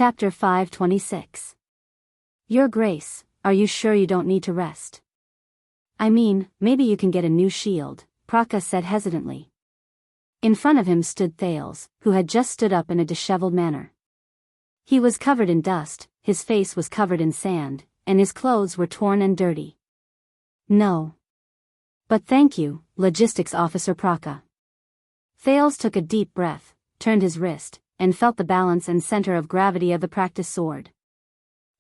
Chapter 526. Your Grace, are you sure you don't need to rest? I mean, maybe you can get a new shield, Praka said hesitantly. In front of him stood Thales, who had just stood up in a disheveled manner. He was covered in dust, his face was covered in sand, and his clothes were torn and dirty. No. But thank you, Logistics Officer Praka. Thales took a deep breath, turned his wrist, and felt the balance and center of gravity of the practice sword.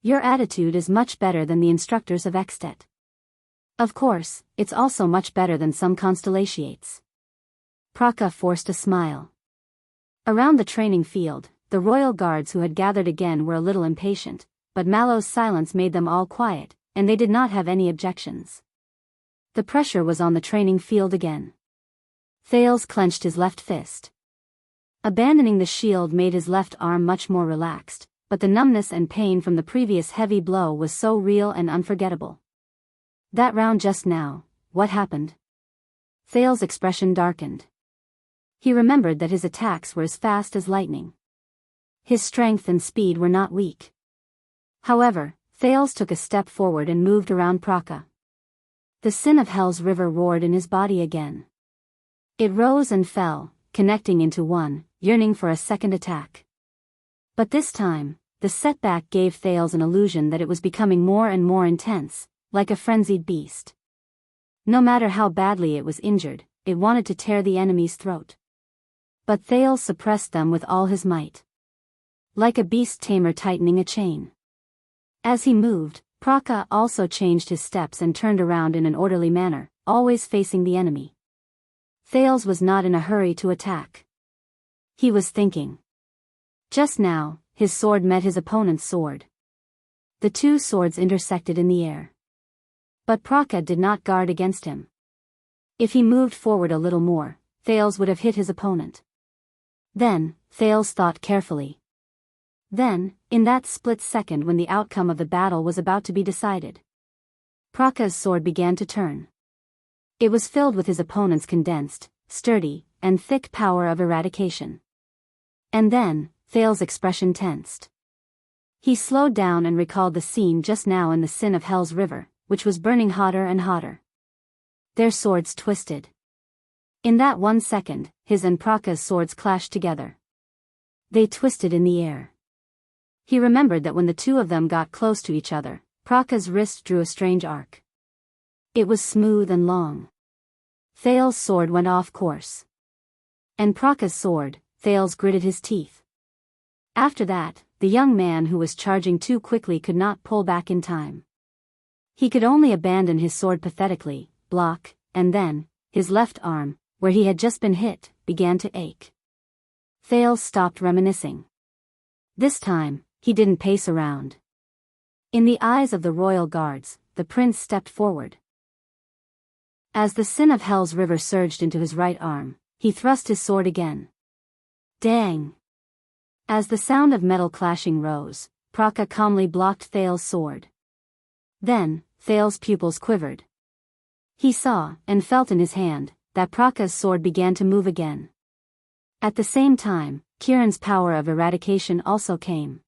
Your attitude is much better than the instructors of Extet. Of course, it's also much better than some constellations. Praka forced a smile. Around the training field, the royal guards who had gathered again were a little impatient, but Mallow's silence made them all quiet, and they did not have any objections. The pressure was on the training field again. Thales clenched his left fist. Abandoning the shield made his left arm much more relaxed, but the numbness and pain from the previous heavy blow was so real and unforgettable. That round just now, what happened? Thales' expression darkened. He remembered that his attacks were as fast as lightning. His strength and speed were not weak. However, Thales took a step forward and moved around Praka. The sin of Hell's river roared in his body again. It rose and fell, connecting into one, yearning for a second attack. But this time, the setback gave Thales an illusion that it was becoming more and more intense, like a frenzied beast. No matter how badly it was injured, it wanted to tear the enemy's throat. But Thales suppressed them with all his might. Like a beast tamer tightening a chain. As he moved, Praka also changed his steps and turned around in an orderly manner, always facing the enemy. Thales was not in a hurry to attack. He was thinking. Just now, his sword met his opponent's sword. The two swords intersected in the air. But Praka did not guard against him. If he moved forward a little more, Thales would have hit his opponent. Then, Thales thought carefully. Then, in that split second when the outcome of the battle was about to be decided, Praka's sword began to turn. It was filled with his opponent's condensed, sturdy, and thick power of eradication. And then, Thales' expression tensed. He slowed down and recalled the scene just now in the sin of Hell's river, which was burning hotter and hotter. Their swords twisted. In that 1 second, his and Praka's swords clashed together. They twisted in the air. He remembered that when the two of them got close to each other, Praka's wrist drew a strange arc. It was smooth and long. Thales' sword went off course. And Praka's sword, Thales gritted his teeth. After that, the young man who was charging too quickly could not pull back in time. He could only abandon his sword pathetically, block, and then, his left arm, where he had just been hit, began to ache. Thales stopped reminiscing. This time, he didn't pace around. In the eyes of the royal guards, the prince stepped forward. As the sin of Hell's river surged into his right arm, he thrust his sword again. Dang! As the sound of metal clashing rose, Praka calmly blocked Thales' sword. Then, Thales' pupils quivered. He saw, and felt in his hand, that Praka's sword began to move again. At the same time, Kiran's power of eradication also came.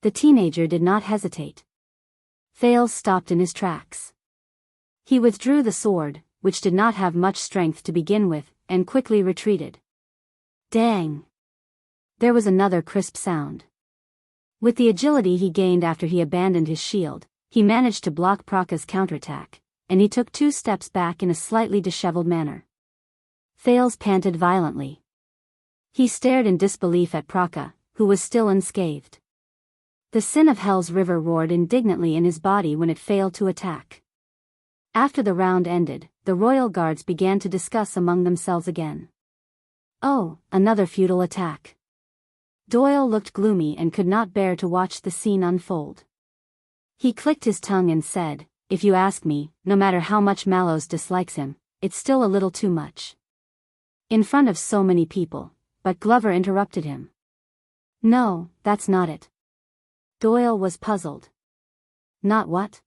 The teenager did not hesitate. Thales stopped in his tracks. He withdrew the sword, which did not have much strength to begin with, and quickly retreated. Dang! There was another crisp sound. With the agility he gained after he abandoned his shield, he managed to block Praka's counterattack, and he took 2 steps back in a slightly disheveled manner. Thales panted violently. He stared in disbelief at Praka, who was still unscathed. The sin of Hell's river roared indignantly in his body when it failed to attack. After the round ended, the royal guards began to discuss among themselves again. Oh, another futile attack. Doyle looked gloomy and could not bear to watch the scene unfold. He clicked his tongue and said, "If you ask me, no matter how much Mallows dislikes him, it's still a little too much." In front of so many people, but Glover interrupted him. "No, that's not it." Doyle was puzzled. "Not what?"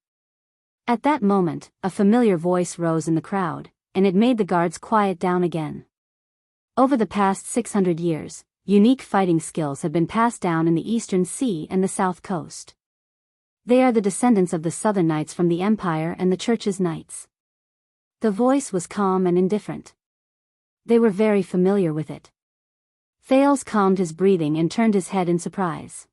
At that moment, a familiar voice rose in the crowd, and it made the guards quiet down again. Over the past 600 years, unique fighting skills have been passed down in the Eastern Sea and the South Coast. They are the descendants of the Southern Knights from the Empire and the Church's Knights. The voice was calm and indifferent. They were very familiar with it. Thales calmed his breathing and turned his head in surprise.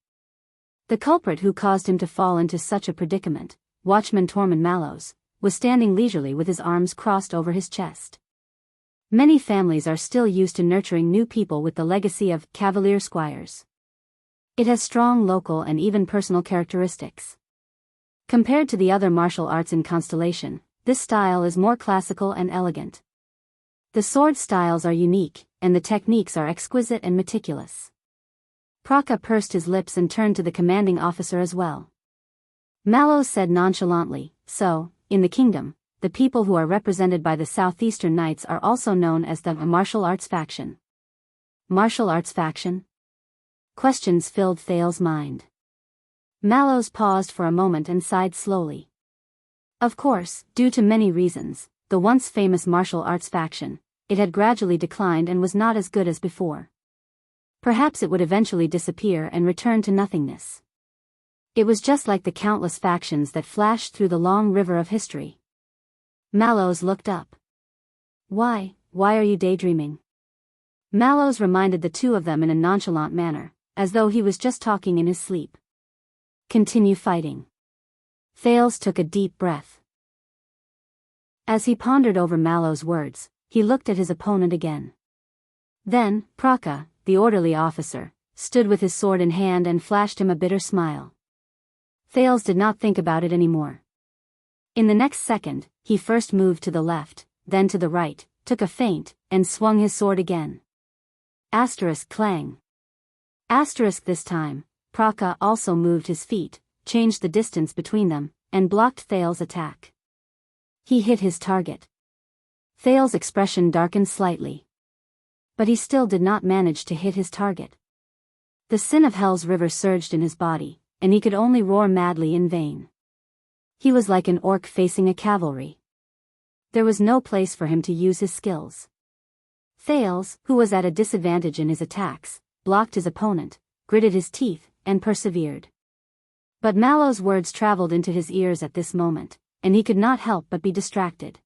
The culprit who caused him to fall into such a predicament, Watchman Tormund Mallows, was standing leisurely with his arms crossed over his chest. Many families are still used to nurturing new people with the legacy of Cavalier Squires. It has strong local and even personal characteristics. Compared to the other martial arts in Constellation, this style is more classical and elegant. The sword styles are unique, and the techniques are exquisite and meticulous. Praka pursed his lips and turned to the commanding officer as well. Mallows said nonchalantly, "So, in the kingdom, the people who are represented by the Southeastern Knights are also known as the Martial Arts Faction." Martial Arts Faction? Questions filled Thales' mind. Mallows paused for a moment and sighed slowly. Of course, due to many reasons, the once famous martial arts faction, it had gradually declined and was not as good as before. Perhaps it would eventually disappear and return to nothingness. It was just like the countless factions that flashed through the long river of history. Mallows looked up. Why are you daydreaming?" Mallows reminded the two of them in a nonchalant manner, as though he was just talking in his sleep. "Continue fighting." Thales took a deep breath. As he pondered over Mallows' words, he looked at his opponent again. Then, Praka, the orderly officer, stood with his sword in hand and flashed him a bitter smile. Thales did not think about it anymore. In the next second, he first moved to the left, then to the right, took a feint, and swung his sword again. Asterisk clang. Asterisk this time, Praka also moved his feet, changed the distance between them, and blocked Thales' attack. He hit his target. Thales' expression darkened slightly. But he still did not manage to hit his target. The sin of Hell's river surged in his body, and he could only roar madly in vain. He was like an orc facing a cavalry. There was no place for him to use his skills. Thales, who was at a disadvantage in his attacks, blocked his opponent, gritted his teeth, and persevered. But Mallows' words traveled into his ears at this moment, and he could not help but be distracted.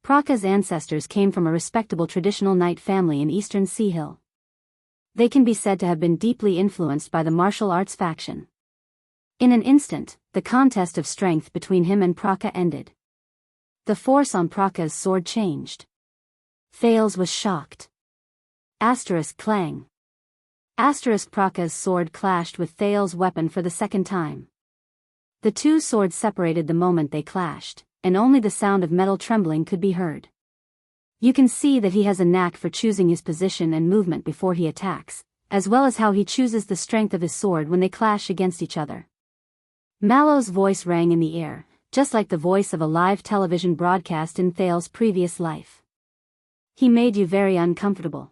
Praka's ancestors came from a respectable traditional knight family in Eastern Sea Hill. They can be said to have been deeply influenced by the martial arts faction. In an instant, the contest of strength between him and Praka ended. The force on Praka's sword changed. Thales was shocked. Asterisk clang. Asterisk Praka's sword clashed with Thales' weapon for the second time. The two swords separated the moment they clashed, and only the sound of metal trembling could be heard. You can see that he has a knack for choosing his position and movement before he attacks, as well as how he chooses the strength of his sword when they clash against each other. Mallows' voice rang in the air, just like the voice of a live television broadcast in Thales' previous life. He made you very uncomfortable.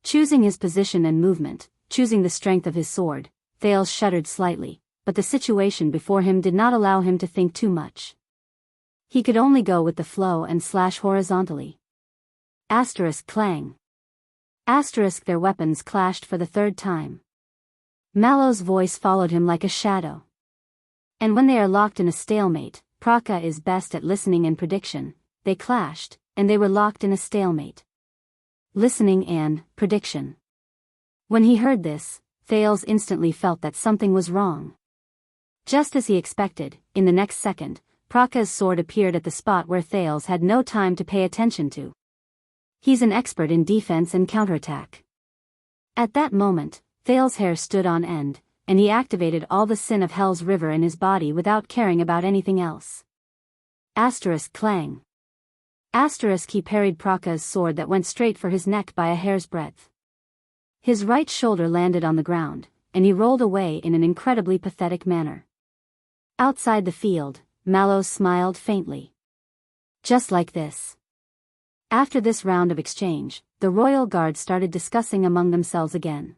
Choosing his position and movement, choosing the strength of his sword, Thales shuddered slightly, but the situation before him did not allow him to think too much. He could only go with the flow and slash horizontally. Asterisk clang. Asterisk their weapons clashed for the third time. Mallows' voice followed him like a shadow. And when they are locked in a stalemate, Praka is best at listening and prediction. They clashed, and they were locked in a stalemate. Listening and prediction. When he heard this, Thales instantly felt that something was wrong. Just as he expected, in the next second, Praka's sword appeared at the spot where Thales had no time to pay attention to. He's an expert in defense and counterattack. At that moment, Thales' hair stood on end, and he activated all the sin of Hell's river in his body without caring about anything else. Asterisk clang. Asterisk he parried Praka's sword that went straight for his neck by a hair's breadth. His right shoulder landed on the ground, and he rolled away in an incredibly pathetic manner. Outside the field, Mallows smiled faintly. Just like this. After this round of exchange, the royal guard started discussing among themselves again.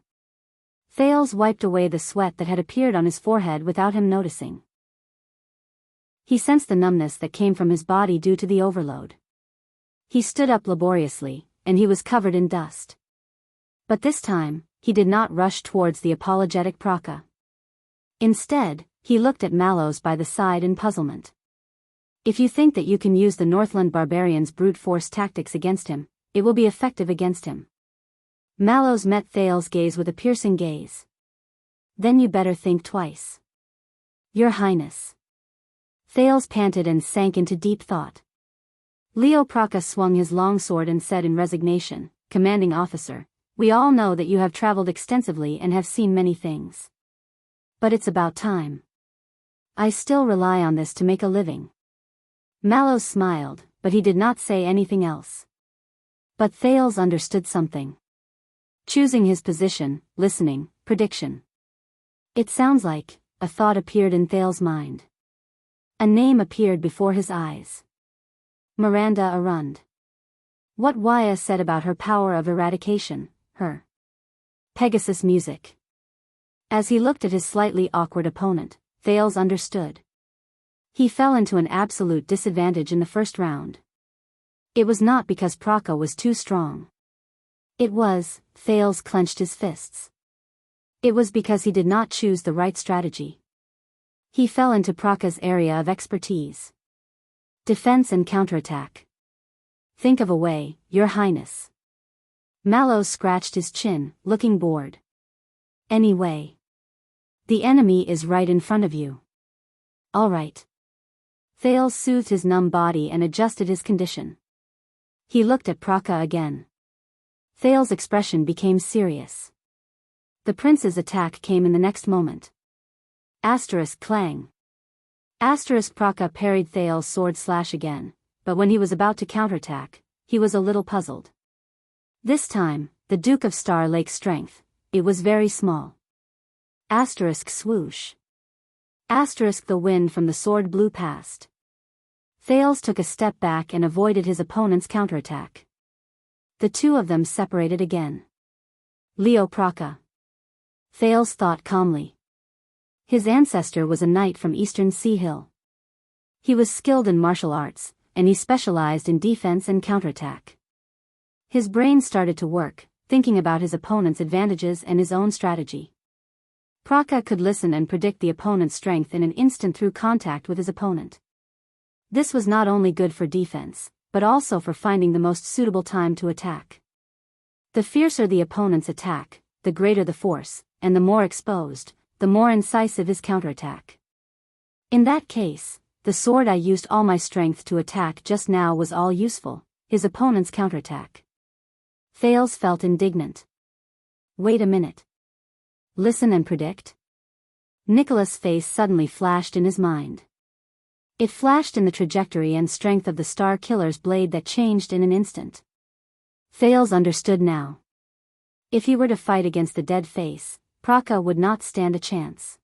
Thales wiped away the sweat that had appeared on his forehead without him noticing. He sensed the numbness that came from his body due to the overload. He stood up laboriously, and he was covered in dust. But this time, he did not rush towards the apologetic Praka. Instead, he looked at Mallows by the side in puzzlement. If you think that you can use the Northland barbarians' brute force tactics against him, it will be effective against him. Mallows met Thales' gaze with a piercing gaze. Then you better think twice. Your Highness. Thales panted and sank into deep thought. Leo Praka swung his longsword and said in resignation, "Commanding officer, we all know that you have traveled extensively and have seen many things. But it's about time. I still rely on this to make a living." Mallows smiled, but he did not say anything else. But Thales understood something. Choosing his position, listening, prediction. It sounds like, a thought appeared in Thales' mind. A name appeared before his eyes. Miranda Arund. What Waya said about her power of eradication, her Pegasus music. As he looked at his slightly awkward opponent, Thales understood. He fell into an absolute disadvantage in the first round. It was not because Praka was too strong. It was, Thales clenched his fists. It was because he did not choose the right strategy. He fell into Praka's area of expertise. Defense and counterattack. Think of a way, Your Highness. Mallows scratched his chin, looking bored. Anyway. The enemy is right in front of you. All right. Thales soothed his numb body and adjusted his condition. He looked at Praka again. Thales' expression became serious. The prince's attack came in the next moment. Asterisk clang. Asterisk Praka parried Thales' sword slash again, but when he was about to counterattack, he was a little puzzled. This time, the Duke of Star Lake's strength, it was very small. Asterisk swoosh. Asterisk the wind from the sword blew past. Thales took a step back and avoided his opponent's counterattack. The two of them separated again. Leo Praka. Thales thought calmly. His ancestor was a knight from Eastern Sea Hill. He was skilled in martial arts, and he specialized in defense and counterattack. His brain started to work, thinking about his opponent's advantages and his own strategy. Praka could listen and predict the opponent's strength in an instant through contact with his opponent. This was not only good for defense, but also for finding the most suitable time to attack. The fiercer the opponent's attack, the greater the force, and the more exposed, the more incisive his counterattack. In that case, the sword I used all my strength to attack just now was all useful, his opponent's counterattack. Thales felt indignant. Wait a minute. Listen and predict? Nicholas' face suddenly flashed in his mind. It flashed in the trajectory and strength of the Star Killer's blade that changed in an instant. Thales understood now. If he were to fight against the dead face, Praka would not stand a chance.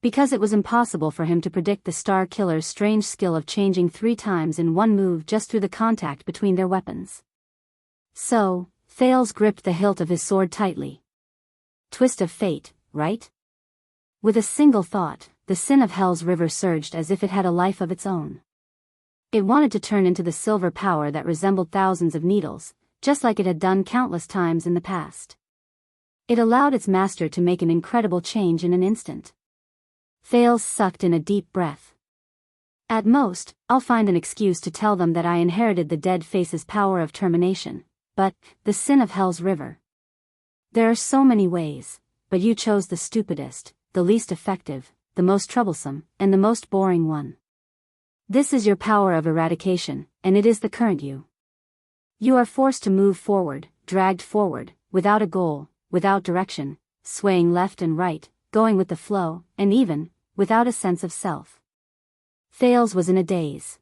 Because it was impossible for him to predict the Star Killer's strange skill of changing 3 times in one move just through the contact between their weapons. So, Thales gripped the hilt of his sword tightly. Twist of fate, right? With a single thought, the sin of Hell's river surged as if it had a life of its own. It wanted to turn into the silver power that resembled thousands of needles, just like it had done countless times in the past. It allowed its master to make an incredible change in an instant. Thales sucked in a deep breath. At most, I'll find an excuse to tell them that I inherited the dead face's power of termination, but, the sin of Hell's river. There are so many ways, but you chose the stupidest, the least effective, the most troublesome, and the most boring one. This is your power of eradication, and it is the current you. You are forced to move forward, dragged forward, without a goal, without direction, swaying left and right, going with the flow, and even, without a sense of self. Thales was in a daze.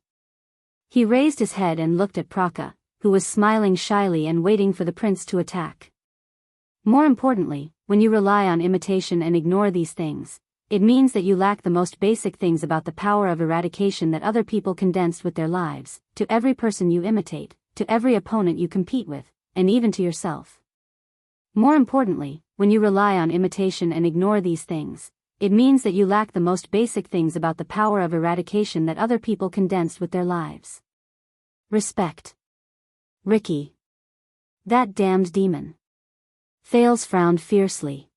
He raised his head and looked at Praka, who was smiling shyly and waiting for the prince to attack. More importantly, when you rely on imitation and ignore these things, it means that you lack the most basic things about the power of eradication that other people condensed with their lives, to every person you imitate, to every opponent you compete with, and even to yourself. More importantly, when you rely on imitation and ignore these things, it means that you lack the most basic things about the power of eradication that other people condensed with their lives. Respect. Ricky. That damned demon. Thales frowned fiercely.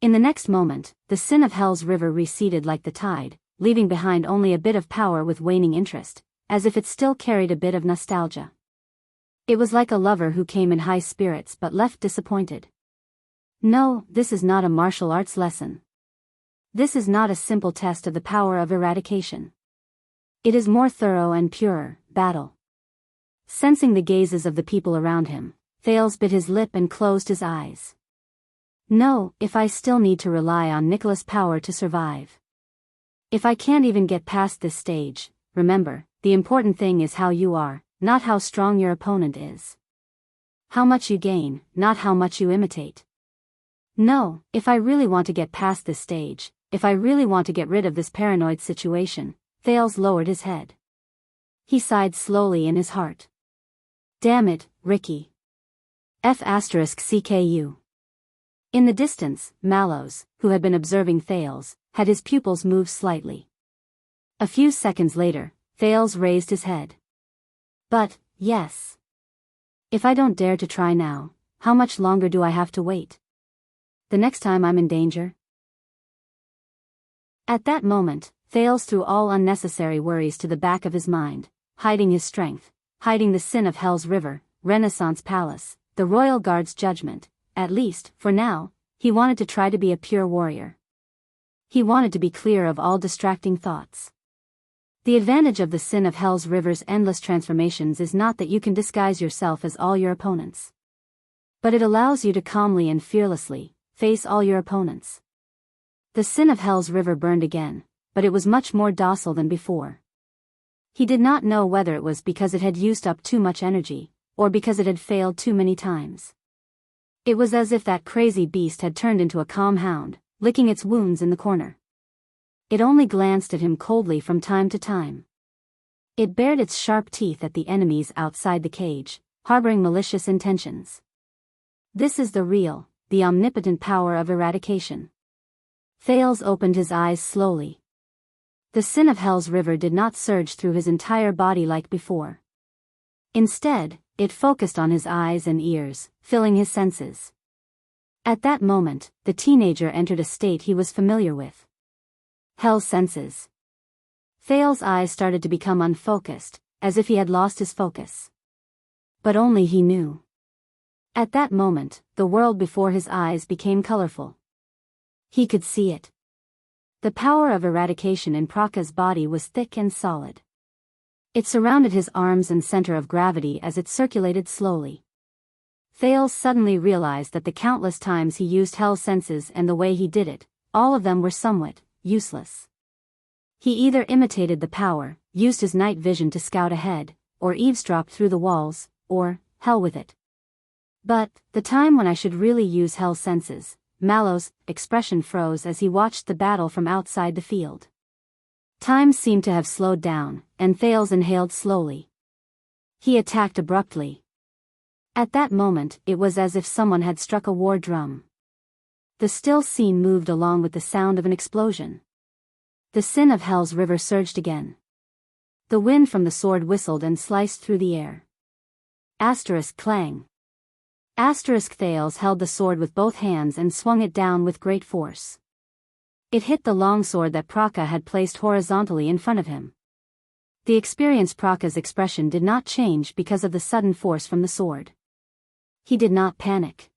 In the next moment, the sin of Hell's river receded like the tide, leaving behind only a bit of power with waning interest, as if it still carried a bit of nostalgia. It was like a lover who came in high spirits but left disappointed. No, this is not a martial arts lesson. This is not a simple test of the power of eradication. It is more thorough and purer, battle. Sensing the gazes of the people around him, Thales bit his lip and closed his eyes. No, if I still need to rely on Nicholas' power to survive. If I can't even get past this stage, remember, the important thing is how you are, not how strong your opponent is. How much you gain, not how much you imitate. No, if I really want to get past this stage, if I really want to get rid of this paranoid situation, Thales lowered his head. He sighed slowly in his heart. Damn it, Ricky. F***CKU. In the distance, Mallows, who had been observing Thales, had his pupils move slightly. A few seconds later, Thales raised his head. But, yes. If I don't dare to try now, how much longer do I have to wait? The next time I'm in danger? At that moment, Thales threw all unnecessary worries to the back of his mind, hiding his strength, hiding the sin of Hell's River, Renaissance Palace, the Royal Guard's judgment. At least, for now, he wanted to try to be a pure warrior. He wanted to be clear of all distracting thoughts. The advantage of the sin of Hell's River's endless transformations is not that you can disguise yourself as all your opponents. But it allows you to calmly and fearlessly face all your opponents. The sin of Hell's River burned again, but it was much more docile than before. He did not know whether it was because it had used up too much energy, or because it had failed too many times. It was as if that crazy beast had turned into a calm hound, licking its wounds in the corner. It only glanced at him coldly from time to time. It bared its sharp teeth at the enemies outside the cage, harboring malicious intentions. This is the omnipotent power of eradication. Thales opened his eyes slowly. The sin of Hell's River did not surge through his entire body like before. Instead, it focused on his eyes and ears, filling his senses. At that moment, the teenager entered a state he was familiar with. Hell's senses. Thales' eyes started to become unfocused, as if he had lost his focus. But only he knew. At that moment, the world before his eyes became colorful. He could see it. The power of eradication in Praka's body was thick and solid. It surrounded his arms and center of gravity as it circulated slowly. Thales suddenly realized that the countless times he used Hell's senses and the way he did it, all of them were somewhat useless. He either imitated the power, used his night vision to scout ahead, or eavesdropped through the walls, or, hell with it. But, the time when I should really use Hell's senses, Mallows' expression froze as he watched the battle from outside the field. Time seemed to have slowed down, and Thales inhaled slowly. He attacked abruptly. At that moment, it was as if someone had struck a war drum. The still scene moved along with the sound of an explosion. The sin of Hell's River surged again. The wind from the sword whistled and sliced through the air. Clang. Thales held the sword with both hands and swung it down with great force. It hit the long sword that Praka had placed horizontally in front of him. The experienced Praka's expression did not change because of the sudden force from the sword. He did not panic.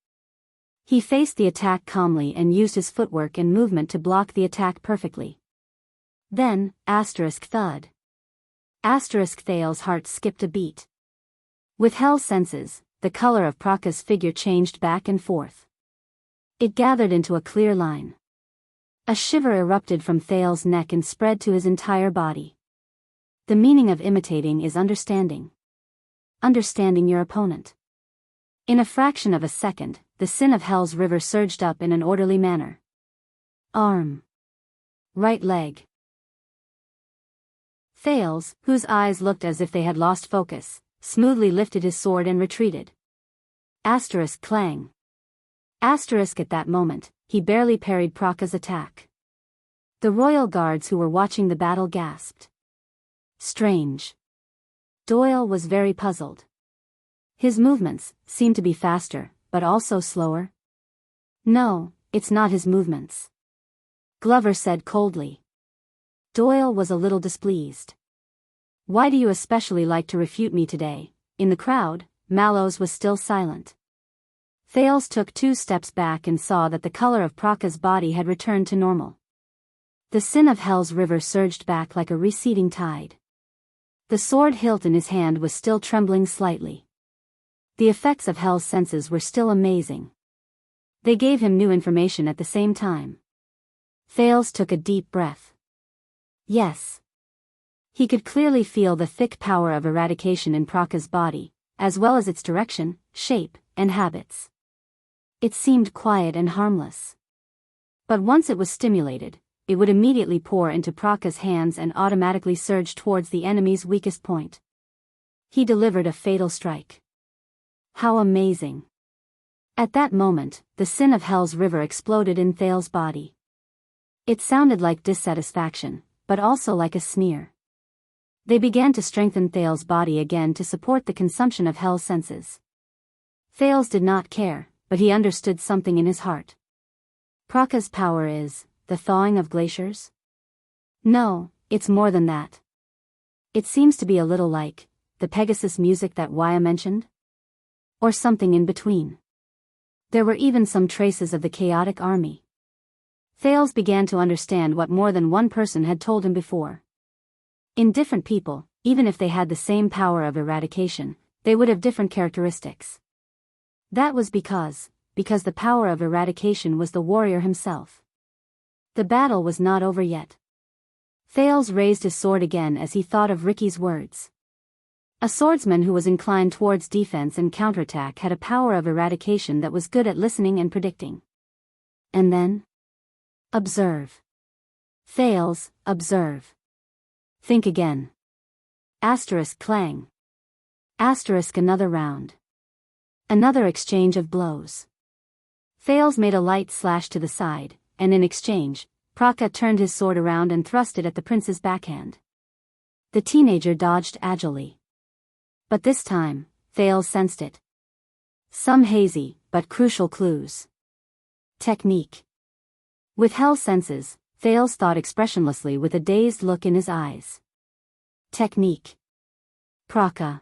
He faced the attack calmly and used his footwork and movement to block the attack perfectly. Then, thud. Thales' heart skipped a beat. With Hell's senses, the color of Praka's figure changed back and forth. It gathered into a clear line. A shiver erupted from Thales' neck and spread to his entire body. The meaning of imitating is understanding. Understanding your opponent. In a fraction of a second, the sin of Hell's River surged up in an orderly manner. Arm. Right leg. Thales, whose eyes looked as if they had lost focus, smoothly lifted his sword and retreated. Clang. At that moment, he barely parried Praka's attack. The royal guards who were watching the battle gasped. Strange. Doyle was very puzzled. His movements seemed to be faster, but also slower. No, it's not his movements, Glover said coldly. Doyle was a little displeased. Why do you especially like to refute me today? In the crowd, Mallows was still silent. Thales took 2 steps back and saw that the color of Praka's body had returned to normal. The sin of Hell's river surged back like a receding tide. The sword hilt in his hand was still trembling slightly. The effects of Hell's senses were still amazing. They gave him new information at the same time. Thales took a deep breath. Yes. He could clearly feel the thick power of eradication in Praka's body, as well as its direction, shape, and habits. It seemed quiet and harmless. But once it was stimulated, it would immediately pour into Praka's hands and automatically surge towards the enemy's weakest point. He delivered a fatal strike. How amazing! At that moment, the sin of Hell's river exploded in Thales' body. It sounded like dissatisfaction, but also like a sneer. They began to strengthen Thales' body again to support the consumption of Hell's senses. Thales did not care, but he understood something in his heart. Praka's power is the thawing of glaciers? No, it's more than that. It seems to be a little like the Pegasus music that Wuxia mentioned? Or something in between. There were even some traces of the chaotic army. Thales began to understand what more than one person had told him before. In different people, even if they had the same power of eradication, they would have different characteristics. That was because the power of eradication was the warrior himself. The battle was not over yet. Thales raised his sword again as he thought of Ricky's words. A swordsman who was inclined towards defense and counterattack had a power of eradication that was good at listening and predicting. And then? Observe. Thales, observe. Think again. Asterisk clang. Asterisk another round. Another exchange of blows. Thales made a light slash to the side, and in exchange, Praka turned his sword around and thrust it at the prince's backhand. The teenager dodged agilely. But this time, Thales sensed it. Some hazy, but crucial clues. Technique. With Hell's senses, Thales thought expressionlessly with a dazed look in his eyes. Technique. Praka.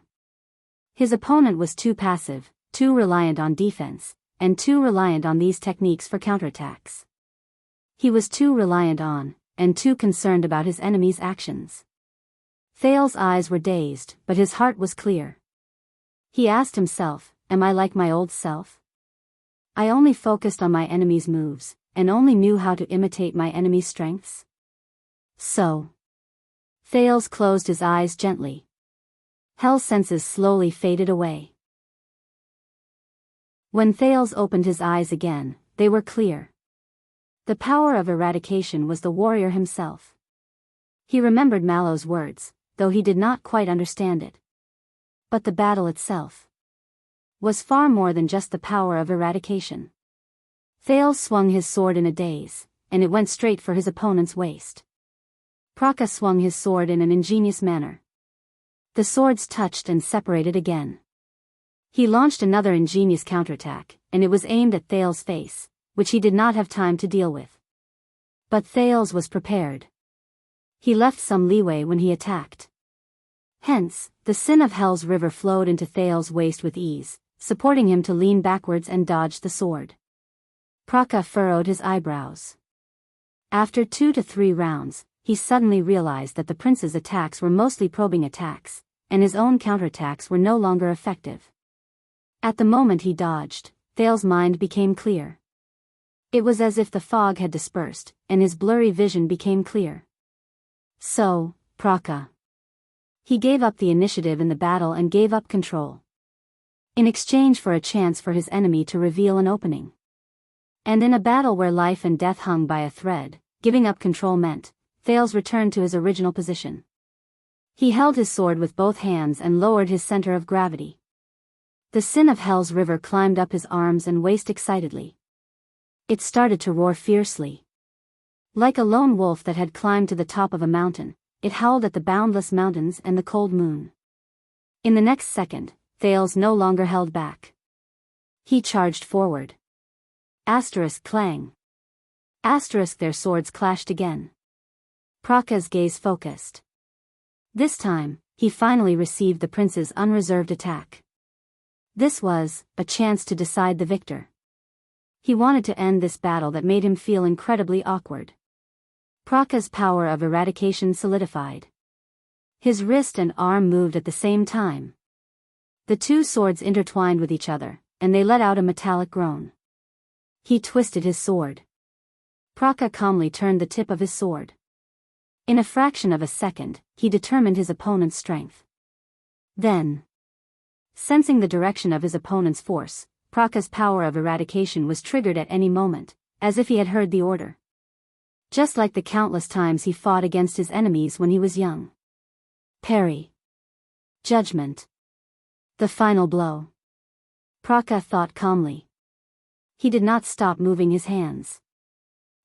His opponent was too passive, too reliant on defense, and too reliant on these techniques for counterattacks. He was too reliant on, and too concerned about his enemy's actions. Thales' eyes were dazed, but his heart was clear. He asked himself, am I like my old self? I only focused on my enemy's moves, and only knew how to imitate my enemy's strengths? So. Thales closed his eyes gently. Hell's senses slowly faded away. When Thales opened his eyes again, they were clear. The power of eradication was the warrior himself. He remembered Mallow's words, though he did not quite understand it. But the battle itself was far more than just the power of eradication. Thales swung his sword in a daze, and it went straight for his opponent's waist. Praka swung his sword in an ingenious manner. The swords touched and separated again. He launched another ingenious counterattack, and it was aimed at Thales' face, which he did not have time to deal with. But Thales was prepared. He left some leeway when he attacked. Hence, the sin of Hell's river flowed into Thales' waist with ease, supporting him to lean backwards and dodge the sword. Praka furrowed his eyebrows. After 2 to 3 rounds, he suddenly realized that the prince's attacks were mostly probing attacks, and his own counterattacks were no longer effective. At the moment he dodged, Thales' mind became clear. It was as if the fog had dispersed, and his blurry vision became clear. So, Praka. He gave up the initiative in the battle and gave up control. In exchange for a chance for his enemy to reveal an opening. And in a battle where life and death hung by a thread, giving up control meant, Thales returned to his original position. He held his sword with both hands and lowered his center of gravity. The sin of Hell's river climbed up his arms and waist excitedly. It started to roar fiercely. Like a lone wolf that had climbed to the top of a mountain, it howled at the boundless mountains and the cold moon. In the next second, Thales no longer held back. He charged forward. Asterisk clang. Asterisk their swords clashed again. Praka's gaze focused. This time, he finally received the prince's unreserved attack. This was a chance to decide the victor. He wanted to end this battle that made him feel incredibly awkward. Praka's power of eradication solidified. His wrist and arm moved at the same time. The two swords intertwined with each other, and they let out a metallic groan. He twisted his sword. Praka calmly turned the tip of his sword. In a fraction of a second, he determined his opponent's strength. Then, sensing the direction of his opponent's force, Praka's power of eradication was triggered at any moment, as if he had heard the order. Just like the countless times he fought against his enemies when he was young. Parry. Judgment. The final blow. Praka thought calmly. He did not stop moving his hands.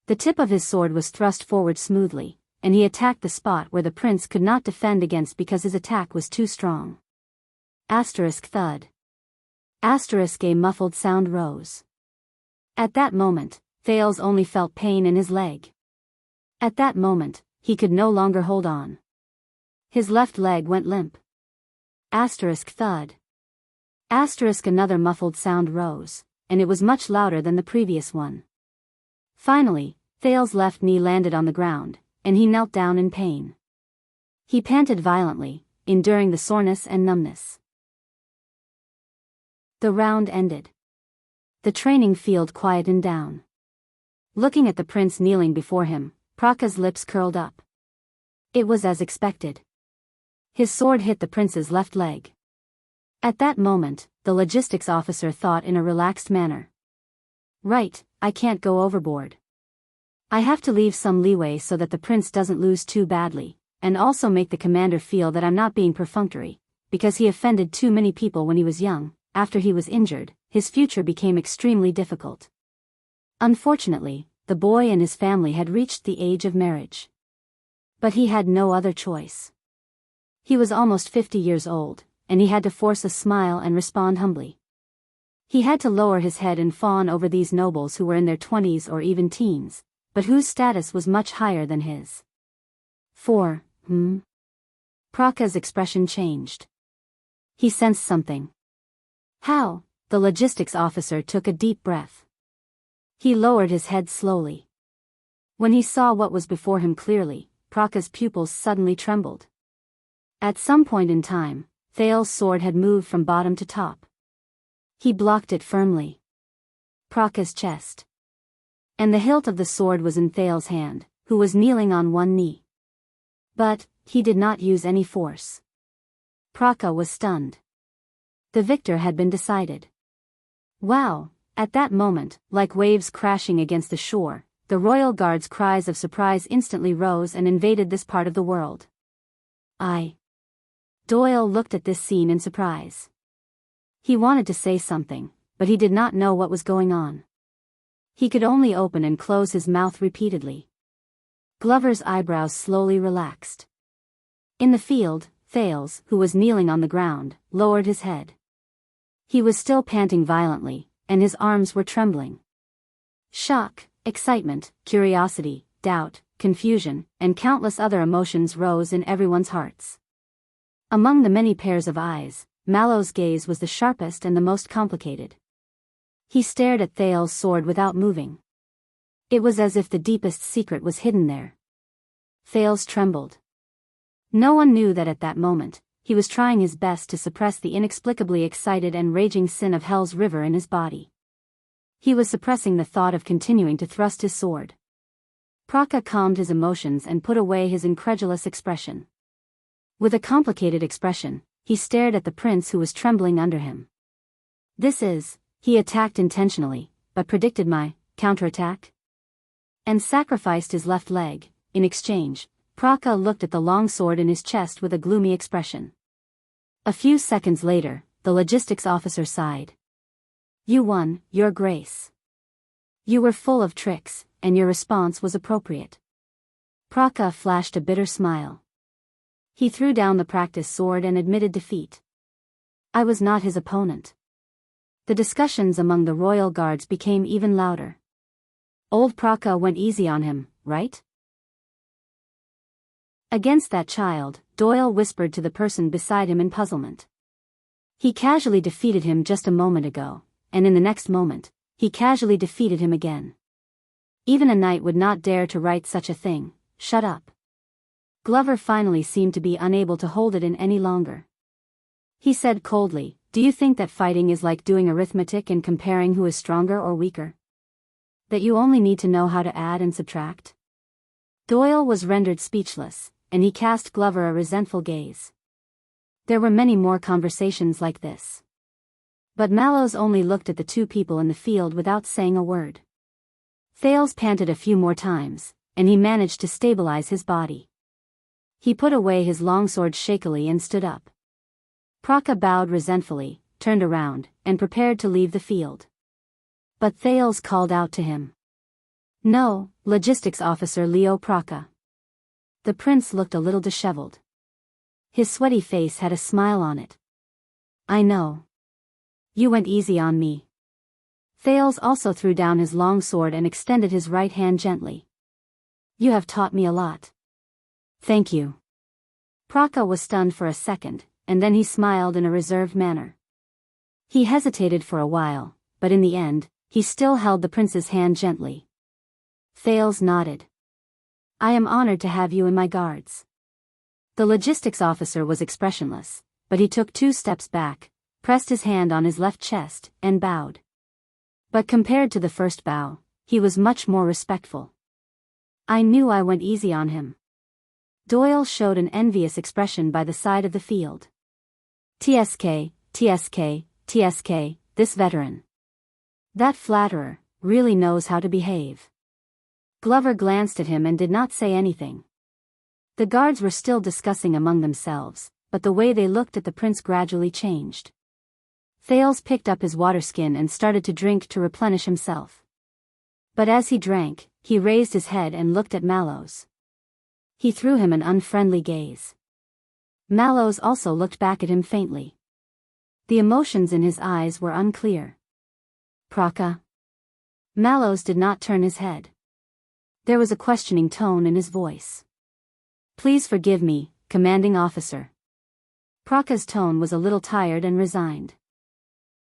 The tip of his sword was thrust forward smoothly, and he attacked the spot where the prince could not defend against because his attack was too strong. Asterisk thud. Asterisk a muffled sound rose. At that moment, Thales only felt pain in his leg. At that moment, he could no longer hold on. His left leg went limp. Asterisk thud. Asterisk another muffled sound rose, and it was much louder than the previous one. Finally, Thales' left knee landed on the ground, and he knelt down in pain. He panted violently, enduring the soreness and numbness. The round ended. The training field quietened down. Looking at the prince kneeling before him, Praka's lips curled up. It was as expected. His sword hit the prince's left leg. At that moment, the logistics officer thought in a relaxed manner. Right, I can't go overboard. I have to leave some leeway so that the prince doesn't lose too badly, and also make the commander feel that I'm not being perfunctory, because he offended too many people when he was young. After he was injured, his future became extremely difficult. Unfortunately, the boy and his family had reached the age of marriage. But he had no other choice. He was almost 50 years old, and he had to force a smile and respond humbly. He had to lower his head and fawn over these nobles who were in their 20s or even teens, but whose status was much higher than his. Praka's expression changed. He sensed something. How? The logistics officer took a deep breath. He lowered his head slowly. When he saw what was before him clearly, Praka's pupils suddenly trembled. At some point in time, Thales' sword had moved from bottom to top. He blocked it firmly. Praka's chest. And the hilt of the sword was in Thales' hand, who was kneeling on one knee. But he did not use any force. Praka was stunned. The victor had been decided. Wow! At that moment, like waves crashing against the shore, the royal guard's cries of surprise instantly rose and invaded this part of the world. Doyle looked at this scene in surprise. He wanted to say something, but he did not know what was going on. He could only open and close his mouth repeatedly. Glover's eyebrows slowly relaxed. In the field, Thales, who was kneeling on the ground, lowered his head. He was still panting violently, and his arms were trembling. Shock, excitement, curiosity, doubt, confusion, and countless other emotions rose in everyone's hearts. Among the many pairs of eyes, Mallow's gaze was the sharpest and the most complicated. He stared at Thales' sword without moving. It was as if the deepest secret was hidden there. Thales trembled. No one knew that at that moment, he was trying his best to suppress the inexplicably excited and raging sin of Hell's River in his body. He was suppressing the thought of continuing to thrust his sword. Praka calmed his emotions and put away his incredulous expression. With a complicated expression, he stared at the prince who was trembling under him. He attacked intentionally, but predicted my counterattack? And sacrificed his left leg. In exchange, Praka looked at the long sword in his chest with a gloomy expression. A few seconds later, the logistics officer sighed. You won, Your Grace. You were full of tricks, and your response was appropriate. Praka flashed a bitter smile. He threw down the practice sword and admitted defeat. I was not his opponent. The discussions among the royal guards became even louder. Old Praka went easy on him, right? Against that child, Doyle whispered to the person beside him in puzzlement. He casually defeated him just a moment ago, and in the next moment, he casually defeated him again. Even a knight would not dare to write such a thing. Shut up. Glover finally seemed to be unable to hold it in any longer. He said coldly, "Do you think that fighting is like doing arithmetic and comparing who is stronger or weaker? That you only need to know how to add and subtract?" Doyle was rendered speechless, and he cast Glover a resentful gaze. There were many more conversations like this. But Mallows only looked at the two people in the field without saying a word. Thales panted a few more times, and he managed to stabilize his body. He put away his longsword shakily and stood up. Praka bowed resentfully, turned around, and prepared to leave the field. But Thales called out to him. "No, Logistics Officer Leo Praka." The prince looked a little disheveled. His sweaty face had a smile on it. "I know. You went easy on me." Thales also threw down his long sword and extended his right hand gently. "You have taught me a lot." "Thank you." Praka was stunned for a second, and then he smiled in a reserved manner. He hesitated for a while, but in the end, he still held the prince's hand gently. Thales nodded. "I am honored to have you in my guards." The logistics officer was expressionless, but he took 2 steps back, pressed his hand on his left chest, and bowed. But compared to the first bow, he was much more respectful. "I knew I went easy on him." Doyle showed an envious expression by the side of the field. TSK, TSK, TSK, this veteran. That flatterer really knows how to behave. Glover glanced at him and did not say anything. The guards were still discussing among themselves, but the way they looked at the prince gradually changed. Thales picked up his water skin and started to drink to replenish himself. But as he drank, he raised his head and looked at Mallows. He threw him an unfriendly gaze. Mallows also looked back at him faintly. The emotions in his eyes were unclear. "Praka?" Mallows did not turn his head. There was a questioning tone in his voice. "Please forgive me, commanding officer." Praka's tone was a little tired and resigned.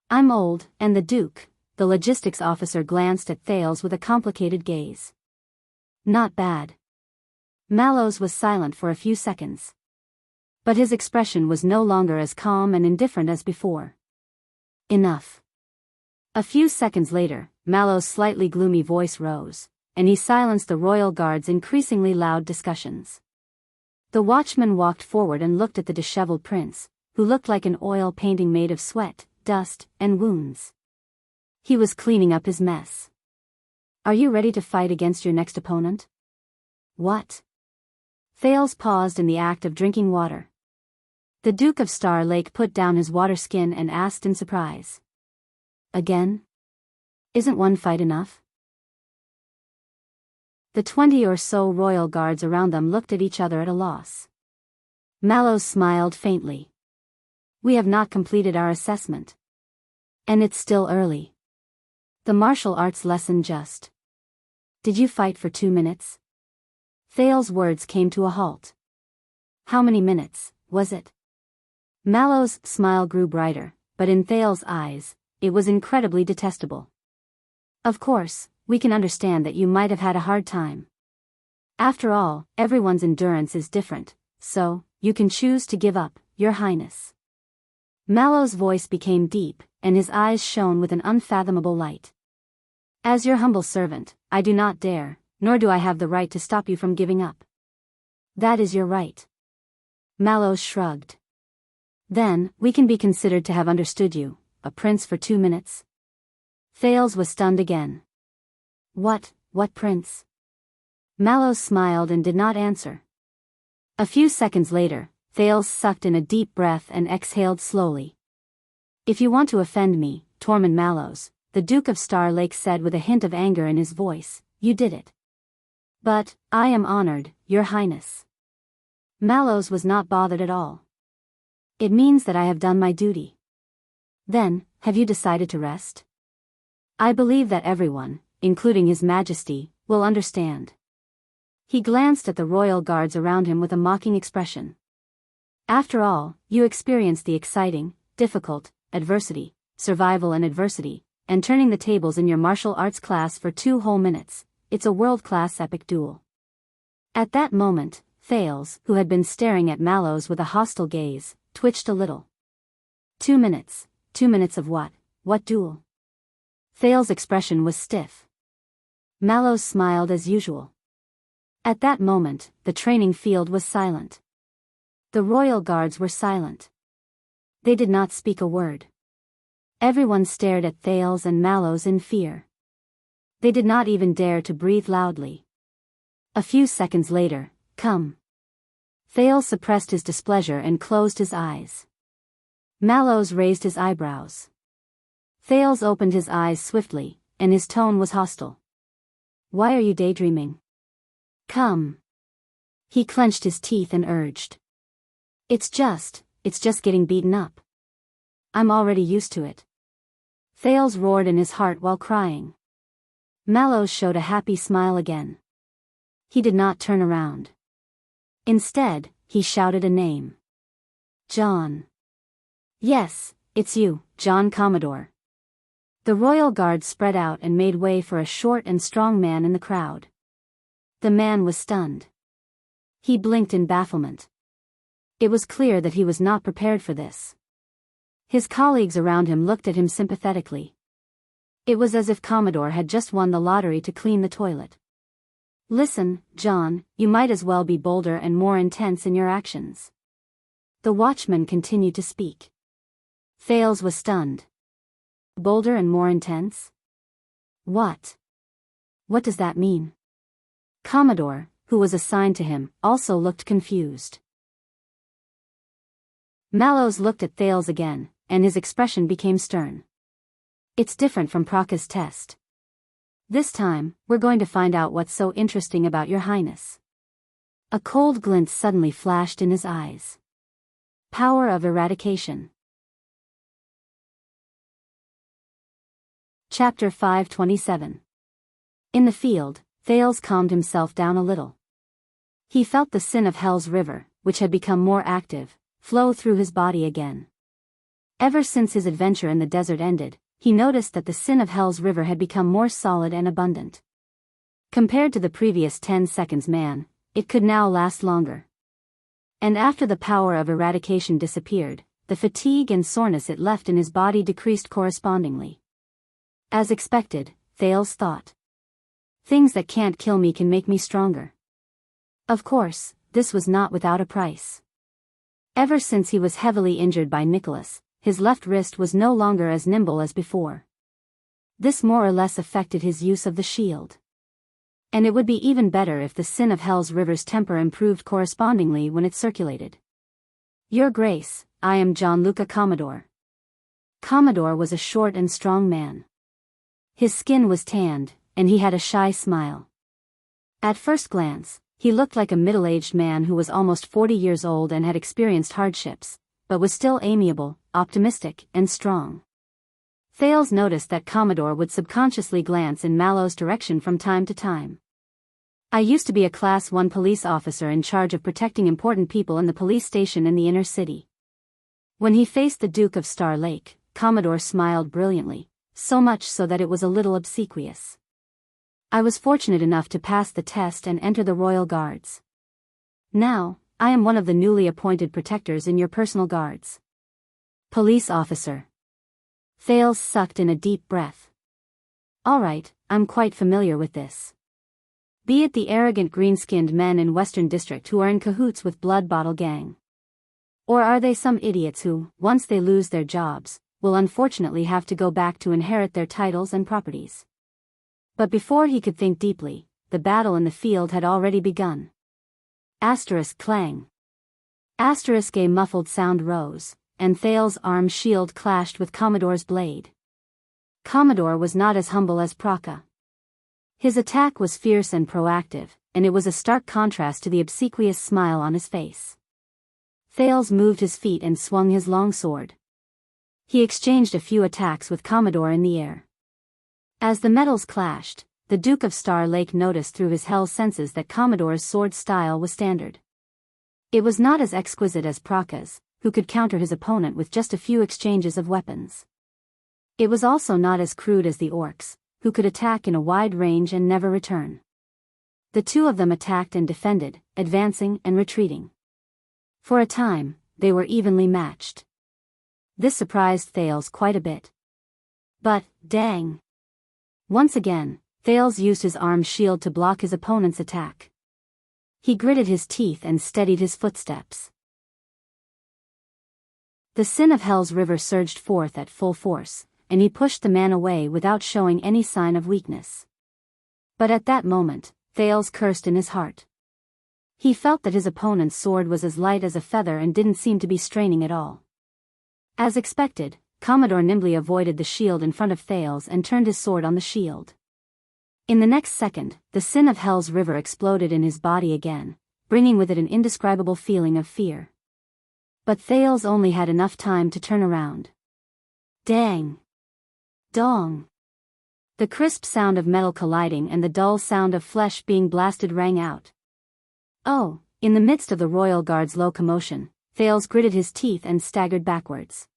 "I'm old, and the Duke," the logistics officer glanced at Thales with a complicated gaze. "Not bad." Mallows was silent for a few seconds. But his expression was no longer as calm and indifferent as before. "Enough." A few seconds later, Mallow's slightly gloomy voice rose, and he silenced the royal guard's increasingly loud discussions. The watchman walked forward and looked at the disheveled prince, who looked like an oil painting made of sweat, dust, and wounds. He was cleaning up his mess. "Are you ready to fight against your next opponent?" "What?" Thales paused in the act of drinking water. The Duke of Star Lake put down his water skin and asked in surprise. "Again? Isn't one fight enough?" The 20 or so royal guards around them looked at each other at a loss. Mallows smiled faintly. "We have not completed our assessment. And it's still early. The martial arts lesson just. Did you fight for 2 minutes?" Thales' words came to a halt. "How many minutes, was it?" Mallow's smile grew brighter, but in Thales' eyes, it was incredibly detestable. "Of course, we can understand that you might have had a hard time. After all, everyone's endurance is different, so, you can choose to give up, Your Highness." Mallow's voice became deep, and his eyes shone with an unfathomable light. "As your humble servant, I do not dare, nor do I have the right to stop you from giving up." "That is your right." Mallows shrugged. "Then, we can be considered to have understood you, a prince for 2 minutes." Thales was stunned again. What prince?" Mallows smiled and did not answer. A few seconds later, Thales sucked in a deep breath and exhaled slowly. "If you want to offend me, Tormund Mallows," the Duke of Star Lake said with a hint of anger in his voice, "you did it. But, I am honored, Your Highness." Mallows was not bothered at all. "It means that I have done my duty." Then, have you decided to rest? I believe that everyone, including His Majesty, will understand. He glanced at the royal guards around him with a mocking expression. After all, you experienced the exciting, difficult, adversity, survival and adversity, and turning the tables in your martial arts class for 2 whole minutes. It's a world-class epic duel. At that moment, Thales, who had been staring at Mallows with a hostile gaze, twitched a little. 2 minutes. 2 minutes of what? What duel? Thales' expression was stiff. Mallows smiled as usual. At that moment, the training field was silent. The royal guards were silent. They did not speak a word. Everyone stared at Thales and Mallows in fear. They did not even dare to breathe loudly. A few seconds later, come. Thales suppressed his displeasure and closed his eyes. Mallows raised his eyebrows. Thales opened his eyes swiftly, and his tone was hostile. Why are you daydreaming? Come. He clenched his teeth and urged. It's just getting beaten up. I'm already used to it. Thales roared in his heart while crying. Mallows showed a happy smile again. He did not turn around. Instead, he shouted a name. John. Yes, it's you, John Commodore. The royal guard spread out and made way for a short and strong man in the crowd. The man was stunned. He blinked in bafflement. It was clear that he was not prepared for this. His colleagues around him looked at him sympathetically. It was as if Commodore had just won the lottery to clean the toilet. Listen, John, you might as well be bolder and more intense in your actions. The watchman continued to speak. Thales was stunned. Bolder and more intense? What? What does that mean? Commodore, who was assigned to him, also looked confused. Mallows looked at Thales again, and his expression became stern. It's different from Praka's test. This time, we're going to find out what's so interesting about your highness. A cold glint suddenly flashed in his eyes. Power of eradication. Chapter 527. In the field, Thales calmed himself down a little. He felt the sin of Hell's river, which had become more active, flow through his body again. Ever since his adventure in the desert ended, he noticed that the sin of Hell's river had become more solid and abundant. Compared to the previous 10 seconds man, it could now last longer. And after the power of eradication disappeared, the fatigue and soreness it left in his body decreased correspondingly. As expected, Thales thought. Things that can't kill me can make me stronger. Of course, this was not without a price. Ever since he was heavily injured by Nicholas, his left wrist was no longer as nimble as before. This more or less affected his use of the shield. And it would be even better if the sin of Hell's river's temper improved correspondingly when it circulated. Your Grace, I am Gianluca Commodore. Commodore was a short and strong man. His skin was tanned, and he had a shy smile. At first glance, he looked like a middle-aged man who was almost 40 years old and had experienced hardships, but was still amiable, optimistic, and strong. Thales noticed that Commodore would subconsciously glance in Mallows' direction from time to time. I used to be a Class 1 police officer in charge of protecting important people in the police station in the inner city. When he faced the Duke of Star Lake, Commodore smiled brilliantly, so much so that it was a little obsequious. I was fortunate enough to pass the test and enter the Royal Guards. Now, I am one of the newly appointed protectors in your personal guards. Police officer. Thales sucked in a deep breath. All right, I'm quite familiar with this. Be it the arrogant green-skinned men in Western District who are in cahoots with Blood Bottle Gang. Or are they some idiots who, once they lose their jobs, will unfortunately have to go back to inherit their titles and properties? But before he could think deeply, the battle in the field had already begun. Asterisk clang. Asterisk a muffled sound rose, and Thales' arm shield clashed with Commodore's blade. Commodore was not as humble as Praka. His attack was fierce and proactive, and it was a stark contrast to the obsequious smile on his face. Thales moved his feet and swung his long sword. He exchanged a few attacks with Commodore in the air. As the metals clashed, the Duke of Star Lake noticed through his hell senses that Commodore's sword style was standard. It was not as exquisite as Praka's, who could counter his opponent with just a few exchanges of weapons. It was also not as crude as the orcs, who could attack in a wide range and never return. The two of them attacked and defended, advancing and retreating. For a time, they were evenly matched. This surprised Thales quite a bit. But, dang! Once again, Thales used his arm shield to block his opponent's attack. He gritted his teeth and steadied his footsteps. The sin of Hell's river surged forth at full force, and he pushed the man away without showing any sign of weakness. But at that moment, Thales cursed in his heart. He felt that his opponent's sword was as light as a feather and didn't seem to be straining at all. As expected, Commodore nimbly avoided the shield in front of Thales and turned his sword on the shield. In the next second, the sin of Hell's river exploded in his body again, bringing with it an indescribable feeling of fear. But Thales only had enough time to turn around. Dang! Dong! The crisp sound of metal colliding and the dull sound of flesh being blasted rang out. Oh, in the midst of the Royal Guard's low commotion, Thales gritted his teeth and staggered backwards.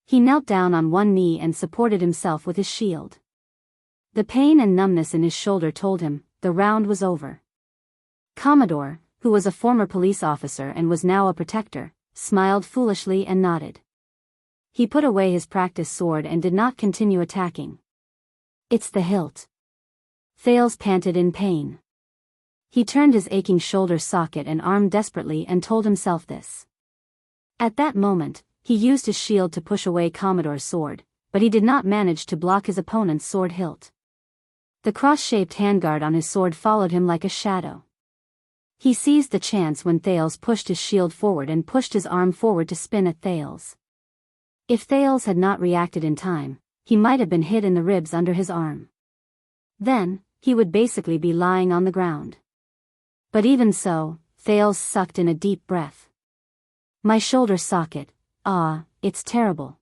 He knelt down on one knee and supported himself with his shield. The pain and numbness in his shoulder told him the round was over. Commodore, who was a former police officer and was now a protector, smiled foolishly and nodded. He put away his practice sword and did not continue attacking. It's the hilt. Thales panted in pain. He turned his aching shoulder socket and arm desperately and told himself this. At that moment, he used his shield to push away Commodore's sword, but he did not manage to block his opponent's sword hilt. The cross-shaped handguard on his sword followed him like a shadow. He seized the chance when Thales pushed his shield forward and pushed his arm forward to spin at Thales. If Thales had not reacted in time, he might have been hit in the ribs under his arm. Then, he would basically be lying on the ground. But even so, Thales sucked in a deep breath. My shoulder socket, it's terrible.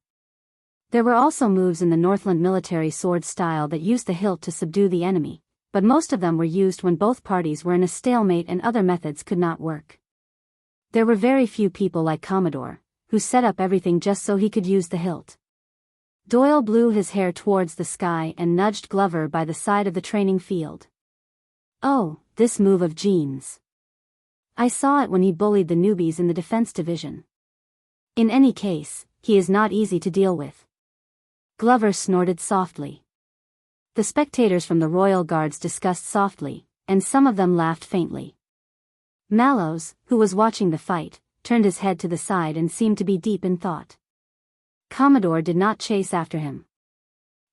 There were also moves in the Northland military sword style that used the hilt to subdue the enemy, but most of them were used when both parties were in a stalemate and other methods could not work. There were very few people like Commodore, who set up everything just so he could use the hilt. Doyle blew his hair towards the sky and nudged Glover by the side of the training field. Oh, this move of Gene's. I saw it when he bullied the newbies in the defense division. In any case, he is not easy to deal with. Glover snorted softly. The spectators from the Royal Guards discussed softly, and some of them laughed faintly. Mallows, who was watching the fight, turned his head to the side and seemed to be deep in thought. Commodore did not chase after him.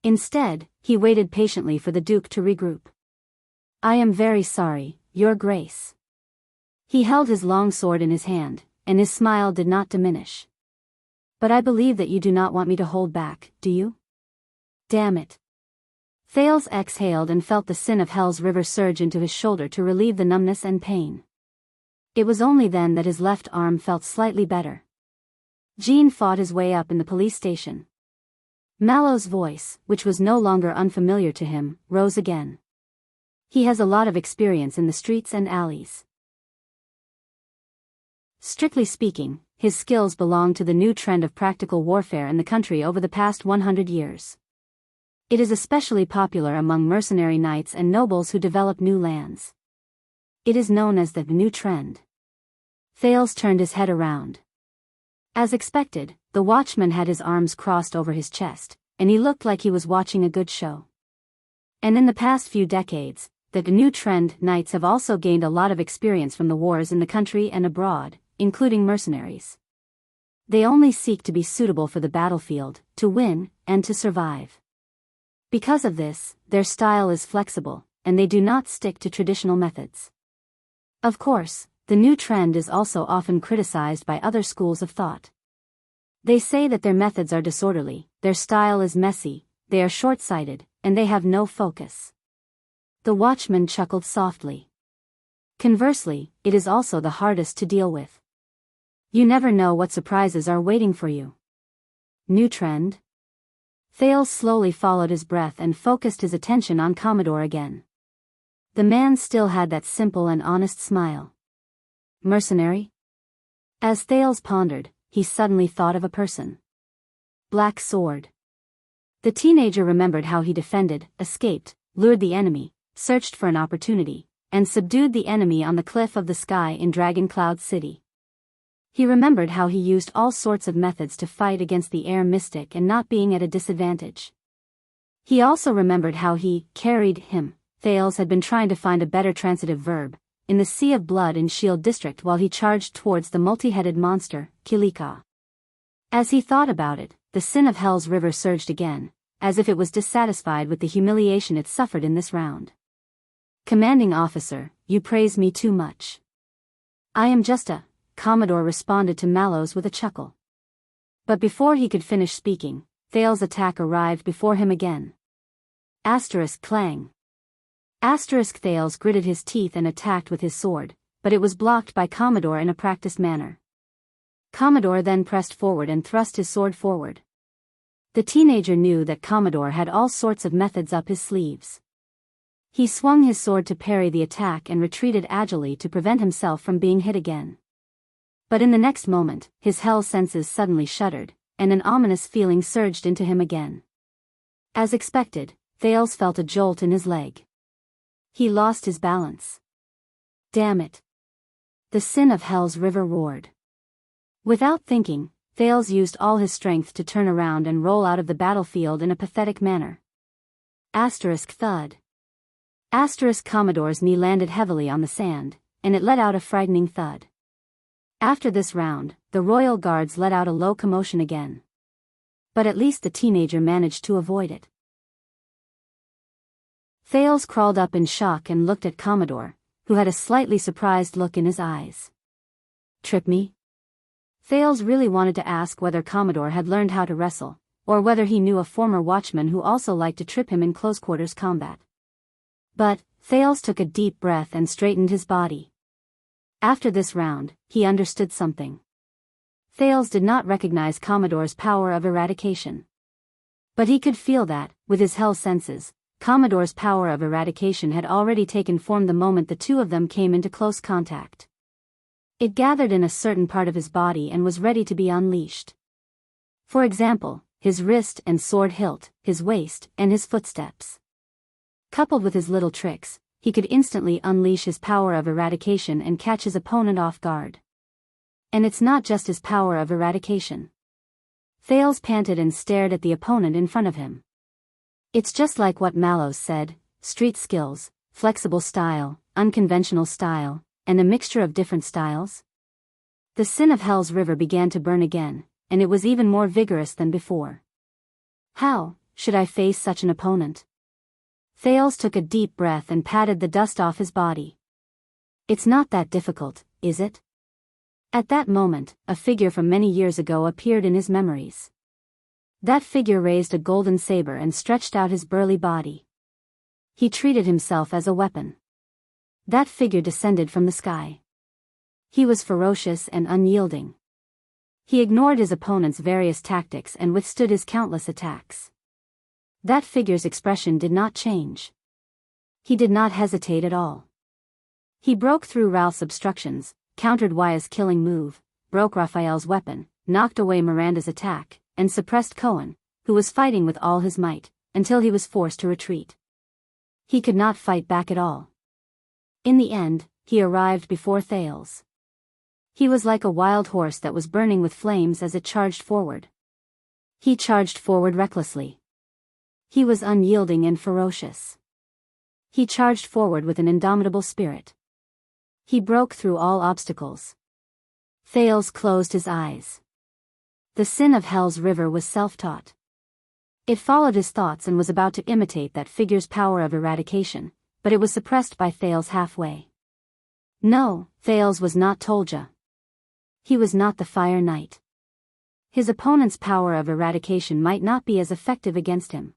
Instead, he waited patiently for the Duke to regroup. I am very sorry, Your Grace. He held his long sword in his hand, and his smile did not diminish. But I believe that you do not want me to hold back, do you? Damn it. Thales exhaled and felt the sin of Hell's river surge into his shoulder to relieve the numbness and pain. It was only then that his left arm felt slightly better. Gene fought his way up in the police station. Mallow's voice, which was no longer unfamiliar to him, rose again. He has a lot of experience in the streets and alleys. Strictly speaking, his skills belong to the new trend of practical warfare in the country over the past 100 years. It is especially popular among mercenary knights and nobles who develop new lands. It is known as the new trend. Thales turned his head around. As expected, the watchman had his arms crossed over his chest, and he looked like he was watching a good show. And in the past few decades, the new trend knights have also gained a lot of experience from the wars in the country and abroad, including mercenaries. They only seek to be suitable for the battlefield, to win, and to survive. Because of this, their style is flexible, and they do not stick to traditional methods. Of course, the new trend is also often criticized by other schools of thought. They say that their methods are disorderly, their style is messy, they are short-sighted, and they have no focus. The watchman chuckled softly. Conversely, it is also the hardest to deal with. You never know what surprises are waiting for you. New trend? Thales slowly followed his breath and focused his attention on Commodore again. The man still had that simple and honest smile. Mercenary? As Thales pondered, he suddenly thought of a person. Black Sword. The teenager remembered how he defended, escaped, lured the enemy, searched for an opportunity, and subdued the enemy on the cliff of the sky in Dragon Cloud City. He remembered how he used all sorts of methods to fight against the air mystic and not being at a disadvantage. He also remembered how he carried him. Thales had been trying to find a better transitive verb, in the Sea of Blood in Shield District while he charged towards the multi-headed monster, Kilika. As he thought about it, the sin of Hell's River surged again, as if it was dissatisfied with the humiliation it suffered in this round. Commanding officer, you praise me too much. I am just a... Commodore responded to Mallows with a chuckle. But before he could finish speaking, Thales' attack arrived before him again. Asterisk clang. Asterisk Thales gritted his teeth and attacked with his sword, but it was blocked by Commodore in a practiced manner. Commodore then pressed forward and thrust his sword forward. The teenager knew that Commodore had all sorts of methods up his sleeves. He swung his sword to parry the attack and retreated agilely to prevent himself from being hit again. But in the next moment, his hell senses suddenly shuddered, and an ominous feeling surged into him again. As expected, Thales felt a jolt in his leg. He lost his balance. Damn it! The sin of Hell's River roared. Without thinking, Thales used all his strength to turn around and roll out of the battlefield in a pathetic manner. Asterisk thud. Asterisk Commodore's knee landed heavily on the sand, and it let out a frightening thud. After this round, the royal guards let out a low commotion again. But at least the teenager managed to avoid it. Thales crawled up in shock and looked at Commodore, who had a slightly surprised look in his eyes. Trip me? Thales really wanted to ask whether Commodore had learned how to wrestle, or whether he knew a former watchman who also liked to trip him in close-quarters combat. But, Thales took a deep breath and straightened his body. After this round, he understood something. Thales did not recognize Commodore's power of eradication. But he could feel that, with his hell senses, Commodore's power of eradication had already taken form the moment the two of them came into close contact. It gathered in a certain part of his body and was ready to be unleashed. For example, his wrist and sword hilt, his waist, and his footsteps. Coupled with his little tricks, he could instantly unleash his power of eradication and catch his opponent off guard. And it's not just his power of eradication. Thales panted and stared at the opponent in front of him. It's just like what Mallows said, street skills, flexible style, unconventional style, and a mixture of different styles. The sin of Hell's River began to burn again, and it was even more vigorous than before. How should I face such an opponent? Thales took a deep breath and patted the dust off his body. It's not that difficult, is it? At that moment, a figure from many years ago appeared in his memories. That figure raised a golden saber and stretched out his burly body. He treated himself as a weapon. That figure descended from the sky. He was ferocious and unyielding. He ignored his opponent's various tactics and withstood his countless attacks. That figure's expression did not change. He did not hesitate at all. He broke through Ralph's obstructions, countered Waya's killing move, broke Raphael's weapon, knocked away Miranda's attack, and suppressed Cohen, who was fighting with all his might, until he was forced to retreat. He could not fight back at all. In the end, he arrived before Thales. He was like a wild horse that was burning with flames as it charged forward. He charged forward recklessly. He was unyielding and ferocious. He charged forward with an indomitable spirit. He broke through all obstacles. Thales closed his eyes. The sin of Hell's River was self-taught. It followed his thoughts and was about to imitate that figure's power of eradication, but it was suppressed by Thales halfway. No, Thales was not Tolja. He was not the Fire Knight. His opponent's power of eradication might not be as effective against him.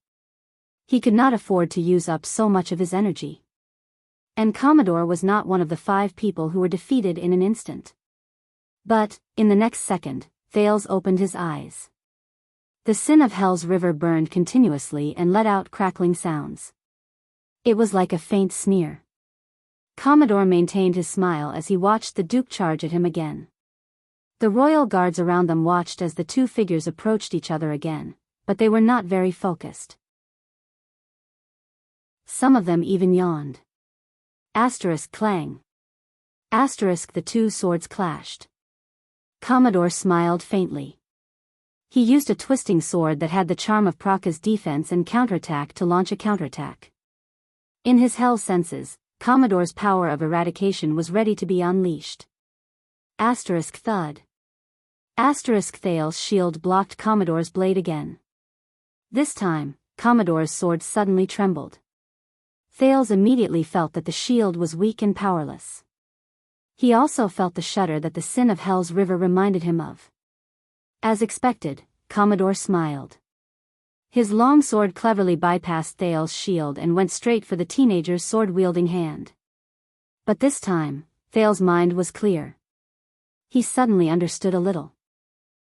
He could not afford to use up so much of his energy. And Commodore was not one of the 5 people who were defeated in an instant. But, in the next second, Thales opened his eyes. The sin of hell's river burned continuously and let out crackling sounds. It was like a faint sneer. Commodore maintained his smile as he watched the Duke charge at him again. The royal guards around them watched as the two figures approached each other again, but they were not very focused. Some of them even yawned. Asterisk clang. Asterisk the two swords clashed. Commodore smiled faintly. He used a twisting sword that had the charm of Praka's defense and counterattack to launch a counterattack. In his hell senses, Commodore's power of eradication was ready to be unleashed. Asterisk thud. Asterisk Thal's shield blocked Commodore's blade again. This time, Commodore's sword suddenly trembled. Thales immediately felt that the shield was weak and powerless. He also felt the shudder that the sin of hell's river reminded him of. As expected, Commodore smiled. His long sword cleverly bypassed Thales' shield and went straight for the teenager's sword-wielding hand. But this time, Thales' mind was clear. He suddenly understood a little.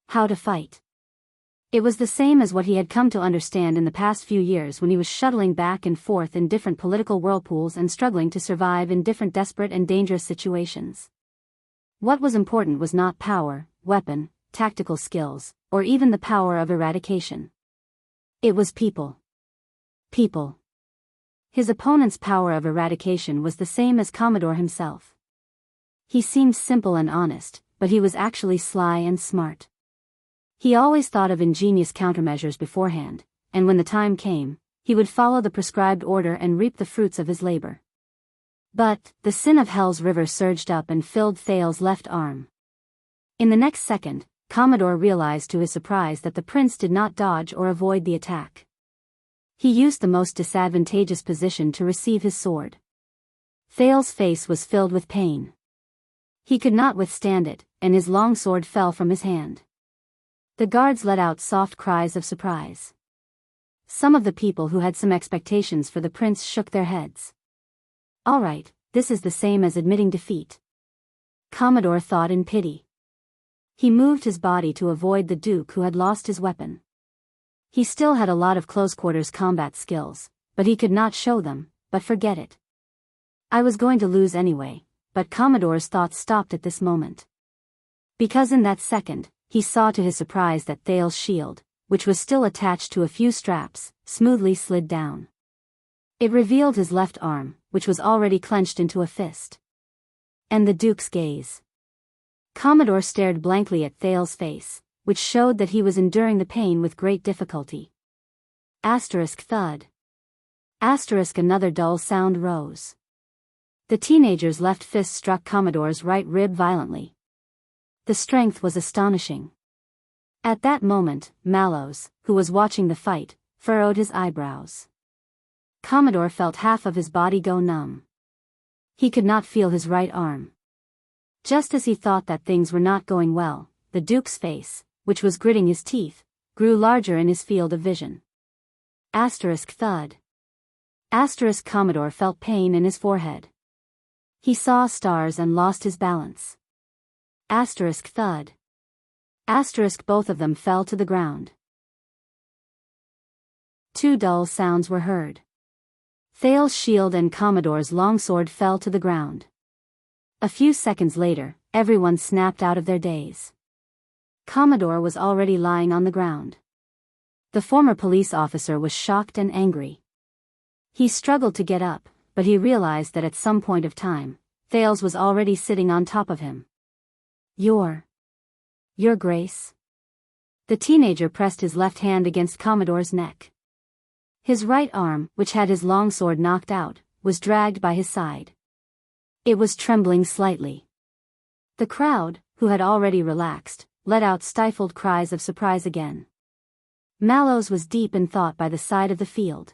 How to fight. It was the same as what he had come to understand in the past few years when he was shuttling back and forth in different political whirlpools and struggling to survive in different desperate and dangerous situations. What was important was not power, weapon, tactical skills, or even the power of eradication. It was people. People. His opponent's power of eradication was the same as Commodore himself. He seemed simple and honest, but he was actually sly and smart. He always thought of ingenious countermeasures beforehand, and when the time came, he would follow the prescribed order and reap the fruits of his labor. But, the sin of hell's river surged up and filled Thal's left arm. In the next second, Commodore realized to his surprise that the prince did not dodge or avoid the attack. He used the most disadvantageous position to receive his sword. Thal's face was filled with pain. He could not withstand it, and his long sword fell from his hand. The guards let out soft cries of surprise. Some of the people who had some expectations for the prince shook their heads. All right, this is the same as admitting defeat. Commodore thought in pity. He moved his body to avoid the Duke who had lost his weapon. He still had a lot of close-quarters combat skills, but he could not show them, but forget it. I was going to lose anyway, but Commodore's thoughts stopped at this moment. Because in that second, he saw to his surprise that Thal's shield, which was still attached to a few straps, smoothly slid down. It revealed his left arm, which was already clenched into a fist. And the Duke's gaze. Commodore stared blankly at Thal's face, which showed that he was enduring the pain with great difficulty. Asterisk thud. Asterisk another dull sound rose. The teenager's left fist struck Commodore's right rib violently. The strength was astonishing. At that moment, Mallows, who was watching the fight, furrowed his eyebrows. Commodore felt half of his body go numb. He could not feel his right arm. Just as he thought that things were not going well, the Duke's face, which was gritting his teeth, grew larger in his field of vision. Asterisk thud. Asterisk Commodore felt pain in his forehead. He saw stars and lost his balance. Asterisk thud. Asterisk both of them fell to the ground. Two dull sounds were heard. Thal's shield and Commodore's longsword fell to the ground. A few seconds later, everyone snapped out of their daze. Commodore was already lying on the ground. The former police officer was shocked and angry. He struggled to get up, but he realized that at some point of time, Thales was already sitting on top of him. Your Grace? The teenager pressed his left hand against Commodore's neck. His right arm, which had his long sword knocked out, was dragged by his side. It was trembling slightly. The crowd, who had already relaxed, let out stifled cries of surprise again. Mallows was deep in thought by the side of the field.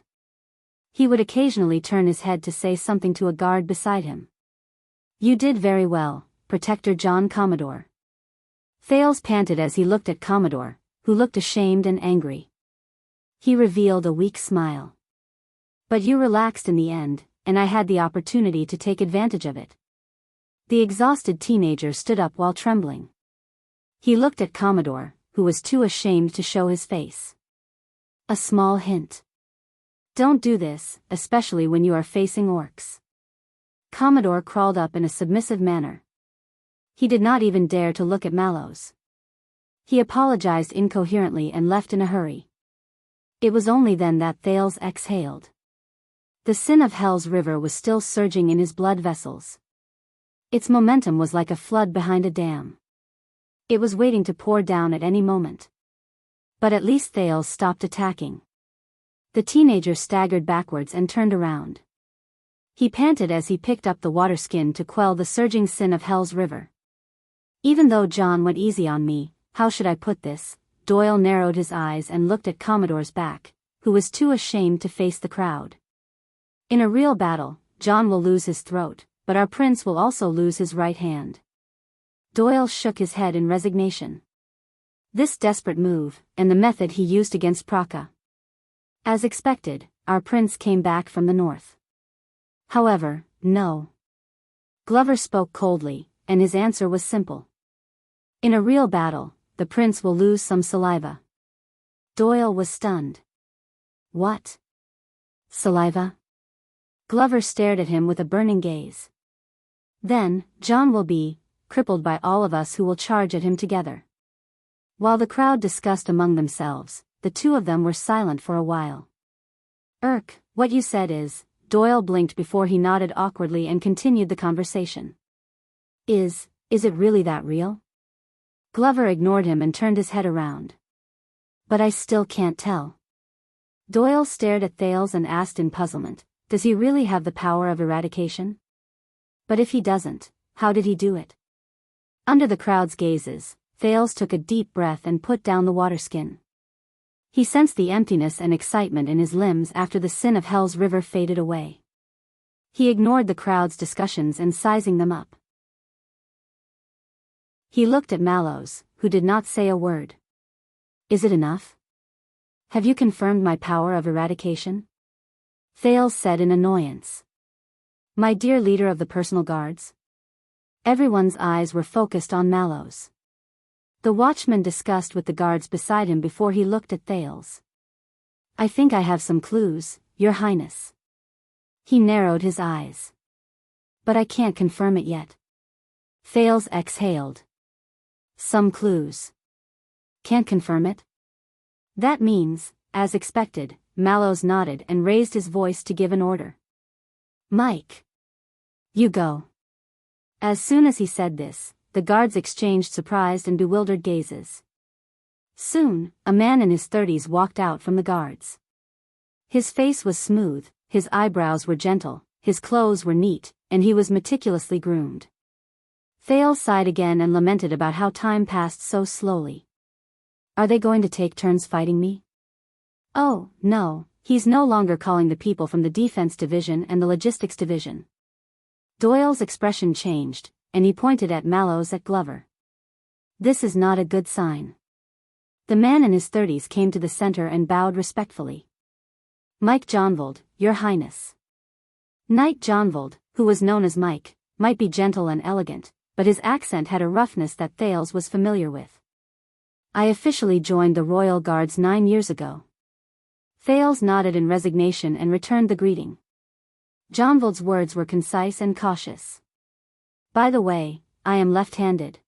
He would occasionally turn his head to say something to a guard beside him. You did very well, Protector John Commodore. Thales panted as he looked at Commodore, who looked ashamed and angry. He revealed a weak smile. But you relaxed in the end, and I had the opportunity to take advantage of it. The exhausted teenager stood up while trembling. He looked at Commodore, who was too ashamed to show his face. A small hint. Don't do this, especially when you are facing orcs. Commodore crawled up in a submissive manner. He did not even dare to look at Mallows. He apologized incoherently and left in a hurry. It was only then that Thales exhaled. The sin of Hell's River was still surging in his blood vessels. Its momentum was like a flood behind a dam. It was waiting to pour down at any moment. But at least Thales stopped attacking. The teenager staggered backwards and turned around. He panted as he picked up the water skin to quell the surging sin of Hell's River. Even though John went easy on me, how should I put this? Doyle narrowed his eyes and looked at Commodore's back, who was too ashamed to face the crowd. In a real battle, John will lose his throat, but our prince will also lose his right hand. Doyle shook his head in resignation. This desperate move, and the method he used against Praka. As expected, our prince came back from the north. However, no. Glover spoke coldly, and his answer was simple. In a real battle, the prince will lose some saliva. Doyle was stunned. What? Saliva? Glover stared at him with a burning gaze. Then, John will be crippled by all of us who will charge at him together. While the crowd discussed among themselves, the two of them were silent for a while. What you said is, Doyle blinked before he nodded awkwardly and continued the conversation. Is it really that real? Glover ignored him and turned his head around. But I still can't tell. Doyle stared at Thales and asked in puzzlement, does he really have the power of eradication? But if he doesn't, how did he do it? Under the crowd's gazes, Thales took a deep breath and put down the water skin. He sensed the emptiness and excitement in his limbs after the sin of Hell's River faded away. He ignored the crowd's discussions and sizing them up. He looked at Mallows, who did not say a word. Is it enough? Have you confirmed my power of eradication? Thales said in annoyance. My dear leader of the personal guards? Everyone's eyes were focused on Mallows. The watchman discussed with the guards beside him before he looked at Thales. I think I have some clues, Your Highness. He narrowed his eyes. But I can't confirm it yet. Thales exhaled. Some clues. Can't confirm it? That means, as expected, Mallows nodded and raised his voice to give an order. Mike. You go. As soon as he said this, the guards exchanged surprised and bewildered gazes. Soon, a man in his 30s walked out from the guards. His face was smooth, his eyebrows were gentle, his clothes were neat, and he was meticulously groomed. Thales sighed again and lamented about how time passed so slowly. Are they going to take turns fighting me? Oh, no, he's no longer calling the people from the defense division and the logistics division. Doyle's expression changed, and he pointed at Mallows at Glover. This is not a good sign. The man in his 30s came to the center and bowed respectfully. Mike Johnvold, Your Highness. Knight Johnvold, who was known as Mike, might be gentle and elegant, but his accent had a roughness that Thales was familiar with. I officially joined the Royal Guards 9 years ago. Thales nodded in resignation and returned the greeting. Johnvold's words were concise and cautious. By the way, I am left-handed.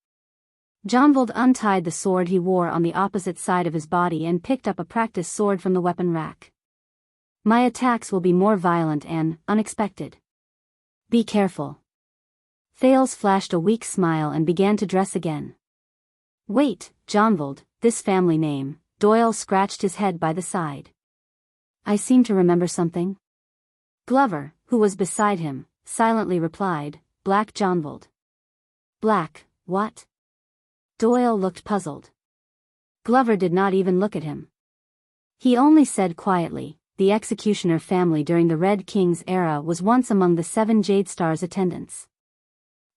Johnvold untied the sword he wore on the opposite side of his body and picked up a practice sword from the weapon rack. My attacks will be more violent and unexpected. Be careful. Thales flashed a weak smile and began to dress again. Wait, Johnvold, this family name. Doyle scratched his head by the side. I seem to remember something. Glover, who was beside him, silently replied, Black Johnvold. Black, what? Doyle looked puzzled. Glover did not even look at him. He only said quietly, the executioner family during the Red King's era was once among the 7 Jade Star's attendants.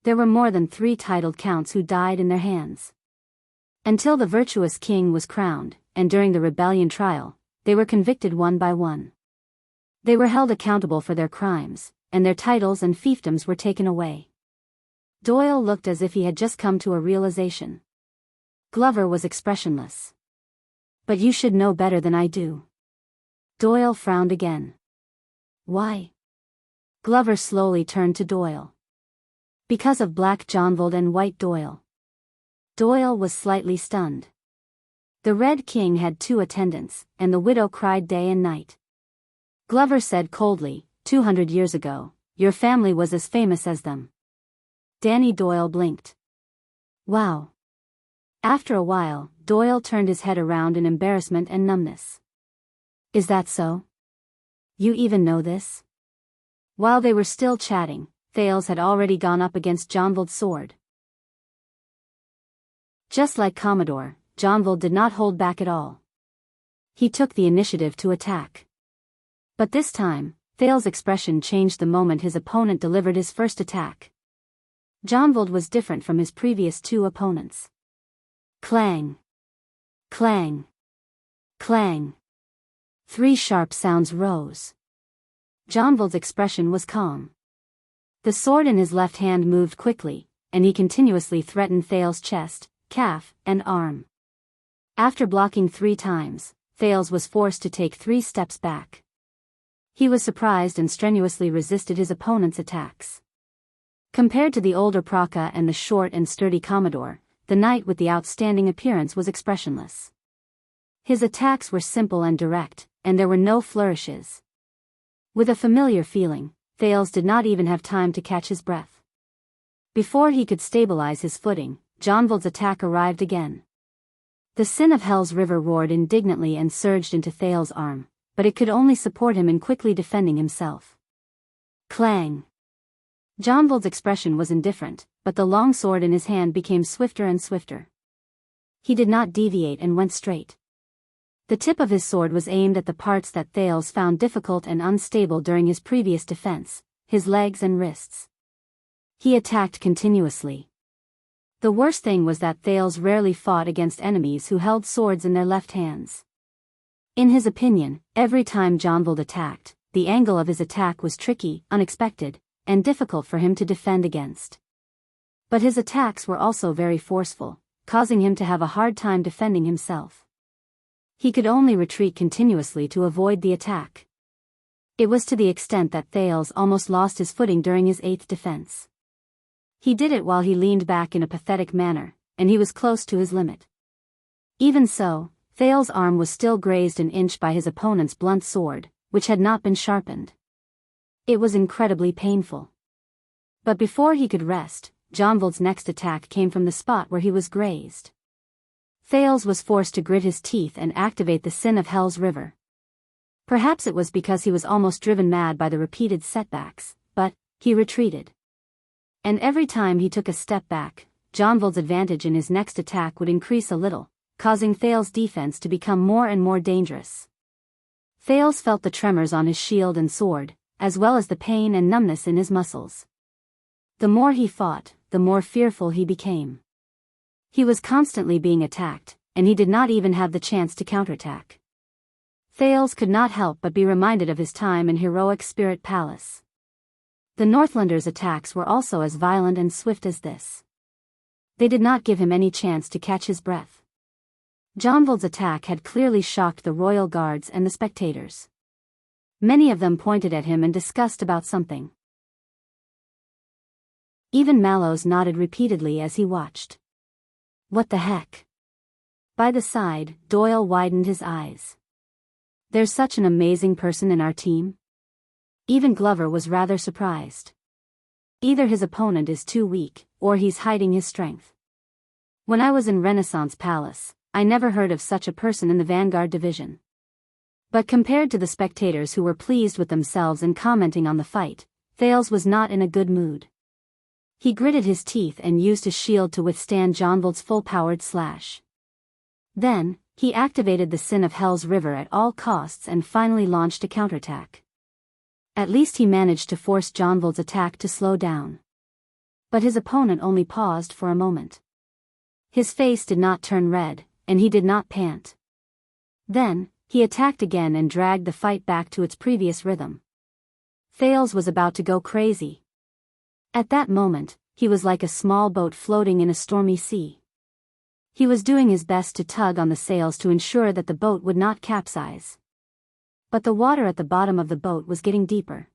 There were more than 3 titled counts who died in their hands. Until the virtuous king was crowned, and during the rebellion trial, they were convicted one by one. They were held accountable for their crimes, and their titles and fiefdoms were taken away. Doyle looked as if he had just come to a realization. Glover was expressionless. But you should know better than I do. Doyle frowned again. Why? Glover slowly turned to Doyle. Because of Black Johnvold and White Doyle. Doyle was slightly stunned. The Red King had 2 attendants, and the widow cried day and night. Glover said coldly, 200 years ago, your family was as famous as them. Danny Doyle blinked. Wow. After a while, Doyle turned his head around in embarrassment and numbness. Is that so? You even know this? While they were still chatting, Thales had already gone up against Johnvold's sword. Just like Commodore, Johnvold did not hold back at all. He took the initiative to attack. But this time, Thales' expression changed the moment his opponent delivered his first attack. Johnvold was different from his previous 2 opponents. Clang! Clang! Clang! 3 sharp sounds rose. Johnvold's expression was calm. The sword in his left hand moved quickly, and he continuously threatened Thales' chest, calf, and arm. After blocking 3 times, Thales was forced to take 3 steps back. He was surprised and strenuously resisted his opponent's attacks. Compared to the older Praka and the short and sturdy Commodore, the knight with the outstanding appearance was expressionless. His attacks were simple and direct, and there were no flourishes. With a familiar feeling, Thales did not even have time to catch his breath. Before he could stabilize his footing, Johnvold's attack arrived again. The Sin of Hell's River roared indignantly and surged into Thales' arm, but it could only support him in quickly defending himself. Clang! Johnvold's expression was indifferent, but the long sword in his hand became swifter and swifter. He did not deviate and went straight. The tip of his sword was aimed at the parts that Thales found difficult and unstable during his previous defense, his legs and wrists. He attacked continuously. The worst thing was that Thales rarely fought against enemies who held swords in their left hands. In his opinion, every time Johnvold attacked, the angle of his attack was tricky, unexpected, and difficult for him to defend against. But his attacks were also very forceful, causing him to have a hard time defending himself. He could only retreat continuously to avoid the attack. It was to the extent that Thales almost lost his footing during his 8th defense. He did it while he leaned back in a pathetic manner, and he was close to his limit. Even so, Thales' arm was still grazed an inch by his opponent's blunt sword, which had not been sharpened. It was incredibly painful. But before he could rest, Johnvold's next attack came from the spot where he was grazed. Thales was forced to grit his teeth and activate the Sin of Hell's River. Perhaps it was because he was almost driven mad by the repeated setbacks, but he retreated. And every time he took a step back, Johnvold's advantage in his next attack would increase a little, causing Thales' defense to become more and more dangerous. Thales felt the tremors on his shield and sword, as well as the pain and numbness in his muscles. The more he fought, the more fearful he became. He was constantly being attacked, and he did not even have the chance to counterattack. Thales could not help but be reminded of his time in heroic Spirit Palace. The Northlanders' attacks were also as violent and swift as this. They did not give him any chance to catch his breath. Johnvold's attack had clearly shocked the royal guards and the spectators. Many of them pointed at him and discussed about something. Even Mallows nodded repeatedly as he watched. What the heck? By the side, Doyle widened his eyes. There's such an amazing person in our team? Even Glover was rather surprised. Either his opponent is too weak, or he's hiding his strength. When I was in Renaissance Palace, I never heard of such a person in the Vanguard Division. But compared to the spectators who were pleased with themselves and commenting on the fight, Thales was not in a good mood. He gritted his teeth and used his shield to withstand Johnvold's full-powered slash. Then, he activated the Sin of Hell's River at all costs and finally launched a counterattack. At least he managed to force Johnvold's attack to slow down. But his opponent only paused for a moment. His face did not turn red, and he did not pant. Then, he attacked again and dragged the fight back to its previous rhythm. Thales was about to go crazy. At that moment, he was like a small boat floating in a stormy sea. He was doing his best to tug on the sails to ensure that the boat would not capsize. But the water at the bottom of the boat was getting deeper.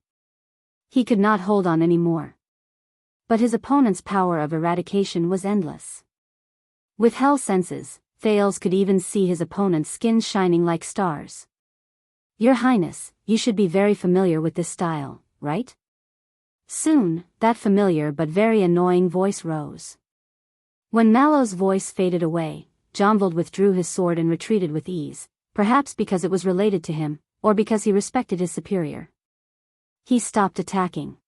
He could not hold on any more. But his opponent's power of eradication was endless. With hell senses, Thales could even see his opponent's skin shining like stars. "Your Highness, you should be very familiar with this style, right?" Soon, that familiar but very annoying voice rose. When Mallow's voice faded away, Jonvald withdrew his sword and retreated with ease, perhaps because it was related to him, or because he respected his superior. He stopped attacking.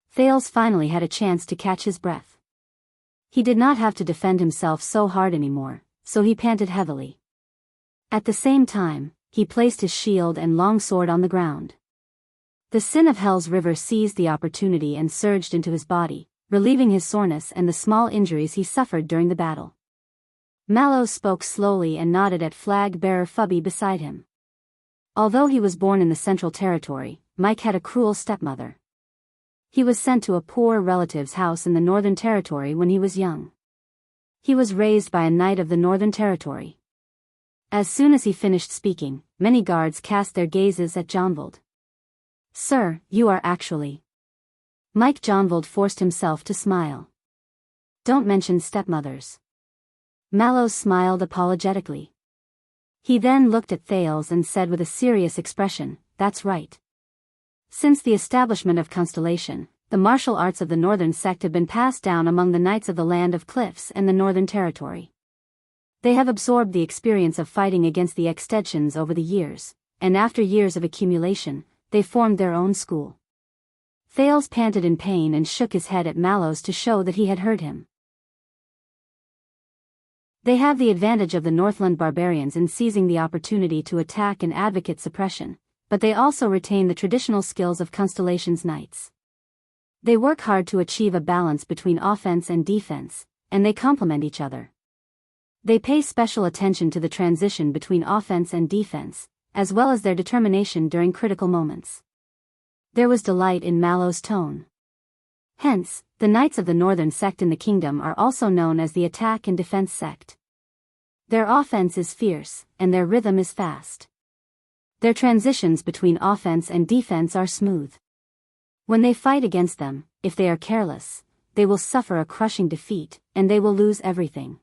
Thales finally had a chance to catch his breath. He did not have to defend himself so hard anymore, so he panted heavily. At the same time, he placed his shield and long sword on the ground. The sin of Hell's river seized the opportunity and surged into his body, relieving his soreness and the small injuries he suffered during the battle. Mallow spoke slowly and nodded at flag-bearer Fubby beside him. Although he was born in the Central Territory, Mike had a cruel stepmother. He was sent to a poor relative's house in the Northern Territory when he was young. He was raised by a knight of the Northern Territory. As soon as he finished speaking, many guards cast their gazes at Jonvald. "Sir, you are actually..." Mike Jonvald forced himself to smile. "Don't mention stepmothers." Mallow smiled apologetically. He then looked at Thales and said with a serious expression, "That's right. Since the establishment of Constellation, the martial arts of the Northern Sect have been passed down among the Knights of the Land of Cliffs and the Northern Territory. They have absorbed the experience of fighting against the extensions over the years, and after years of accumulation, they formed their own school." Thales panted in pain and shook his head at Mallows to show that he had heard him. "They have the advantage of the Northland barbarians in seizing the opportunity to attack and advocate suppression, but they also retain the traditional skills of Constellation's knights. They work hard to achieve a balance between offense and defense, and they complement each other. They pay special attention to the transition between offense and defense, as well as their determination during critical moments." There was delight in Mallow's tone. Hence, the Knights of the Northern Sect in the kingdom are also known as the Attack and Defense Sect. Their offense is fierce, and their rhythm is fast. Their transitions between offense and defense are smooth. When they fight against them, if they are careless, they will suffer a crushing defeat, and they will lose everything.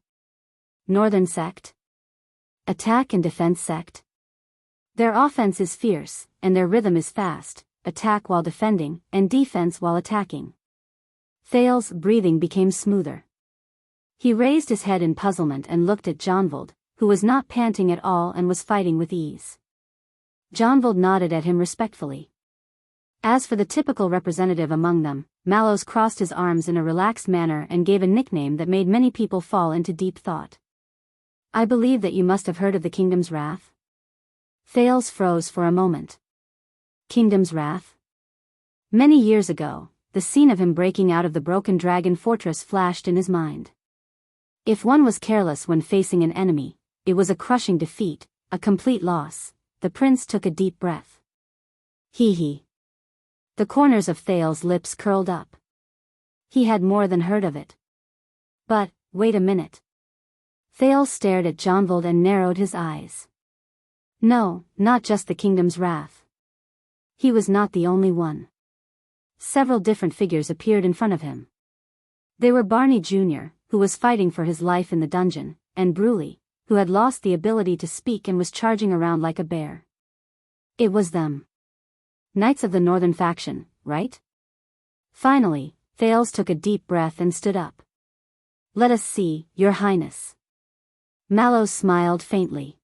Northern Sect? Attack and Defense Sect? Their offense is fierce, and their rhythm is fast, attack while defending, and defense while attacking. Thales' breathing became smoother. He raised his head in puzzlement and looked at Jonvald, who was not panting at all and was fighting with ease. Jonvald nodded at him respectfully. As for the typical representative among them, Mallows crossed his arms in a relaxed manner and gave a nickname that made many people fall into deep thought. "I believe that you must have heard of the Kingdom's Wrath?" Thales froze for a moment. Kingdom's Wrath? Many years ago, the scene of him breaking out of the broken dragon fortress flashed in his mind. If one was careless when facing an enemy, it was a crushing defeat, a complete loss. The prince took a deep breath. He. The corners of Thales' lips curled up. He had more than heard of it. But, wait a minute. Thales stared at Jonvald and narrowed his eyes. No, not just the Kingdom's Wrath. He was not the only one. Several different figures appeared in front of him. They were Barney Jr., who was fighting for his life in the dungeon, and Bruley, who had lost the ability to speak and was charging around like a bear. It was them. Knights of the Northern Faction, right? Finally, Thales took a deep breath and stood up. "Let us see, Your Highness." Mallows smiled faintly.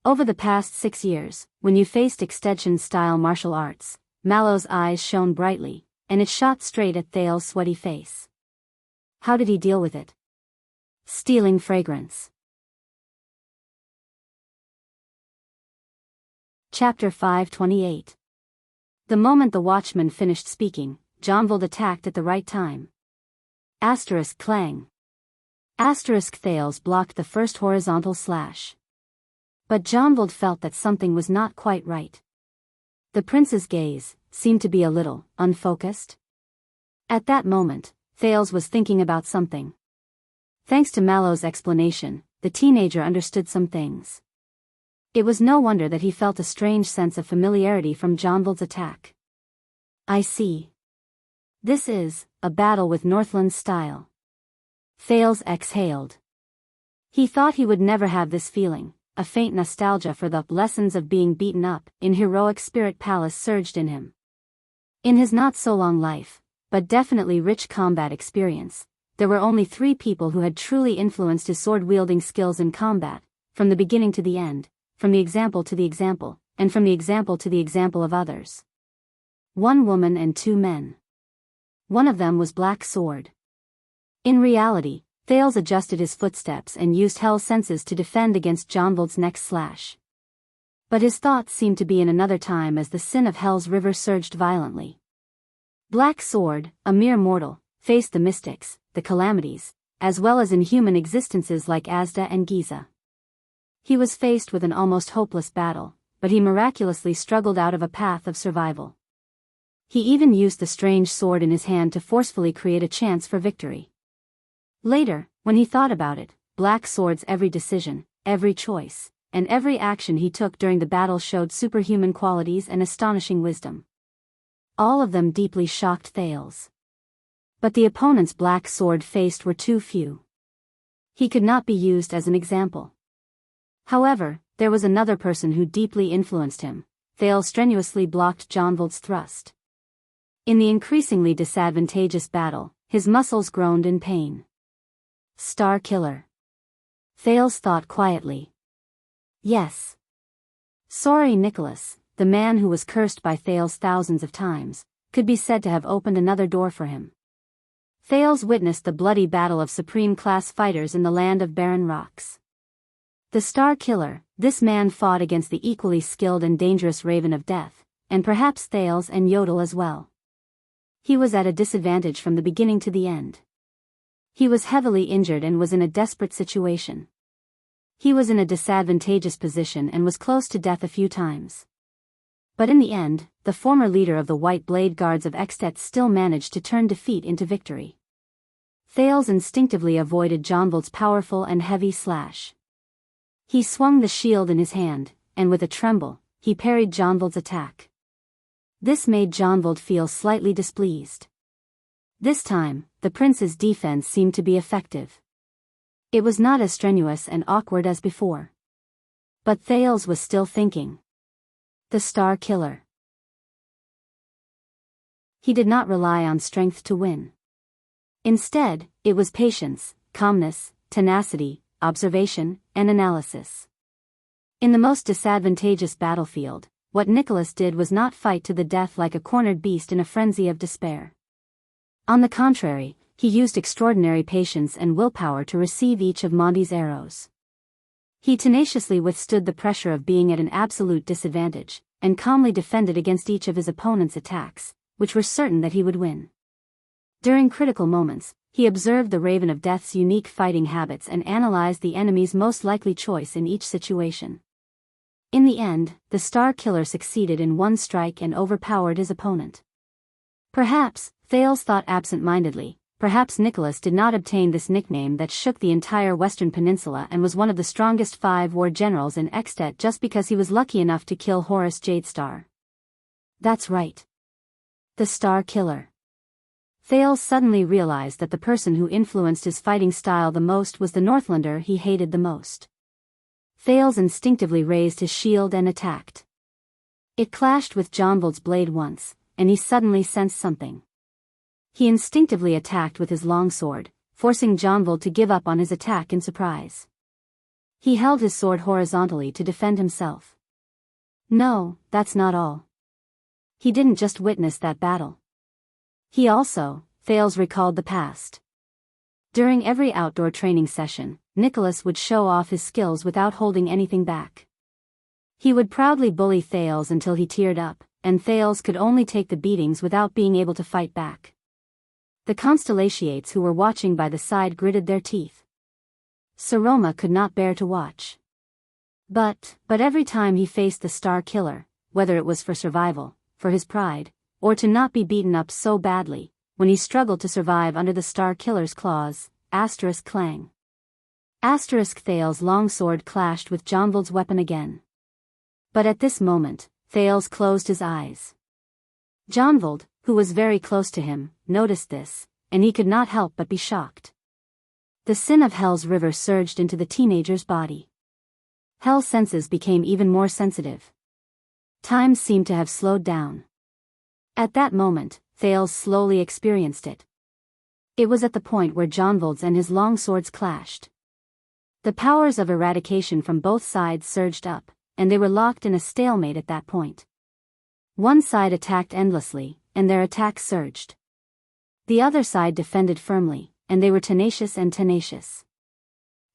Over the past 6 years, when you faced extension-style martial arts, Mallow's eyes shone brightly, and it shot straight at Thales' sweaty face. How did he deal with it? Stealing fragrance. Chapter 528. The moment the watchman finished speaking, Jonvald attacked at the right time. Asterisk clang. Asterisk Thales blocked the first horizontal slash. But Jonvald felt that something was not quite right. The prince's gaze seemed to be a little unfocused. At that moment, Thales was thinking about something. Thanks to Mallow's explanation, the teenager understood some things. It was no wonder that he felt a strange sense of familiarity from Jonvald's attack. I see. This is a battle with Northland's style. Thales exhaled. He thought he would never have this feeling. A faint nostalgia for the lessons of being beaten up in heroic Spirit Palace surged in him. In his not-so-long life, but definitely rich combat experience, there were only 3 people who had truly influenced his sword-wielding skills in combat, from the beginning to the end, from the example to the example, and from the example to the example of others. 1 woman and 2 men. One of them was Black Sword. In reality, Thales adjusted his footsteps and used Hell's senses to defend against Jonvald's next slash. But his thoughts seemed to be in another time as the sin of Hell's river surged violently. Black Sword, a mere mortal, faced the mystics, the calamities, as well as inhuman existences like Asda and Giza. He was faced with an almost hopeless battle, but he miraculously struggled out of a path of survival. He even used the strange sword in his hand to forcefully create a chance for victory. Later, when he thought about it, Black Sword's every decision, every choice, and every action he took during the battle showed superhuman qualities and astonishing wisdom. All of them deeply shocked Thales. But the opponents Black Sword faced were too few. He could not be used as an example. However, there was another person who deeply influenced him. Thales strenuously blocked Jonvald's thrust. In the increasingly disadvantageous battle, his muscles groaned in pain. Star Killer. Thales thought quietly. Yes. Sorry Nicholas, the man who was cursed by Thales thousands of times, could be said to have opened another door for him. Thales witnessed the bloody battle of supreme-class fighters in the land of barren rocks. The Star Killer, this man fought against the equally skilled and dangerous Raven of Death, and perhaps Thales and Yodel as well. He was at a disadvantage from the beginning to the end. He was heavily injured and was in a desperate situation. He was in a disadvantageous position and was close to death a few times. But in the end, the former leader of the White Blade Guards of Extet still managed to turn defeat into victory. Thales instinctively avoided Jonvald's powerful and heavy slash. He swung the shield in his hand, and with a tremble, he parried Jonvald's attack. This made Jonvald feel slightly displeased. This time, the prince's defense seemed to be effective. It was not as strenuous and awkward as before. But Thales was still thinking. The Star Killer. He did not rely on strength to win. Instead, it was patience, calmness, tenacity, observation, and analysis. In the most disadvantageous battlefield, what Nicholas did was not fight to the death like a cornered beast in a frenzy of despair. On the contrary, he used extraordinary patience and willpower to receive each of Monty's arrows. He tenaciously withstood the pressure of being at an absolute disadvantage, and calmly defended against each of his opponent's attacks, which were certain that he would win. During critical moments, he observed the Raven of Death's unique fighting habits and analyzed the enemy's most likely choice in each situation. In the end, the Star Killer succeeded in one strike and overpowered his opponent. Perhaps, Thales thought absent-mindedly, perhaps Nicholas did not obtain this nickname that shook the entire Western Peninsula and was one of the strongest 5 war generals in Extet just because he was lucky enough to kill Horus Jadestar. That's right. The Star Killer. Thales suddenly realized that the person who influenced his fighting style the most was the Northlander he hated the most. Thales instinctively raised his shield and attacked. It clashed with Jonvald's blade once, and he suddenly sensed something. He instinctively attacked with his longsword, forcing Jonvald to give up on his attack in surprise. He held his sword horizontally to defend himself. No, that's not all. He didn't just witness that battle. He also, Thales recalled the past. During every outdoor training session, Nicholas would show off his skills without holding anything back. He would proudly bully Thales until he teared up, and Thales could only take the beatings without being able to fight back. The Constellations who were watching by the side gritted their teeth. Saroma could not bear to watch. But every time he faced the Star Killer, whether it was for survival, for his pride, or to not be beaten up so badly, when he struggled to survive under the Star Killer's claws, *clang. Thales's long sword clashed with Jonvald's weapon again. But at this moment, Thales closed his eyes. Jonvald, who was very close to him, noticed this, and he could not help but be shocked. The sin of Hell's river surged into the teenager's body. Hell's senses became even more sensitive. Time seemed to have slowed down. At that moment, Thales slowly experienced it. It was at the point where Jonvald's and his long swords clashed. The powers of eradication from both sides surged up, and they were locked in a stalemate at that point. One side attacked endlessly, and their attacks surged. The other side defended firmly, and they were tenacious and tenacious.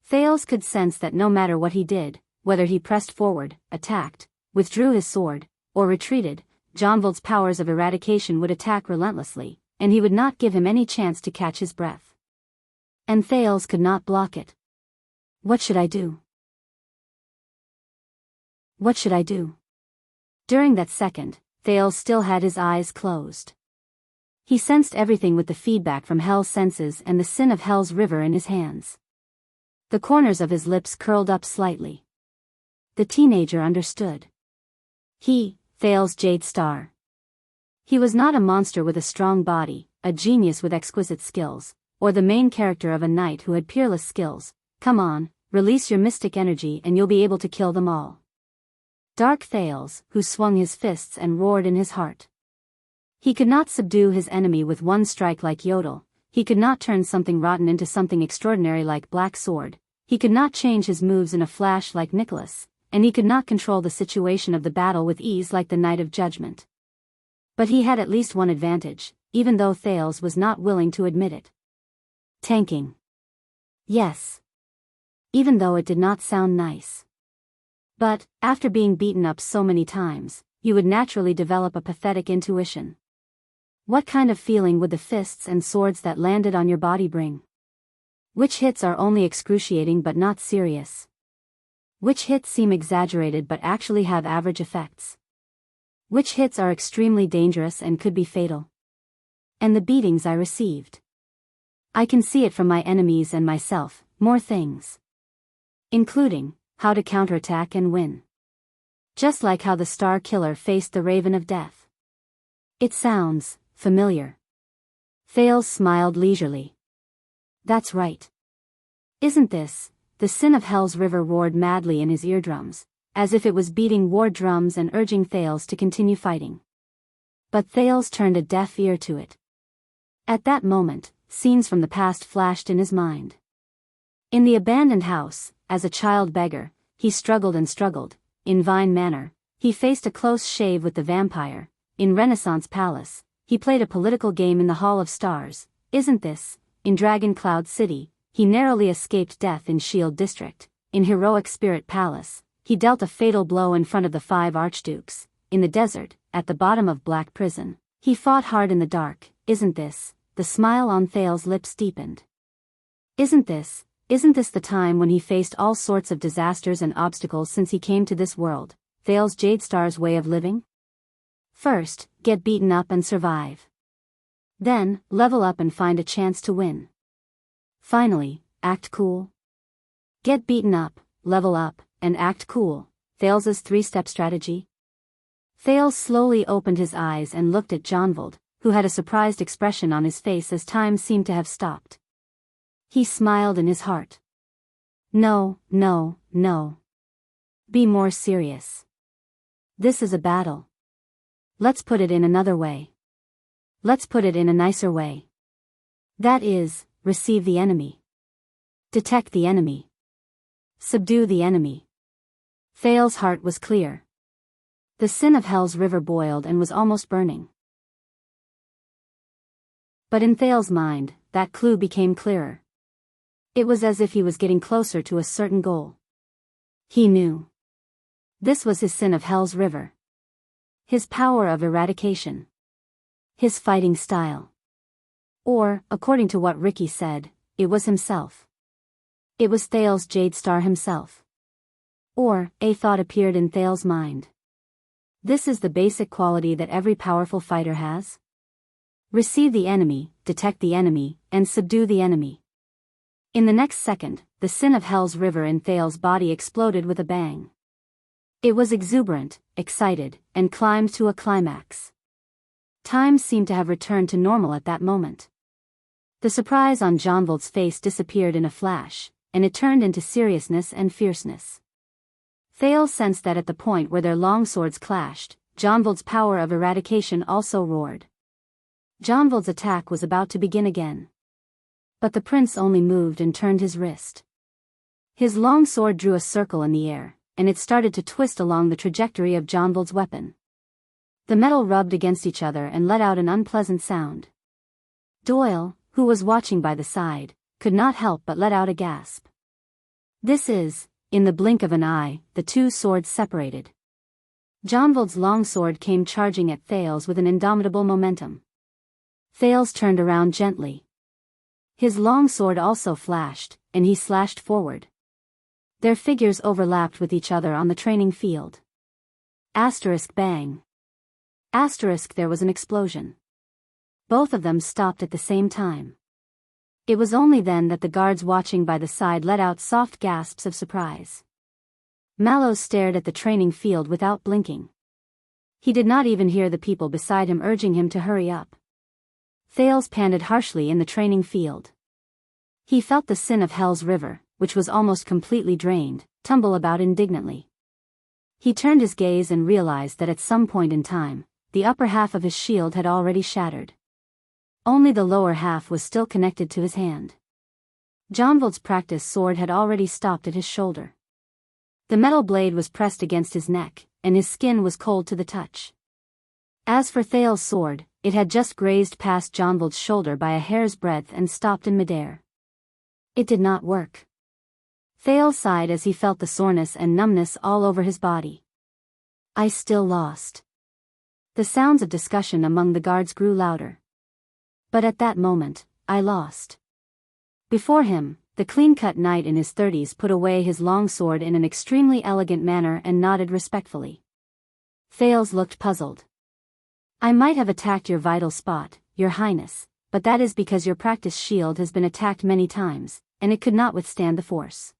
Thales could sense that no matter what he did, whether he pressed forward, attacked, withdrew his sword, or retreated, Jonvald's powers of eradication would attack relentlessly, and he would not give him any chance to catch his breath. And Thales could not block it. What should I do? What should I do? During that second, Thales still had his eyes closed. He sensed everything with the feedback from Hell's senses and the sin of Hell's river in his hands. The corners of his lips curled up slightly. The teenager understood. He, Thales Jade Star. He was not a monster with a strong body, a genius with exquisite skills, or the main character of a knight who had peerless skills. Come on, release your mystic energy and you'll be able to kill them all. Dark Thales, who swung his fists and roared in his heart. He could not subdue his enemy with one strike like Yodel, he could not turn something rotten into something extraordinary like Black Sword, he could not change his moves in a flash like Nicholas, and he could not control the situation of the battle with ease like the Knight of Judgment. But he had at least one advantage, even though Thales was not willing to admit it. Tanking. Yes. Even though it did not sound nice. But, after being beaten up so many times, you would naturally develop a pathetic intuition. What kind of feeling would the fists and swords that landed on your body bring? Which hits are only excruciating but not serious? Which hits seem exaggerated but actually have average effects? Which hits are extremely dangerous and could be fatal? And the beatings I received. I can see it from my enemies and myself, more things. Including, how to counterattack and win. Just like how the Star Killer faced the Raven of Death. It sounds familiar. Thales smiled leisurely. That's right. Isn't this? The sin of Hell's river roared madly in his eardrums, as if it was beating war drums and urging Thales to continue fighting. But Thales turned a deaf ear to it. At that moment, scenes from the past flashed in his mind. In the abandoned house, as a child beggar, he struggled and struggled. In Vine Manor, he faced a close shave with the vampire. In Renaissance Palace, he played a political game in the Hall of Stars. Isn't this? In Dragon Cloud City, he narrowly escaped death in Shield District. In Heroic Spirit Palace, he dealt a fatal blow in front of the 5 archdukes. In the desert, at the bottom of Black Prison, he fought hard in the dark. Isn't this? The smile on Thales' lips deepened. Isn't this the time when he faced all sorts of disasters and obstacles since he came to this world? Thales Jadestar's way of living? First, get beaten up and survive. Then, level up and find a chance to win. Finally, act cool. Get beaten up, level up, and act cool. Thales's 3-step strategy. Thales slowly opened his eyes and looked at Jonvald, who had a surprised expression on his face as time seemed to have stopped. He smiled in his heart. No. Be more serious. This is a battle. Let's put it in another way. Let's put it in a nicer way. That is, receive the enemy. Detect the enemy. Subdue the enemy. Thales' heart was clear. The sin of Hell's river boiled and was almost burning. But in Thales' mind, that clue became clearer. It was as if he was getting closer to a certain goal. He knew. This was his sin of Hell's river. His power of eradication. His fighting style. Or, according to what Ricky said, it was himself. It was Thales Jadestar himself. Or, a thought appeared in Thales' mind. This is the basic quality that every powerful fighter has. Receive the enemy, detect the enemy, and subdue the enemy. In the next second, the sin of Hell's river in Thale's body exploded with a bang. It was exuberant, excited, and climbed to a climax. Time seemed to have returned to normal at that moment. The surprise on Jonvold's face disappeared in a flash, and it turned into seriousness and fierceness. Thale sensed that at the point where their long swords clashed, Jonvold's power of eradication also roared. Jonvold's attack was about to begin again. But the prince only moved and turned his wrist. His long sword drew a circle in the air, and it started to twist along the trajectory of Jonvold's weapon. The metal rubbed against each other and let out an unpleasant sound. Doyle, who was watching by the side, could not help but let out a gasp. In the blink of an eye, the two swords separated. Jonvold's long sword came charging at Thale's with an indomitable momentum. Thales turned around gently. His long sword also flashed, and he slashed forward. Their figures overlapped with each other on the training field. Bang. There was an explosion. Both of them stopped at the same time. It was only then that the guards watching by the side let out soft gasps of surprise. Mallows stared at the training field without blinking. He did not even hear the people beside him urging him to hurry up. Thales panted harshly in the training field. He felt the sin of Hell's river, which was almost completely drained, tumble about indignantly. He turned his gaze and realized that at some point in time, the upper half of his shield had already shattered. Only the lower half was still connected to his hand. Jonvold's practice sword had already stopped at his shoulder. The metal blade was pressed against his neck, and his skin was cold to the touch. As for Thale's sword, it had just grazed past Jonvold's shoulder by a hair's breadth and stopped in midair. It did not work. Thale sighed as he felt the soreness and numbness all over his body. I still lost. The sounds of discussion among the guards grew louder. But at that moment, I lost. Before him, the clean-cut knight in his 30s put away his long sword in an extremely elegant manner and nodded respectfully. Thales looked puzzled. I might have attacked your vital spot, your highness, but that is because your practice shield has been attacked many times, and it could not withstand the force.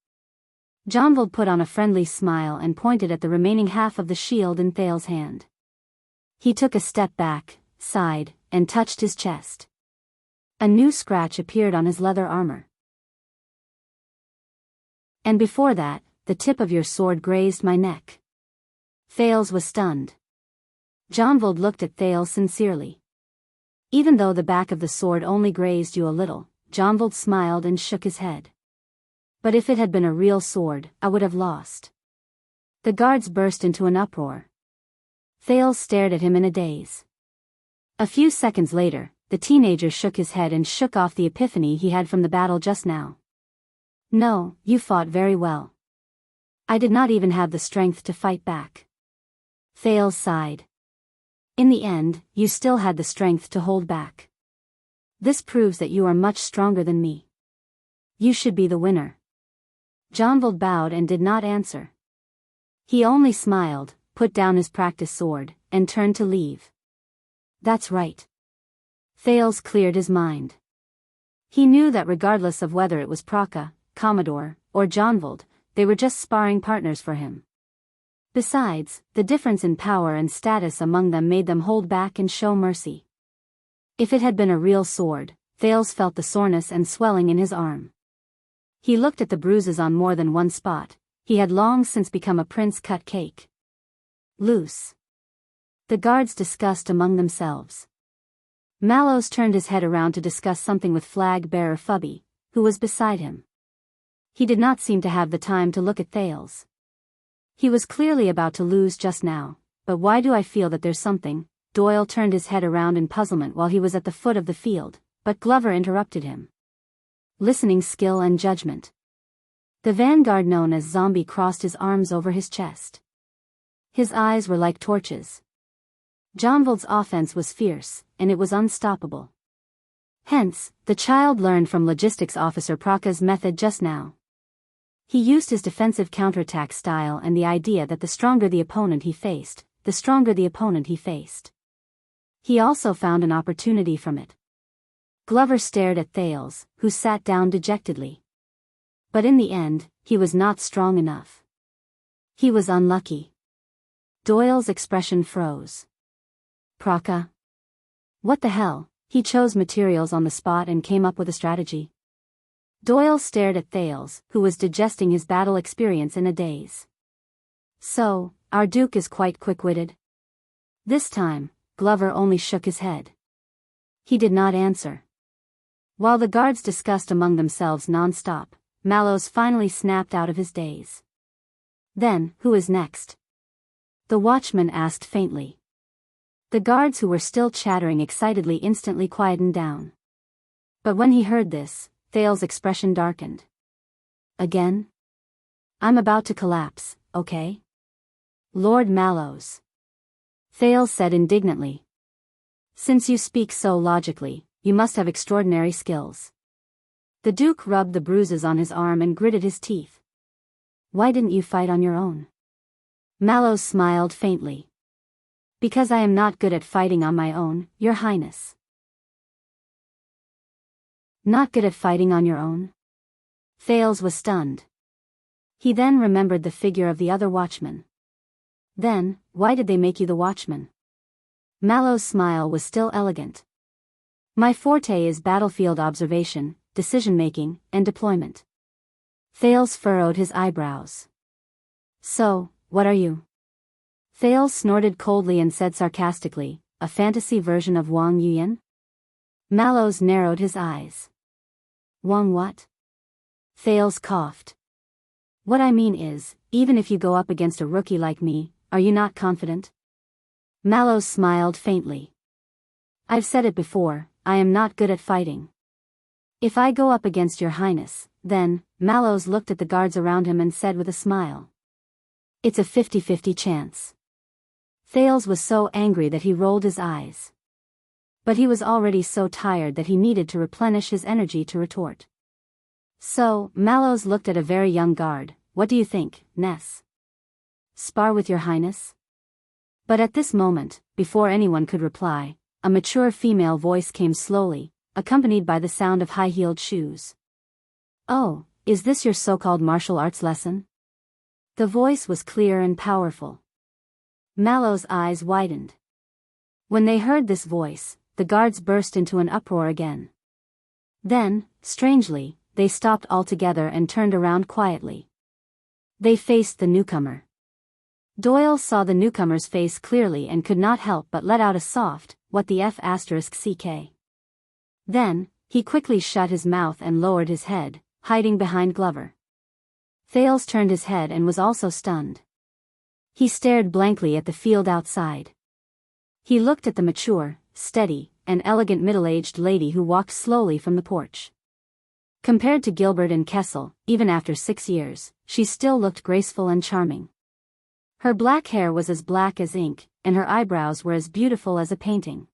Jonvold put on a friendly smile and pointed at the remaining half of the shield in Thale's hand. He took a step back, sighed, and touched his chest. A new scratch appeared on his leather armor. And before that, the tip of your sword grazed my neck. Thales was stunned. Jonvold looked at Thales sincerely. Even though the back of the sword only grazed you a little, Jonvold smiled and shook his head. But if it had been a real sword, I would have lost. The guards burst into an uproar. Thales stared at him in a daze. A few seconds later, the teenager shook his head and shook off the epiphany he had from the battle just now. No, you fought very well. I did not even have the strength to fight back. Thales sighed. In the end, you still had the strength to hold back. This proves that you are much stronger than me. You should be the winner. Jonvold bowed and did not answer. He only smiled, put down his practice sword, and turned to leave. That's right. Thales cleared his mind. He knew that regardless of whether it was Praka, Commodore, or Jonvold, they were just sparring partners for him. Besides, the difference in power and status among them made them hold back and show mercy. If it had been a real sword, Thales felt the soreness and swelling in his arm. He looked at the bruises on more than one spot. He had long since become a prince-cut cake. Loose. The guards discussed among themselves. Mallows turned his head around to discuss something with flag-bearer Fubby, who was beside him. He did not seem to have the time to look at Thales. He was clearly about to lose just now, but why do I feel that there's something? Doyle turned his head around in puzzlement while he was at the foot of the field, but Glover interrupted him. Listening skill and judgment. The vanguard known as Zombie crossed his arms over his chest. His eyes were like torches. Jonvold's offense was fierce, and it was unstoppable. Hence, the child learned from logistics officer Praka's method just now. He used his defensive counterattack style and the idea that the stronger the opponent he faced, the stronger the opponent he faced. He also found an opportunity from it. Glover stared at Thales, who sat down dejectedly. But in the end, he was not strong enough. He was unlucky. Doyle's expression froze. Praka? What the hell? He chose materials on the spot and came up with a strategy. Doyle stared at Thales, who was digesting his battle experience in a daze. So, our Duke is quite quick-witted? This time, Glover only shook his head. He did not answer. While the guards discussed among themselves non-stop, Mallows finally snapped out of his daze. Then, who is next? The watchman asked faintly. The guards who were still chattering excitedly instantly quietened down. But when he heard this, Thales' expression darkened. Again? I'm about to collapse, okay? Lord Mallows. Thales said indignantly. Since you speak so logically, you must have extraordinary skills. The Duke rubbed the bruises on his arm and gritted his teeth. Why didn't you fight on your own? Mallows smiled faintly. Because I am not good at fighting on my own, Your Highness. Not good at fighting on your own? Thales was stunned. He then remembered the figure of the other watchman. Then, why did they make you the watchman? Mallows' smile was still elegant. My forte is battlefield observation, decision-making, and deployment. Thales furrowed his eyebrows. So, what are you? Thales snorted coldly and said sarcastically, a fantasy version of Wang Yuyan? Mallows narrowed his eyes. Wang what? Thales coughed. What I mean is, even if you go up against a rookie like me, are you not confident? Mallows smiled faintly. I've said it before, I am not good at fighting. If I go up against Your Highness, then, Mallows looked at the guards around him and said with a smile. It's a 50-50 chance. Thales was so angry that he rolled his eyes. But he was already so tired that he needed to replenish his energy to retort. So, Mallows looked at a very young guard. What do you think, Ness? Spar with Your Highness? But at this moment, before anyone could reply, a mature female voice came slowly, accompanied by the sound of high-heeled shoes. Oh, is this your so-called martial arts lesson? The voice was clear and powerful. Mallows' eyes widened. When they heard this voice, the guards burst into an uproar again. Then, strangely, they stopped altogether and turned around quietly. They faced the newcomer. Doyle saw the newcomer's face clearly and could not help but let out a soft, what the F***. Then, he quickly shut his mouth and lowered his head, hiding behind Glover. Thales turned his head and was also stunned. He stared blankly at the field outside. He looked at the mature, steady, and elegant middle-aged lady who walked slowly from the porch. Compared to Gilbert and Kessel, even after 6 years, she still looked graceful and charming. Her black hair was as black as ink, and her eyebrows were as beautiful as a painting.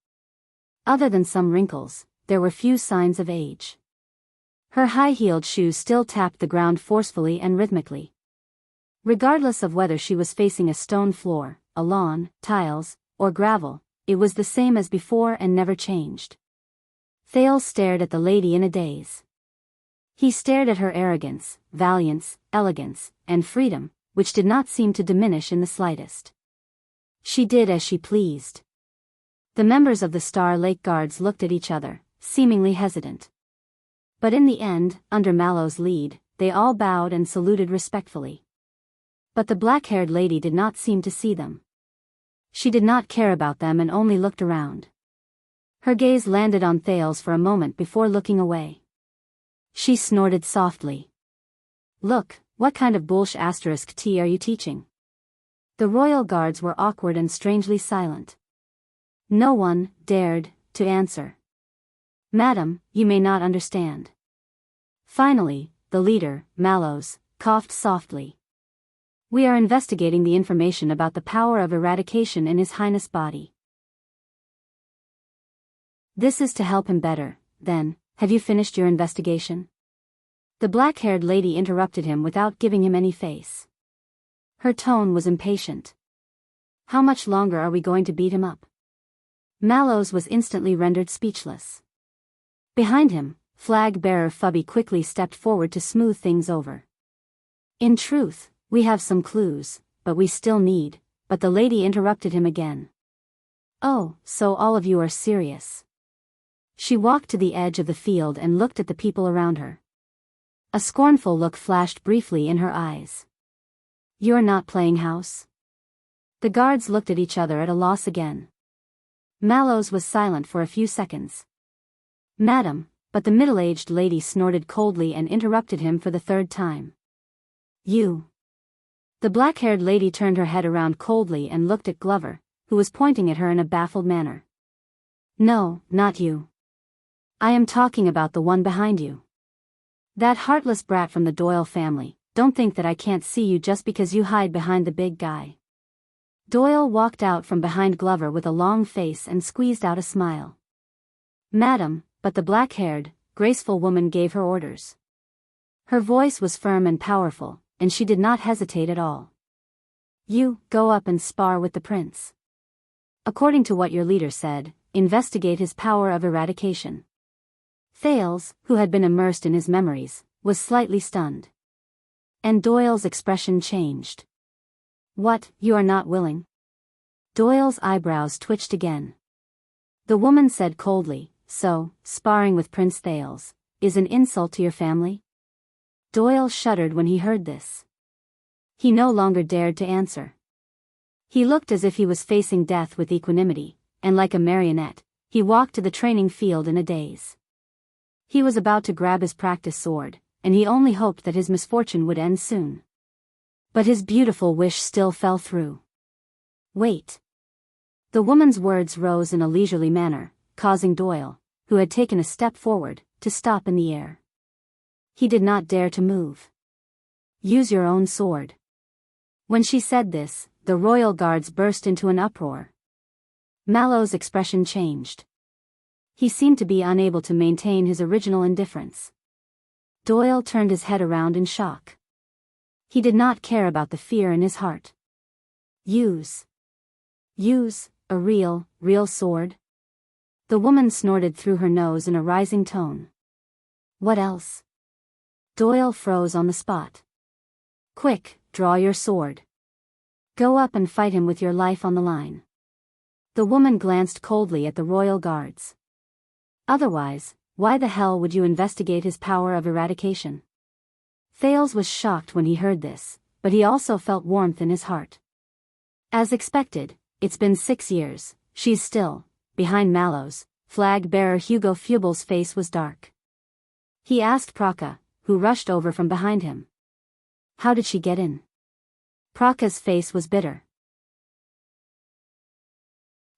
Other than some wrinkles, there were few signs of age. Her high-heeled shoes still tapped the ground forcefully and rhythmically. Regardless of whether she was facing a stone floor, a lawn, tiles, or gravel, it was the same as before and never changed. Thales stared at the lady in a daze. He stared at her arrogance, valiance, elegance, and freedom, which did not seem to diminish in the slightest. She did as she pleased. The members of the Star Lake Guards looked at each other, seemingly hesitant. But in the end, under Mallows' lead, they all bowed and saluted respectfully. But the black-haired lady did not seem to see them. She did not care about them and only looked around. Her gaze landed on Thales for a moment before looking away. She snorted softly. Look, what kind of bullsh** tea are you teaching? The royal guards were awkward and strangely silent. No one dared to answer. Madam, you may not understand. Finally, the leader, Mallows, coughed softly. We are investigating the information about the power of eradication in His Highness' body. This is to help him better, then. Have you finished your investigation? The black-haired lady interrupted him without giving him any face. Her tone was impatient. How much longer are we going to beat him up? Mallows was instantly rendered speechless. Behind him, flag-bearer Fubby quickly stepped forward to smooth things over. In truth, we have some clues, but we still need, but the lady interrupted him again. Oh, so all of you are serious. She walked to the edge of the field and looked at the people around her. A scornful look flashed briefly in her eyes. You're not playing house? The guards looked at each other at a loss again. Mallows was silent for a few seconds. Madam, but the middle-aged lady snorted coldly and interrupted him for the third time. You. The black-haired lady turned her head around coldly and looked at Glover, who was pointing at her in a baffled manner. No, not you. I am talking about the one behind you. That heartless brat from the Doyle family. Don't think that I can't see you just because you hide behind the big guy. Doyle walked out from behind Glover with a long face and squeezed out a smile. Madam, but the black-haired, graceful woman gave her orders. Her voice was firm and powerful, and she did not hesitate at all. You, go up and spar with the prince. According to what your leader said, investigate his power of eradication. Thales, who had been immersed in his memories, was slightly stunned. And Doyle's expression changed. What, you are not willing? Doyle's eyebrows twitched again. The woman said coldly, so, sparring with Prince Thales, is an insult to your family? Doyle shuddered when he heard this. He no longer dared to answer. He looked as if he was facing death with equanimity, and like a marionette, he walked to the training field in a daze. He was about to grab his practice sword, and he only hoped that his misfortune would end soon. But his beautiful wish still fell through. Wait. The woman's words rose in a leisurely manner, causing Doyle, who had taken a step forward, to stop in the air. He did not dare to move. Use your own sword. When she said this, the royal guards burst into an uproar. Mallow's expression changed. He seemed to be unable to maintain his original indifference. Doyle turned his head around in shock. He did not care about the fear in his heart. Use a real sword? The woman snorted through her nose in a rising tone. What else? Doyle froze on the spot. Quick, draw your sword. Go up and fight him with your life on the line. The woman glanced coldly at the royal guards. Otherwise, why the hell would you investigate his power of eradication? Thales was shocked when he heard this, but he also felt warmth in his heart. As expected, it's been 6 years, she's still, behind Mallow's, flag-bearer Hugo Fubel's face was dark. He asked Praka, who rushed over from behind him. How did she get in? Praka's face was bitter.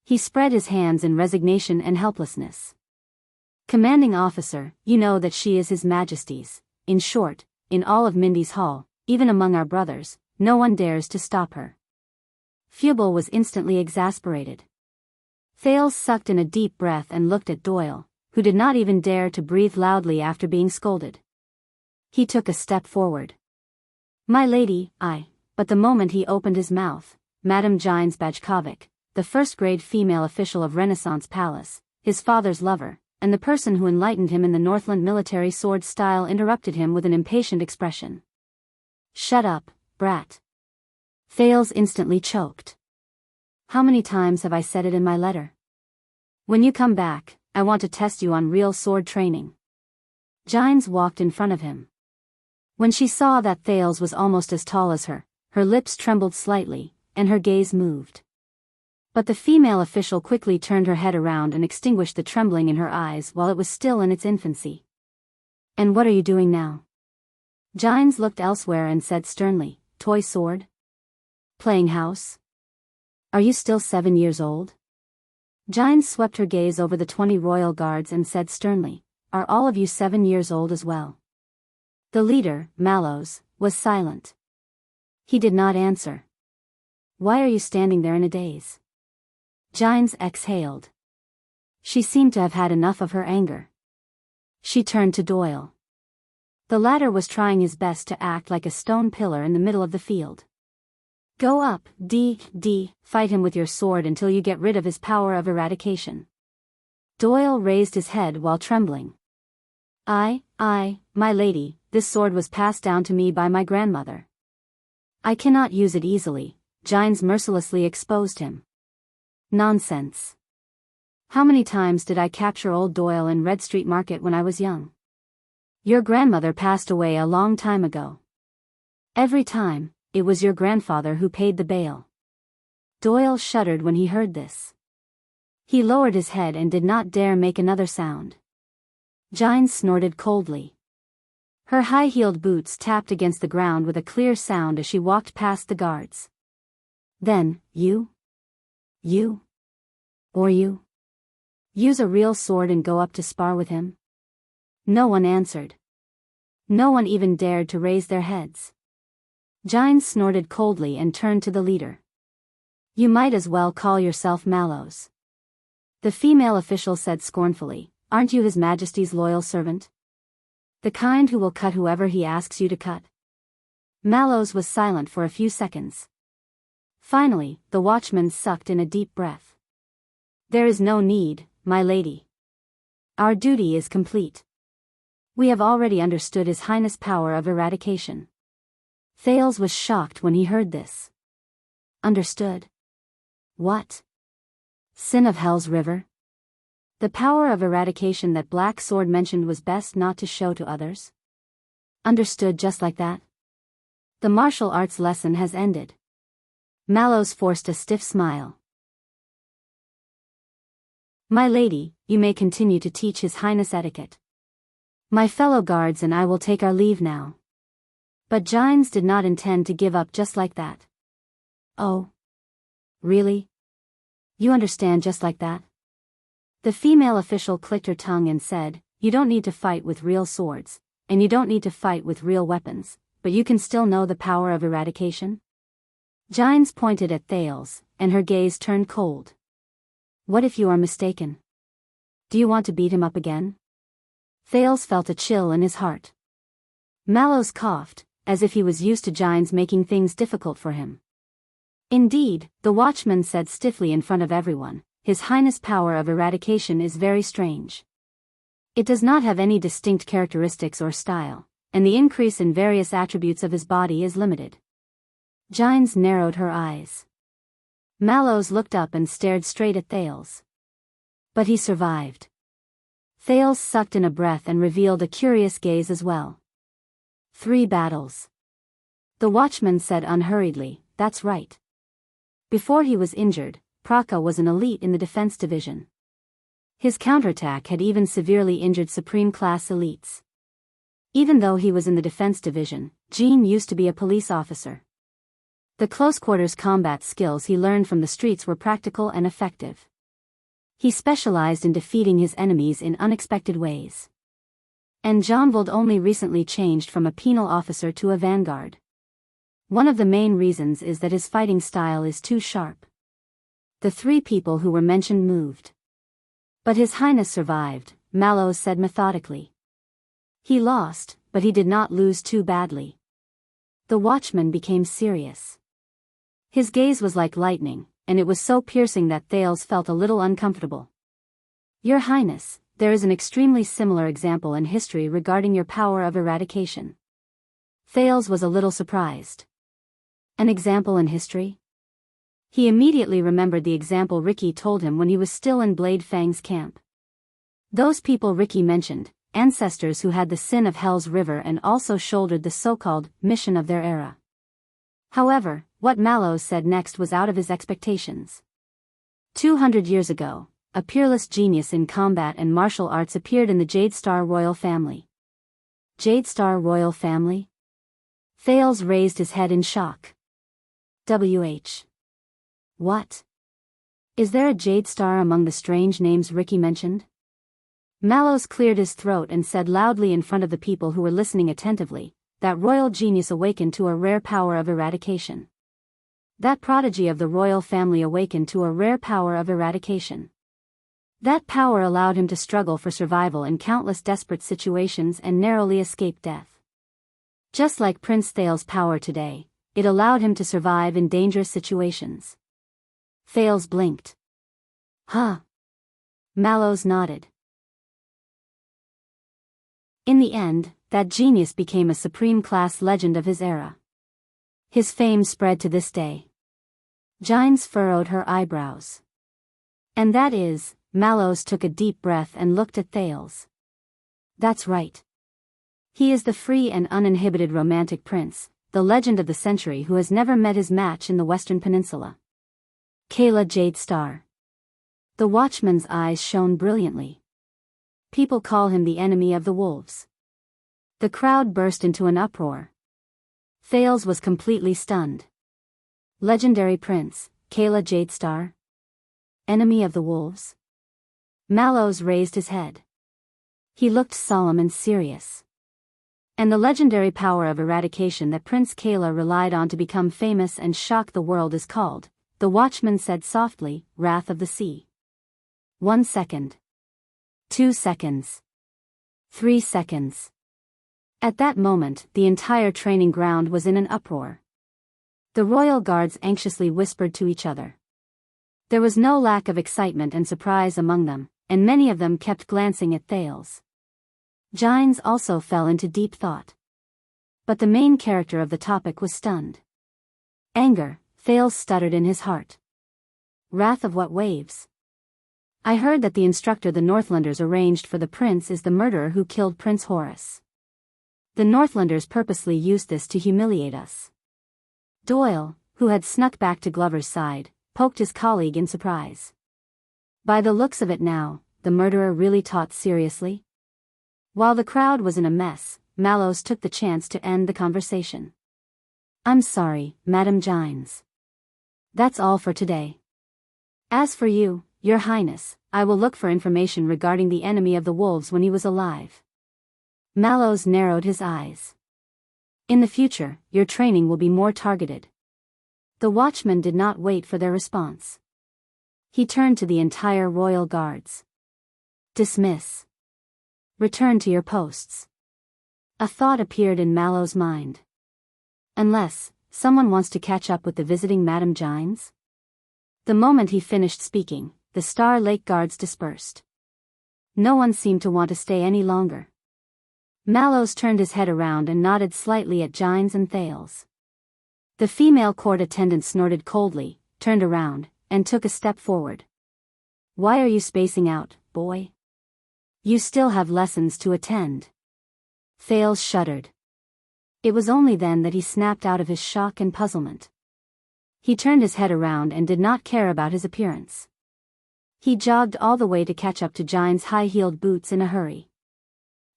He spread his hands in resignation and helplessness. Commanding officer, you know that she is His Majesty's. In short, in all of Mindy's Hall, even among our brothers, no one dares to stop her. Fubel was instantly exasperated. Thales sucked in a deep breath and looked at Doyle, who did not even dare to breathe loudly after being scolded. He took a step forward. My lady, but the moment he opened his mouth, Madame Gines Bajkovic, the first-grade female official of Renaissance Palace, his father's lover, and the person who enlightened him in the Northland military sword style interrupted him with an impatient expression. Shut up, brat. Thales instantly choked. How many times have I said it in my letter? When you come back, I want to test you on real sword training. Gines walked in front of him. When she saw that Thales was almost as tall as her lips trembled slightly, and her gaze moved. But the female official quickly turned her head around and extinguished the trembling in her eyes while it was still in its infancy. And what are you doing now? Gines looked elsewhere and said sternly, Toy sword? Playing house? Are you still 7 years old? Gines swept her gaze over the 20 royal guards and said sternly, Are all of you 7 years old as well? The leader, Mallows, was silent. He did not answer. Why are you standing there in a daze? Gines exhaled. She seemed to have had enough of her anger. She turned to Doyle. The latter was trying his best to act like a stone pillar in the middle of the field. Go up, fight him with your sword until you get rid of his power of eradication. Doyle raised his head while trembling. My lady, this sword was passed down to me by my grandmother. I cannot use it easily, Gines mercilessly exposed him. Nonsense. How many times did I capture old Doyle in Red Street Market when I was young? Your grandmother passed away a long time ago. Every time, it was your grandfather who paid the bail. Doyle shuddered when he heard this. He lowered his head and did not dare make another sound. Gines snorted coldly. Her high-heeled boots tapped against the ground with a clear sound as she walked past the guards. Then, you? Or you? Use a real sword and go up to spar with him? No one answered. No one even dared to raise their heads. Gines snorted coldly and turned to the leader. You might as well call yourself Mallows. The female official said scornfully, aren't you His Majesty's loyal servant? The kind who will cut whoever he asks you to cut? Mallows was silent for a few seconds. Finally, the watchman sucked in a deep breath. There is no need, my lady. Our duty is complete. We have already understood His Highness' power of eradication. Thales was shocked when he heard this. Understood? What? Sin of Hell's River? The power of eradication that Black Sword mentioned was best not to show to others? Understood just like that? The martial arts lesson has ended. Mallows forced a stiff smile. My lady, you may continue to teach His Highness etiquette. My fellow guards and I will take our leave now. But Gines did not intend to give up just like that. Oh? Really? You understand just like that? The female official clicked her tongue and said, you don't need to fight with real swords, and you don't need to fight with real weapons, but you can still know the power of eradication? Gines pointed at Thales, and her gaze turned cold. What if you are mistaken? Do you want to beat him up again? Thales felt a chill in his heart. Mallows coughed, as if he was used to Gines making things difficult for him. Indeed, the watchman said stiffly in front of everyone, His Highness' power of eradication is very strange. It does not have any distinct characteristics or style, and the increase in various attributes of his body is limited. Gines narrowed her eyes. Mallows looked up and stared straight at Thales. But he survived. Thales sucked in a breath and revealed a curious gaze as well. 3 battles. The watchman said unhurriedly, that's right. Before he was injured, Praka was an elite in the defense division. His counterattack had even severely injured supreme-class elites. Even though he was in the defense division, Jean used to be a police officer. The close-quarters combat skills he learned from the streets were practical and effective. He specialized in defeating his enemies in unexpected ways. And Jeanvold only recently changed from a penal officer to a vanguard. One of the main reasons is that his fighting style is too sharp. The 3 people who were mentioned moved. But His Highness survived, Mallows said methodically. He lost, but he did not lose too badly. The watchman became serious. His gaze was like lightning, and it was so piercing that Thales felt a little uncomfortable. Your Highness, there is an extremely similar example in history regarding your power of eradication. Thales was a little surprised. An example in history? He immediately remembered the example Ricky told him when he was still in Blade Fang's camp. Those people Ricky mentioned, ancestors who had the sin of Hell's River and also shouldered the so-called mission of their era. However, what Mallows said next was out of his expectations. 200 years ago, a peerless genius in combat and martial arts appeared in the Jade Star royal family. Jade Star royal family? Thales raised his head in shock. W.H. What? Is there a Jade Star among the strange names Ricky mentioned? Mallows cleared his throat and said loudly in front of the people who were listening attentively, that royal genius awakened to a rare power of eradication. That prodigy of the royal family awakened to a rare power of eradication. That power allowed him to struggle for survival in countless desperate situations and narrowly escape death. Just like Prince Thales' power today, it allowed him to survive in dangerous situations. Thales blinked. Huh? Mallows nodded. In the end, that genius became a supreme-class legend of his era. His fame spread to this day. Jianghu furrowed her eyebrows. And that is, Mallows took a deep breath and looked at Thales. That's right. He is the free and uninhibited romantic prince, the legend of the century who has never met his match in the Western Peninsula. Kayla Jade Star. The watchman's eyes shone brilliantly. People call him the enemy of the wolves. The crowd burst into an uproar. Thales was completely stunned. Legendary prince, Kayla Jade Star? Enemy of the wolves? Mallows raised his head. He looked solemn and serious. And the legendary power of eradication that Prince Kayla relied on to become famous and shock the world is called, the watchman said softly, Wrath of the Sea. 1 second. 2 seconds. 3 seconds. At that moment, the entire training ground was in an uproar. The royal guards anxiously whispered to each other. There was no lack of excitement and surprise among them, and many of them kept glancing at Thales. Jianghu also fell into deep thought. But the main character of the topic was stunned. Anger, Thales stuttered in his heart. Wrath of what waves? I heard that the instructor the Northlanders arranged for the prince is the murderer who killed Prince Horus. The Northlanders purposely used this to humiliate us. Doyle, who had snuck back to Glover's side, poked his colleague in surprise. By the looks of it now, the murderer really taught seriously? While the crowd was in a mess, Mallows took the chance to end the conversation. I'm sorry, Madam Jianghu. That's all for today. As for you, Your Highness, I will look for information regarding the enemy of the wolves when he was alive. Mallows narrowed his eyes. In the future, your training will be more targeted. The watchman did not wait for their response. He turned to the entire royal guards. Dismiss. Return to your posts. A thought appeared in Mallow's mind. Unless someone wants to catch up with the visiting Madame Jianghu? The moment he finished speaking, the Star Lake guards dispersed. No one seemed to want to stay any longer. Mallows turned his head around and nodded slightly at Jianghu and Thales. The female court attendant snorted coldly, turned around, and took a step forward. Why are you spacing out, boy? You still have lessons to attend. Thales shuddered. It was only then that he snapped out of his shock and puzzlement. He turned his head around and did not care about his appearance. He jogged all the way to catch up to Jianghu's high-heeled boots in a hurry.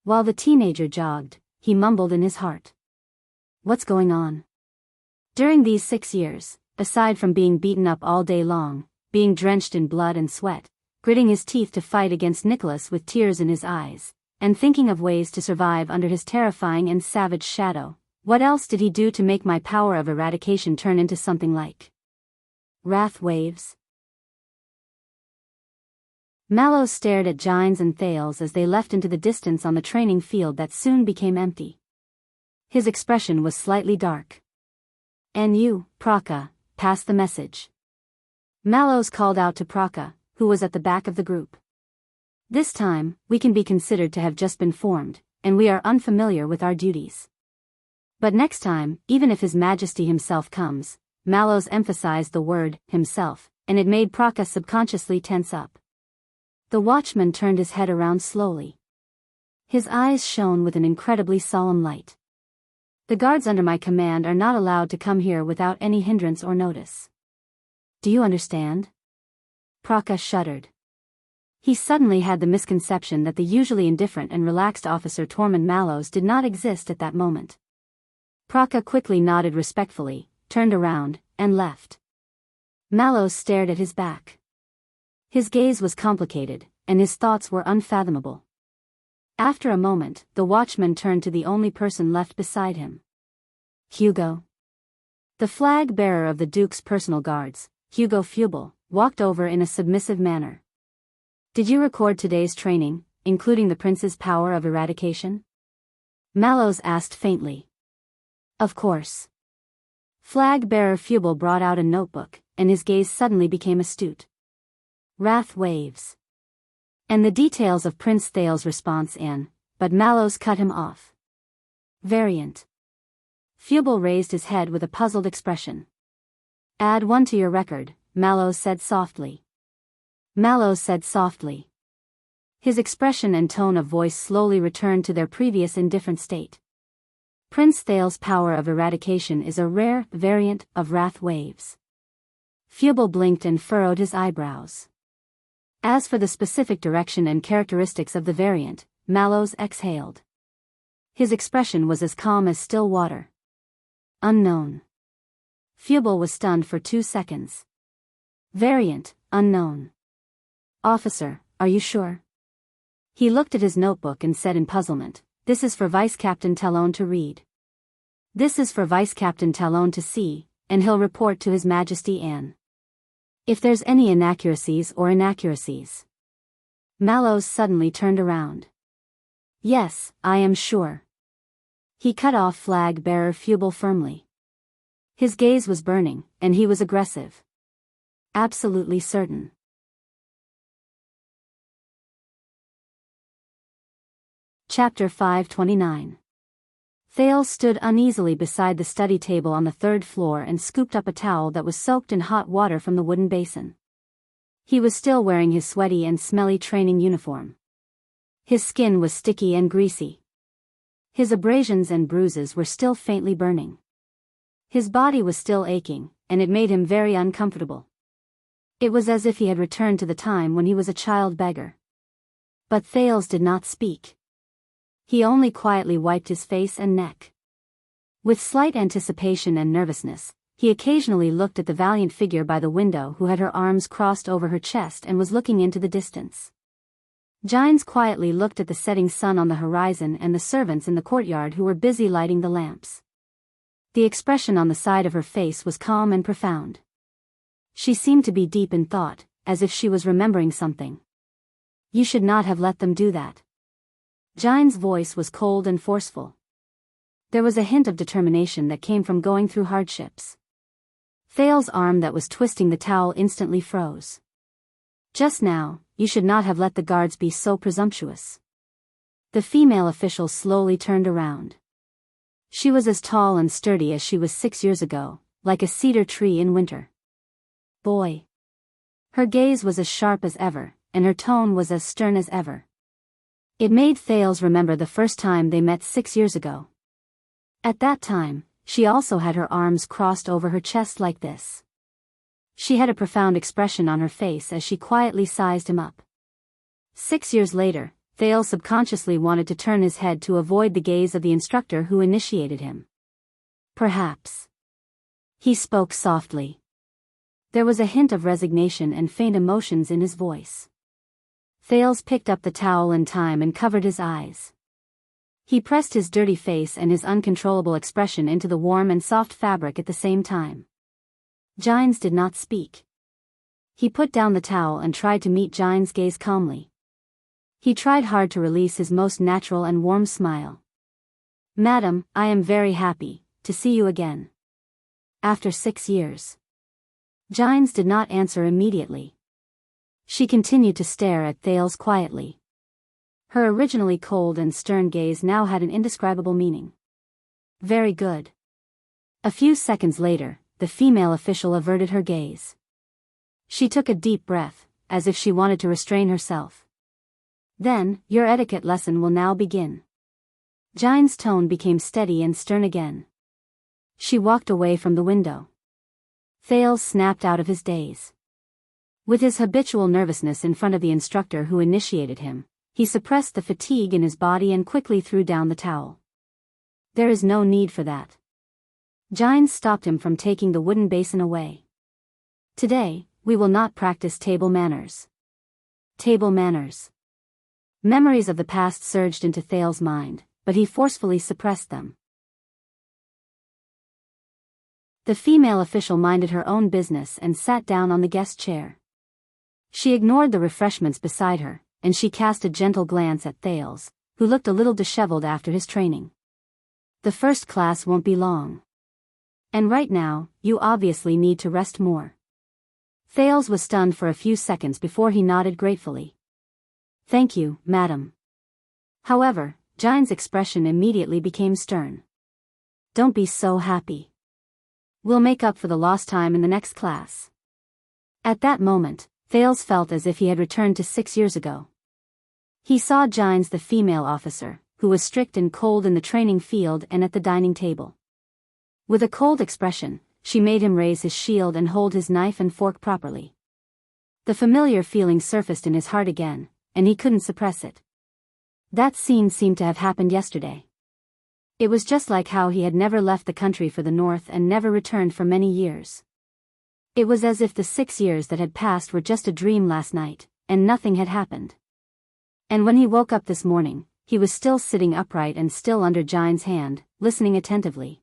While the teenager jogged, he mumbled in his heart. What's going on? During these 6 years, aside from being beaten up all day long, being drenched in blood and sweat, gritting his teeth to fight against Nicholas with tears in his eyes, and thinking of ways to survive under his terrifying and savage shadow, what else did he do to make my power of eradication turn into something like wrath waves? Mallows stared at Jianghu and Thales as they left into the distance on the training field that soon became empty. His expression was slightly dark. And you, Praka, pass the message. Mallows called out to Praka, who was at the back of the group. This time, we can be considered to have just been formed, and we are unfamiliar with our duties. But next time, even if His Majesty himself comes, Mallows emphasized the word, himself, and it made Praka subconsciously tense up. The watchman turned his head around slowly. His eyes shone with an incredibly solemn light. The guards under my command are not allowed to come here without any hindrance or notice. Do you understand? Praka shuddered. He suddenly had the misconception that the usually indifferent and relaxed Officer Tormund Mallows did not exist at that moment. Praka quickly nodded respectfully, turned around, and left. Mallows stared at his back. His gaze was complicated, and his thoughts were unfathomable. After a moment, the watchman turned to the only person left beside him. Hugo. The flag-bearer of the Duke's personal guards, Hugo Fubel, walked over in a submissive manner. Did you record today's training, including the prince's power of eradication? Mallows asked faintly. Of course. Flag-bearer Fubel brought out a notebook, and his gaze suddenly became astute. Wrath waves. And the details of Prince Thales' response in but Mallows cut him off. Variant. Fubel raised his head with a puzzled expression. Add 1 to your record, Mallows said softly. Mallows said softly. His expression and tone of voice slowly returned to their previous indifferent state. Prince Thales's power of eradication is a rare variant of wrath waves. Fubel blinked and furrowed his eyebrows. As for the specific direction and characteristics of the variant, Mallows exhaled. His expression was as calm as still water. Unknown. Fubel was stunned for 2 seconds. Variant, unknown. Officer, are you sure? He looked at his notebook and said in puzzlement, "This is for Vice Captain Talon to read. This is for Vice Captain Talon to see, and he'll report to His Majesty Anne. If there's any inaccuracies or inaccuracies." Mallows suddenly turned around. "Yes, I am sure." He cut off flag-bearer Fubel firmly. His gaze was burning, and he was aggressive. Absolutely certain. Chapter 529. Thales stood uneasily beside the study table on the 3rd floor and scooped up a towel that was soaked in hot water from the wooden basin. He was still wearing his sweaty and smelly training uniform. His skin was sticky and greasy. His abrasions and bruises were still faintly burning. His body was still aching, and it made him very uncomfortable. It was as if he had returned to the time when he was a child beggar. But Thales did not speak. He only quietly wiped his face and neck. With slight anticipation and nervousness, he occasionally looked at the valiant figure by the window who had her arms crossed over her chest and was looking into the distance. Jianghu quietly looked at the setting sun on the horizon and the servants in the courtyard who were busy lighting the lamps. The expression on the side of her face was calm and profound. She seemed to be deep in thought, as if she was remembering something. "You should not have let them do that." Jianghu's voice was cold and forceful. There was a hint of determination that came from going through hardships. Thales's arm that was twisting the towel instantly froze. "Just now, you should not have let the guards be so presumptuous." The female official slowly turned around. She was as tall and sturdy as she was 6 years ago, like a cedar tree in winter. "Boy." Her gaze was as sharp as ever, and her tone was as stern as ever. It made Thales remember the first time they met 6 years ago. At that time, she also had her arms crossed over her chest like this. She had a profound expression on her face as she quietly sized him up. 6 years later, Thales subconsciously wanted to turn his head to avoid the gaze of the instructor who initiated him. "Perhaps." He spoke softly. There was a hint of resignation and faint emotions in his voice. Thales picked up the towel in time and covered his eyes. He pressed his dirty face and his uncontrollable expression into the warm and soft fabric at the same time. Jianghu did not speak. He put down the towel and tried to meet Jianghu's gaze calmly. He tried hard to release his most natural and warm smile. "Madam, I am very happy to see you again. After 6 years." Jianghu did not answer immediately. She continued to stare at Thales quietly. Her originally cold and stern gaze now had an indescribable meaning. "Very good." A few seconds later, the female official averted her gaze. She took a deep breath, as if she wanted to restrain herself. "Then, your etiquette lesson will now begin." Jianghu's tone became steady and stern again. She walked away from the window. Thales snapped out of his daze. With his habitual nervousness in front of the instructor who initiated him, he suppressed the fatigue in his body and quickly threw down the towel. "There is no need for that." Jianghu stopped him from taking the wooden basin away. "Today, we will not practice table manners." Table manners. Memories of the past surged into Thales's mind, but he forcefully suppressed them. The female official minded her own business and sat down on the guest chair. She ignored the refreshments beside her, and she cast a gentle glance at Thales, who looked a little disheveled after his training. "The first class won't be long. And right now, you obviously need to rest more." Thales was stunned for a few seconds before he nodded gratefully. "Thank you, madam. However, Jine's expression immediately became stern. Don't be so happy. We'll make up for the lost time in the next class. At that moment, Thales felt as if he had returned to 6 years ago. He saw Jine's the female officer, who was strict and cold in the training field and at the dining table. With a cold expression, she made him raise his shield and hold his knife and fork properly. The familiar feeling surfaced in his heart again, and he couldn't suppress it. That scene seemed to have happened yesterday. It was just like how he had never left the country for the north and never returned for many years. It was as if the 6 years that had passed were just a dream last night, and nothing had happened. And when he woke up this morning, he was still sitting upright and still under Jine's hand, listening attentively.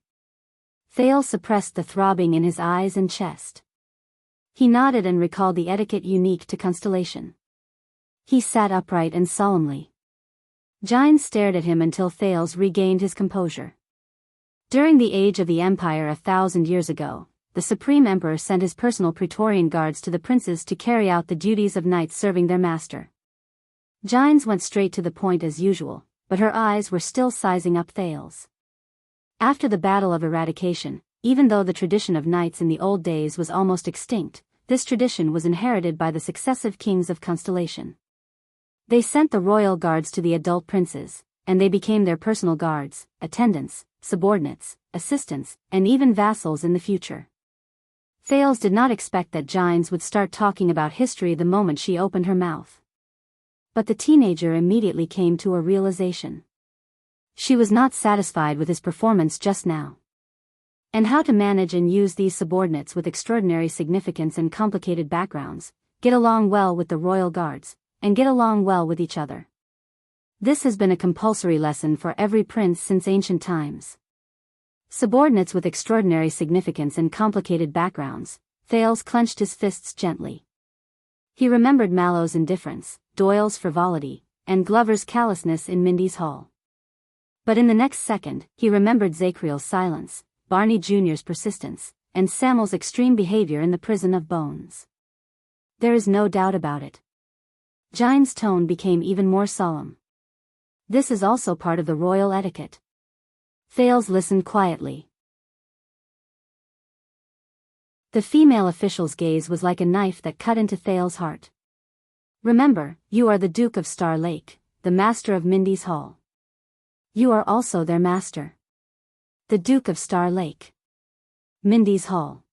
Thales suppressed the throbbing in his eyes and chest. He nodded and recalled the etiquette unique to constellation. He sat upright and solemnly. Jine stared at him until Thales regained his composure. During the age of the Empire 1,000 years ago, the Supreme Emperor sent his personal Praetorian guards to the princes to carry out the duties of knights serving their master. Jine's went straight to the point as usual, but her eyes were still sizing up Thales. After the Battle of Eradication, even though the tradition of knights in the old days was almost extinct, this tradition was inherited by the successive kings of Constellation. They sent the royal guards to the adult princes, and they became their personal guards, attendants, subordinates, assistants, and even vassals in the future. Thales did not expect that Jine's would start talking about history the moment she opened her mouth. But the teenager immediately came to a realization. She was not satisfied with his performance just now. And how to manage and use these subordinates with extraordinary significance and complicated backgrounds, get along well with the royal guards, and get along well with each other. This has been a compulsory lesson for every prince since ancient times. Subordinates with extraordinary significance and complicated backgrounds. Thales clenched his fists gently. He remembered Mallow's indifference, Doyle's frivolity, and Glover's callousness in Mindy's hall. But in the next second, he remembered Zacriel's silence, Barney Jr.'s persistence, and Samuel's extreme behavior in the prison of bones. There is no doubt about it. Jine's tone became even more solemn. This is also part of the royal etiquette. Thales listened quietly. The female official's gaze was like a knife that cut into Thales' heart. Remember, you are the Duke of Star Lake, the master of Mindy's hall. You are also their master. The Duke of Star Lake. Mindy's hall.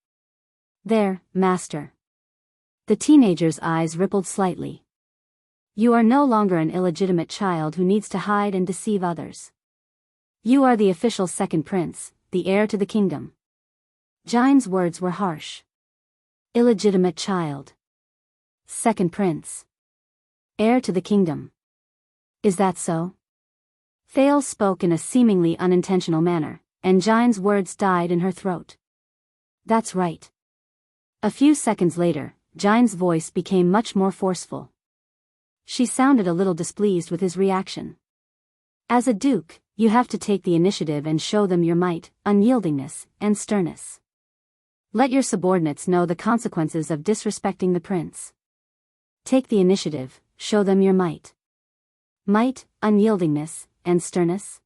Their master. The teenager's eyes rippled slightly. You are no longer an illegitimate child who needs to hide and deceive others. You are the official second prince, the heir to the kingdom. Jine's words were harsh. Illegitimate child. Second prince. Heir to the kingdom. Is that so? Thales spoke in a seemingly unintentional manner, and Jine's words died in her throat. That's right. A few seconds later, Jine's voice became much more forceful. She sounded a little displeased with his reaction. As a duke, you have to take the initiative and show them your might, unyieldingness, and sternness. Let your subordinates know the consequences of disrespecting the prince. Take the initiative, show them your might. Might, unyieldingness, and sternness?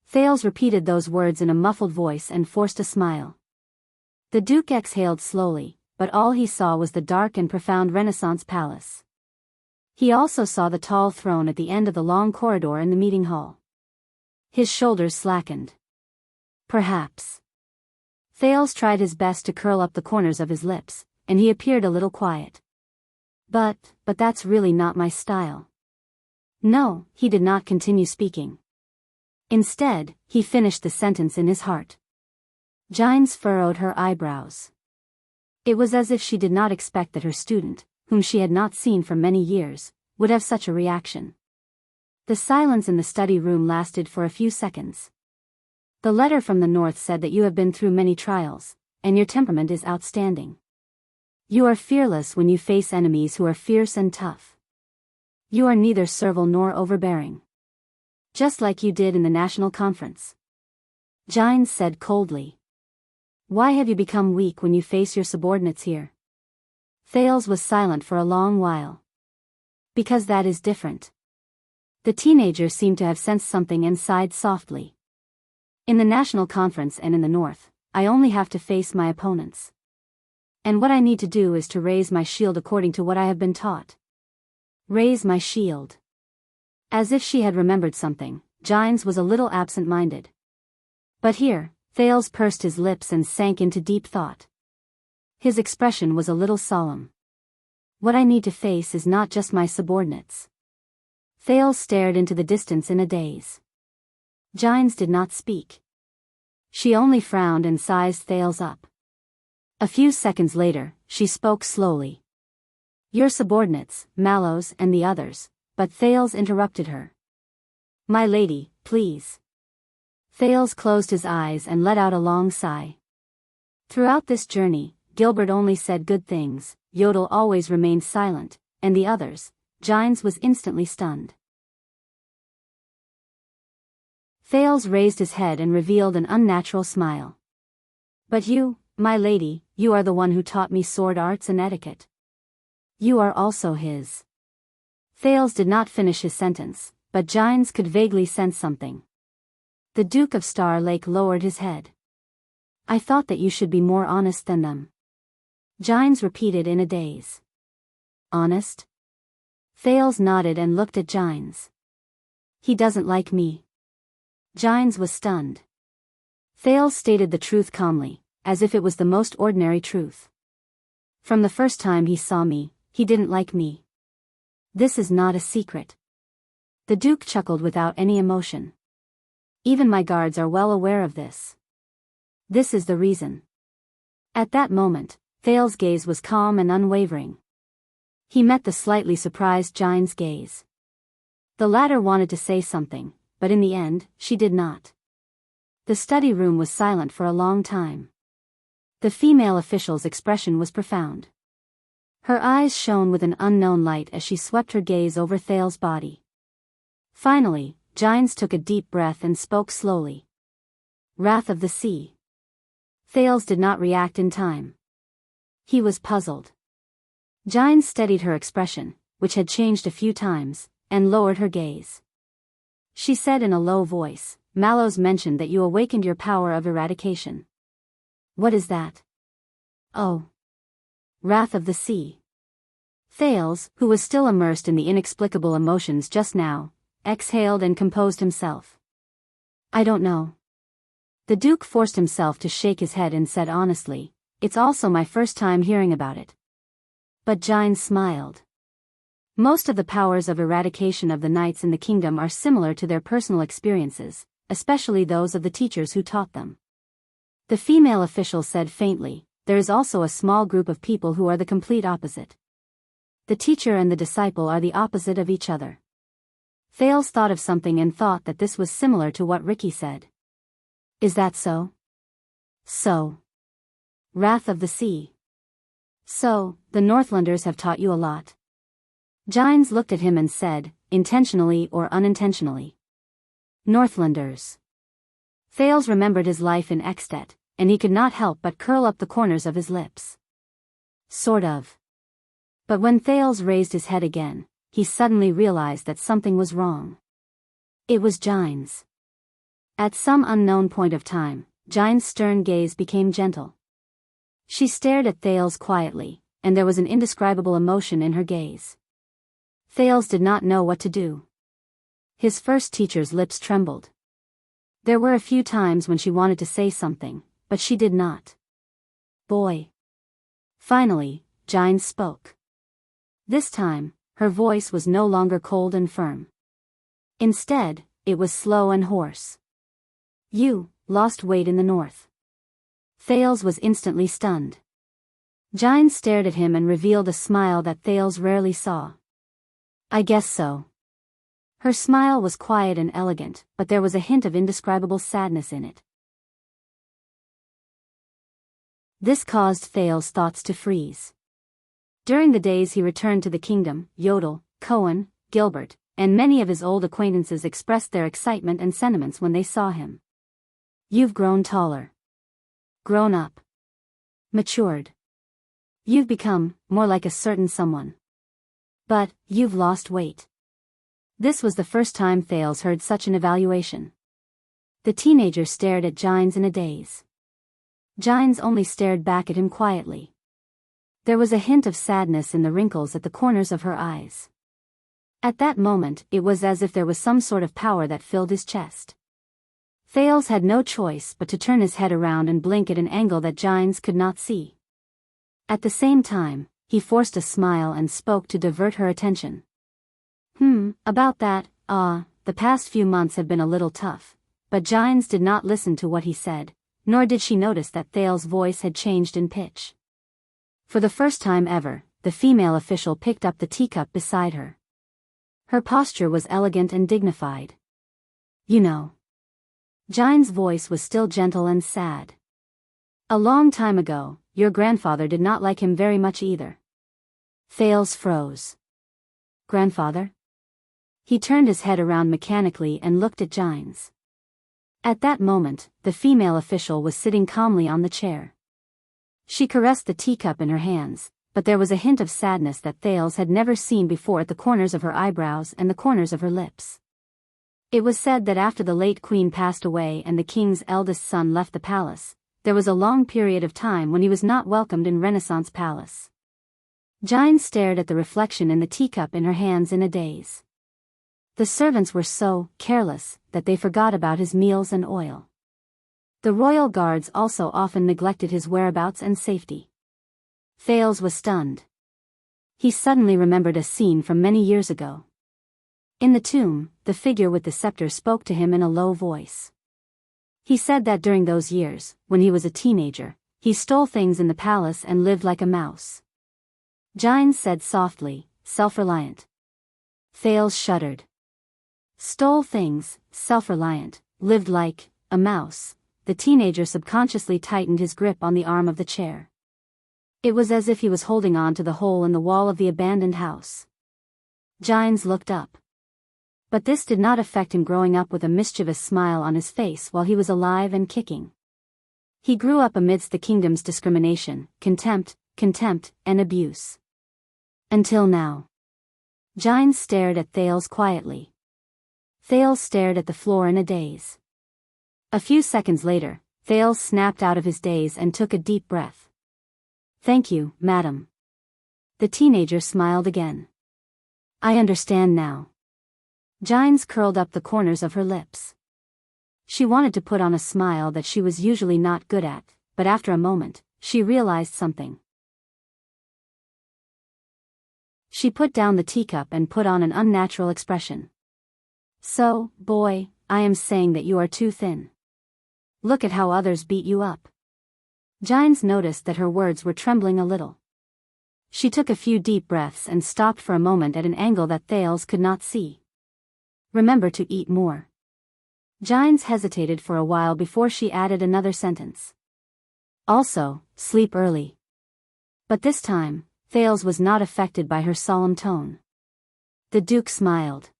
Thales repeated those words in a muffled voice and forced a smile. The Duke exhaled slowly, but all he saw was the dark and profound Renaissance palace. He also saw the tall throne at the end of the long corridor in the meeting hall. His shoulders slackened. Perhaps. Thales tried his best to curl up the corners of his lips, and he appeared a little quiet. But that's really not my style. No, he did not continue speaking. Instead, he finished the sentence in his heart. Jine's furrowed her eyebrows. It was as if she did not expect that her student, whom she had not seen for many years, would have such a reaction. The silence in the study room lasted for a few seconds. The letter from the north said that you have been through many trials, and your temperament is outstanding. You are fearless when you face enemies who are fierce and tough. You are neither servile nor overbearing. Just like you did in the national conference. Jine said coldly. Why have you become weak when you face your subordinates here? Thales was silent for a long while. Because that is different. The teenager seemed to have sensed something and sighed softly. In the national conference and in the north, I only have to face my opponents. And what I need to do is to raise my shield according to what I have been taught. Raise my shield. As if she had remembered something, Gines was a little absent-minded. But here, Thales pursed his lips and sank into deep thought. His expression was a little solemn. What I need to face is not just my subordinates. Thales stared into the distance in a daze. Gines did not speak. She only frowned and sized Thales up. A few seconds later, she spoke slowly. Your subordinates, Mallows and the others, but Thales interrupted her. My lady, please. Thales closed his eyes and let out a long sigh. Throughout this journey, Gilbert only said good things, Yodel always remained silent, and the others, Gines was instantly stunned. Thales raised his head and revealed an unnatural smile. But you, my lady, you are the one who taught me sword arts and etiquette. You are also his. Thales did not finish his sentence, but Gines could vaguely sense something. The Duke of Star Lake lowered his head. I thought that you should be more honest than them. Gines repeated in a daze. Honest? Thales nodded and looked at Gines. He doesn't like me. Gines was stunned. Thales stated the truth calmly, as if it was the most ordinary truth. From the first time he saw me, he didn't like me. This is not a secret. The Duke chuckled without any emotion. Even my guards are well aware of this. This is the reason. At that moment, Thales' gaze was calm and unwavering. He met the slightly surprised Gines' gaze. The latter wanted to say something, but in the end, she did not. The study room was silent for a long time. The female official's expression was profound. Her eyes shone with an unknown light as she swept her gaze over Thales' body. Finally, Gines took a deep breath and spoke slowly. Wrath of the Sea. Thales did not react in time. He was puzzled. Gines steadied her expression, which had changed a few times, and lowered her gaze. She said in a low voice, Mallows mentioned that you awakened your power of eradication. What is that? Oh. Wrath of the Sea. Thales, who was still immersed in the inexplicable emotions just now, exhaled and composed himself. I don't know. The Duke forced himself to shake his head and said honestly, it's also my first time hearing about it. But Gines smiled. Most of the powers of eradication of the knights in the kingdom are similar to their personal experiences, especially those of the teachers who taught them. The female official said faintly, there is also a small group of people who are the complete opposite. The teacher and the disciple are the opposite of each other. Thales thought of something and thought that this was similar to what Ricky said. Is that so? So. Wrath of the Sea. So, the Northlanders have taught you a lot. Gines looked at him and said, intentionally or unintentionally. Northlanders. Thales remembered his life in Ekstedt, and he could not help but curl up the corners of his lips. Sort of. But when Thales raised his head again, he suddenly realized that something was wrong. It was Gines. At some unknown point of time, Gines' stern gaze became gentle. She stared at Thales quietly, and there was an indescribable emotion in her gaze. Thales did not know what to do. His first teacher's lips trembled. There were a few times when she wanted to say something, but she did not. Boy. Finally, Gines spoke. This time, her voice was no longer cold and firm. Instead, it was slow and hoarse. You lost weight in the north. Thales was instantly stunned. Gines stared at him and revealed a smile that Thales rarely saw. I guess so. Her smile was quiet and elegant, but there was a hint of indescribable sadness in it. This caused Thales' thoughts to freeze. During the days he returned to the kingdom, Yodel, Cohen, Gilbert, and many of his old acquaintances expressed their excitement and sentiments when they saw him. You've grown taller. Grown up. Matured. You've become more like a certain someone. But you've lost weight. This was the first time Thales heard such an evaluation. The teenager stared at Gines in a daze. Gines only stared back at him quietly. There was a hint of sadness in the wrinkles at the corners of her eyes. At that moment, it was as if there was some sort of power that filled his chest. Thales had no choice but to turn his head around and blink at an angle that Gines could not see. At the same time, he forced a smile and spoke to divert her attention. About that, the past few months have been a little tough. But Gines did not listen to what he said, nor did she notice that Thales' voice had changed in pitch. For the first time ever, the female official picked up the teacup beside her. Her posture was elegant and dignified. You know. Gines' voice was still gentle and sad. A long time ago, your grandfather did not like him very much either. Thales froze. Grandfather? He turned his head around mechanically and looked at Gines. At that moment, the female official was sitting calmly on the chair. She caressed the teacup in her hands, but there was a hint of sadness that Thales had never seen before at the corners of her eyebrows and the corners of her lips. It was said that after the late queen passed away and the king's eldest son left the palace, there was a long period of time when he was not welcomed in Renaissance Palace. Gines stared at the reflection in the teacup in her hands in a daze. The servants were so careless that they forgot about his meals and oil. The royal guards also often neglected his whereabouts and safety. Thales was stunned. He suddenly remembered a scene from many years ago. In the tomb, the figure with the scepter spoke to him in a low voice. He said that during those years, when he was a teenager, he stole things in the palace and lived like a mouse. Gines said softly, self-reliant. Thales shuddered. Stole things, self-reliant, lived like a mouse. The teenager subconsciously tightened his grip on the arm of the chair. It was as if he was holding on to the hole in the wall of the abandoned house. Gines looked up. But this did not affect him growing up with a mischievous smile on his face while he was alive and kicking. He grew up amidst the kingdom's discrimination, contempt, and abuse. Until now. Gines stared at Thales quietly. Thales stared at the floor in a daze. A few seconds later, Thales snapped out of his daze and took a deep breath. Thank you, madam. The teenager smiled again. I understand now. Gines curled up the corners of her lips. She wanted to put on a smile that she was usually not good at, but after a moment, she realized something. She put down the teacup and put on an unnatural expression. So, boy, I am saying that you are too thin. Look at how others beat you up. Gines noticed that her words were trembling a little. She took a few deep breaths and stopped for a moment at an angle that Thales could not see. Remember to eat more. Gines hesitated for a while before she added another sentence. Also, sleep early. But this time, Thales was not affected by her solemn tone. The Duke smiled.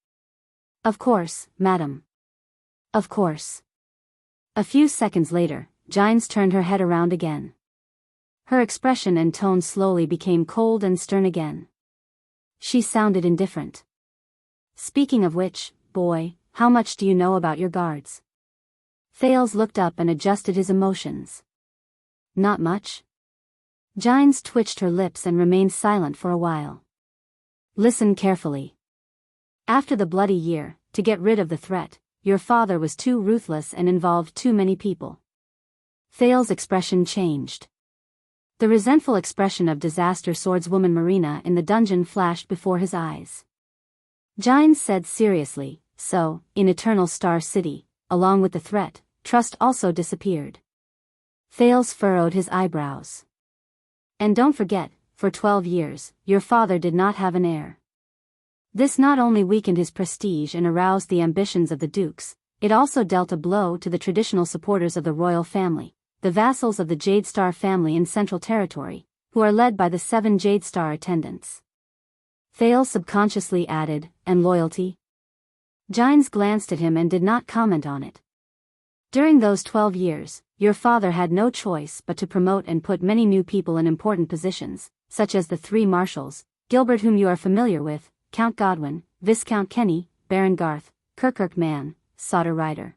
Of course, madam. Of course. A few seconds later, Gines turned her head around again. Her expression and tone slowly became cold and stern again. She sounded indifferent. Speaking of which, boy, how much do you know about your guards? Thales looked up and adjusted his emotions. Not much. Gines twitched her lips and remained silent for a while. Listen carefully. After the bloody year, to get rid of the threat, your father was too ruthless and involved too many people. Thales' expression changed. The resentful expression of disaster swordswoman Marina in the dungeon flashed before his eyes. Gines said seriously, so, in Eternal Star City, along with the threat, trust also disappeared. Thales furrowed his eyebrows. And don't forget, for 12 years, your father did not have an heir. This not only weakened his prestige and aroused the ambitions of the dukes, it also dealt a blow to the traditional supporters of the royal family, the vassals of the Jade Star family in Central Territory, who are led by the 7 Jade Star attendants. Thales subconsciously added, and loyalty? Gines glanced at him and did not comment on it. During those 12 years, your father had no choice but to promote and put many new people in important positions, such as the 3 marshals, Gilbert whom you are familiar with, Count Godwin, Viscount Kenny, Baron Garth, Kirkirk Man, Sauter Rider.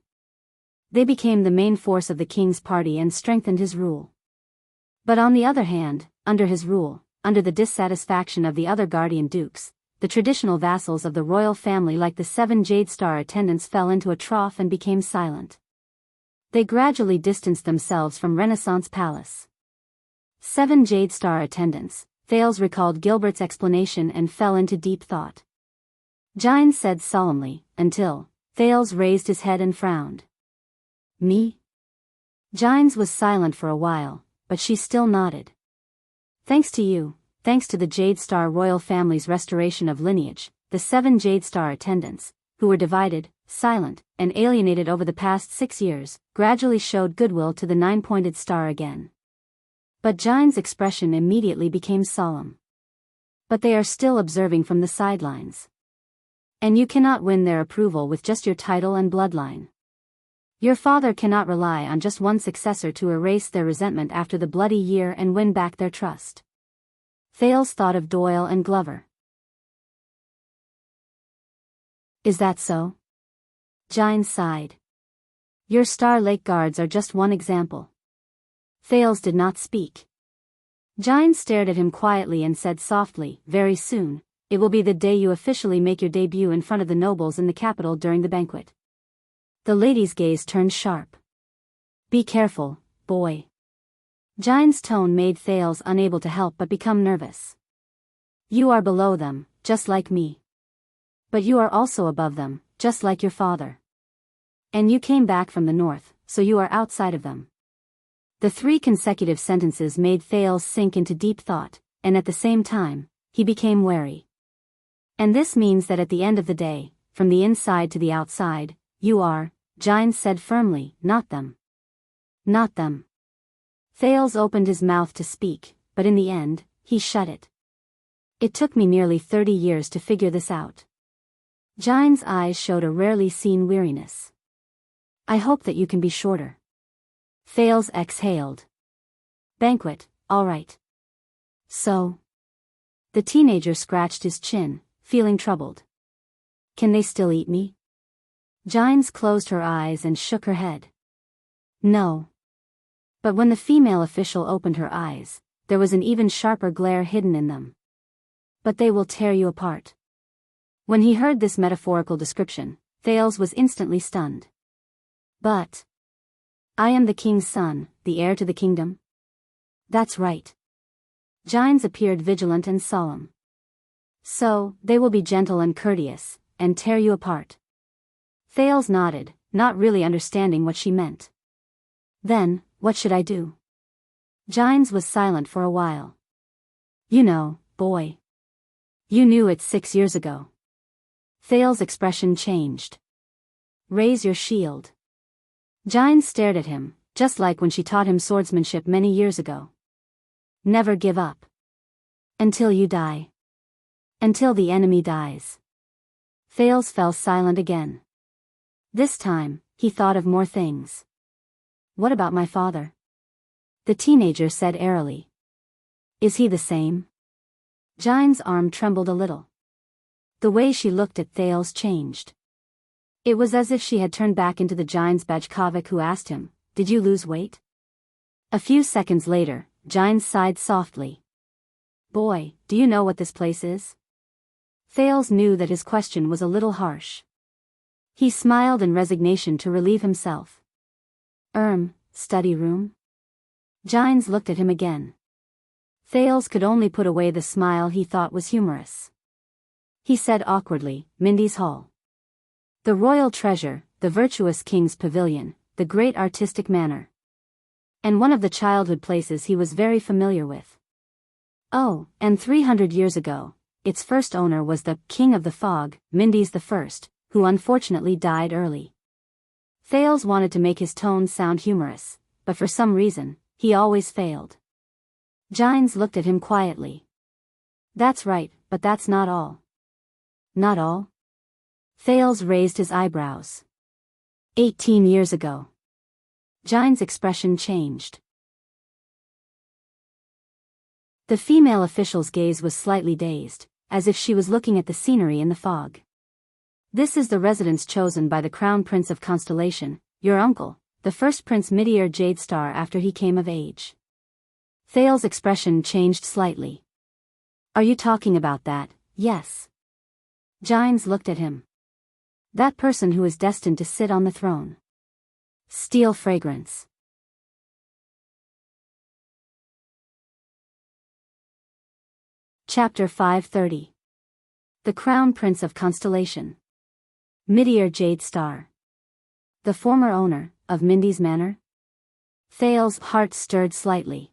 They became the main force of the king's party and strengthened his rule. But on the other hand, under his rule, under the dissatisfaction of the other guardian dukes, the traditional vassals of the royal family like the 7 Jade Star attendants fell into a trough and became silent. They gradually distanced themselves from Renaissance Palace. 7 Jade Star attendants, Thales recalled Gilbert's explanation and fell into deep thought. Gines said solemnly, until, Thales raised his head and frowned. Me? Gines was silent for a while, but she still nodded. Thanks to you, thanks to the Jade Star royal family's restoration of lineage, the 7 Jade Star attendants, who were divided, silent, and alienated over the past 6 years, gradually showed goodwill to the 9-pointed star again. But Gines' expression immediately became solemn. But they are still observing from the sidelines. And you cannot win their approval with just your title and bloodline. Your father cannot rely on just one successor to erase their resentment after the bloody year and win back their trust. Thales thought of Doyle and Glover. Is that so? Gines sighed. Your Star Lake Guards are just one example. Thales did not speak. Gines stared at him quietly and said softly, very soon, it will be the day you officially make your debut in front of the nobles in the capital during the banquet. The lady's gaze turned sharp. Be careful, boy. Gines' tone made Thales unable to help but become nervous. You are below them, just like me. But you are also above them, just like your father. And you came back from the north, so you are outside of them. The 3 consecutive sentences made Thales sink into deep thought, and at the same time, he became wary. And this means that at the end of the day, from the inside to the outside, you are, Gines said firmly, not them. Not them. Thales opened his mouth to speak, but in the end, he shut it. It took me nearly 30 years to figure this out. Gines' eyes showed a rarely seen weariness. I hope that you can be shorter. Thales exhaled. Banquet, all right. So? The teenager scratched his chin, feeling troubled. Can they still eat me? Gines closed her eyes and shook her head. No. But when the female official opened her eyes, there was an even sharper glare hidden in them. But they will tear you apart. When he heard this metaphorical description, Thales was instantly stunned. But I am the king's son, the heir to the kingdom? That's right. Gines appeared vigilant and solemn. So, they will be gentle and courteous, and tear you apart. Thales nodded, not really understanding what she meant. Then, what should I do? Gines was silent for a while. You know, boy. You knew it 6 years ago. Thales' expression changed. Raise your shield. Gines stared at him, just like when she taught him swordsmanship many years ago. Never give up. Until you die. Until the enemy dies. Thales fell silent again. This time, he thought of more things. What about my father? The teenager said airily. Is he the same? Gines' arm trembled a little. The way she looked at Thales changed. It was as if she had turned back into the Gines Bajkovic who asked him, did you lose weight? A few seconds later, Gines sighed softly. Boy, do you know what this place is? Thales knew that his question was a little harsh. He smiled in resignation to relieve himself. Study room? Gines looked at him again. Thales could only put away the smile he thought was humorous. He said awkwardly, Mindy's Hall. The royal treasure, the virtuous king's pavilion, the great artistic manor. And one of the childhood places he was very familiar with. Oh, and 300 years ago, its first owner was the King of the Fog, Mindy's the First, who unfortunately died early. Thales wanted to make his tone sound humorous, but for some reason, he always failed. Gines looked at him quietly. That's right, but that's not all. Not all? Thales raised his eyebrows. 18 years ago. Gines' expression changed. The female official's gaze was slightly dazed, as if she was looking at the scenery in the fog. This is the residence chosen by the Crown Prince of Constellation, your uncle, the first Prince Meteor Jade Star after he came of age. Thales's expression changed slightly. Are you talking about that? Yes. Jianghu looked at him. That person who is destined to sit on the throne. Steel fragrance. Chapter 530. The Crown Prince of Constellation. Meteor Jade Star. The former owner of Mindy's Manor? Thales's heart stirred slightly.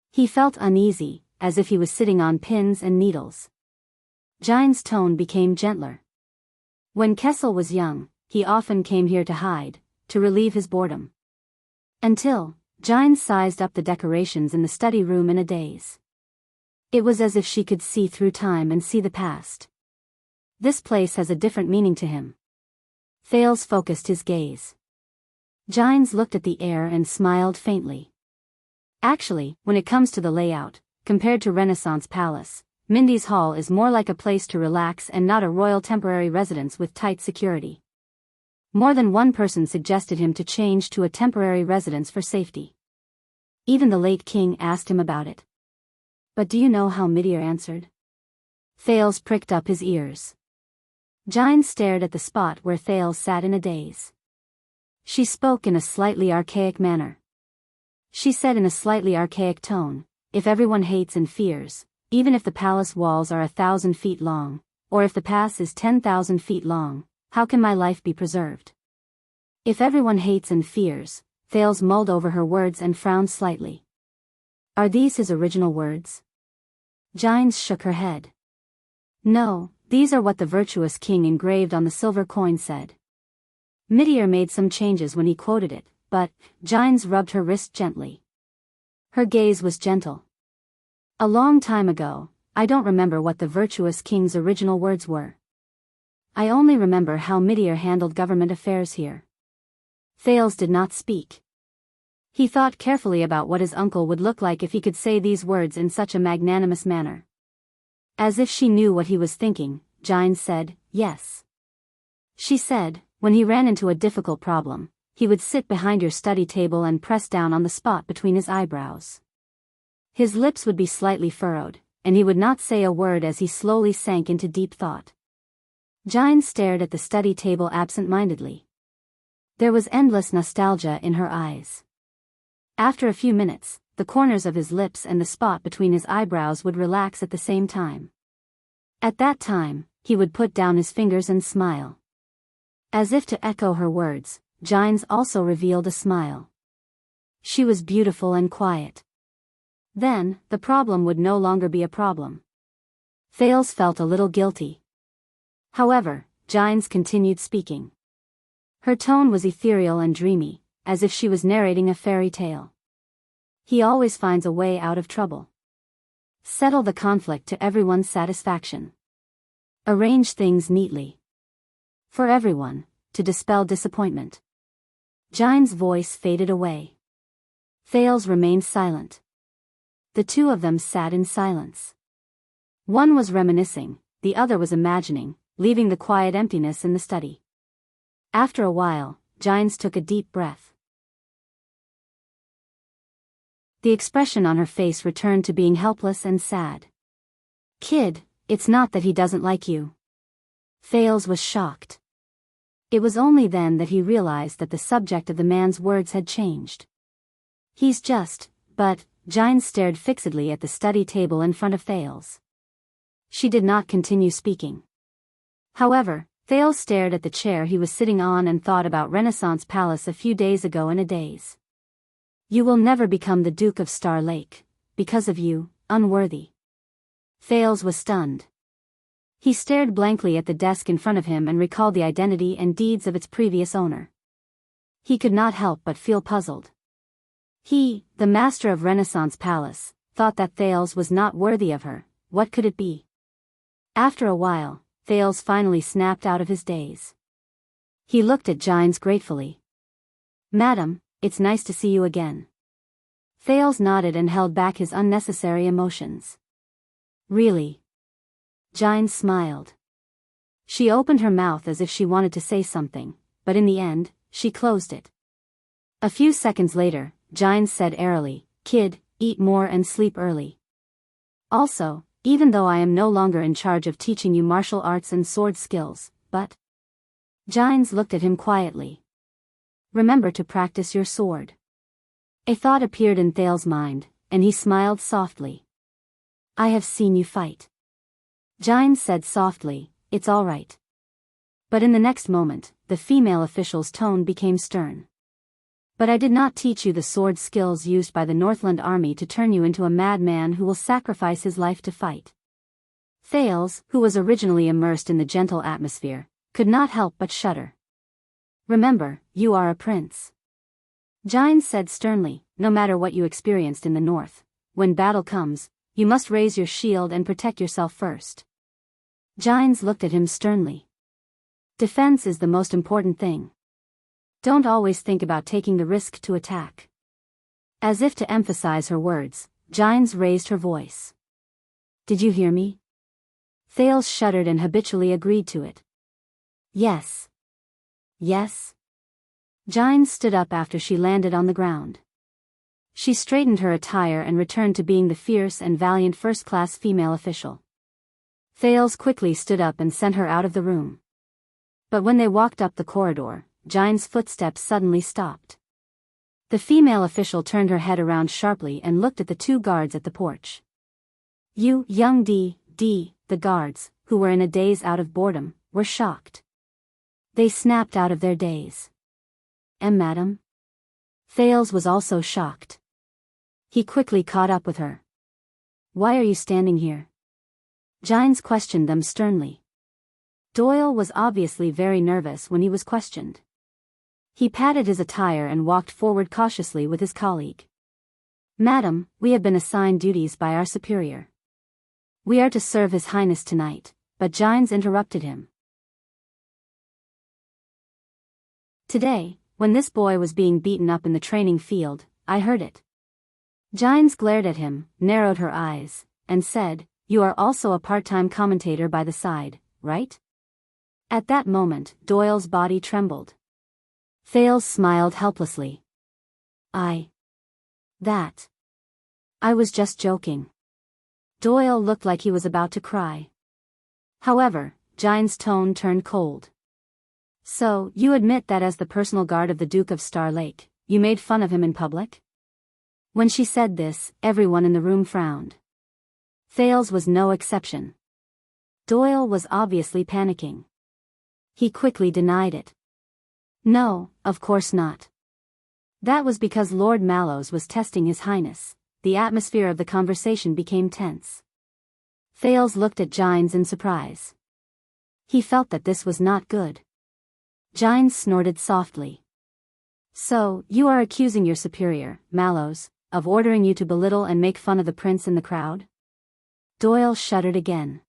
He felt uneasy, as if he was sitting on pins and needles. Jianghu's tone became gentler. When Kessel was young, he often came here to hide, to relieve his boredom. Until, Jianghu sized up the decorations in the study room in a daze. It was as if she could see through time and see the past. This place has a different meaning to him. Thales focused his gaze. Jianghu looked at the air and smiled faintly. Actually, when it comes to the layout, compared to Renaissance Palace, Mindy's Hall is more like a place to relax and not a royal temporary residence with tight security. More than one person suggested him to change to a temporary residence for safety. Even the late king asked him about it. But do you know how Meteor answered? Thales pricked up his ears. Jianghu stared at the spot where Thales sat in a daze. She spoke in a slightly archaic manner. She said in a slightly archaic tone, if everyone hates and fears, even if the palace walls are 1,000 feet long, or if the pass is 10,000 feet long, how can my life be preserved? If everyone hates and fears, Thales mulled over her words and frowned slightly. Are these his original words? Jianghu shook her head. No, these are what the virtuous king engraved on the silver coin said. Meteor made some changes when he quoted it, but, Jianghu rubbed her wrist gently. Her gaze was gentle. A long time ago, I don't remember what the virtuous king's original words were. I only remember how Meteor handled government affairs here. Thales did not speak. He thought carefully about what his uncle would look like if he could say these words in such a magnanimous manner. As if she knew what he was thinking, Jianghu said, yes. She said, when he ran into a difficult problem, he would sit behind your study table and press down on the spot between his eyebrows. His lips would be slightly furrowed, and he would not say a word as he slowly sank into deep thought. Jianghu stared at the study table absent-mindedly. There was endless nostalgia in her eyes. After a few minutes, the corners of his lips and the spot between his eyebrows would relax at the same time. At that time, he would put down his fingers and smile. As if to echo her words, Jianghu also revealed a smile. She was beautiful and quiet. Then, the problem would no longer be a problem. Thales felt a little guilty. However, Jianghu continued speaking. Her tone was ethereal and dreamy, as if she was narrating a fairy tale. He always finds a way out of trouble. Settle the conflict to everyone's satisfaction. Arrange things neatly. For everyone, to dispel disappointment. Jianghu's voice faded away. Thales remained silent. The two of them sat in silence. One was reminiscing, the other was imagining, leaving the quiet emptiness in the study. After a while, Jianghu took a deep breath. The expression on her face returned to being helpless and sad. Kid, it's not that he doesn't like you. Thales was shocked. It was only then that he realized that the subject of the man's words had changed. He's just, but, Jianghu stared fixedly at the study table in front of Thales. She did not continue speaking. However, Thales stared at the chair he was sitting on and thought about Renaissance Palace a few days ago in a daze. You will never become the Duke of Star Lake, because of you, unworthy. Thales was stunned. He stared blankly at the desk in front of him and recalled the identity and deeds of its previous owner. He could not help but feel puzzled. He, the master of Renaissance Palace, thought that Thales was not worthy of her. What could it be? After a while, Thales finally snapped out of his daze. He looked at Jianghu gratefully. Madam, it's nice to see you again. Thales nodded and held back his unnecessary emotions. Really? Jianghu smiled. She opened her mouth as if she wanted to say something, but in the end, she closed it. A few seconds later, Jianghu said airily, "Kid, eat more and sleep early. Also, even though I am no longer in charge of teaching you martial arts and sword skills, but..." Jianghu looked at him quietly. "Remember to practice your sword." A thought appeared in Thales's mind, and he smiled softly. "I have seen you fight." Jianghu said softly, "It's all right." But in the next moment, the female official's tone became stern. "But I did not teach you the sword skills used by the Northland Army to turn you into a madman who will sacrifice his life to fight." Thales, who was originally immersed in the gentle atmosphere, could not help but shudder. "Remember, you are a prince." Jianghu said sternly, "No matter what you experienced in the north, when battle comes, you must raise your shield and protect yourself first." Jianghu looked at him sternly. "Defense is the most important thing. Don't always think about taking the risk to attack." As if to emphasize her words, Jianghu raised her voice. "Did you hear me?" Thales shuddered and habitually agreed to it. "Yes. Yes." Jianghu stood up after she landed on the ground. She straightened her attire and returned to being the fierce and valiant first-class female official. Thales quickly stood up and sent her out of the room. But when they walked up the corridor, Jianghu's footsteps suddenly stopped. The female official turned her head around sharply and looked at the two guards at the porch. "You, young D." The guards, who were in a daze out of boredom, were shocked. They snapped out of their daze. Madam?" Thales was also shocked. He quickly caught up with her. "Why are you standing here?" Jianghu questioned them sternly. Doyle was obviously very nervous when he was questioned. He patted his attire and walked forward cautiously with his colleague. "Madam, we have been assigned duties by our superior. We are to serve His Highness tonight," but Jianghu interrupted him. "Today, when this boy was being beaten up in the training field, I heard it." Jianghu glared at him, narrowed her eyes, and said, "You are also a part-time commentator by the side, right?" At that moment, Doyle's body trembled. Thales smiled helplessly. That. I was just joking." Doyle looked like he was about to cry. However, Jianghu's tone turned cold. "So, you admit that as the personal guard of the Duke of Star Lake, you made fun of him in public?" When she said this, everyone in the room frowned. Thales was no exception. Doyle was obviously panicking. He quickly denied it. "No, of course not. That was because Lord Mallows was testing His Highness." The atmosphere of the conversation became tense. Thales looked at Jianghu in surprise. He felt that this was not good. Jianghu snorted softly. "So, you are accusing your superior, Mallows, of ordering you to belittle and make fun of the prince in the crowd?" Doyle shuddered again.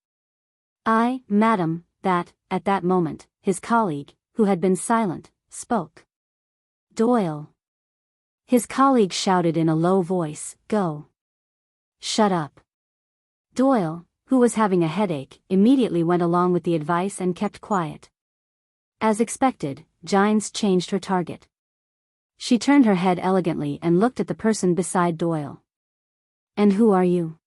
Madam," at that moment, his colleague, who had been silent, spoke. "Doyle." His colleague shouted in a low voice, "Go." "Shut up." Doyle, who was having a headache, immediately went along with the advice and kept quiet. As expected, Jianghu changed her target. She turned her head elegantly and looked at the person beside Doyle. "And who are you?"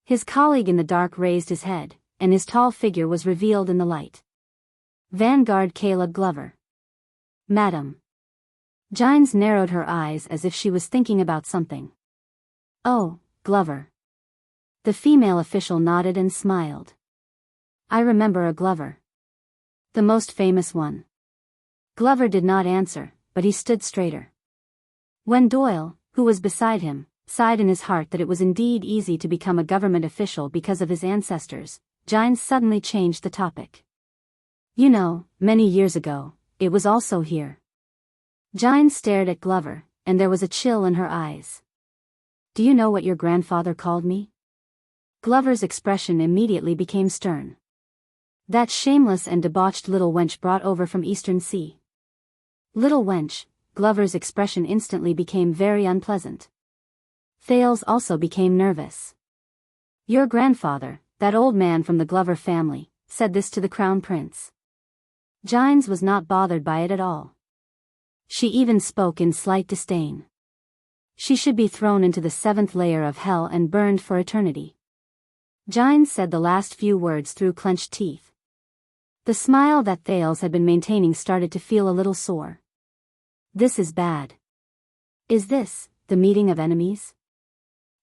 His colleague in the dark raised his head, and his tall figure was revealed in the light. "Vanguard Caleb Glover." "Madam." Jianghu narrowed her eyes as if she was thinking about something. "Oh, Glover." The female official nodded and smiled. "I remember a Glover. The most famous one." Glover did not answer, but he stood straighter. When Doyle, who was beside him, sighed in his heart that it was indeed easy to become a government official because of his ancestors, Jianghu suddenly changed the topic. "You know, many years ago, it was also here." Jianghu stared at Glover, and there was a chill in her eyes. "Do you know what your grandfather called me?" Glover's expression immediately became stern. "That shameless and debauched little wench brought over from Eastern Sea." "Little wench," Glover's expression instantly became very unpleasant. Thales also became nervous. "Your grandfather, that old man from the Glover family, said this to the crown prince. Jianghu was not bothered by it at all. She even spoke in slight disdain. She should be thrown into the 7th layer of hell and burned for eternity. Jianghu said the last few words through clenched teeth. The smile that Thales had been maintaining started to feel a little sore. This is bad. Is this the meeting of enemies?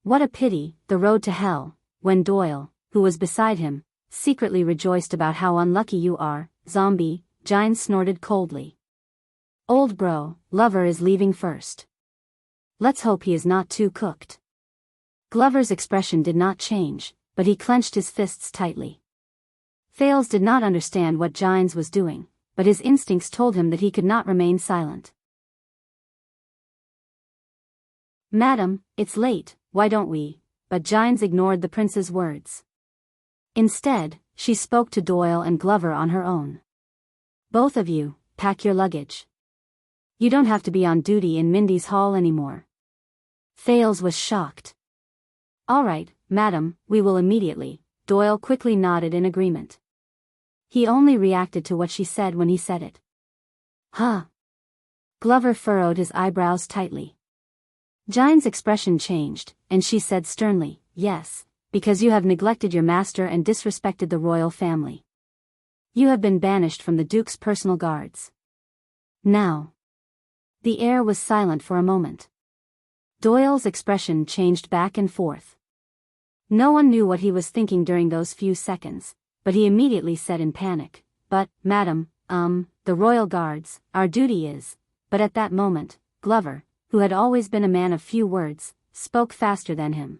What a pity, the road to hell, when Doyle, who was beside him, secretly rejoiced about how unlucky you are, zombie, Jianghu snorted coldly. Old bro, Glover is leaving first. Let's hope he is not too cooked. Glover's expression did not change, but he clenched his fists tightly. Thales did not understand what Jianghu was doing, but his instincts told him that he could not remain silent. Madam, it's late, why don't we? But Jianghu ignored the prince's words. Instead, she spoke to Doyle and Glover on her own. Both of you, pack your luggage. You don't have to be on duty in Mindy's hall anymore. Thales was shocked. All right, madam, we will immediately. Doyle quickly nodded in agreement. He only reacted to what she said when he said it. Huh? Glover furrowed his eyebrows tightly. Jianghu's expression changed, and she said sternly, yes, because you have neglected your master and disrespected the royal family. You have been banished from the Duke's personal guards. Now. The air was silent for a moment. Doyle's expression changed back and forth. No one knew what he was thinking during those few seconds, but he immediately said in panic, but, madam, the royal guards, our duty is. But at that moment, Glover, who had always been a man of few words, spoke faster than him.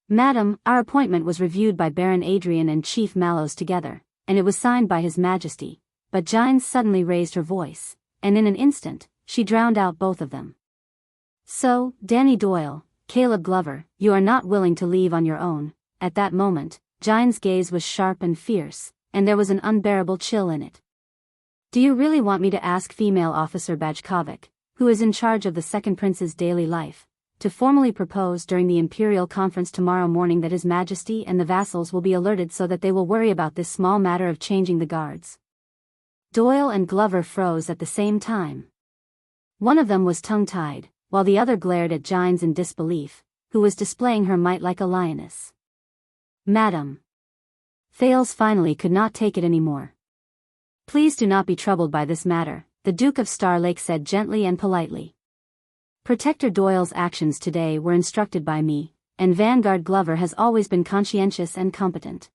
Madam, our appointment was reviewed by Baron Adrian and Chief Mallows together, and it was signed by His Majesty, but Jianghu suddenly raised her voice, and in an instant, she drowned out both of them. So, Danny Doyle, Caleb Glover, you are not willing to leave on your own. At that moment, Jianghu's gaze was sharp and fierce, and there was an unbearable chill in it. Do you really want me to ask female officer Bajkovic, who is in charge of the second prince's daily life, to formally propose during the imperial conference tomorrow morning that His Majesty and the vassals will be alerted so that they will worry about this small matter of changing the guards? Doyle and Glover froze at the same time. One of them was tongue-tied, while the other glared at Jianghu in disbelief, who was displaying her might like a lioness. Madam. Thales finally could not take it anymore. Please do not be troubled by this matter, the Duke of Star Lake said gently and politely. Protector Doyle's actions today were instructed by me, and Vanguard Glover has always been conscientious and competent.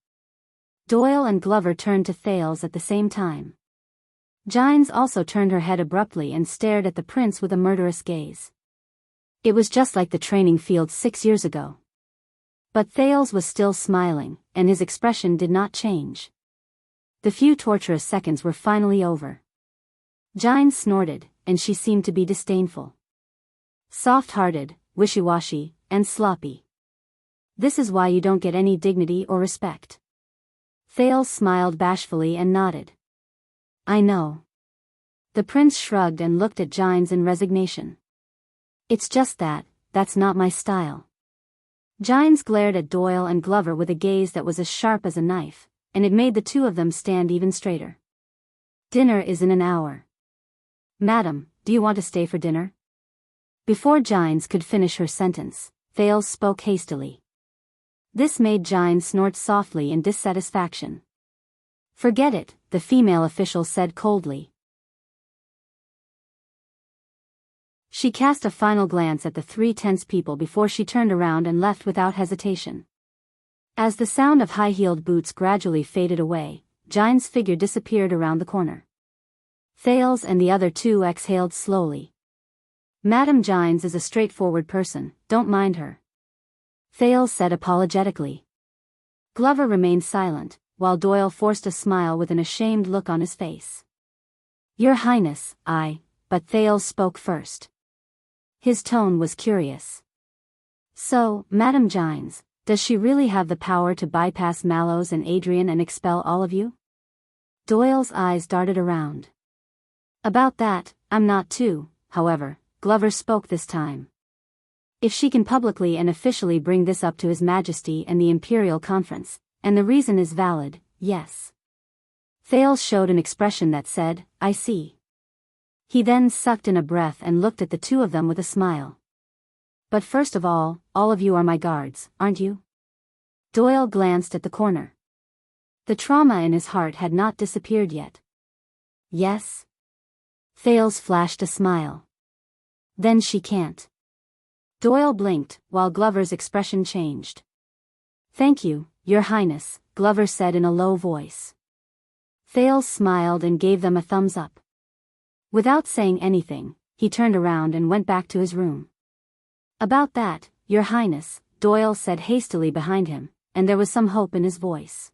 Doyle and Glover turned to Thales at the same time. Jianghu also turned her head abruptly and stared at the prince with a murderous gaze. It was just like the training field 6 years ago. But Thales was still smiling, and his expression did not change. The few torturous seconds were finally over. Jianghu snorted, and she seemed to be disdainful. Soft-hearted, wishy-washy, and sloppy. This is why you don't get any dignity or respect. Thales smiled bashfully and nodded. I know. The prince shrugged and looked at Jianghu in resignation. It's just that's not my style. Jianghu glared at Doyle and Glover with a gaze that was as sharp as a knife, and it made the two of them stand even straighter. Dinner is in an hour. Madam, do you want to stay for dinner? Before Jianghu could finish her sentence, Thales spoke hastily. This made Jianghu snort softly in dissatisfaction. Forget it, the female official said coldly. She cast a final glance at the 3 tense people before she turned around and left without hesitation. As the sound of high-heeled boots gradually faded away, Jianghu's figure disappeared around the corner. Thales and the other 2 exhaled slowly. Madame Jianghu is a straightforward person, don't mind her. Thales said apologetically. Glover remained silent, while Doyle forced a smile with an ashamed look on his face. Your Highness, but Thales spoke first. His tone was curious. So, Madame Jianghu, does she really have the power to bypass Mallows and Adrian and expel all of you? Doyle's eyes darted around. About that, I'm not too, however, Glover spoke this time. If she can publicly and officially bring this up to His Majesty and the Imperial Conference, and the reason is valid, yes. Thales showed an expression that said, "I see." He then sucked in a breath and looked at the two of them with a smile. "But first of all of you are my guards, aren't you?" Doyle glanced at the corner. The trauma in his heart had not disappeared yet. "Yes?" Thales flashed a smile. "Then she can't." Doyle blinked, while Glover's expression changed. "Thank you, Your Highness," Glover said in a low voice. Thales smiled and gave them a thumbs up. Without saying anything, he turned around and went back to his room. "About that, Your Highness," Doyle said hastily behind him, and there was some hope in his voice.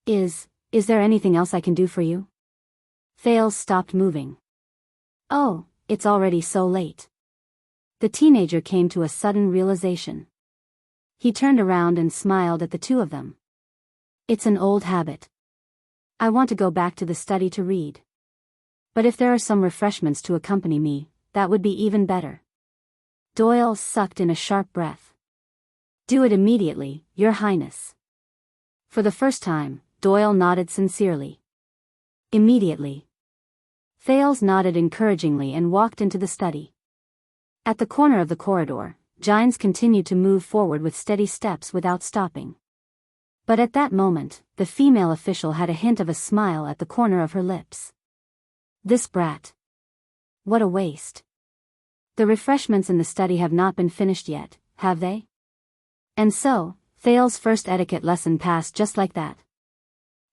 Is there anything else I can do for you?" Thales stopped moving. "Oh, it's already so late." The teenager came to a sudden realization. He turned around and smiled at the two of them. "It's an old habit. I want to go back to the study to read. But if there are some refreshments to accompany me, that would be even better." Doyle sucked in a sharp breath. "Do it immediately, Your Highness." For the first time, Doyle nodded sincerely. "Immediately." Thales nodded encouragingly and walked into the study. At the corner of the corridor, Gines continued to move forward with steady steps without stopping. But at that moment, the female official had a hint of a smile at the corner of her lips. "This brat. What a waste. The refreshments in the study have not been finished yet, have they?" And so, Thales' first etiquette lesson passed just like that.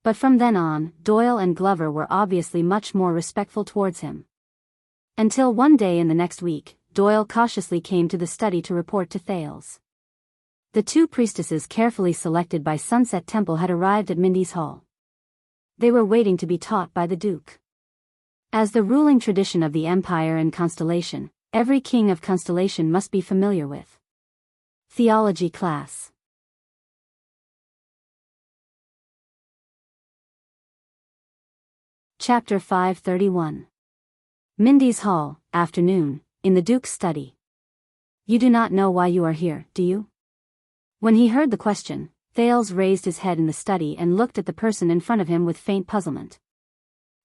But from then on, Doyle and Glover were obviously much more respectful towards him. Until one day in the next week, Doyle cautiously came to the study to report to Thales. The two priestesses carefully selected by Sunset Temple had arrived at Mindy's Hall. They were waiting to be taught by the Duke. As the ruling tradition of the Empire and Constellation, every king of Constellation must be familiar with. Theology class. Chapter 531. Mindy's Hall, afternoon, in the Duke's study. "You do not know why you are here, do you?" When he heard the question, Thales raised his head in the study and looked at the person in front of him with faint puzzlement.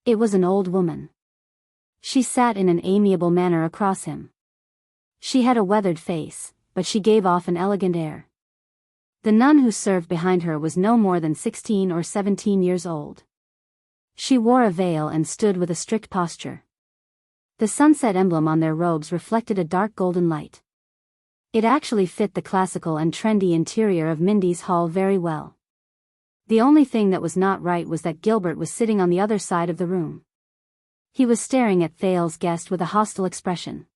It was an old woman. She sat in an amiable manner across him. She had a weathered face, but she gave off an elegant air. The nun who served behind her was no more than 16 or 17 years old. She wore a veil and stood with a strict posture. The sunset emblem on their robes reflected a dark golden light. It actually fit the classical and trendy interior of Mindy's Hall very well. The only thing that was not right was that Gilbert was sitting on the other side of the room. He was staring at Thales' guest with a hostile expression.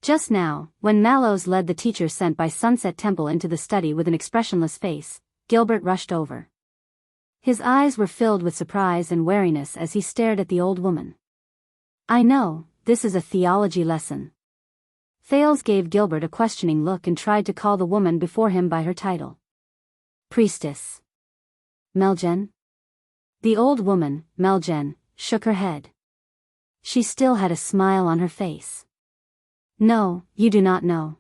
Just now, when Mallows led the teacher sent by Sunset Temple into the study with an expressionless face, Gilbert rushed over. His eyes were filled with surprise and wariness as he stared at the old woman. "I know, this is a theology lesson." Thales gave Gilbert a questioning look and tried to call the woman before him by her title. "Priestess Meljen?" The old woman, Meljen, shook her head. She still had a smile on her face. "No, you do not know."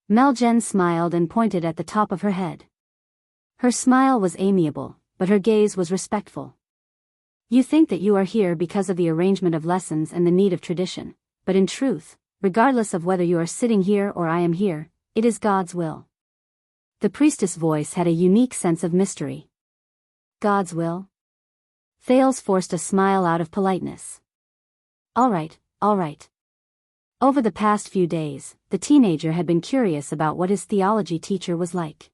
Meljen smiled and pointed at the top of her head. Her smile was amiable, but her gaze was respectful. "You think that you are here because of the arrangement of lessons and the need of tradition, but in truth, regardless of whether you are sitting here or I am here, it is God's will." The priestess' voice had a unique sense of mystery. "God's will?" Thales forced a smile out of politeness. All right. Over the past few days, the teenager had been curious about what his theology teacher was like.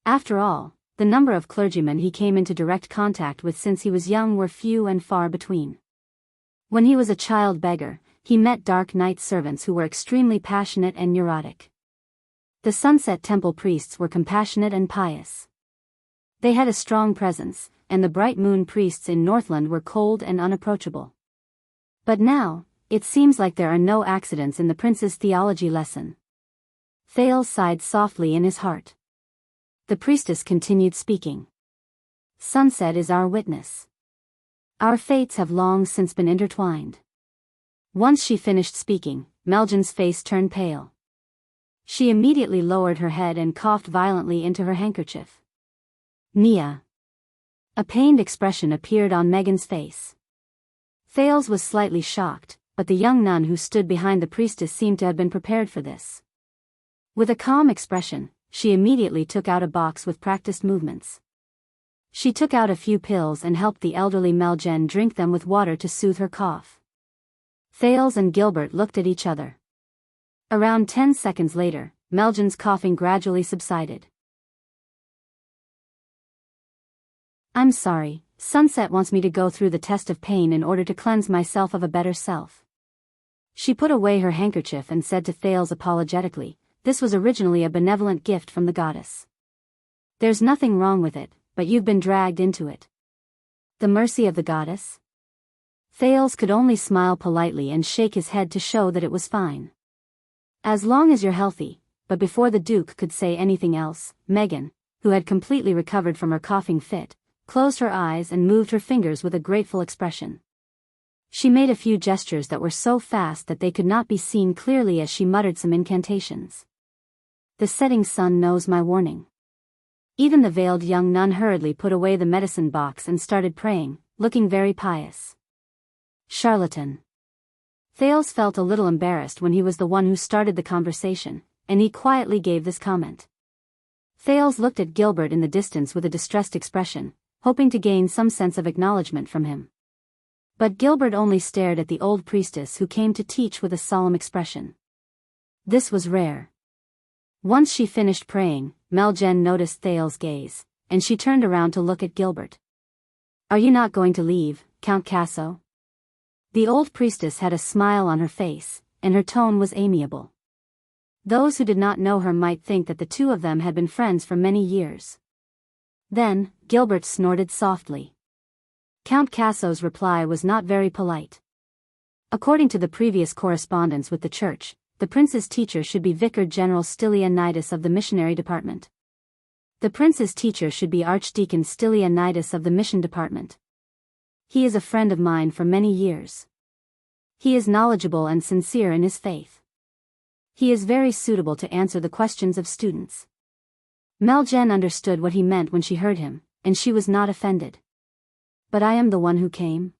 After all, the number of clergymen he came into direct contact with since he was young were few and far between. When he was a child beggar, he met dark night servants who were extremely passionate and neurotic. The Sunset Temple priests were compassionate and pious. They had a strong presence, and the Bright Moon priests in Northland were cold and unapproachable. But now, it seems like there are no accidents in the prince's theology lesson. Thales sighed softly in his heart. The priestess continued speaking. "Sunset is our witness. Our fates have long since been intertwined." Once she finished speaking, Meljen's face turned pale. She immediately lowered her head and coughed violently into her handkerchief. "Nia." A pained expression appeared on Megan's face. Thales was slightly shocked, but the young nun who stood behind the priestess seemed to have been prepared for this. With a calm expression, she immediately took out a box with practiced movements. She took out a few pills and helped the elderly Meljen drink them with water to soothe her cough. Thales and Gilbert looked at each other. Around 10 seconds later, Meljen's coughing gradually subsided. "I'm sorry, Sunset wants me to go through the test of pain in order to cleanse myself of a better self." She put away her handkerchief and said to Thales apologetically, "This was originally a benevolent gift from the goddess. There's nothing wrong with it, but you've been dragged into it." "The mercy of the goddess?" Thales could only smile politely and shake his head to show that it was fine. "As long as you're healthy," but before the Duke could say anything else, Megan, who had completely recovered from her coughing fit, closed her eyes and moved her fingers with a grateful expression. She made a few gestures that were so fast that they could not be seen clearly as she muttered some incantations. "The setting sun knows my warning." Even the veiled young nun hurriedly put away the medicine box and started praying, looking very pious. Charlatan. Thales felt a little embarrassed when he was the one who started the conversation, and he quietly gave this comment. Thales looked at Gilbert in the distance with a distressed expression, hoping to gain some sense of acknowledgement from him. But Gilbert only stared at the old priestess who came to teach with a solemn expression. This was rare. Once she finished praying, Meljen noticed Thales' gaze, and she turned around to look at Gilbert. "Are you not going to leave, Count Casso?" The old priestess had a smile on her face, and her tone was amiable. Those who did not know her might think that the two of them had been friends for many years. Then, Gilbert snorted softly. Count Casso's reply was not very polite. According to the previous correspondence with the church, the prince's teacher should be Vicar General Stylianides of the missionary department. The prince's teacher should be Archdeacon Stylianides of the mission department. He is a friend of mine for many years. He is knowledgeable and sincere in his faith. He is very suitable to answer the questions of students. Meljen understood what he meant when she heard him, and she was not offended. "But I am the one who came?"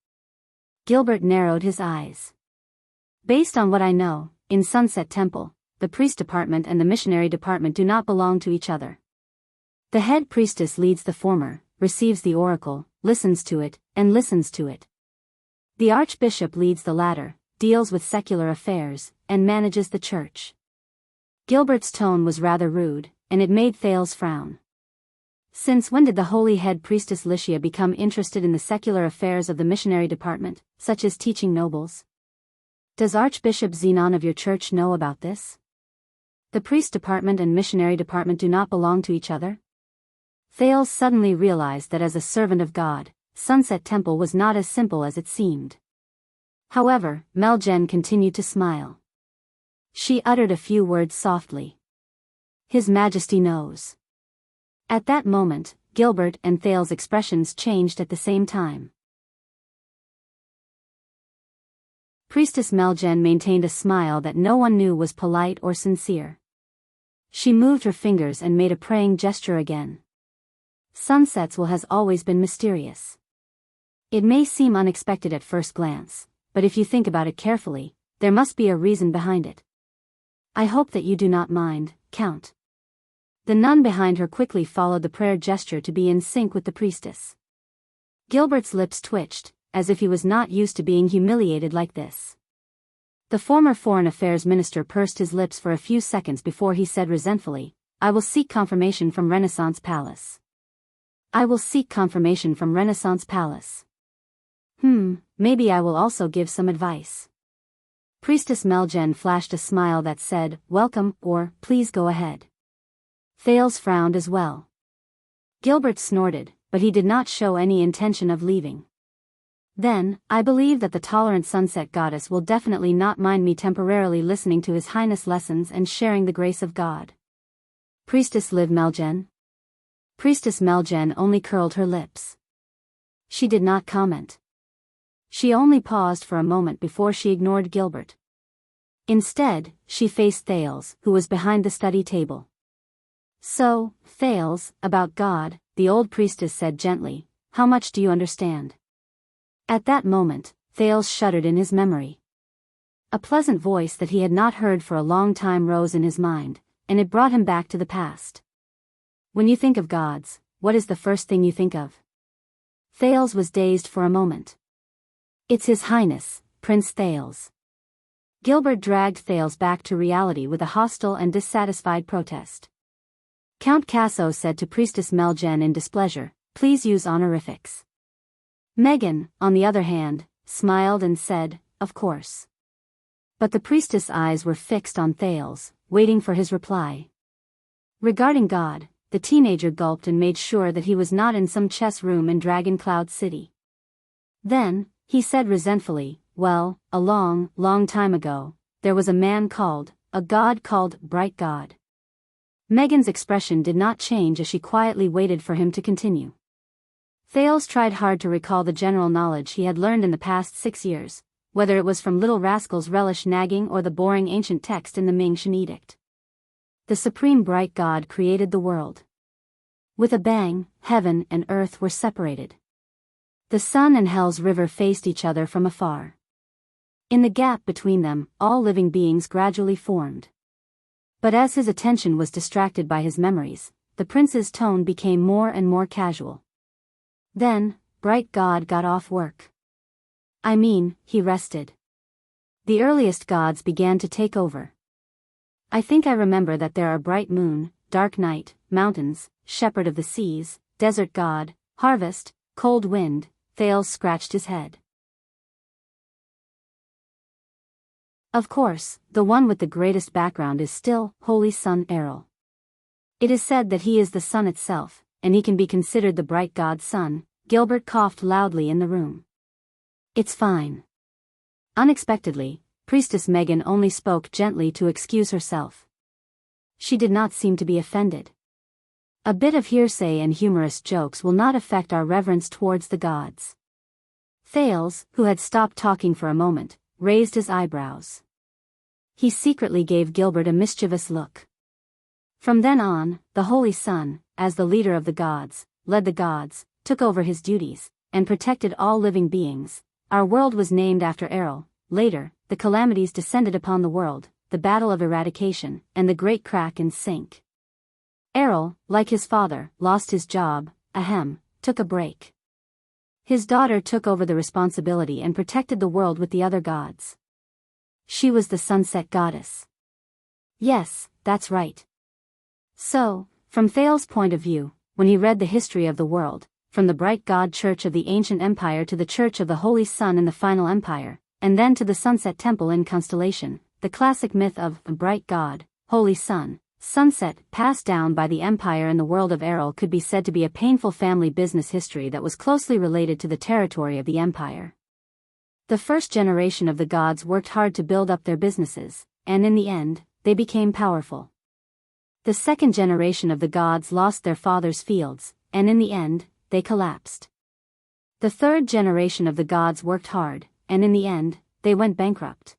Gilbert narrowed his eyes. "Based on what I know, in Sunset Temple, the priest department and the missionary department do not belong to each other. The head priestess leads the former, receives the oracle, listens to it, and listens to it. The archbishop leads the latter, deals with secular affairs, and manages the church." Gilbert's tone was rather rude, and it made Thales frown. Since when did the holy head priestess Lycia become interested in the secular affairs of the missionary department, such as teaching nobles? Does Archbishop Zenon of your church know about this? The priest department and missionary department do not belong to each other? Thales suddenly realized that as a servant of God, Sunset Temple was not as simple as it seemed. However, Meljen continued to smile. She uttered a few words softly. "His Majesty knows." At that moment, Gilbert and Thales' expressions changed at the same time. Priestess Meljen maintained a smile that no one knew was polite or sincere. She moved her fingers and made a praying gesture again. Sunsets has always been mysterious. It may seem unexpected at first glance, but if you think about it carefully, there must be a reason behind it. "I hope that you do not mind, Count." The nun behind her quickly followed the prayer gesture to be in sync with the priestess. Gilbert's lips twitched, as if he was not used to being humiliated like this. The former Foreign Affairs Minister pursed his lips for a few seconds before he said resentfully, "I will seek confirmation from Renaissance Palace." "I will seek confirmation from Renaissance Palace. Maybe I will also give some advice." Priestess Meljen flashed a smile that said, "Welcome," or "Please go ahead." Thales frowned as well. Gilbert snorted, but he did not show any intention of leaving. "Then, I believe that the tolerant sunset goddess will definitely not mind me temporarily listening to His Highness' lessons and sharing the grace of God." Priestess Liv Meljen? Priestess Meljen only curled her lips. She did not comment. She only paused for a moment before she ignored Gilbert. Instead, she faced Thales, who was behind the study table. "So, Thales, about God," the old priestess said gently, how much do you understand? At that moment, Thales shuddered in his memory. A pleasant voice that he had not heard for a long time rose in his mind, and it brought him back to the past. When you think of gods, what is the first thing you think of? Thales was dazed for a moment. It's His Highness, Prince Thales. Gilbert dragged Thales back to reality with a hostile and dissatisfied protest. Count Casso said to Priestess Melgen in displeasure, please use honorifics. Megan, on the other hand, smiled and said, of course. But the priestess' eyes were fixed on Thales, waiting for his reply. Regarding God, the teenager gulped and made sure that he was not in some chess room in Dragon Cloud City. Then, he said resentfully, well, a long, long time ago, there was a man called, a god called Bright God. Megan's expression did not change as she quietly waited for him to continue. Thales tried hard to recall the general knowledge he had learned in the past 6 years, whether it was from Little Rascal's relish nagging or the boring ancient text in the Ming-Shan Edict. The supreme bright God created the world. With a bang, heaven and earth were separated. The sun and hell's river faced each other from afar. In the gap between them, all living beings gradually formed. But as his attention was distracted by his memories, the prince's tone became more and more casual. Then, Bright God got off work. I mean, he rested. The earliest gods began to take over. I think I remember that there are bright moon, dark night, mountains, shepherd of the seas, desert god, harvest, cold wind. Thales scratched his head. Of course, the one with the greatest background is still Holy Sun Errol. It is said that he is the sun itself, and he can be considered the bright god's son. Gilbert coughed loudly in the room. It's fine. Unexpectedly, Priestess Megan only spoke gently to excuse herself. She did not seem to be offended. A bit of hearsay and humorous jokes will not affect our reverence towards the gods. Thales, who had stopped talking for a moment, raised his eyebrows. He secretly gave Gilbert a mischievous look. From then on, the Holy Sun, as the leader of the gods, led the gods, took over his duties, and protected all living beings. Our world was named after Errol. Later, the calamities descended upon the world, the battle of eradication, and the great crack and sink. Errol, like his father, lost his job, took a break. His daughter took over the responsibility and protected the world with the other gods. She was the sunset goddess. Yes, that's right. So, from Thales' point of view, when he read the history of the world, from the bright god church of the ancient empire to the church of the Holy Sun in the final empire, and then to the sunset temple in Constellation, the classic myth of the bright god, Holy Sun, sunset, passed down by the empire in the world of Errol could be said to be a painful family business history that was closely related to the territory of the empire. The first generation of the gods worked hard to build up their businesses, and in the end, they became powerful. The second generation of the gods lost their father's fields, and in the end, they collapsed. The third generation of the gods worked hard, and in the end, they went bankrupt.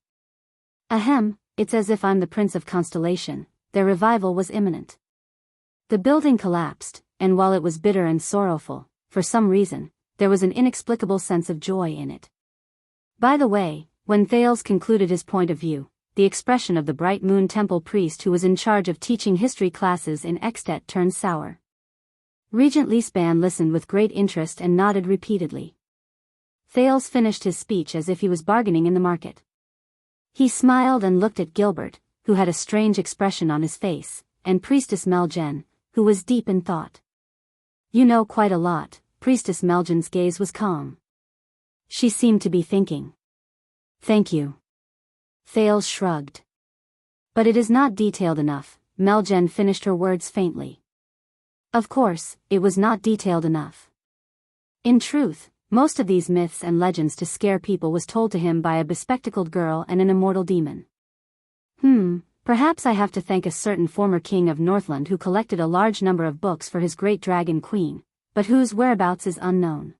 It's as if I'm the Prince of Constellation. Their revival was imminent. The building collapsed, and while it was bitter and sorrowful, for some reason, there was an inexplicable sense of joy in it. By the way, when Thales concluded his point of view, the expression of the Bright Moon Temple priest who was in charge of teaching history classes in Extet turned sour. Regent Leespan listened with great interest and nodded repeatedly. Thales finished his speech as if he was bargaining in the market. He smiled and looked at Gilbert, who had a strange expression on his face, and Priestess Melgen, who was deep in thought. You know quite a lot. Priestess Melgen's gaze was calm. She seemed to be thinking. Thank you. Thales shrugged. But it is not detailed enough. Melgen finished her words faintly. Of course, it was not detailed enough. In truth, most of these myths and legends to scare people was told to him by a bespectacled girl and an immortal demon. Perhaps I have to thank a certain former king of Northland who collected a large number of books for his great dragon queen, but whose whereabouts is unknown.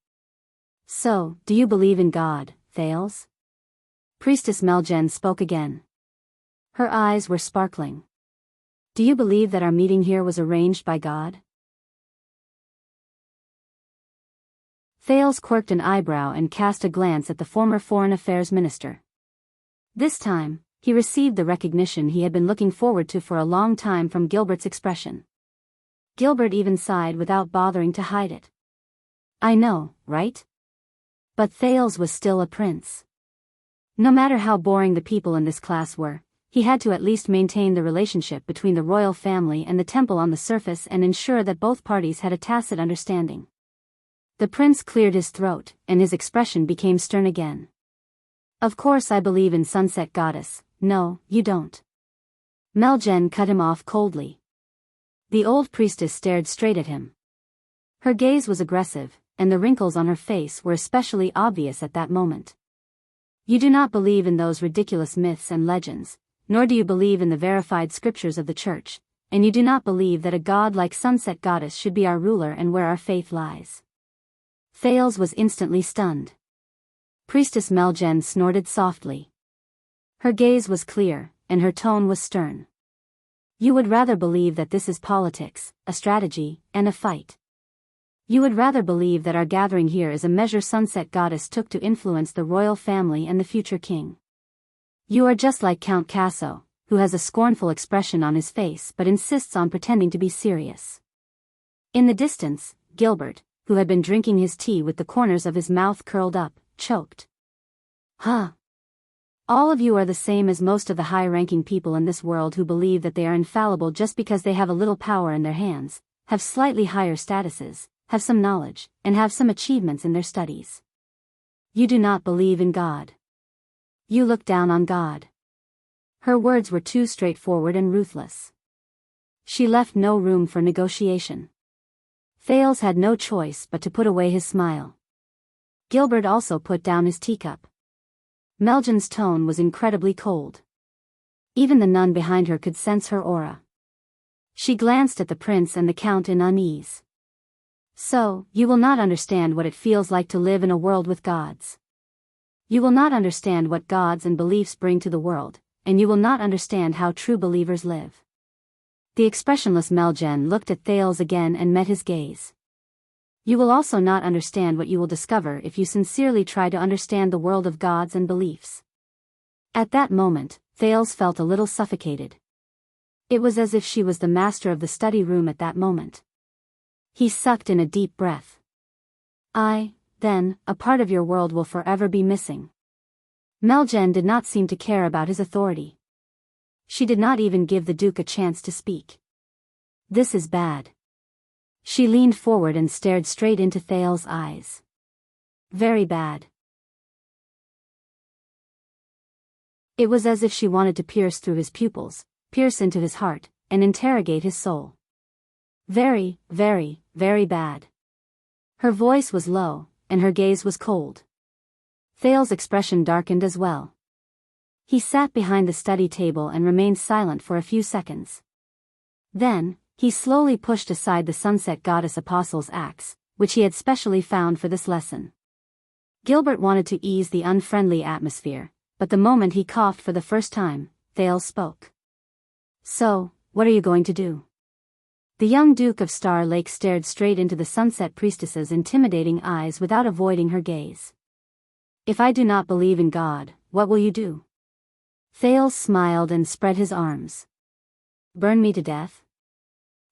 So, do you believe in God, Thales? Priestess Melgen spoke again. Her eyes were sparkling. Do you believe that our meeting here was arranged by God? Thales quirked an eyebrow and cast a glance at the former Foreign Affairs Minister. This time, he received the recognition he had been looking forward to for a long time from Gilbert's expression. Gilbert even sighed without bothering to hide it. I know, right? But Thales was still a prince. No matter how boring the people in this class were, he had to at least maintain the relationship between the royal family and the temple on the surface and ensure that both parties had a tacit understanding. The prince cleared his throat, and his expression became stern again. Of course I believe in Sunset Goddess. No, you don't. Meljen cut him off coldly. The old priestess stared straight at him. Her gaze was aggressive, and the wrinkles on her face were especially obvious at that moment. You do not believe in those ridiculous myths and legends, nor do you believe in the verified scriptures of the church, and you do not believe that a god like Sunset Goddess should be our ruler and where our faith lies. Thales was instantly stunned. Priestess Meljen snorted softly. Her gaze was clear, and her tone was stern. You would rather believe that this is politics, a strategy, and a fight. You would rather believe that our gathering here is a measure Sunset Goddess took to influence the royal family and the future king. You are just like Count Casso, who has a scornful expression on his face but insists on pretending to be serious. In the distance, Gilbert, who had been drinking his tea with the corners of his mouth curled up, choked. Huh. All of you are the same as most of the high-ranking people in this world who believe that they are infallible just because they have a little power in their hands, have slightly higher statuses, have some knowledge, and have some achievements in their studies. You do not believe in God. You look down on God. Her words were too straightforward and ruthless. She left no room for negotiation. Thales had no choice but to put away his smile. Gilbert also put down his teacup. Meljen's tone was incredibly cold. Even the nun behind her could sense her aura. She glanced at the prince and the count in unease. So, you will not understand what it feels like to live in a world with gods. You will not understand what gods and beliefs bring to the world, and you will not understand how true believers live. The expressionless Meljen looked at Thales again and met his gaze. You will also not understand what you will discover if you sincerely try to understand the world of gods and beliefs. At that moment, Thales felt a little suffocated. It was as if she was the master of the study room at that moment. He sucked in a deep breath. Then, a part of your world will forever be missing. Meljen did not seem to care about his authority. She did not even give the Duke a chance to speak. This is bad. She leaned forward and stared straight into Thales' eyes. Very bad. It was as if she wanted to pierce through his pupils, pierce into his heart, and interrogate his soul. Very, very, very bad. Her voice was low, and her gaze was cold. Thales' expression darkened as well. He sat behind the study table and remained silent for a few seconds. Then, he slowly pushed aside the Sunset Goddess Apostle's axe, which he had specially found for this lesson. Gilbert wanted to ease the unfriendly atmosphere, but the moment he coughed for the first time, Thales spoke. So, what are you going to do? The young Duke of Star Lake stared straight into the Sunset Priestess's intimidating eyes without avoiding her gaze. If I do not believe in God, what will you do? Thales smiled and spread his arms. Burn me to death?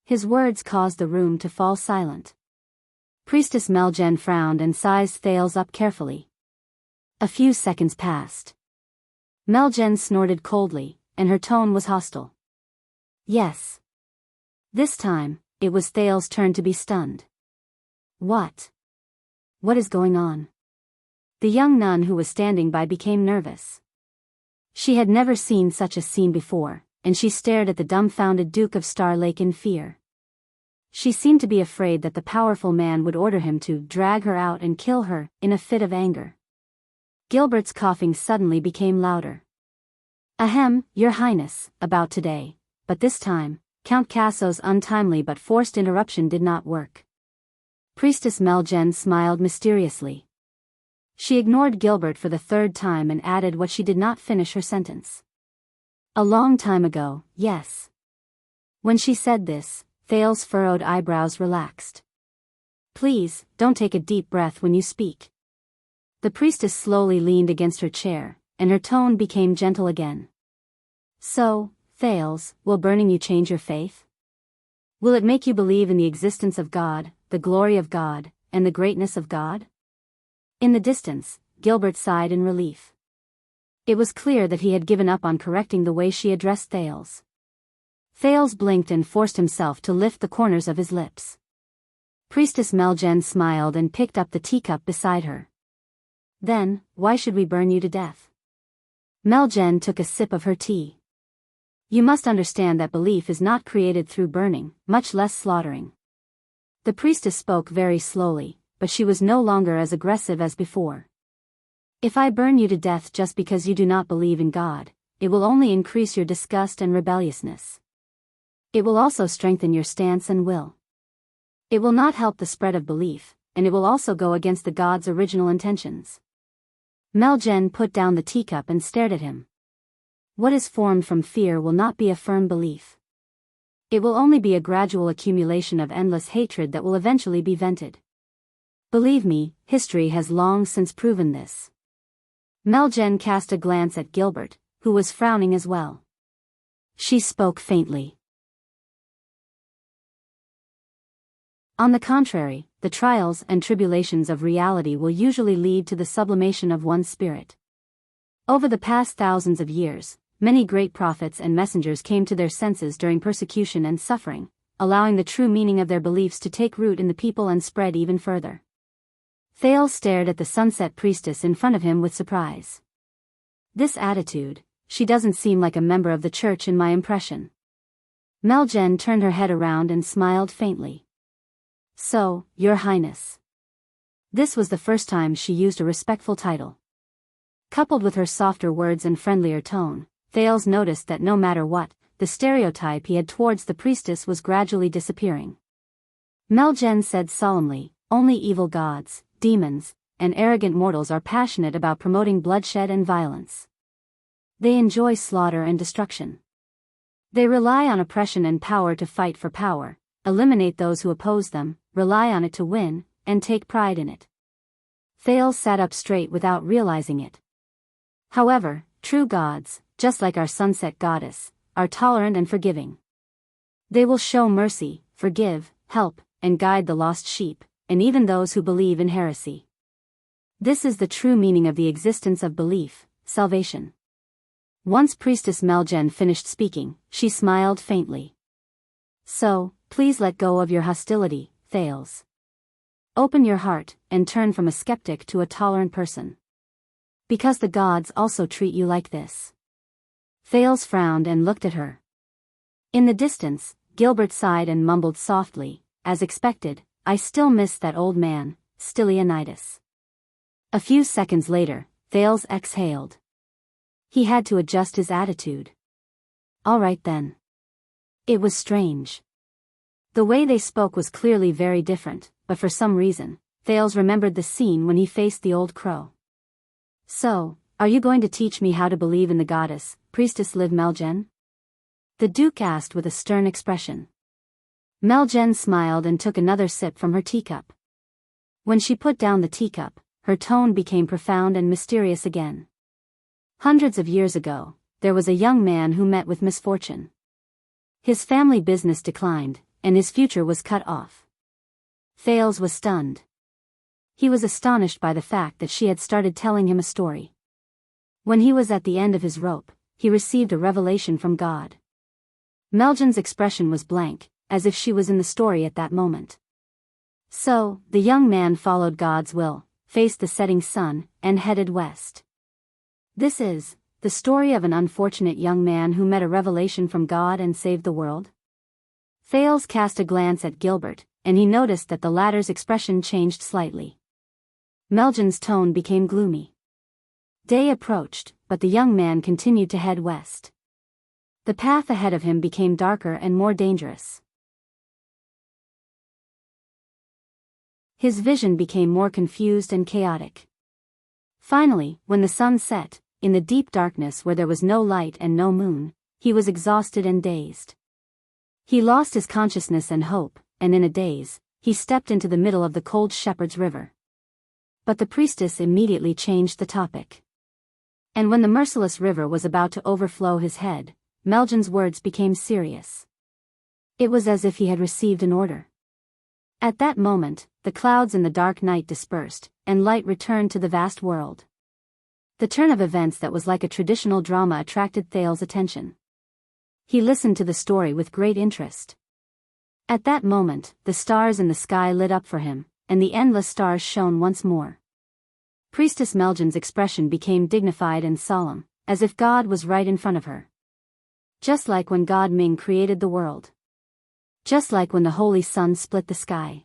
His words caused the room to fall silent. Priestess Meljen frowned and sized Thales up carefully. A few seconds passed. Meljen snorted coldly, and her tone was hostile. Yes. This time, it was Thales' turn to be stunned. What? What is going on? The young nun who was standing by became nervous. She had never seen such a scene before, and she stared at the dumbfounded Duke of Star Lake in fear. She seemed to be afraid that the powerful man would order him to drag her out and kill her, in a fit of anger. Gilbert's coughing suddenly became louder. Ahem, Your Highness, about today, but this time, Count Casso's untimely but forced interruption did not work. Priestess Meljen smiled mysteriously. She ignored Gilbert for the third time and added what she did not finish her sentence. A long time ago, yes. When she said this, Thales' furrowed eyebrows relaxed. Please, don't take a deep breath when you speak. The priestess slowly leaned against her chair, and her tone became gentle again. So, Thales, will burning you change your faith? Will it make you believe in the existence of God, the glory of God, and the greatness of God? In the distance, Gilbert sighed in relief. It was clear that he had given up on correcting the way she addressed Thales. Thales blinked and forced himself to lift the corners of his lips. Priestess Meljen smiled and picked up the teacup beside her. Then, why should we burn you to death? Meljen took a sip of her tea. You must understand that belief is not created through burning, much less slaughtering. The priestess spoke very slowly, but she was no longer as aggressive as before. If I burn you to death just because you do not believe in God, it will only increase your disgust and rebelliousness. It will also strengthen your stance and will. It will not help the spread of belief, and it will also go against the God's original intentions. Meljen put down the teacup and stared at him. What is formed from fear will not be a firm belief. It will only be a gradual accumulation of endless hatred that will eventually be vented. Believe me, history has long since proven this. Meljen cast a glance at Gilbert, who was frowning as well. She spoke faintly. On the contrary, the trials and tribulations of reality will usually lead to the sublimation of one's spirit. Over the past thousands of years, many great prophets and messengers came to their senses during persecution and suffering, allowing the true meaning of their beliefs to take root in the people and spread even further. Thales stared at the sunset priestess in front of him with surprise. This attitude, she doesn't seem like a member of the church in my impression. Meljen turned her head around and smiled faintly. So, Your Highness. This was the first time she used a respectful title. Coupled with her softer words and friendlier tone, Thales noticed that no matter what, the stereotype he had towards the priestess was gradually disappearing. Meljen said solemnly, only evil gods, demons, and arrogant mortals are passionate about promoting bloodshed and violence. They enjoy slaughter and destruction. They rely on oppression and power to fight for power, eliminate those who oppose them, rely on it to win, and take pride in it. Thales sat up straight without realizing it. However, true gods, just like our sunset goddess, are tolerant and forgiving. They will show mercy, forgive, help, and guide the lost sheep, and even those who believe in heresy. This is the true meaning of the existence of belief, salvation. Once Priestess Meljen finished speaking, she smiled faintly. So, please let go of your hostility, Thales. Open your heart, and turn from a skeptic to a tolerant person. Because the gods also treat you like this. Thales frowned and looked at her. In the distance, Gilbert sighed and mumbled softly, as expected, I still miss that old man, Stylianides. A few seconds later, Thales exhaled. He had to adjust his attitude. All right then. It was strange. The way they spoke was clearly very different, but for some reason, Thales remembered the scene when he faced the old crow. So, are you going to teach me how to believe in the goddess, Priestess Liv Meljen? The Duke asked with a stern expression. Meljen smiled and took another sip from her teacup. When she put down the teacup, her tone became profound and mysterious again. Hundreds of years ago, there was a young man who met with misfortune. His family business declined, and his future was cut off. Thales was stunned. He was astonished by the fact that she had started telling him a story. When he was at the end of his rope, he received a revelation from God. Meljen's expression was blank, as if she was in the story at that moment. So, the young man followed God's will, faced the setting sun, and headed west. This is the story of an unfortunate young man who met a revelation from God and saved the world. Thales cast a glance at Gilbert, and he noticed that the latter's expression changed slightly. Meljen's tone became gloomy. Day approached, but the young man continued to head west. The path ahead of him became darker and more dangerous. His vision became more confused and chaotic. Finally, when the sun set, in the deep darkness where there was no light and no moon, he was exhausted and dazed. He lost his consciousness and hope, and in a daze, he stepped into the middle of the cold shepherd's river. But the priestess immediately changed the topic. And when the merciless river was about to overflow his head, Meljan's words became serious. It was as if he had received an order. At that moment, the clouds in the dark night dispersed, and light returned to the vast world. The turn of events that was like a traditional drama attracted Thales's attention. He listened to the story with great interest. At that moment, the stars in the sky lit up for him, and the endless stars shone once more. Priestess Meljan's expression became dignified and solemn, as if God was right in front of her. Just like when God Ming created the world. Just like when the Holy Sun split the sky.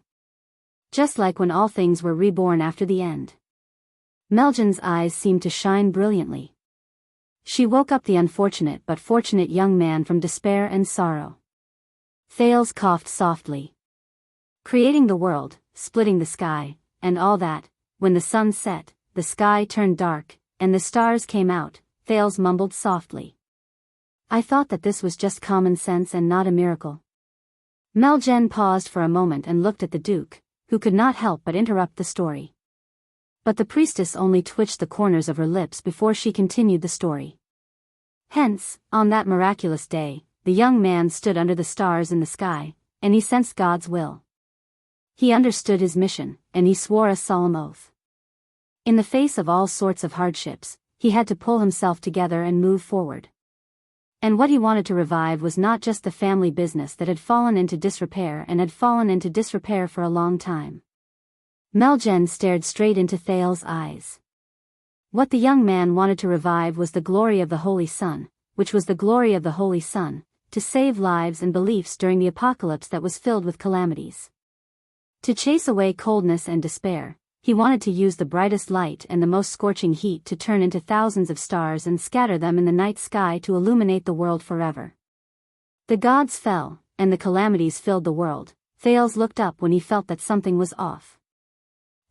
Just like when all things were reborn after the end. Meljan's eyes seemed to shine brilliantly. She woke up the unfortunate but fortunate young man from despair and sorrow. Thales coughed softly. Creating the world, splitting the sky, and all that, when the sun set, the sky turned dark, and the stars came out, Thales mumbled softly. I thought that this was just common sense and not a miracle. Meljan paused for a moment and looked at the Duke, who could not help but interrupt the story. But the priestess only twitched the corners of her lips before she continued the story. Hence, on that miraculous day, the young man stood under the stars in the sky, and he sensed God's will. He understood his mission, and he swore a solemn oath. In the face of all sorts of hardships, he had to pull himself together and move forward. And what he wanted to revive was not just the family business that had fallen into disrepair for a long time. Meljan stared straight into Thales's eyes. What the young man wanted to revive was the glory of the Holy Sun, which was the glory of the Holy Sun, to save lives and beliefs during the apocalypse that was filled with calamities. To chase away coldness and despair, he wanted to use the brightest light and the most scorching heat to turn into thousands of stars and scatter them in the night sky to illuminate the world forever. The gods fell, and the calamities filled the world. Thales looked up when he felt that something was off.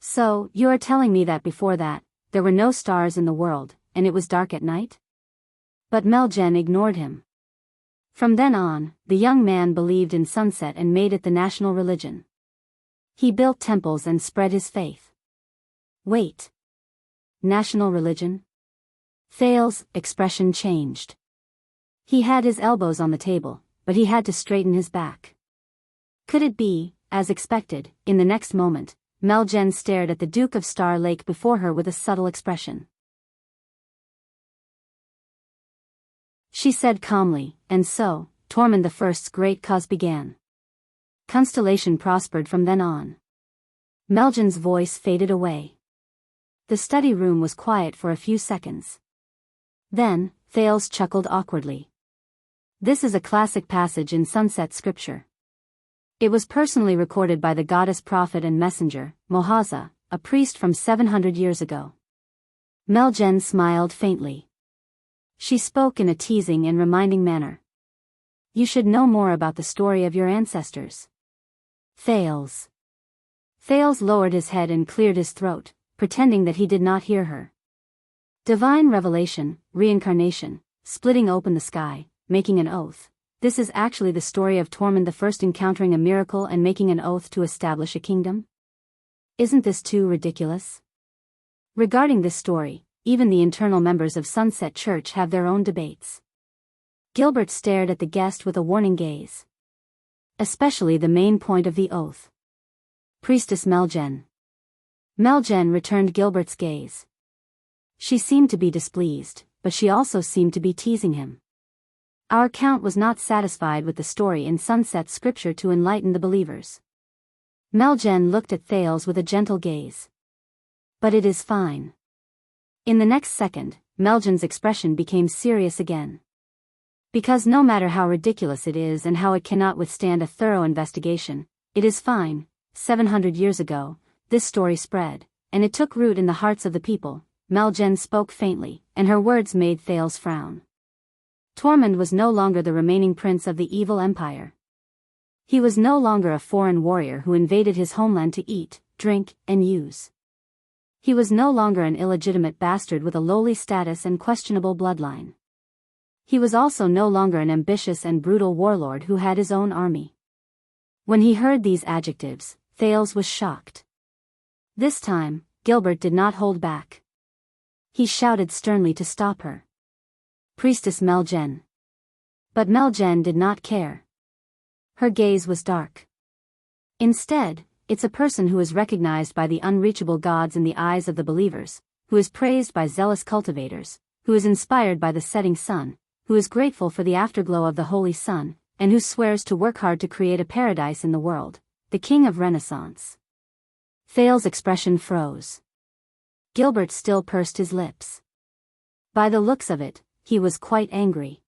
So, you are telling me that before that, there were no stars in the world, and it was dark at night? But Meljan ignored him. From then on, the young man believed in sunset and made it the national religion. He built temples and spread his faith. Wait. National religion? Thales's expression changed. He had his elbows on the table, but he had to straighten his back. Could it be, as expected, in the next moment, Meljan stared at the Duke of Star Lake before her with a subtle expression. She said calmly, and so, Tormund I's great cause began. Constellation prospered from then on. Meljan's voice faded away. The study room was quiet for a few seconds. Then, Thales chuckled awkwardly. This is a classic passage in sunset scripture. It was personally recorded by the goddess prophet and messenger, Mohaza, a priest from 700 years ago. Meljan smiled faintly. She spoke in a teasing and reminding manner. You should know more about the story of your ancestors. Thales. Thales lowered his head and cleared his throat, pretending that he did not hear her. Divine revelation, reincarnation, splitting open the sky, making an oath. This is actually the story of Tormund I encountering a miracle and making an oath to establish a kingdom? Isn't this too ridiculous? Regarding this story, even the internal members of Sunset Church have their own debates. Gilbert stared at the guest with a warning gaze. Especially the main point of the oath. Priestess Meljan. Meljan returned Gilbert's gaze. She seemed to be displeased, but she also seemed to be teasing him. Our count was not satisfied with the story in Sunset Scripture to enlighten the believers. Meljan looked at Thales with a gentle gaze. But it is fine. In the next second, Meljan's expression became serious again. Because no matter how ridiculous it is and how it cannot withstand a thorough investigation, it is fine. 700 years ago, this story spread, and it took root in the hearts of the people. Meljan spoke faintly, and her words made Thales frown. Tormund was no longer the remaining prince of the evil empire. He was no longer a foreign warrior who invaded his homeland to eat, drink, and use. He was no longer an illegitimate bastard with a lowly status and questionable bloodline. He was also no longer an ambitious and brutal warlord who had his own army. When he heard these adjectives, Thales was shocked. This time, Gilbert did not hold back. He shouted sternly to stop her. Priestess Meljen. But Meljen did not care. Her gaze was dark. Instead, it's a person who is recognized by the unreachable gods in the eyes of the believers, who is praised by zealous cultivators, who is inspired by the setting sun, who is grateful for the afterglow of the holy sun, and who swears to work hard to create a paradise in the world, the king of Renaissance. Thales' expression froze. Gilbert still pursed his lips. By the looks of it, he was quite angry.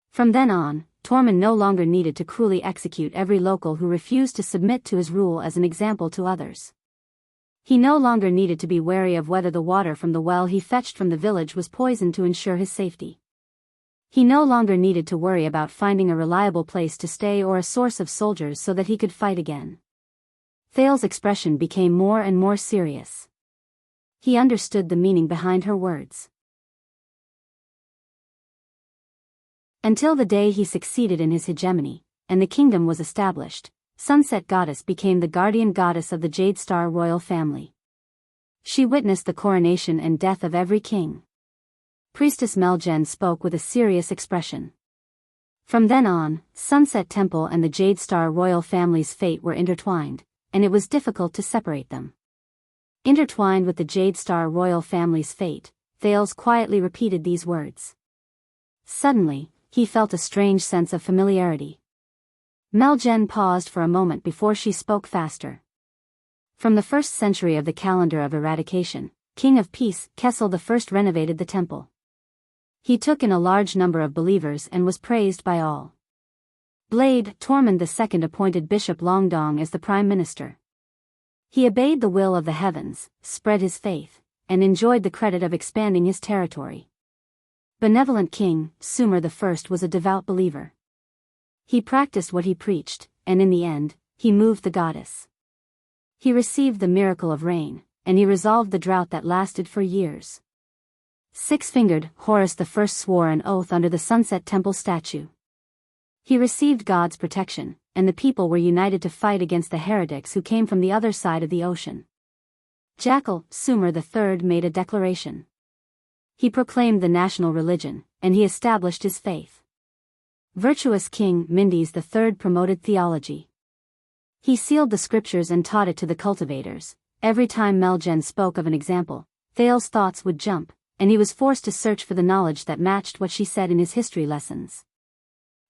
From then on, Tormund no longer needed to cruelly execute every local who refused to submit to his rule as an example to others. He no longer needed to be wary of whether the water from the well he fetched from the village was poisoned to ensure his safety. He no longer needed to worry about finding a reliable place to stay or a source of soldiers so that he could fight again. Thales' expression became more and more serious. He understood the meaning behind her words. Until the day he succeeded in his hegemony, and the kingdom was established, Sunset Goddess became the guardian goddess of the Jade Star royal family. She witnessed the coronation and death of every king. Priestess Meljen spoke with a serious expression. From then on, Sunset Temple and the Jade Star royal family's fate were intertwined, and it was difficult to separate them. Intertwined with the Jade Star royal family's fate, Thales quietly repeated these words. Suddenly, he felt a strange sense of familiarity. Meljen paused for a moment before she spoke faster. From the 1st century of the calendar of eradication, King of Peace, Kessel I renovated the temple. He took in a large number of believers and was praised by all. Blade, Tormund II appointed Bishop Longdong as the prime minister. He obeyed the will of the heavens, spread his faith, and enjoyed the credit of expanding his territory. Benevolent King, Sumer I was a devout believer. He practiced what he preached, and in the end, he moved the goddess. He received the miracle of rain, and he resolved the drought that lasted for years. Six-fingered, Horus I swore an oath under the Sunset Temple statue. He received God's protection, and the people were united to fight against the heretics who came from the other side of the ocean. Jackal, Sumer III made a declaration. He proclaimed the national religion, and he established his faith. Virtuous King Mindes III promoted theology. He sealed the scriptures and taught it to the cultivators. Every time Meljen spoke of an example, Thales' thoughts would jump, and he was forced to search for the knowledge that matched what she said in his history lessons.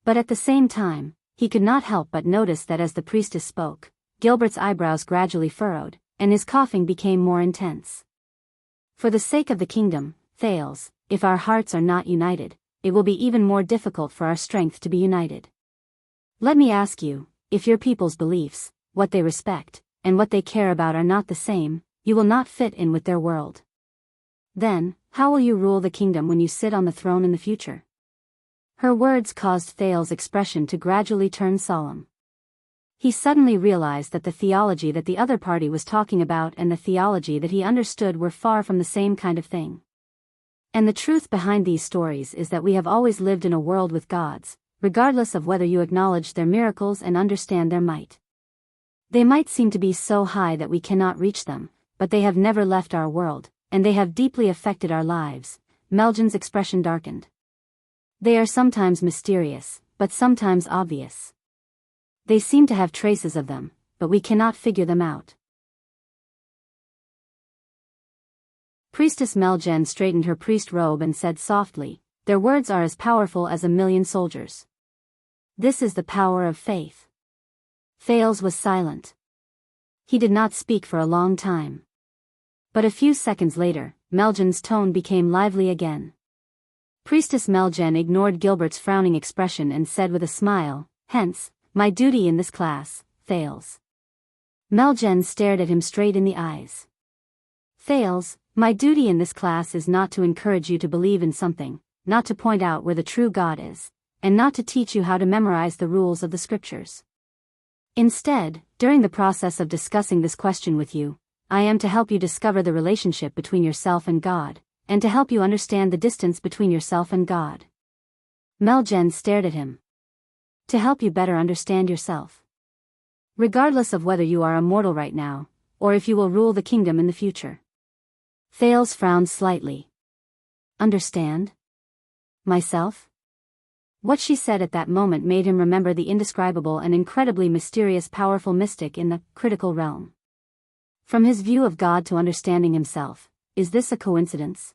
But at the same time, he could not help but notice that as the priestess spoke, Gilbert's eyebrows gradually furrowed, and his coughing became more intense. For the sake of the kingdom, Thales, if our hearts are not united, it will be even more difficult for our strength to be united. Let me ask you, if your people's beliefs, what they respect, and what they care about are not the same, you will not fit in with their world. Then, how will you rule the kingdom when you sit on the throne in the future? Her words caused Thales' expression to gradually turn solemn. He suddenly realized that the theology that the other party was talking about and the theology that he understood were far from the same kind of thing. And the truth behind these stories is that we have always lived in a world with gods, regardless of whether you acknowledge their miracles and understand their might. They might seem to be so high that we cannot reach them, but they have never left our world, and they have deeply affected our lives. Meljen's expression darkened. They are sometimes mysterious, but sometimes obvious. They seem to have traces of them, but we cannot figure them out. Priestess Meljen straightened her priest robe and said softly, "Their words are as powerful as 1,000,000 soldiers. This is the power of faith." Thales was silent. He did not speak for a long time. But a few seconds later, Meljen's tone became lively again. Priestess Meljen ignored Gilbert's frowning expression and said with a smile, "Hence, my duty in this class, Thales." Meljen stared at him straight in the eyes. "Thales, my duty in this class is not to encourage you to believe in something, not to point out where the true God is, and not to teach you how to memorize the rules of the scriptures. Instead, during the process of discussing this question with you, I am to help you discover the relationship between yourself and God, and to help you understand the distance between yourself and God." Meljen stared at him. "To help you better understand yourself." Regardless of whether you are a mortal right now, or if you will rule the kingdom in the future. Thales frowned slightly. Understand? Myself? What she said at that moment made him remember the indescribable and incredibly mysterious powerful mystic in the critical realm. From his view of God to understanding himself, is this a coincidence?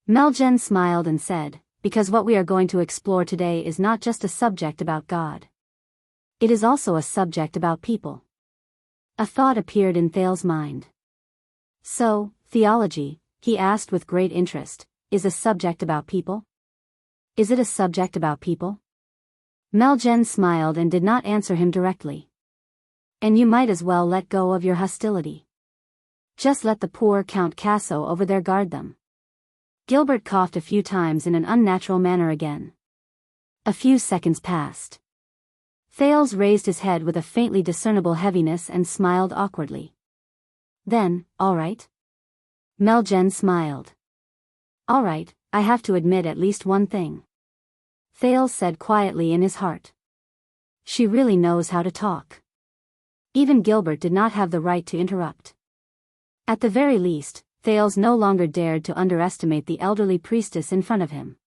Meljen smiled and said, because what we are going to explore today is not just a subject about God. It is also a subject about people. A thought appeared in Thales' mind. So, theology, he asked with great interest, is a subject about people? Is it a subject about people? Meljen smiled and did not answer him directly. And you might as well let go of your hostility. Just let the poor Count Casso over there guard them. Gilbert coughed a few times in an unnatural manner again. A few seconds passed. Thales raised his head with a faintly discernible heaviness and smiled awkwardly. Then, all right? Meljen smiled. All right, I have to admit at least one thing. Thales said quietly in his heart. She really knows how to talk. Even Gilbert did not have the right to interrupt. At the very least, Thales no longer dared to underestimate the elderly priestess in front of him.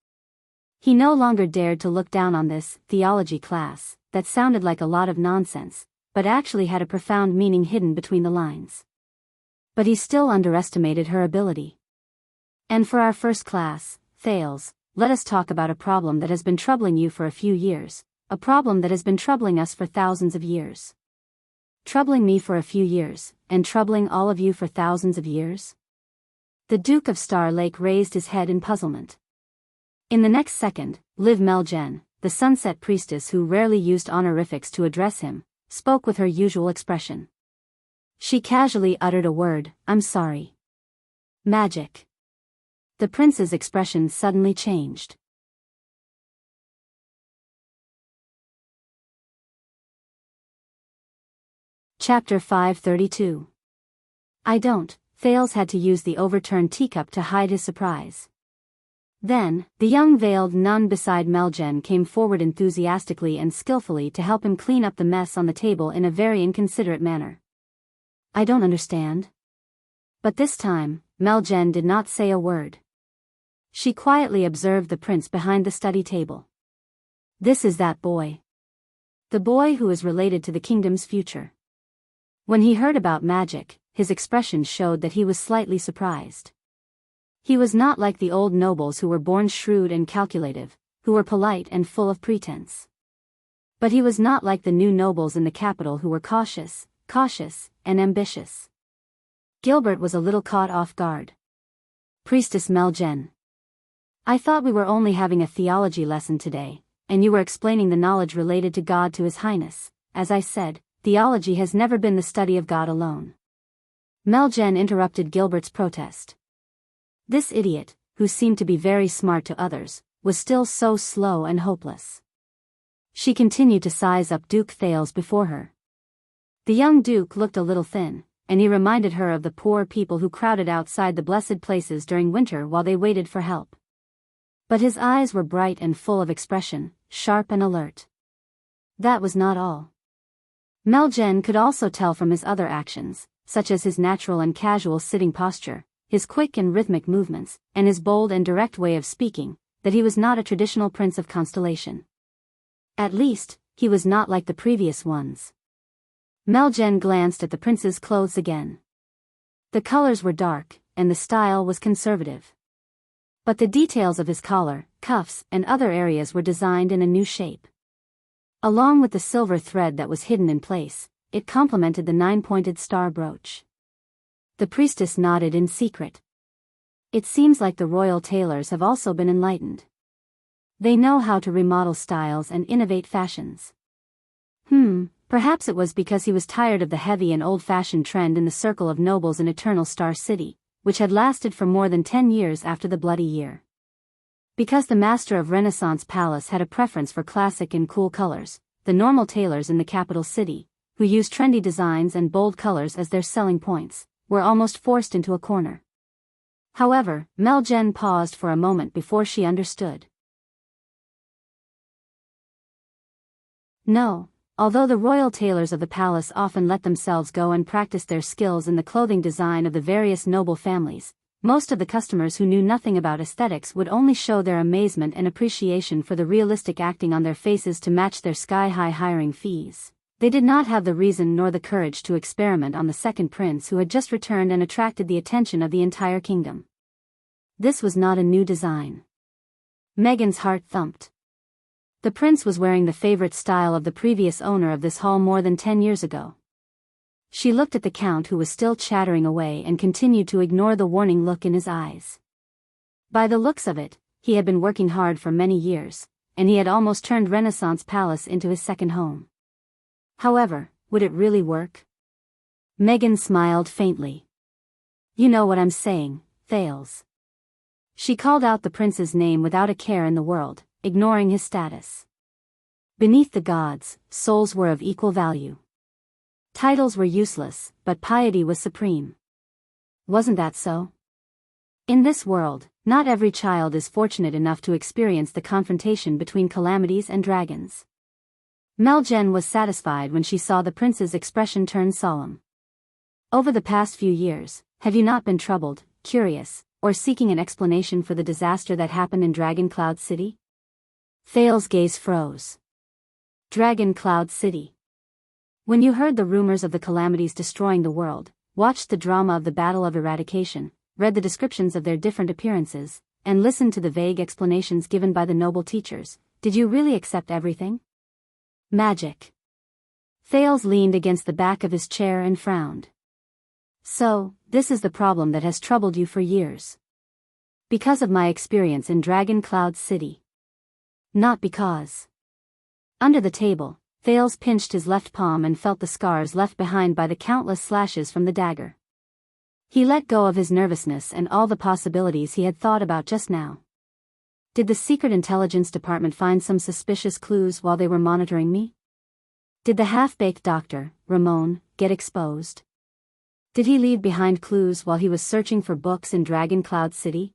He no longer dared to look down on this theology class that sounded like a lot of nonsense, but actually had a profound meaning hidden between the lines. But he still underestimated her ability. And for our first class, Thales, let us talk about a problem that has been troubling you for a few years, a problem that has been troubling us for thousands of years. Troubling me for a few years, and troubling all of you for thousands of years? The Duke of Star Lake raised his head in puzzlement. In the next second, Liv Meljen, the sunset priestess who rarely used honorifics to address him, spoke with her usual expression. She casually uttered a word, "I'm sorry." Magic. The prince's expression suddenly changed. Chapter 532. I don't. Thales had to use the overturned teacup to hide his surprise. Then, the young veiled nun beside Meljen came forward enthusiastically and skillfully to help him clean up the mess on the table in a very inconsiderate manner. I don't understand. But this time, Meljen did not say a word. She quietly observed the prince behind the study table. This is that boy. The boy who is related to the kingdom's future. When he heard about magic, his expression showed that he was slightly surprised. He was not like the old nobles who were born shrewd and calculative, who were polite and full of pretense. But he was not like the new nobles in the capital who were cautious, and ambitious. Gilbert was a little caught off guard. Priestess Meljen. I thought we were only having a theology lesson today, and you were explaining the knowledge related to God to His Highness. As I said, theology has never been the study of God alone. Meljen interrupted Gilbert's protest. This idiot, who seemed to be very smart to others, was still so slow and hopeless. She continued to size up Duke Thales before her. The young duke looked a little thin, and he reminded her of the poor people who crowded outside the blessed places during winter while they waited for help. But his eyes were bright and full of expression, sharp and alert. That was not all. Meljen could also tell from his other actions, such as his natural and casual sitting posture, his quick and rhythmic movements, and his bold and direct way of speaking, that he was not a traditional prince of constellation. At least, he was not like the previous ones. Meljen glanced at the prince's clothes again. The colors were dark, and the style was conservative. But the details of his collar, cuffs, and other areas were designed in a new shape. Along with the silver thread that was hidden in place, it complemented the 9-pointed star brooch. The priestess nodded in secret. It seems like the royal tailors have also been enlightened. They know how to remodel styles and innovate fashions. Perhaps it was because he was tired of the heavy and old-fashioned trend in the circle of nobles in Eternal Star City, which had lasted for more than 10 years after the Bloody Year. Because the master of Renaissance Palace had a preference for classic and cool colors, the normal tailors in the capital city, who used trendy designs and bold colors as their selling points, were almost forced into a corner. However, Meljen paused for a moment before she understood. No, Although the royal tailors of the palace often let themselves go and practice their skills in the clothing design of the various noble families, most of the customers who knew nothing about aesthetics would only show their amazement and appreciation for the realistic acting on their faces to match their sky-high hiring fees. They did not have the reason nor the courage to experiment on the second prince who had just returned and attracted the attention of the entire kingdom. This was not a new design. Megan's heart thumped. The prince was wearing the favorite style of the previous owner of this hall more than 10 years ago. She looked at the count who was still chattering away and continued to ignore the warning look in his eyes. By the looks of it, he had been working hard for many years, and he had almost turned Renaissance Palace into his second home. However, would it really work? Megan smiled faintly. You know what I'm saying, Thales. She called out the prince's name without a care in the world, ignoring his status. Beneath the gods, souls were of equal value. Titles were useless, but piety was supreme. Wasn't that so? In this world, not every child is fortunate enough to experience the confrontation between calamities and dragons. Meljen was satisfied when she saw the prince's expression turn solemn. Over the past few years, have you not been troubled, curious, or seeking an explanation for the disaster that happened in Dragon Cloud City? Thales' gaze froze. Dragon Cloud City. When you heard the rumors of the calamities destroying the world, watched the drama of the Battle of Eradication, read the descriptions of their different appearances, and listened to the vague explanations given by the noble teachers, did you really accept everything? Magic. Thales leaned against the back of his chair and frowned. So, this is the problem that has troubled you for years. Because of my experience in Dragon Cloud City. Not because. Under the table, Thales pinched his left palm and felt the scars left behind by the countless slashes from the dagger. He let go of his nervousness and all the possibilities he had thought about just now. Did the Secret Intelligence Department find some suspicious clues while they were monitoring me? Did the half-baked doctor, Ramon, get exposed? Did he leave behind clues while he was searching for books in Dragon Cloud City?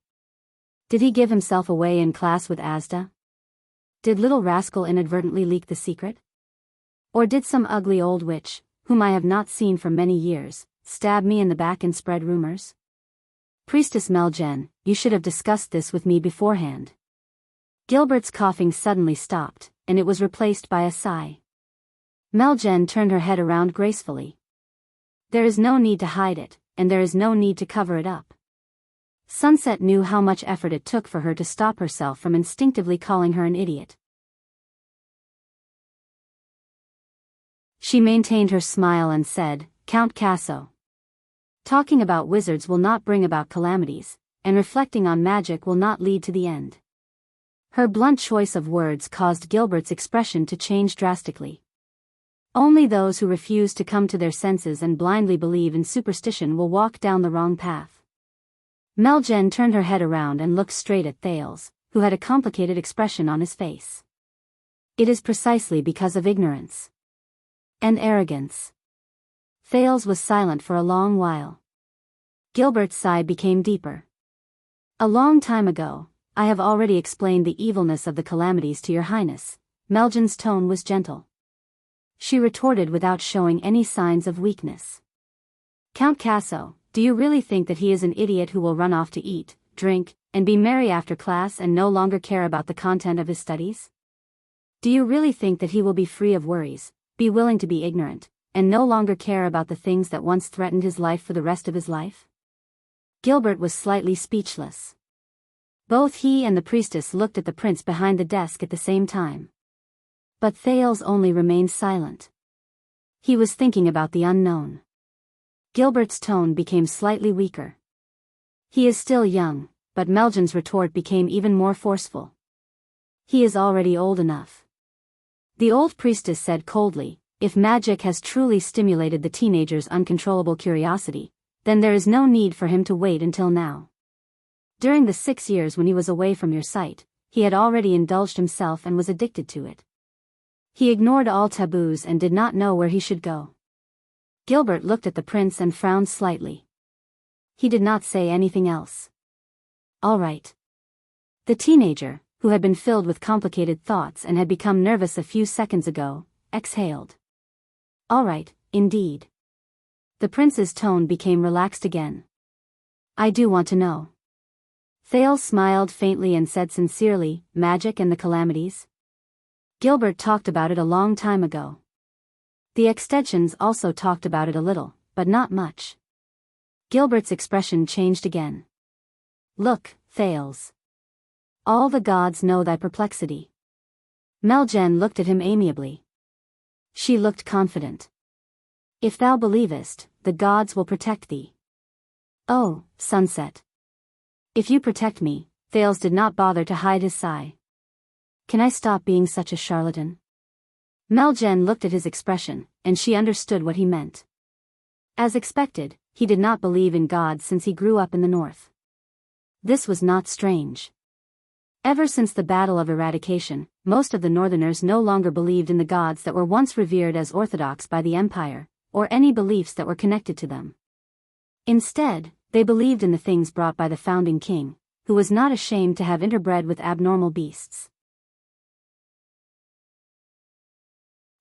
Did he give himself away in class with Asda? Did little rascal inadvertently leak the secret? Or did some ugly old witch, whom I have not seen for many years, stab me in the back and spread rumors? Priestess Meljen, you should have discussed this with me beforehand. Gilbert's coughing suddenly stopped, and it was replaced by a sigh. Meljen turned her head around gracefully. There is no need to hide it, and there is no need to cover it up. Sunset knew how much effort it took for her to stop herself from instinctively calling her an idiot. She maintained her smile and said, Count Casso. Talking about wizards will not bring about calamities, and reflecting on magic will not lead to the end. Her blunt choice of words caused Gilbert's expression to change drastically. Only those who refuse to come to their senses and blindly believe in superstition will walk down the wrong path. Meljen turned her head around and looked straight at Thales, who had a complicated expression on his face. It is precisely because of ignorance. And arrogance. Thales was silent for a long while. Gilbert's sigh became deeper. A long time ago, I have already explained the evilness of the calamities to your highness. Meljen's tone was gentle. She retorted without showing any signs of weakness. Count Casso, do you really think that he is an idiot who will run off to eat, drink, and be merry after class and no longer care about the content of his studies? Do you really think that he will be free of worries, be willing to be ignorant, and no longer care about the things that once threatened his life for the rest of his life? Gilbert was slightly speechless. Both he and the priestess looked at the prince behind the desk at the same time. But Thales only remained silent. He was thinking about the unknown. Gilbert's tone became slightly weaker. He is still young, but Meljen's retort became even more forceful. He is already old enough. The old priestess said coldly, if magic has truly stimulated the teenager's uncontrollable curiosity, then there is no need for him to wait until now. During the 6 years when he was away from your sight, he had already indulged himself and was addicted to it. He ignored all taboos and did not know where he should go. Gilbert looked at the prince and frowned slightly. He did not say anything else. All right. The teenager, who had been filled with complicated thoughts and had become nervous a few seconds ago, exhaled. All right, indeed. The prince's tone became relaxed again. I do want to know. Thales smiled faintly and said sincerely, magic and the calamities? Gilbert talked about it a long time ago. The extensions also talked about it a little, but not much. Gilbert's expression changed again. Look, Thales. All the gods know thy perplexity. Meljen looked at him amiably. She looked confident. If thou believest, the gods will protect thee. Oh, sunset. If you protect me, Thales did not bother to hide his sigh. Can I stop being such a charlatan? Meljen looked at his expression, and she understood what he meant. As expected, he did not believe in God since he grew up in the north. This was not strange. Ever since the Battle of Eradication, most of the northerners no longer believed in the gods that were once revered as orthodox by the empire, or any beliefs that were connected to them. Instead, they believed in the things brought by the founding king, who was not ashamed to have interbred with abnormal beasts.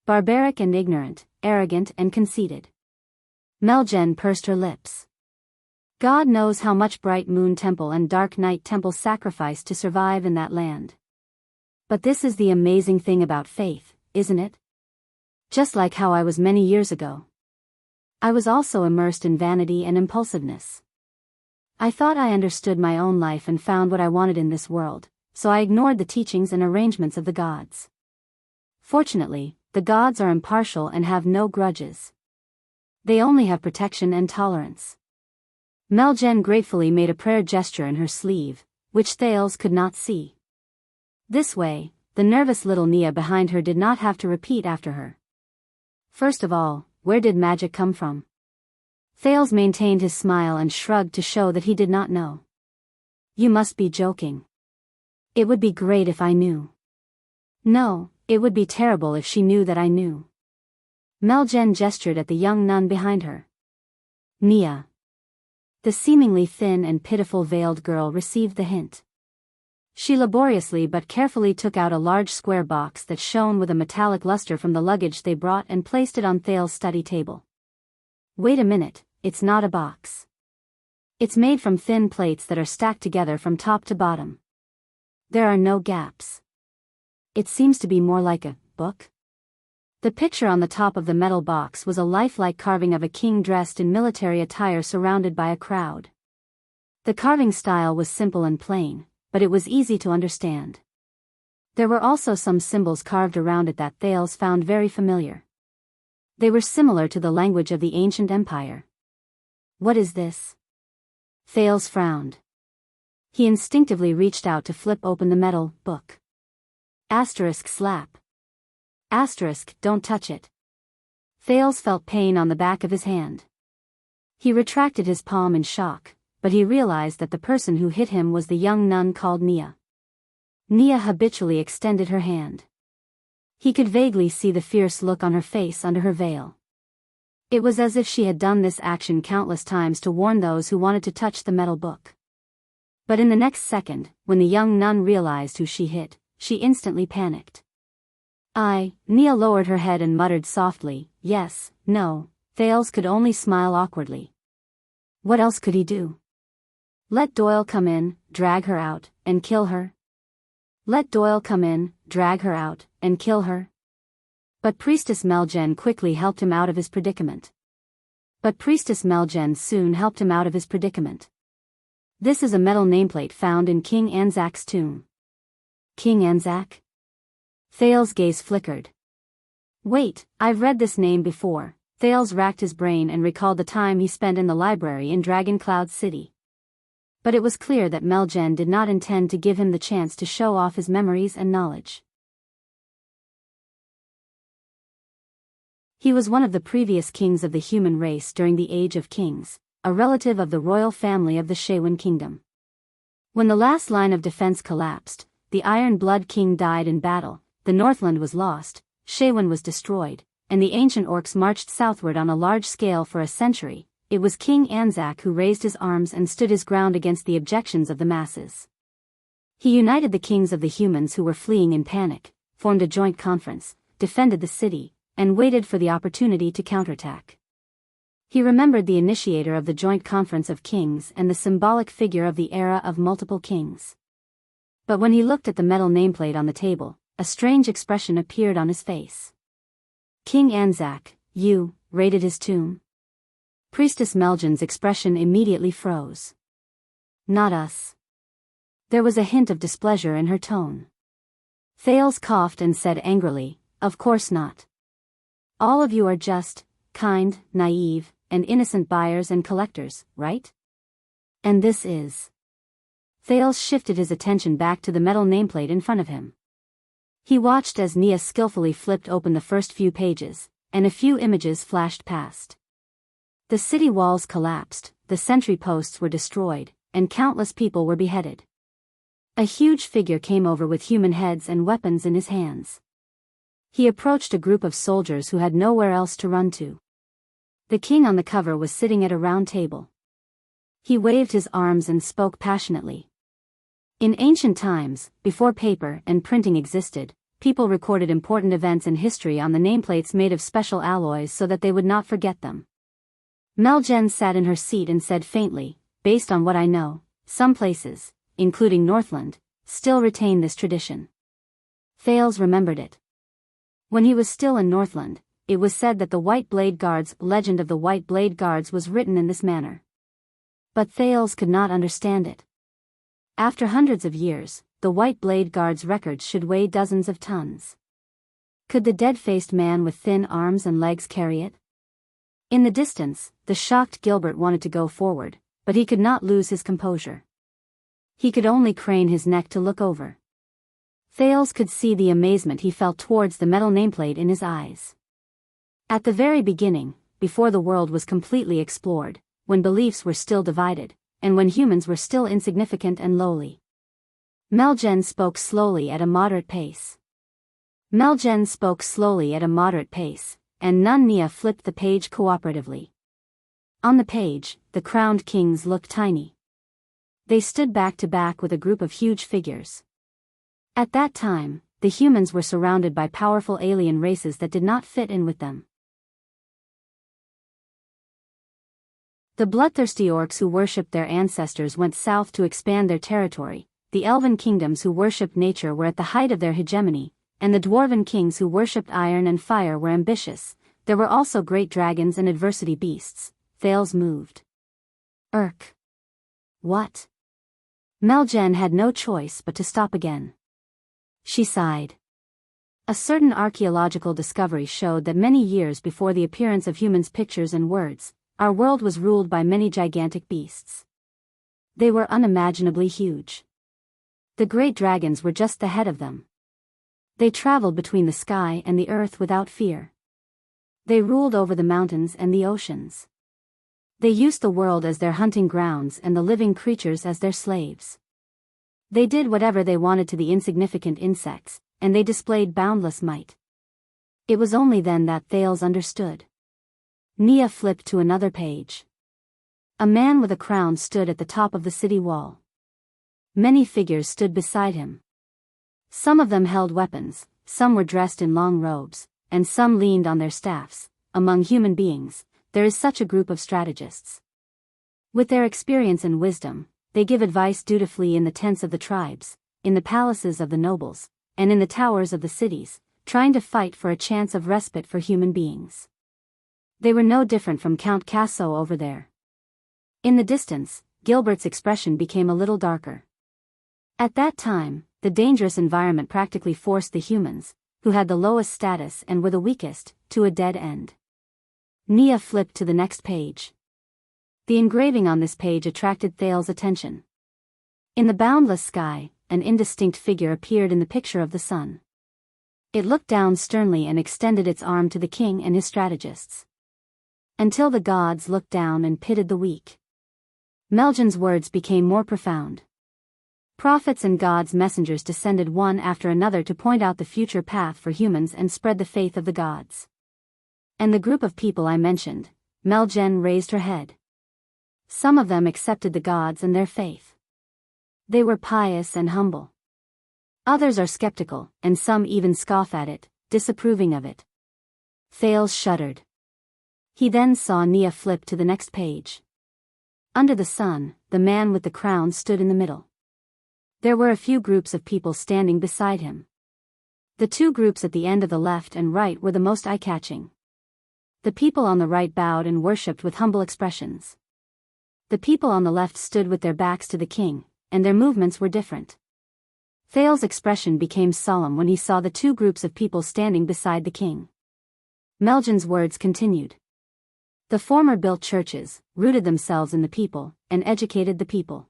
Barbaric and ignorant, arrogant and conceited. Meljen pursed her lips. God knows how much Bright Moon Temple and Dark Night Temple sacrificed to survive in that land. But this is the amazing thing about faith, isn't it? Just like how I was many years ago. I was also immersed in vanity and impulsiveness. I thought I understood my own life and found what I wanted in this world, so I ignored the teachings and arrangements of the gods. Fortunately, the gods are impartial and have no grudges. They only have protection and tolerance. Meljen gratefully made a prayer gesture in her sleeve, which Thales could not see. This way, the nervous little Nia behind her did not have to repeat after her. First of all, where did magic come from? Thales maintained his smile and shrugged to show that he did not know. You must be joking. It would be great if I knew. No, it would be terrible if she knew that I knew. Meljen gestured at the young nun behind her. Nia. The seemingly thin and pitiful veiled girl received the hint. She laboriously but carefully took out a large square box that shone with a metallic luster from the luggage they brought and placed it on Thales' study table. Wait a minute, it's not a box. It's made from thin plates that are stacked together from top to bottom. There are no gaps. It seems to be more like a book. The picture on the top of the metal box was a lifelike carving of a king dressed in military attire surrounded by a crowd. The carving style was simple and plain, but it was easy to understand. There were also some symbols carved around it that Thales found very familiar. They were similar to the language of the ancient empire. What is this? Thales frowned. He instinctively reached out to flip open the metal book. Asterisk slap. Asterisk, don't touch it. Thales felt pain on the back of his hand. He retracted his palm in shock, but he realized that the person who hit him was the young nun called Nia. Nia habitually extended her hand. He could vaguely see the fierce look on her face under her veil. It was as if she had done this action countless times to warn those who wanted to touch the metal book. But in the next second, when the young nun realized who she hit, she instantly panicked. Nia lowered her head and muttered softly, yes, no. Thales could only smile awkwardly. What else could he do? Let Doyle come in, drag her out, and kill her? Let Doyle come in, drag her out, and kill her? But Priestess Meljen quickly helped him out of his predicament. This is a metal nameplate found in King Anzac's tomb. King Anzac? Thales' gaze flickered. Wait, I've read this name before. Thales racked his brain and recalled the time he spent in the library in Dragon Cloud City. But it was clear that Meljen did not intend to give him the chance to show off his memories and knowledge. He was one of the previous kings of the human race during the Age of Kings, a relative of the royal family of the Shewan Kingdom. When the last line of defense collapsed, the Iron Blood King died in battle, the Northland was lost, Shewan was destroyed, and the ancient orcs marched southward on a large scale for a century. It was King Anzac who raised his arms and stood his ground against the objections of the masses. He united the kings of the humans who were fleeing in panic, formed a joint conference, defended the city, and waited for the opportunity to counterattack. He remembered the initiator of the Joint Conference of Kings and the symbolic figure of the era of multiple kings. But when he looked at the metal nameplate on the table, a strange expression appeared on his face. King Anzac, you raided his tomb? Priestess Meljan's expression immediately froze. Not us. There was a hint of displeasure in her tone. Thales coughed and said angrily, of course not. All of you are just, kind, naive, and innocent buyers and collectors, right? And this is... Thales shifted his attention back to the metal nameplate in front of him. He watched as Nia skillfully flipped open the first few pages, and a few images flashed past. The city walls collapsed, the sentry posts were destroyed, and countless people were beheaded. A huge figure came over with human heads and weapons in his hands. He approached a group of soldiers who had nowhere else to run to. The king on the cover was sitting at a round table. He waved his arms and spoke passionately. In ancient times, before paper and printing existed, people recorded important events in history on the nameplates made of special alloys so that they would not forget them. Meljen sat in her seat and said faintly, based on what I know, some places, including Northland, still retain this tradition. Thales remembered it. When he was still in Northland, it was said that the White Blade Guard's legend of the White Blade Guards was written in this manner. But Thales could not understand it. After hundreds of years, the White Blade Guard's records should weigh dozens of tons. Could the dead-faced man with thin arms and legs carry it? In the distance, the shocked Gilbert wanted to go forward, but he could not lose his composure. He could only crane his neck to look over. Thales could see the amazement he felt towards the metal nameplate in his eyes. At the very beginning, before the world was completely explored, when beliefs were still divided, and when humans were still insignificant and lowly. Meljen spoke slowly at a moderate pace. And Nun Nia flipped the page cooperatively. On the page, the crowned kings looked tiny. They stood back to back with a group of huge figures. At that time, the humans were surrounded by powerful alien races that did not fit in with them. The bloodthirsty orcs who worshipped their ancestors went south to expand their territory, the elven kingdoms who worshipped nature were at the height of their hegemony, and the dwarven kings who worshipped iron and fire were ambitious. There were also great dragons and adversity beasts. Thales moved. What? Meljen had no choice but to stop again. She sighed. A certain archaeological discovery showed that many years before the appearance of humans' pictures and words, our world was ruled by many gigantic beasts. They were unimaginably huge. The great dragons were just the head of them. They traveled between the sky and the earth without fear. They ruled over the mountains and the oceans. They used the world as their hunting grounds and the living creatures as their slaves. They did whatever they wanted to the insignificant insects, and they displayed boundless might. It was only then that Thales understood. Nia flipped to another page. A man with a crown stood at the top of the city wall. Many figures stood beside him. Some of them held weapons, some were dressed in long robes, and some leaned on their staffs. Among human beings, there is such a group of strategists. With their experience and wisdom, they give advice dutifully in the tents of the tribes, in the palaces of the nobles, and in the towers of the cities, trying to fight for a chance of respite for human beings. They were no different from Count Casso over there. In the distance, Gilbert's expression became a little darker. At that time, the dangerous environment practically forced the humans, who had the lowest status and were the weakest, to a dead end. Nia flipped to the next page. The engraving on this page attracted Thales' attention. In the boundless sky, an indistinct figure appeared in the picture of the sun. It looked down sternly and extended its arm to the king and his strategists. Until the gods looked down and pitted the weak. Meljen's words became more profound. Prophets and gods' messengers descended one after another to point out the future path for humans and spread the faith of the gods. And the group of people I mentioned, Meljen raised her head. Some of them accepted the gods and their faith. They were pious and humble. Others are skeptical, and some even scoff at it, disapproving of it. Thales shuddered. He then saw Nia flip to the next page. Under the sun, the man with the crown stood in the middle. There were a few groups of people standing beside him. The two groups at the end of the left and right were the most eye-catching. The people on the right bowed and worshipped with humble expressions. The people on the left stood with their backs to the king, and their movements were different. Thales' expression became solemn when he saw the two groups of people standing beside the king. Meljan's words continued. The former built churches, rooted themselves in the people, and educated the people.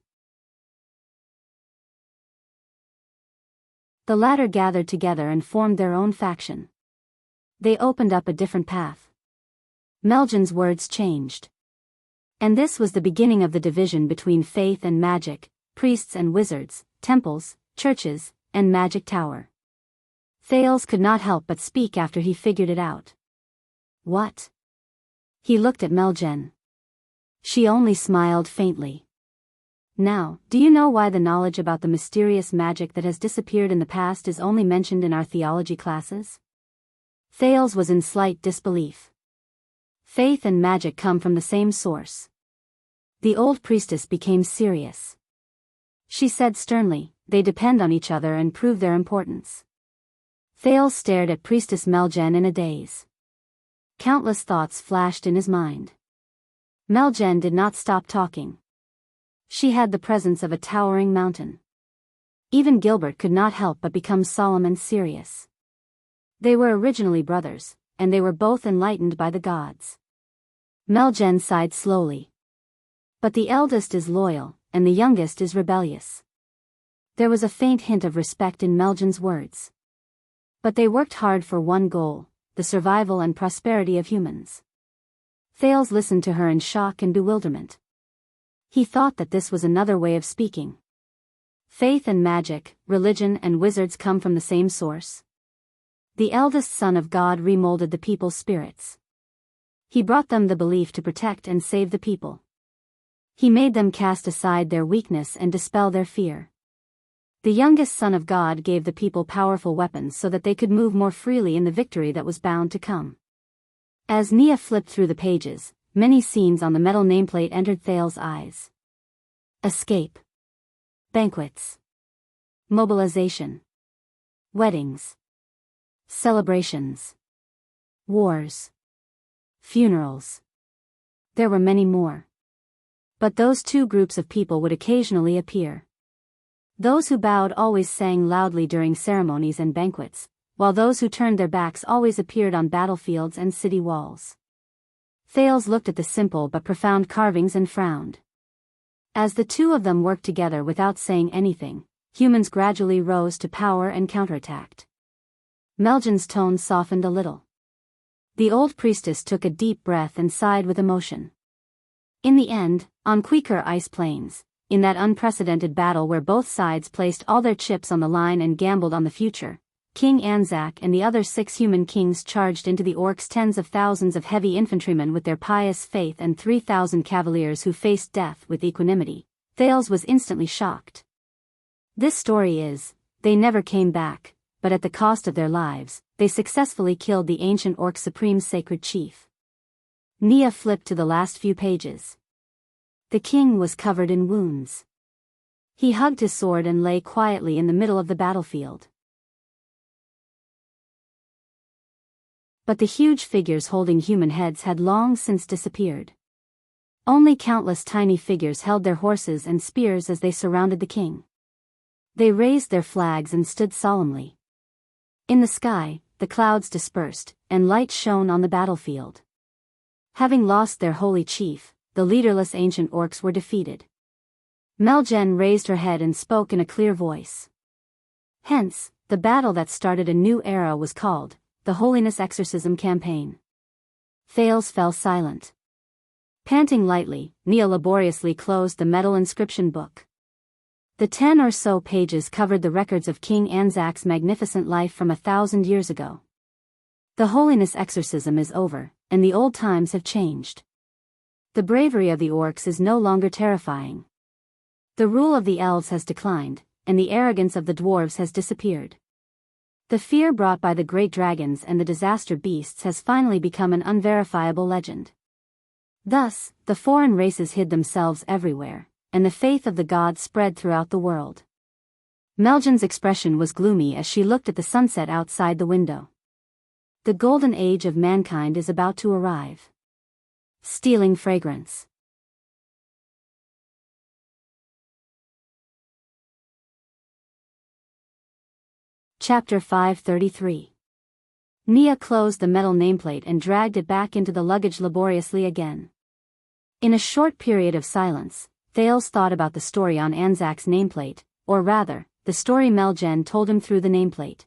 The latter gathered together and formed their own faction. They opened up a different path. Meljan's words changed. And this was the beginning of the division between faith and magic, priests and wizards, temples, churches, and magic tower. Thales could not help but speak after he figured it out. What? He looked at Meljan. She only smiled faintly. Now, do you know why the knowledge about the mysterious magic that has disappeared in the past is only mentioned in our theology classes? Thales was in slight disbelief. Faith and magic come from the same source. The old priestess became serious. She said sternly, they depend on each other and prove their importance. Thales stared at Priestess Meljan in a daze. Countless thoughts flashed in his mind. Meljan did not stop talking. She had the presence of a towering mountain. Even Gilbert could not help but become solemn and serious. They were originally brothers, and they were both enlightened by the gods. Meljan sighed slowly. But the eldest is loyal, and the youngest is rebellious. There was a faint hint of respect in Meljan's words. But they worked hard for one goal, the survival and prosperity of humans. Thales listened to her in shock and bewilderment. He thought that this was another way of speaking. Faith and magic, religion and wizards come from the same source. The eldest son of God remolded the people's spirits. He brought them the belief to protect and save the people. He made them cast aside their weakness and dispel their fear. The youngest son of God gave the people powerful weapons so that they could move more freely in the victory that was bound to come. As Nia flipped through the pages, many scenes on the metal nameplate entered Thales' eyes. Escape. Banquets. Mobilization. Weddings. Celebrations. Wars. Funerals. There were many more. But those two groups of people would occasionally appear. Those who bowed always sang loudly during ceremonies and banquets, while those who turned their backs always appeared on battlefields and city walls. Thales looked at the simple but profound carvings and frowned. As the two of them worked together without saying anything, humans gradually rose to power and counterattacked. Meljan's tone softened a little. The old priestess took a deep breath and sighed with emotion. In the end, on Queequor ice plains, in that unprecedented battle where both sides placed all their chips on the line and gambled on the future, King Anzac and the other 6 human kings charged into the orcs, tens of thousands of heavy infantrymen with their pious faith and 3,000 cavaliers who faced death with equanimity. Thales was instantly shocked. This story is, they never came back, but at the cost of their lives, they successfully killed the ancient orc supreme sacred chief. Nia flipped to the last few pages. The king was covered in wounds. He hugged his sword and lay quietly in the middle of the battlefield. But the huge figures holding human heads had long since disappeared. Only countless tiny figures held their horses and spears as they surrounded the king. They raised their flags and stood solemnly. In the sky, the clouds dispersed, and light shone on the battlefield. Having lost their holy chief, the leaderless ancient orcs were defeated. Meljan raised her head and spoke in a clear voice. Hence, the battle that started a new era was called the Holiness Exorcism Campaign. Thales fell silent. Panting lightly, Nia laboriously closed the metal inscription book. The 10 or so pages covered the records of King Anzac's magnificent life from 1,000 years ago. The Holiness Exorcism is over, and the old times have changed. The bravery of the orcs is no longer terrifying. The rule of the elves has declined, and the arrogance of the dwarves has disappeared. The fear brought by the great dragons and the disaster beasts has finally become an unverifiable legend. Thus, the foreign races hid themselves everywhere, and the faith of the gods spread throughout the world. Meljan's expression was gloomy as she looked at the sunset outside the window. The golden age of mankind is about to arrive. Stealing fragrance. Chapter 533. Nia closed the metal nameplate and dragged it back into the luggage laboriously again. In a short period of silence, Thales thought about the story on Anzac's nameplate, or rather, the story Meljan told him through the nameplate.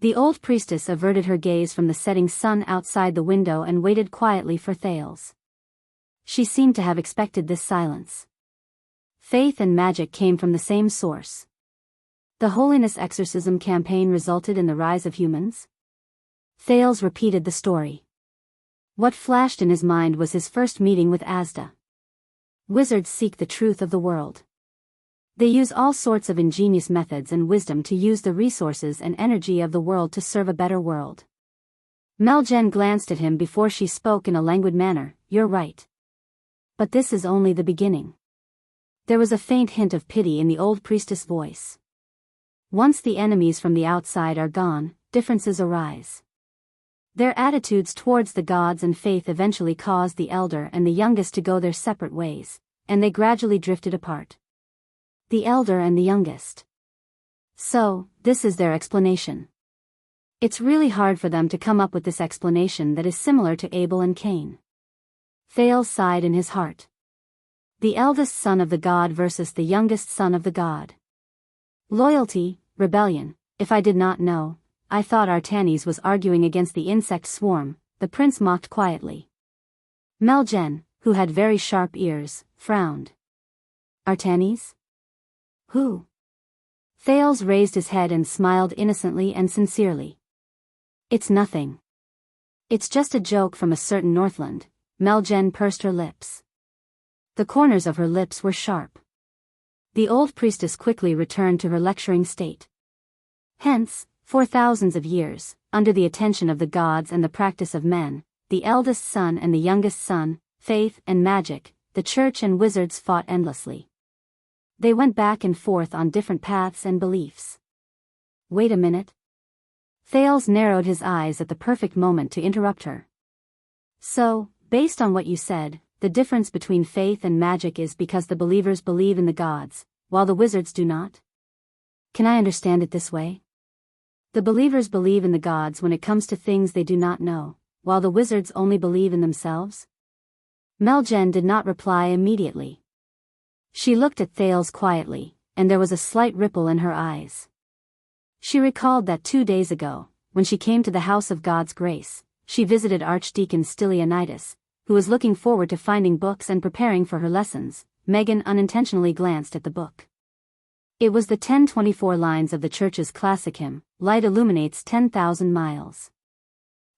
The old priestess averted her gaze from the setting sun outside the window and waited quietly for Thales. She seemed to have expected this silence. Faith and magic came from the same source. The holiness exorcism campaign resulted in the rise of humans? Thales repeated the story. What flashed in his mind was his first meeting with Asda. Wizards seek the truth of the world. They use all sorts of ingenious methods and wisdom to use the resources and energy of the world to serve a better world. Meljan glanced at him before she spoke in a languid manner. You're right. But this is only the beginning. There was a faint hint of pity in the old priestess' voice. Once the enemies from the outside are gone, differences arise. Their attitudes towards the gods and faith eventually caused the elder and the youngest to go their separate ways, and they gradually drifted apart. The elder and the youngest. So, this is their explanation. It's really hard for them to come up with this explanation that is similar to Abel and Cain. Thales sighed in his heart. The eldest son of the god versus the youngest son of the god. Loyalty, rebellion. If I did not know, I thought Artanes was arguing against the insect swarm, the prince mocked quietly. Meljan, who had very sharp ears, frowned. Artanes? Who? Thales raised his head and smiled innocently and sincerely. It's nothing. It's just a joke from a certain Northland. Meljan pursed her lips. The corners of her lips were sharp. The old priestess quickly returned to her lecturing state. Hence, for thousands of years, under the attention of the gods and the practice of men, the eldest son and the youngest son, faith and magic, the church and wizards fought endlessly. They went back and forth on different paths and beliefs. Wait a minute. Thales narrowed his eyes at the perfect moment to interrupt her. So, based on what you said, the difference between faith and magic is because the believers believe in the gods, while the wizards do not? Can I understand it this way? The believers believe in the gods when it comes to things they do not know, while the wizards only believe in themselves? Meljan did not reply immediately. She looked at Thales quietly, and there was a slight ripple in her eyes. She recalled that 2 days ago, when she came to the House of God's Grace, she visited Archdeacon Stylianides, who was looking forward to finding books and preparing for her lessons. Megan unintentionally glanced at the book. It was the 1024 lines of the church's classic hymn, Light Illuminates 10,000 Miles.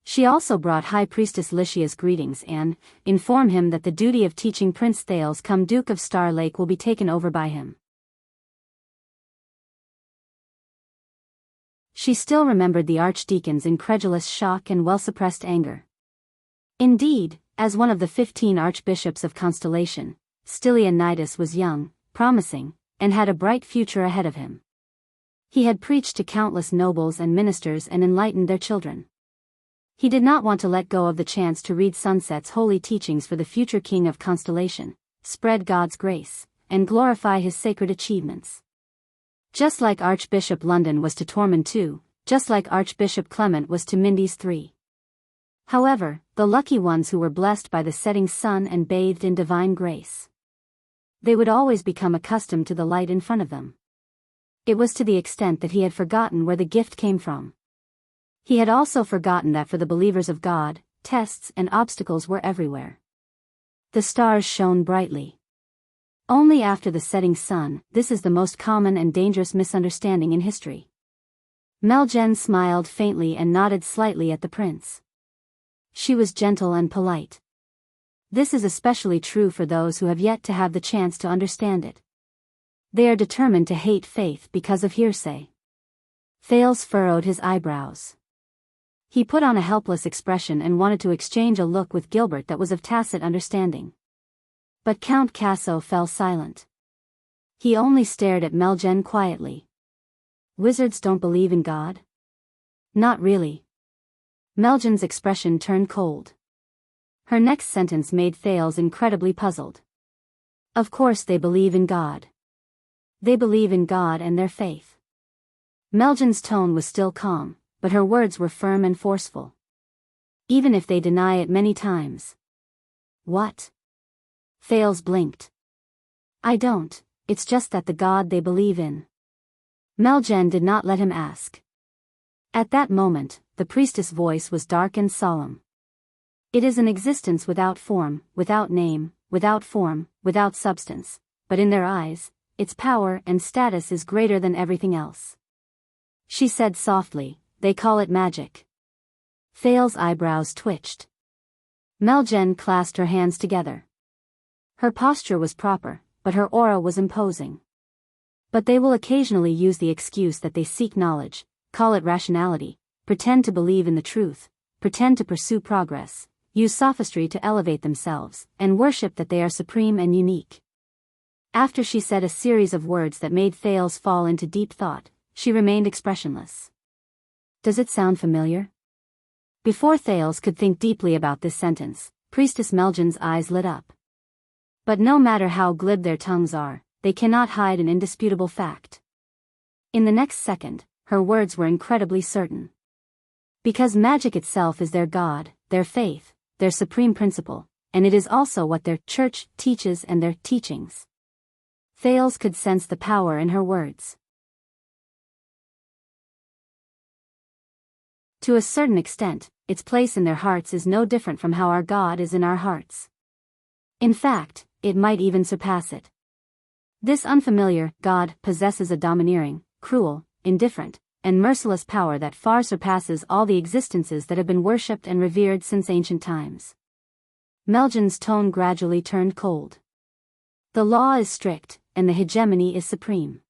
She also brought High Priestess Lycia's greetings and informed him that the duty of teaching Prince Thales come Duke of Star Lake will be taken over by him. She still remembered the archdeacon's incredulous shock and well-suppressed anger. Indeed, as one of the 15 archbishops of Constellation, Stylianides was young, promising, and had a bright future ahead of him. He had preached to countless nobles and ministers and enlightened their children. He did not want to let go of the chance to read Sunset's holy teachings for the future king of Constellation, spread God's grace, and glorify his sacred achievements. Just like Archbishop London was to Tormund II, just like Archbishop Clement was to Mindes III. However, the lucky ones who were blessed by the setting sun and bathed in divine grace. They would always become accustomed to the light in front of them. It was to the extent that he had forgotten where the gift came from. He had also forgotten that for the believers of God, tests and obstacles were everywhere. The stars shone brightly. Only after the setting sun. This is the most common and dangerous misunderstanding in history. Meljan smiled faintly and nodded slightly at the prince. She was gentle and polite. This is especially true for those who have yet to have the chance to understand it. They are determined to hate faith because of hearsay. Thales furrowed his eyebrows. He put on a helpless expression and wanted to exchange a look with Gilbert that was of tacit understanding. But Count Casso fell silent. He only stared at Melgen quietly. Wizards don't believe in God? Not really. Melgen's expression turned cold. Her next sentence made Thales incredibly puzzled. Of course they believe in God. They believe in God and their faith. Melgen's tone was still calm, but her words were firm and forceful. Even if they deny it many times. What? Thales blinked. I don't, it's just that the God they believe in. Melgen did not let him ask. At that moment, the priestess' voice was dark and solemn. It is an existence without form, without name, without form, without substance, but in their eyes, its power and status is greater than everything else. She said softly, they call it magic. Thales' eyebrows twitched. Melgen clasped her hands together. Her posture was proper, but her aura was imposing. But they will occasionally use the excuse that they seek knowledge, call it rationality, pretend to believe in the truth, pretend to pursue progress, use sophistry to elevate themselves, and worship that they are supreme and unique. After she said a series of words that made Thales fall into deep thought, she remained expressionless. Does it sound familiar? Before Thales could think deeply about this sentence, Priestess Melgen's eyes lit up. But no matter how glib their tongues are, they cannot hide an indisputable fact. In the next second, her words were incredibly certain. Because magic itself is their God, their faith, their supreme principle, and it is also what their church teaches and their teachings. Thales could sense the power in her words. To a certain extent, its place in their hearts is no different from how our God is in our hearts. In fact, it might even surpass it. This unfamiliar God possesses a domineering, cruel, indifferent, and merciless power that far surpasses all the existences that have been worshipped and revered since ancient times. Melgen's tone gradually turned cold. The law is strict, and the hegemony is supreme.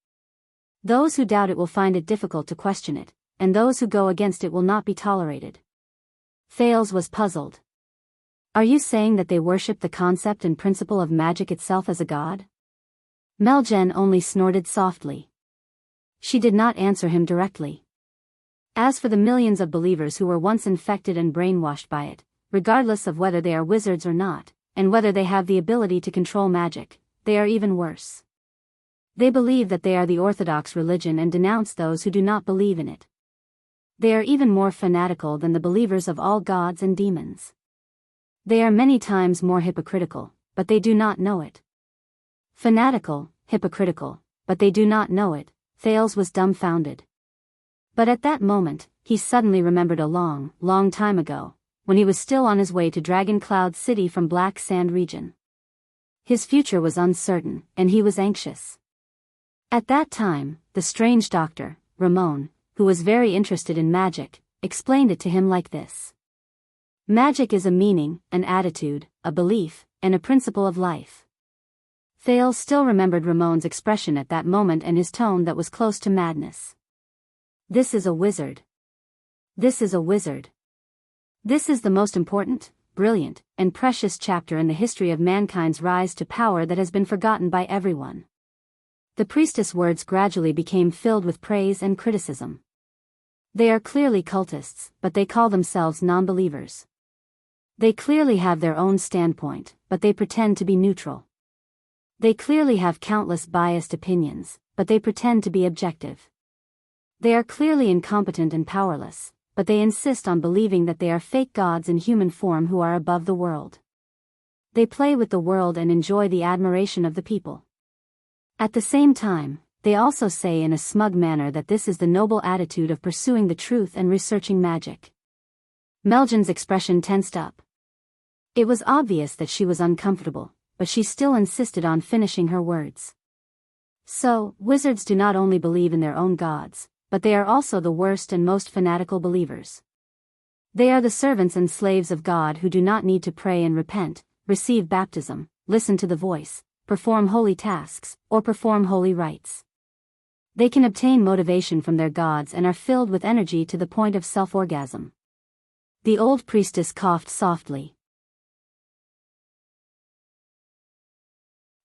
Those who doubt it will find it difficult to question it, and those who go against it will not be tolerated. Thales was puzzled. Are you saying that they worship the concept and principle of magic itself as a god? Melgen only snorted softly. She did not answer him directly. As for the millions of believers who were once infected and brainwashed by it, regardless of whether they are wizards or not, and whether they have the ability to control magic, they are even worse. They believe that they are the orthodox religion and denounce those who do not believe in it. They are even more fanatical than the believers of all gods and demons. They are many times more hypocritical, but they do not know it. Fanatical, hypocritical, but they do not know it. Thales was dumbfounded. But at that moment, he suddenly remembered a long, long time ago, when he was still on his way to Dragon Cloud City from Black Sand region. His future was uncertain, and he was anxious. At that time, the strange doctor, Ramon, who was very interested in magic, explained it to him like this. Magic is a meaning, an attitude, a belief, and a principle of life. Thales still remembered Ramon's expression at that moment and his tone that was close to madness. This is a wizard. This is a wizard. This is the most important, brilliant, and precious chapter in the history of mankind's rise to power that has been forgotten by everyone. The priestess' words gradually became filled with praise and criticism. They are clearly cultists, but they call themselves non-believers. They clearly have their own standpoint, but they pretend to be neutral. They clearly have countless biased opinions, but they pretend to be objective. They are clearly incompetent and powerless, but they insist on believing that they are fake gods in human form who are above the world. They play with the world and enjoy the admiration of the people. At the same time, they also say in a smug manner that this is the noble attitude of pursuing the truth and researching magic. Melgen's expression tensed up. It was obvious that she was uncomfortable, but she still insisted on finishing her words. So, wizards do not only believe in their own gods, but they are also the worst and most fanatical believers. They are the servants and slaves of God who do not need to pray and repent, receive baptism, listen to the voice, perform holy tasks, or perform holy rites. They can obtain motivation from their gods and are filled with energy to the point of self-orgasm. The old priestess coughed softly.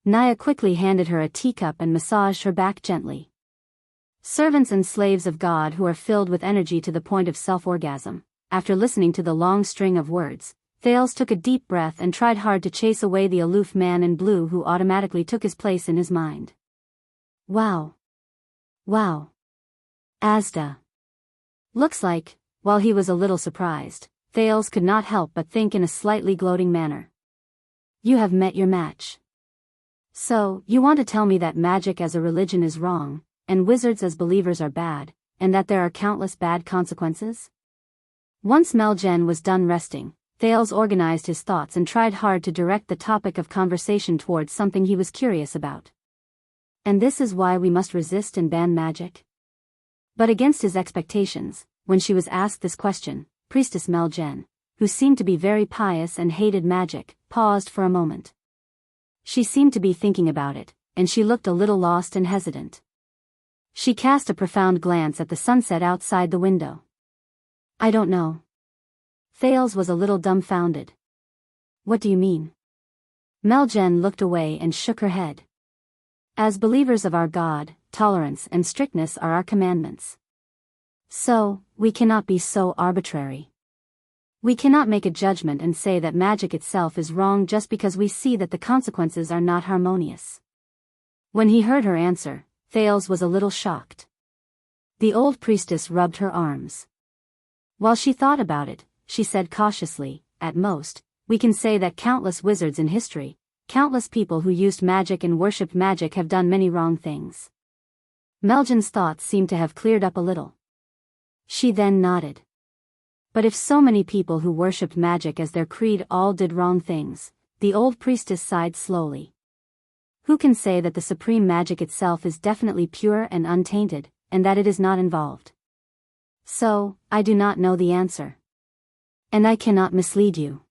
Naya quickly handed her a teacup and massaged her back gently. Servants and slaves of God who are filled with energy to the point of self-orgasm. After listening to the long string of words, Thales took a deep breath and tried hard to chase away the aloof man in blue who automatically took his place in his mind. Wow. Wow. Asda. Looks like, while he was a little surprised, Thales could not help but think in a slightly gloating manner. You have met your match. So, you want to tell me that magic as a religion is wrong, and wizards as believers are bad, and that there are countless bad consequences? Once Meljen was done resting, Thales organized his thoughts and tried hard to direct the topic of conversation towards something he was curious about. And this is why we must resist and ban magic? But against his expectations, when she was asked this question, Priestess Meljen, who seemed to be very pious and hated magic, paused for a moment. She seemed to be thinking about it, and she looked a little lost and hesitant. She cast a profound glance at the sunset outside the window. I don't know. Thales was a little dumbfounded. What do you mean? Meljen looked away and shook her head. As believers of our God, tolerance and strictness are our commandments. So, we cannot be so arbitrary. We cannot make a judgment and say that magic itself is wrong just because we see that the consequences are not harmonious. When he heard her answer, Thales was a little shocked. The old priestess rubbed her arms. While she thought about it, she said cautiously, at most, we can say that countless wizards in history, countless people who used magic and worshipped magic have done many wrong things. Meljen's thoughts seemed to have cleared up a little. She then nodded. But if so many people who worshipped magic as their creed all did wrong things, the old priestess sighed slowly. Who can say that the supreme magic itself is definitely pure and untainted, and that it is not involved? So, I do not know the answer. And I cannot mislead you.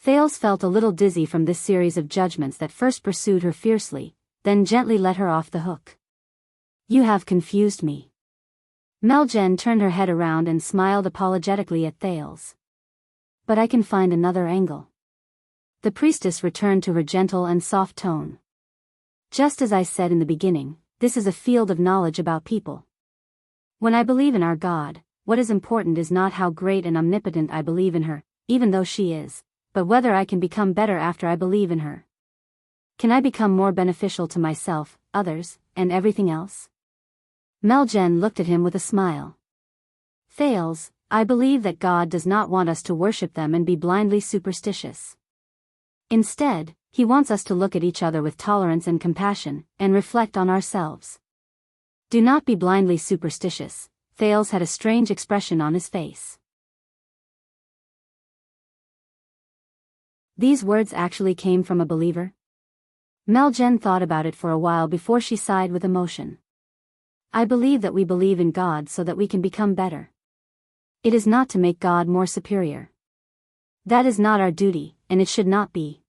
Thales felt a little dizzy from this series of judgments that first pursued her fiercely, then gently let her off the hook. You have confused me. Meljen turned her head around and smiled apologetically at Thales. But I can find another angle. The priestess returned to her gentle and soft tone. Just as I said in the beginning, this is a field of knowledge about people. When I believe in our God, what is important is not how great and omnipotent I believe in her, even though she is, but whether I can become better after I believe in her. Can I become more beneficial to myself, others, and everything else? Meljen looked at him with a smile. Thales, I believe that God does not want us to worship them and be blindly superstitious. Instead, he wants us to look at each other with tolerance and compassion, and reflect on ourselves. Do not be blindly superstitious. Thales had a strange expression on his face. These words actually came from a believer? Meljen thought about it for a while before she sighed with emotion. I believe that we believe in God so that we can become better. It is not to make God more superior. That is not our duty, and it should not be.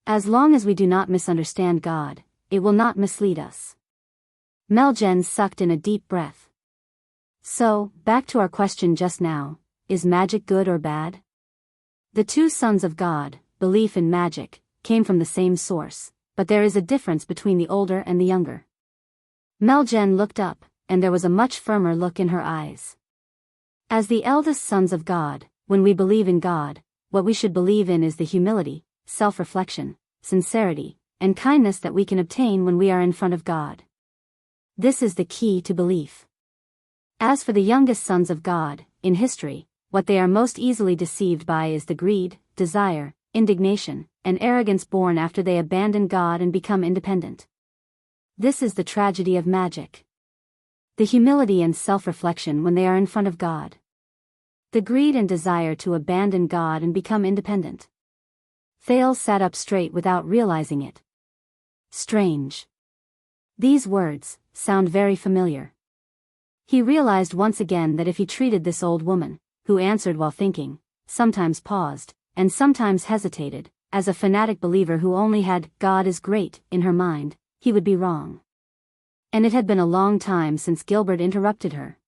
As long as we do not misunderstand God, it will not mislead us. Meljen sucked in a deep breath. So, back to our question just now, is magic good or bad? The two sons of God, belief in magic, came from the same source, but there is a difference between the older and the younger. Meljen looked up, and there was a much firmer look in her eyes. As the eldest sons of God, when we believe in God, what we should believe in is the humility, self-reflection, sincerity, and kindness that we can obtain when we are in front of God. This is the key to belief. As for the youngest sons of God, in history, what they are most easily deceived by is the greed, desire, indignation, and arrogance born after they abandon God and become independent. This is the tragedy of magic. The humility and self-reflection when they are in front of God. The greed and desire to abandon God and become independent. Thales sat up straight without realizing it. Strange. These words sound very familiar. He realized once again that if he treated this old woman, who answered while thinking, sometimes paused, and sometimes hesitated, as a fanatic believer who only had "God is great" in her mind, he would be wrong. And it had been a long time since Gilbert interrupted her.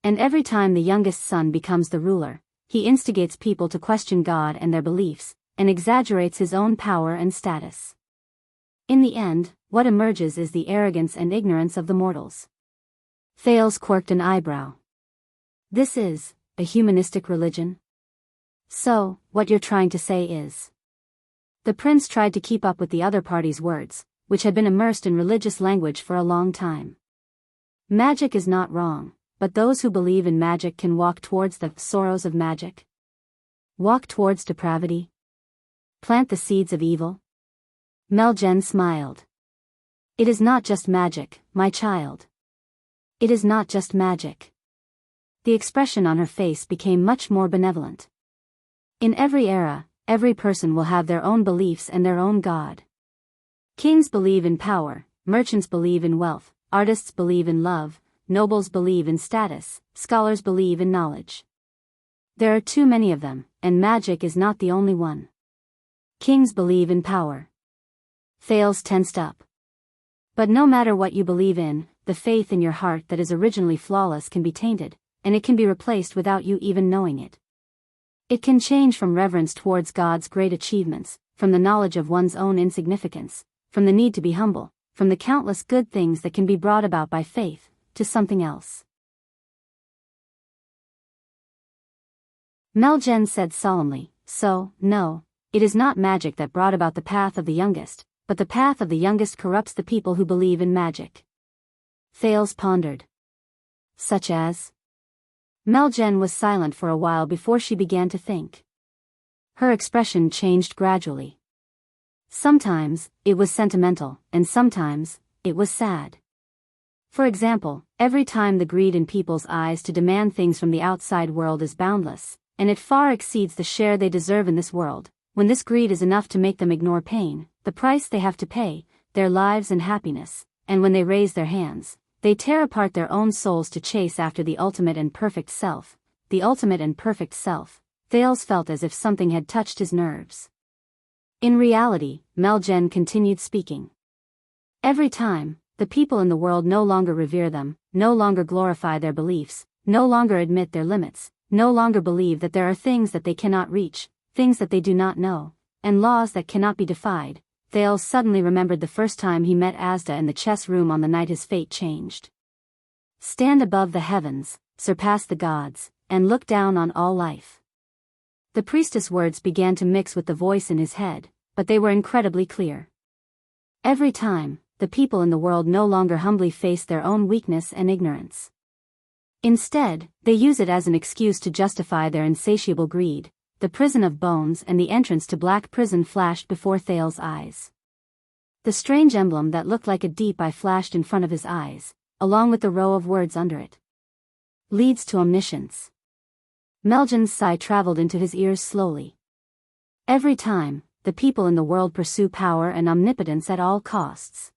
And every time the youngest son becomes the ruler, he instigates people to question God and their beliefs, and exaggerates his own power and status. In the end, what emerges is the arrogance and ignorance of the mortals. Thales quirked an eyebrow. This is a humanistic religion? So, what you're trying to say is... The prince tried to keep up with the other party's words, which had been immersed in religious language for a long time. Magic is not wrong, but those who believe in magic can walk towards the sorrows of magic. Walk towards depravity. Plant the seeds of evil. Meljen smiled. It is not just magic, my child. It is not just magic. The expression on her face became much more benevolent. In every era, every person will have their own beliefs and their own God. Kings believe in power, merchants believe in wealth, artists believe in love, nobles believe in status, scholars believe in knowledge. There are too many of them, and magic is not the only one. Kings believe in power. Thales tensed up. But no matter what you believe in, the faith in your heart that is originally flawless can be tainted, and it can be replaced without you even knowing it. It can change from reverence towards God's great achievements, from the knowledge of one's own insignificance, from the need to be humble, from the countless good things that can be brought about by faith, to something else. Meljen said solemnly, so, no, it is not magic that brought about the path of the youngest, but the path of the youngest corrupts the people who believe in magic. Thales pondered. Such as? Meljen was silent for a while before she began to think. Her expression changed gradually. Sometimes, it was sentimental, and sometimes, it was sad. For example, every time the greed in people's eyes to demand things from the outside world is boundless, and it far exceeds the share they deserve in this world, when this greed is enough to make them ignore pain, the price they have to pay, their lives and happiness, and when they raise their hands, they tear apart their own souls to chase after the ultimate and perfect self. The ultimate and perfect self. Thales felt as if something had touched his nerves. In reality, Meljen continued speaking. Every time, the people in the world no longer revere them, no longer glorify their beliefs, no longer admit their limits, no longer believe that there are things that they cannot reach, things that they do not know, and laws that cannot be defied. Thales suddenly remembered the first time he met Asda in the chess room on the night his fate changed. Stand above the heavens, surpass the gods, and look down on all life. The priestess words began to mix with the voice in his head, but they were incredibly clear. Every time, the people in the world no longer humbly face their own weakness and ignorance. Instead, they use it as an excuse to justify their insatiable greed. The prison of bones and the entrance to Black Prison flashed before Thales' eyes. The strange emblem that looked like a deep eye flashed in front of his eyes, along with the row of words under it. Leads to omniscience. Meljen's sigh traveled into his ears slowly. Every time, the people in the world pursue power and omnipotence at all costs.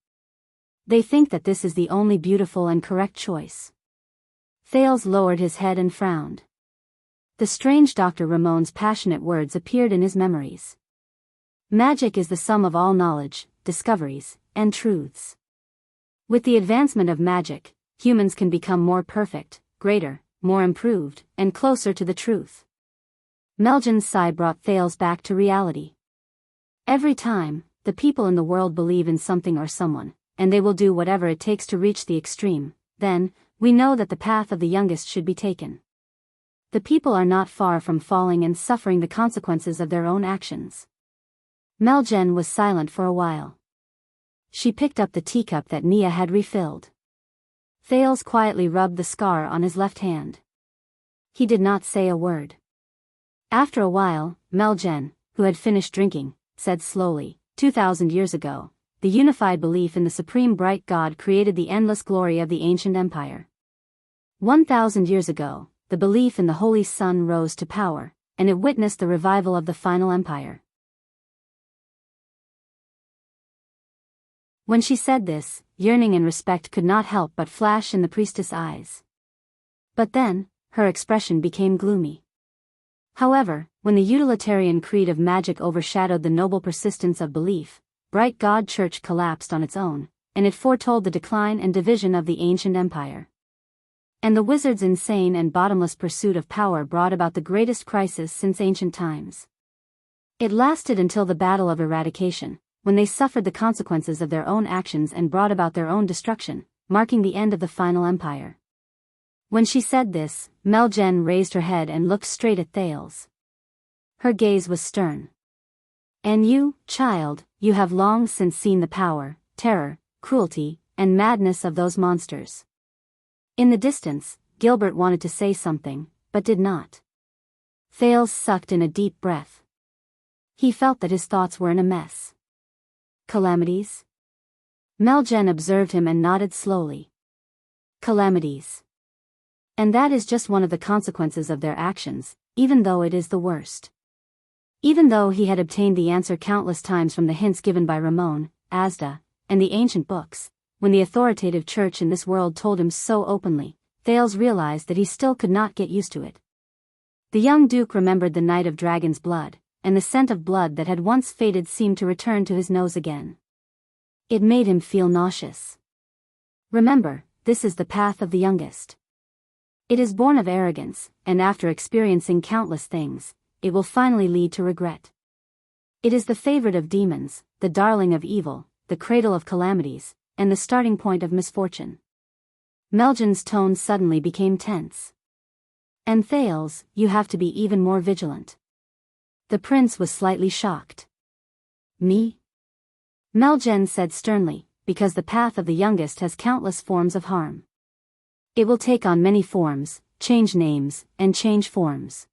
They think that this is the only beautiful and correct choice. Thales lowered his head and frowned. The strange Dr. Ramon's passionate words appeared in his memories. Magic is the sum of all knowledge, discoveries, and truths. With the advancement of magic, humans can become more perfect, greater, more improved, and closer to the truth. Meljen's sigh brought Thales back to reality. Every time, the people in the world believe in something or someone, and they will do whatever it takes to reach the extreme, then, we know that the path of the youngest should be taken. The people are not far from falling and suffering the consequences of their own actions. Meljen was silent for a while. She picked up the teacup that Nia had refilled. Thales quietly rubbed the scar on his left hand. He did not say a word. After a while, Meljen, who had finished drinking, said slowly, 2,000 years ago, the unified belief in the supreme bright God created the endless glory of the ancient empire. 1,000 years ago, the belief in the Holy Sun rose to power, and it witnessed the revival of the final empire. When she said this, yearning and respect could not help but flash in the priestess' eyes. But then, her expression became gloomy. However, when the utilitarian creed of magic overshadowed the noble persistence of belief, bright God Church collapsed on its own, and it foretold the decline and division of the ancient empire. And the wizard's insane and bottomless pursuit of power brought about the greatest crisis since ancient times. It lasted until the Battle of Eradication, when they suffered the consequences of their own actions and brought about their own destruction, marking the end of the final empire. When she said this, Meljen raised her head and looked straight at Thales. Her gaze was stern. And you, child, you have long since seen the power, terror, cruelty, and madness of those monsters. In the distance, Gilbert wanted to say something, but did not. Thales sucked in a deep breath. He felt that his thoughts were in a mess. Calamities? Meljen observed him and nodded slowly. Calamities. And that is just one of the consequences of their actions, even though it is the worst. Even though he had obtained the answer countless times from the hints given by Ramon, Asda, and the ancient books, when the authoritative church in this world told him so openly, Thales realized that he still could not get used to it. The young duke remembered the night of dragon's blood, and the scent of blood that had once faded seemed to return to his nose again. It made him feel nauseous. Remember, this is the path of the youngest. It is born of arrogance, and after experiencing countless things, it will finally lead to regret. It is the favorite of demons, the darling of evil, the cradle of calamities, and the starting point of misfortune. Meljen's tone suddenly became tense. And Thales, you have to be even more vigilant. The prince was slightly shocked. Me? Meljen said sternly, because the path of the youngest has countless forms of harm. It will take on many forms, change names, and change forms.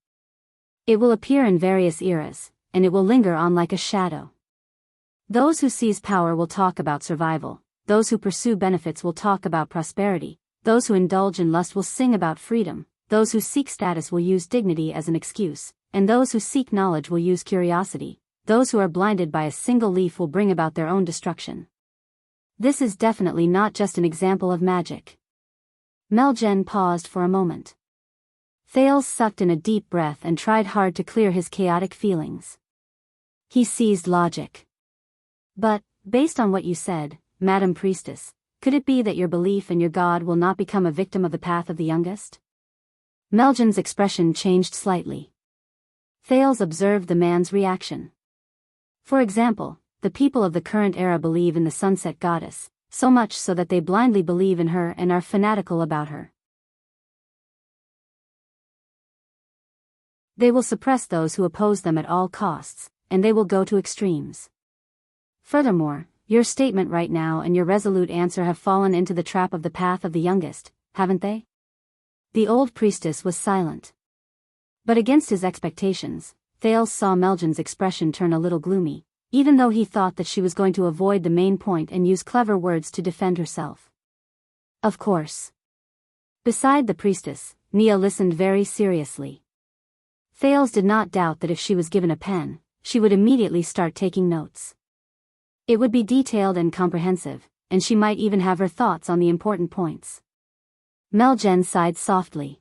It will appear in various eras, and it will linger on like a shadow. Those who seize power will talk about survival, those who pursue benefits will talk about prosperity, those who indulge in lust will sing about freedom, those who seek status will use dignity as an excuse, and those who seek knowledge will use curiosity, those who are blinded by a single leaf will bring about their own destruction. This is definitely not just an example of magic. Meljen paused for a moment. Thales sucked in a deep breath and tried hard to clear his chaotic feelings. He seized logic. But, based on what you said, Madam Priestess, could it be that your belief in your god will not become a victim of the path of the youngest? Meljen's expression changed slightly. Thales observed the man's reaction. For example, the people of the current era believe in the sunset goddess, so much so that they blindly believe in her and are fanatical about her. They will suppress those who oppose them at all costs, and they will go to extremes. Furthermore, your statement right now and your resolute answer have fallen into the trap of the path of the youngest, haven't they? The old priestess was silent. But against his expectations, Thales saw Meljen's expression turn a little gloomy, even though he thought that she was going to avoid the main point and use clever words to defend herself. Of course. Beside the priestess, Nia listened very seriously. Thales did not doubt that if she was given a pen, she would immediately start taking notes. It would be detailed and comprehensive, and she might even have her thoughts on the important points. Meljen sighed softly.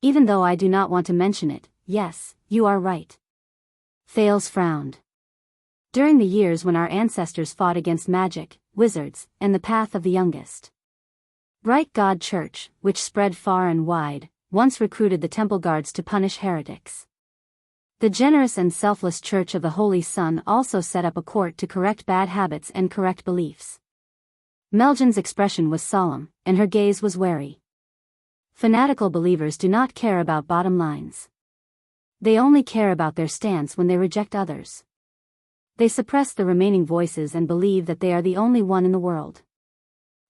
Even though I do not want to mention it, yes, you are right. Thales frowned. During the years when our ancestors fought against magic, wizards, and the path of the youngest, Bright God Church, which spread far and wide, once recruited the temple guards to punish heretics. The generous and selfless Church of the Holy Sun also set up a court to correct bad habits and correct beliefs. Meljen's expression was solemn, and her gaze was wary. Fanatical believers do not care about bottom lines. They only care about their stance when they reject others. They suppress the remaining voices and believe that they are the only one in the world.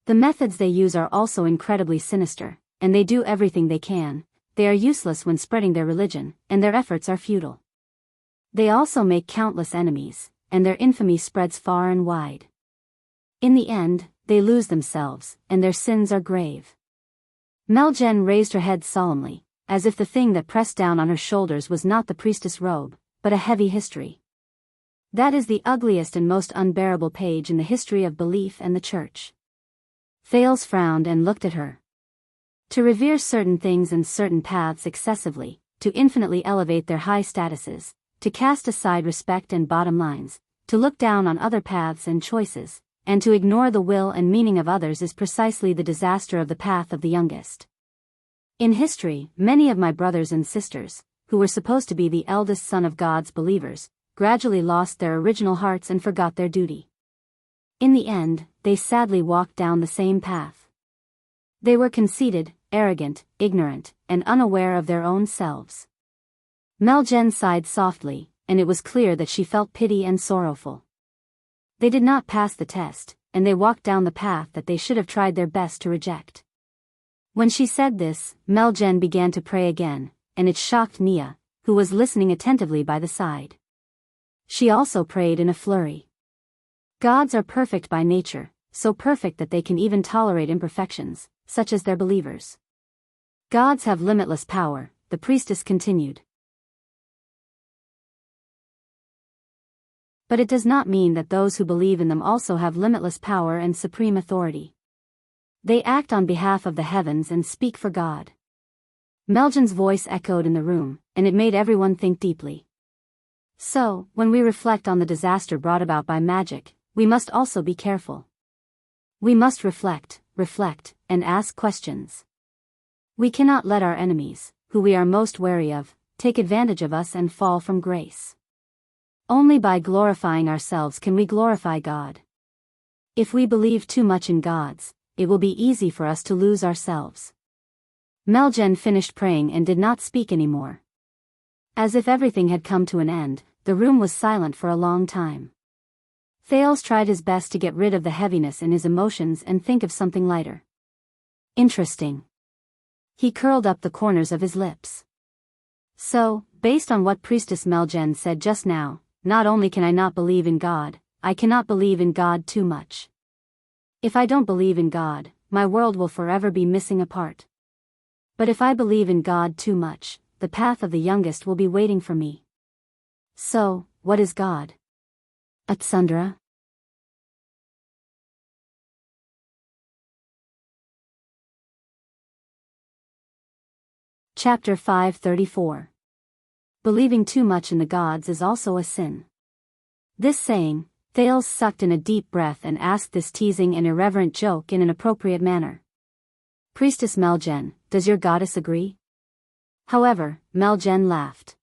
The methods they use are also incredibly sinister, and they do everything they can. They are useless when spreading their religion, and their efforts are futile. They also make countless enemies, and their infamy spreads far and wide. In the end, they lose themselves, and their sins are grave. Meljen raised her head solemnly, as if the thing that pressed down on her shoulders was not the priestess robe, but a heavy history. That is the ugliest and most unbearable page in the history of belief and the church. Thales frowned and looked at her. To revere certain things and certain paths excessively, to infinitely elevate their high statuses, to cast aside respect and bottom lines, to look down on other paths and choices, and to ignore the will and meaning of others is precisely the disaster of the path of the youngest. In history, many of my brothers and sisters, who were supposed to be the eldest son of God's believers, gradually lost their original hearts and forgot their duty. In the end, they sadly walked down the same path. They were conceited, arrogant, ignorant, and unaware of their own selves. Meljen sighed softly, and it was clear that she felt pity and sorrowful. They did not pass the test, and they walked down the path that they should have tried their best to reject. When she said this, Meljen began to pray again, and it shocked Nia, who was listening attentively by the side. She also prayed in a flurry. Gods are perfect by nature, so perfect that they can even tolerate imperfections, such as their believers. Gods have limitless power, the priestess continued. But it does not mean that those who believe in them also have limitless power and supreme authority. They act on behalf of the heavens and speak for God. Meljen's voice echoed in the room, and it made everyone think deeply. So, when we reflect on the disaster brought about by magic, we must also be careful. We must reflect, and ask questions. We cannot let our enemies, who we are most wary of, take advantage of us and fall from grace. Only by glorifying ourselves can we glorify God. If we believe too much in gods, it will be easy for us to lose ourselves. Meljen finished praying and did not speak anymore. As if everything had come to an end, the room was silent for a long time. Thales tried his best to get rid of the heaviness in his emotions and think of something lighter. Interesting. He curled up the corners of his lips. So, based on what Priestess Meljen said just now, not only can I not believe in God, I cannot believe in God too much. If I don't believe in God, my world will forever be missing a part. But if I believe in God too much, the path of the youngest will be waiting for me. So, what is God? Atsundra? Chapter 534. Believing too much in the gods is also a sin. This saying, Thales sucked in a deep breath and asked this teasing and irreverent joke in an appropriate manner. Priestess Meljen, does your goddess agree? However, Meljen laughed.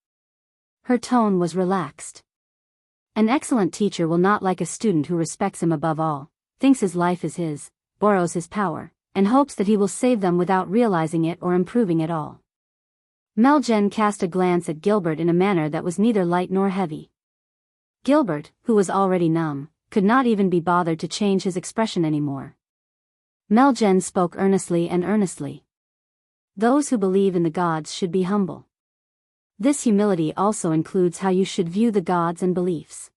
Her tone was relaxed. An excellent teacher will not like a student who respects him above all, thinks his life is his, borrows his power, and hopes that he will save them without realizing it or improving at all. Meljen cast a glance at Gilbert in a manner that was neither light nor heavy. Gilbert, who was already numb, could not even be bothered to change his expression anymore. Meljen spoke earnestly and earnestly. Those who believe in the gods should be humble. This humility also includes how you should view the gods and beliefs.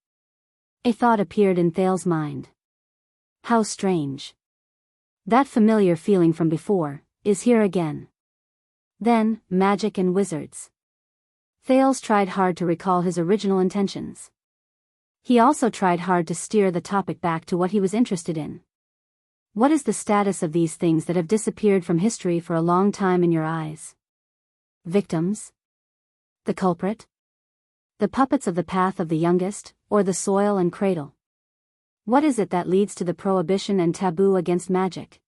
A thought appeared in Thales' mind. How strange. That familiar feeling from before is here again. Then, magic and wizards. Thales tried hard to recall his original intentions. He also tried hard to steer the topic back to what he was interested in. What is the status of these things that have disappeared from history for a long time in your eyes? Victims? The culprit? The puppets of the path of the youngest, or the soil and cradle? What is it that leads to the prohibition and taboo against magic?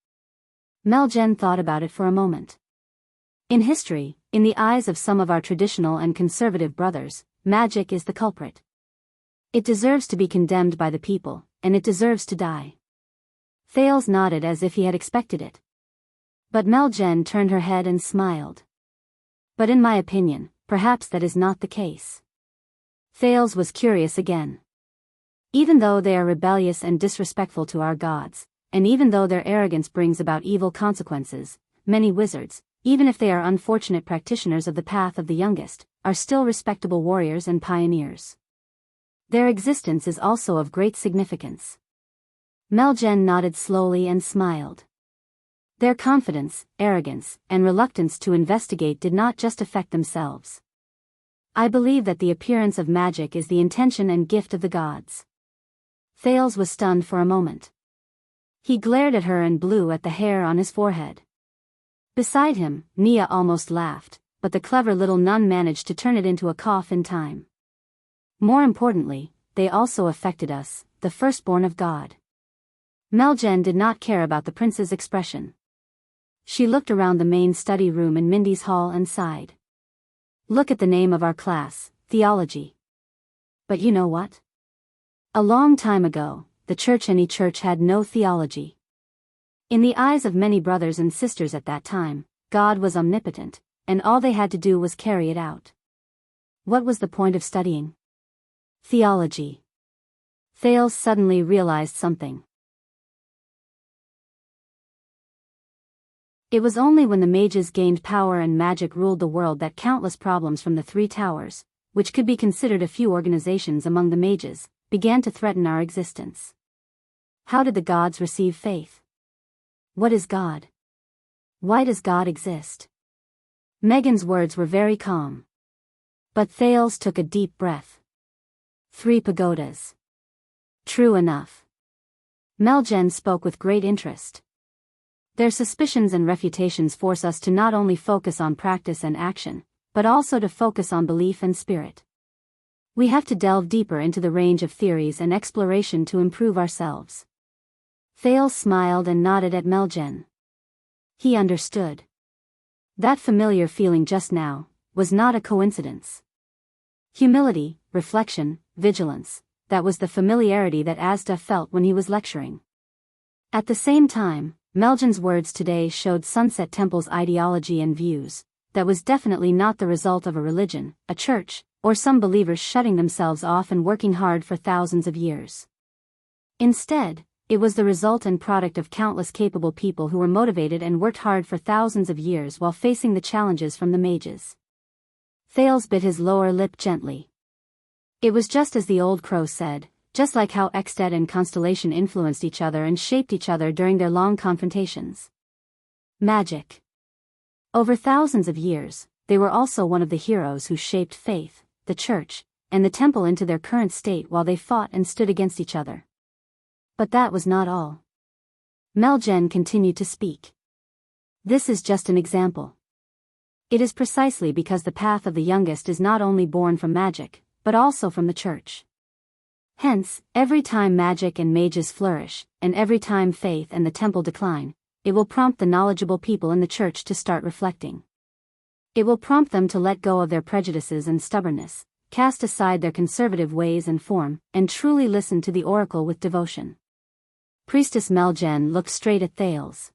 Meljen thought about it for a moment. In history, in the eyes of some of our traditional and conservative brothers, magic is the culprit. It deserves to be condemned by the people, and it deserves to die. Thales nodded as if he had expected it. But Meljen turned her head and smiled. But in my opinion, perhaps that is not the case. Thales was curious again. Even though they are rebellious and disrespectful to our gods, and even though their arrogance brings about evil consequences, many wizards, even if they are unfortunate practitioners of the path of the youngest, are still respectable warriors and pioneers. Their existence is also of great significance. Meljen nodded slowly and smiled. Their confidence, arrogance, and reluctance to investigate did not just affect themselves. I believe that the appearance of magic is the intention and gift of the gods. Thales was stunned for a moment. He glared at her and blew at the hair on his forehead. Beside him, Nia almost laughed, but the clever little nun managed to turn it into a cough in time. More importantly, they also affected us, the firstborn of God. Meljen did not care about the prince's expression. She looked around the main study room in Mindy's hall and sighed. Look at the name of our class, theology. But you know what? A long time ago, the any church had no theology. In the eyes of many brothers and sisters at that time, God was omnipotent, and all they had to do was carry it out. What was the point of studying theology? Thales suddenly realized something. It was only when the mages gained power and magic ruled the world that countless problems from the Three Towers, which could be considered a few organizations among the mages, began to threaten our existence. How did the gods receive faith? What is God? Why does God exist? Megan's words were very calm. But Thales took a deep breath. 3 pagodas. True enough. Meljen spoke with great interest. Their suspicions and refutations force us to not only focus on practice and action, but also to focus on belief and spirit. We have to delve deeper into the range of theories and exploration to improve ourselves. Thales smiled and nodded at Meljen. He understood. That familiar feeling just now was not a coincidence. Humility, reflection, vigilance, that was the familiarity that Asda felt when he was lecturing. At the same time, Meljen's words today showed Sunset Temple's ideology and views. That was definitely not the result of a religion, a church, or some believers shutting themselves off and working hard for thousands of years. Instead, it was the result and product of countless capable people who were motivated and worked hard for thousands of years while facing the challenges from the mages. Thales bit his lower lip gently. It was just as the old crow said, just like how Extet and Constellation influenced each other and shaped each other during their long confrontations. Magic. Over thousands of years, they were also one of the heroes who shaped faith, the church, and the temple into their current state while they fought and stood against each other. But that was not all. Meljen continued to speak. This is just an example. It is precisely because the path of the youngest is not only born from magic, but also from the church. Hence, every time magic and mages flourish, and every time faith and the temple decline, it will prompt the knowledgeable people in the church to start reflecting. It will prompt them to let go of their prejudices and stubbornness, cast aside their conservative ways and form, and truly listen to the oracle with devotion. Priestess Meljen looked straight at Thales.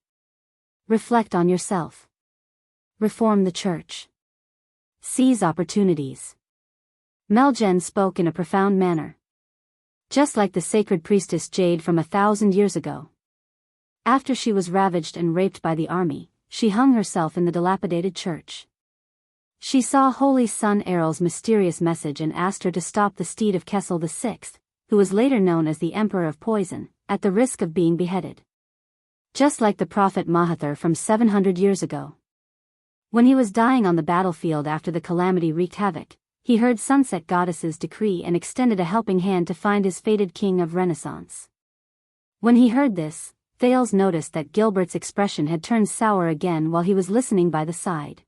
Reflect on yourself. Reform the church. Seize opportunities. Meljen spoke in a profound manner. Just like the sacred priestess Jade from 1,000 years ago. After she was ravaged and raped by the army, she hung herself in the dilapidated church. She saw Holy Son Errol's mysterious message and asked her to stop the steed of Kessel VI, who was later known as the Emperor of Poison, at the risk of being beheaded. Just like the prophet Mahathir from 700 years ago. When he was dying on the battlefield after the calamity wreaked havoc, he heard Sunset Goddess's decree and extended a helping hand to find his fated king of Renaissance. When he heard this, Thales noticed that Gilbert's expression had turned sour again while he was listening by the side.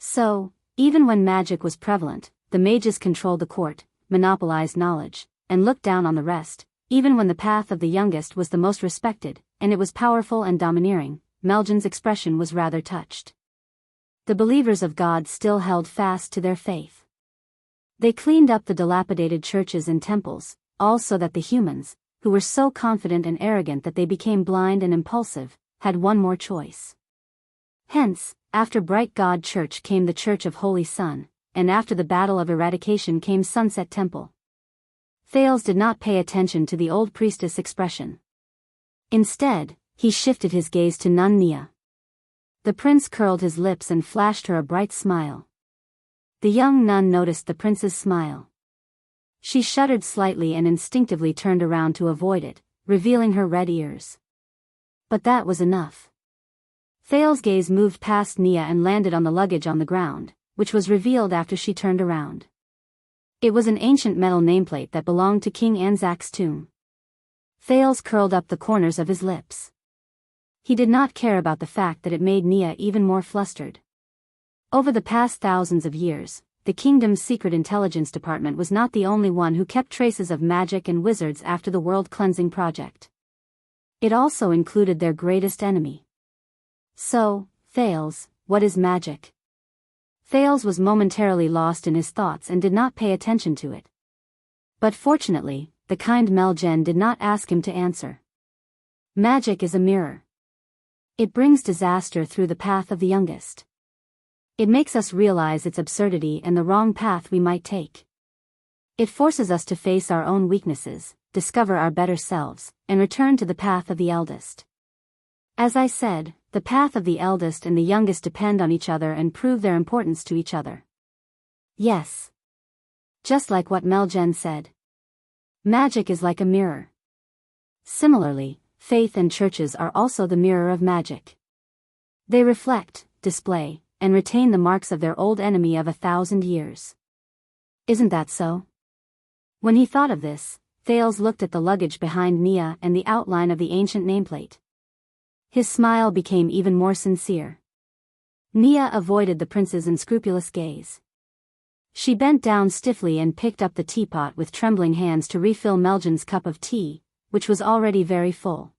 So, even when magic was prevalent, the mages controlled the court, monopolized knowledge, and looked down on the rest. Even when the path of the youngest was the most respected, and it was powerful and domineering, Meljen's expression was rather touched. The believers of God still held fast to their faith. They cleaned up the dilapidated churches and temples, all so that the humans, who were so confident and arrogant that they became blind and impulsive, had one more choice. Hence, after Bright God Church came the Church of Holy Sun, and after the Battle of Eradication came Sunset Temple. Thales did not pay attention to the old priestess expression. Instead, he shifted his gaze to Nun Nia. The prince curled his lips and flashed her a bright smile. The young nun noticed the prince's smile. She shuddered slightly and instinctively turned around to avoid it, revealing her red ears. But that was enough. Thales' gaze moved past Nia and landed on the luggage on the ground, which was revealed after she turned around. It was an ancient metal nameplate that belonged to King Anzac's tomb. Thales curled up the corners of his lips. He did not care about the fact that it made Nia even more flustered. Over the past thousands of years, the kingdom's secret intelligence department was not the only one who kept traces of magic and wizards after the world cleansing project. It also included their greatest enemy. So, Thales, what is magic? Thales was momentarily lost in his thoughts and did not pay attention to it. But fortunately, the kind Meljen did not ask him to answer. Magic is a mirror. It brings disaster through the path of the youngest. It makes us realize its absurdity and the wrong path we might take. It forces us to face our own weaknesses, discover our better selves, and return to the path of the eldest. As I said, the path of the eldest and the youngest depend on each other and prove their importance to each other. Yes. Just like what Meljen said. Magic is like a mirror. Similarly, faith and churches are also the mirror of magic. They reflect, display, and retain the marks of their old enemy of 1,000 years. Isn't that so? When he thought of this, Thales looked at the luggage behind Nia and the outline of the ancient nameplate. His smile became even more sincere. Nia avoided the prince's unscrupulous gaze. She bent down stiffly and picked up the teapot with trembling hands to refill Meljen's cup of tea, which was already very full.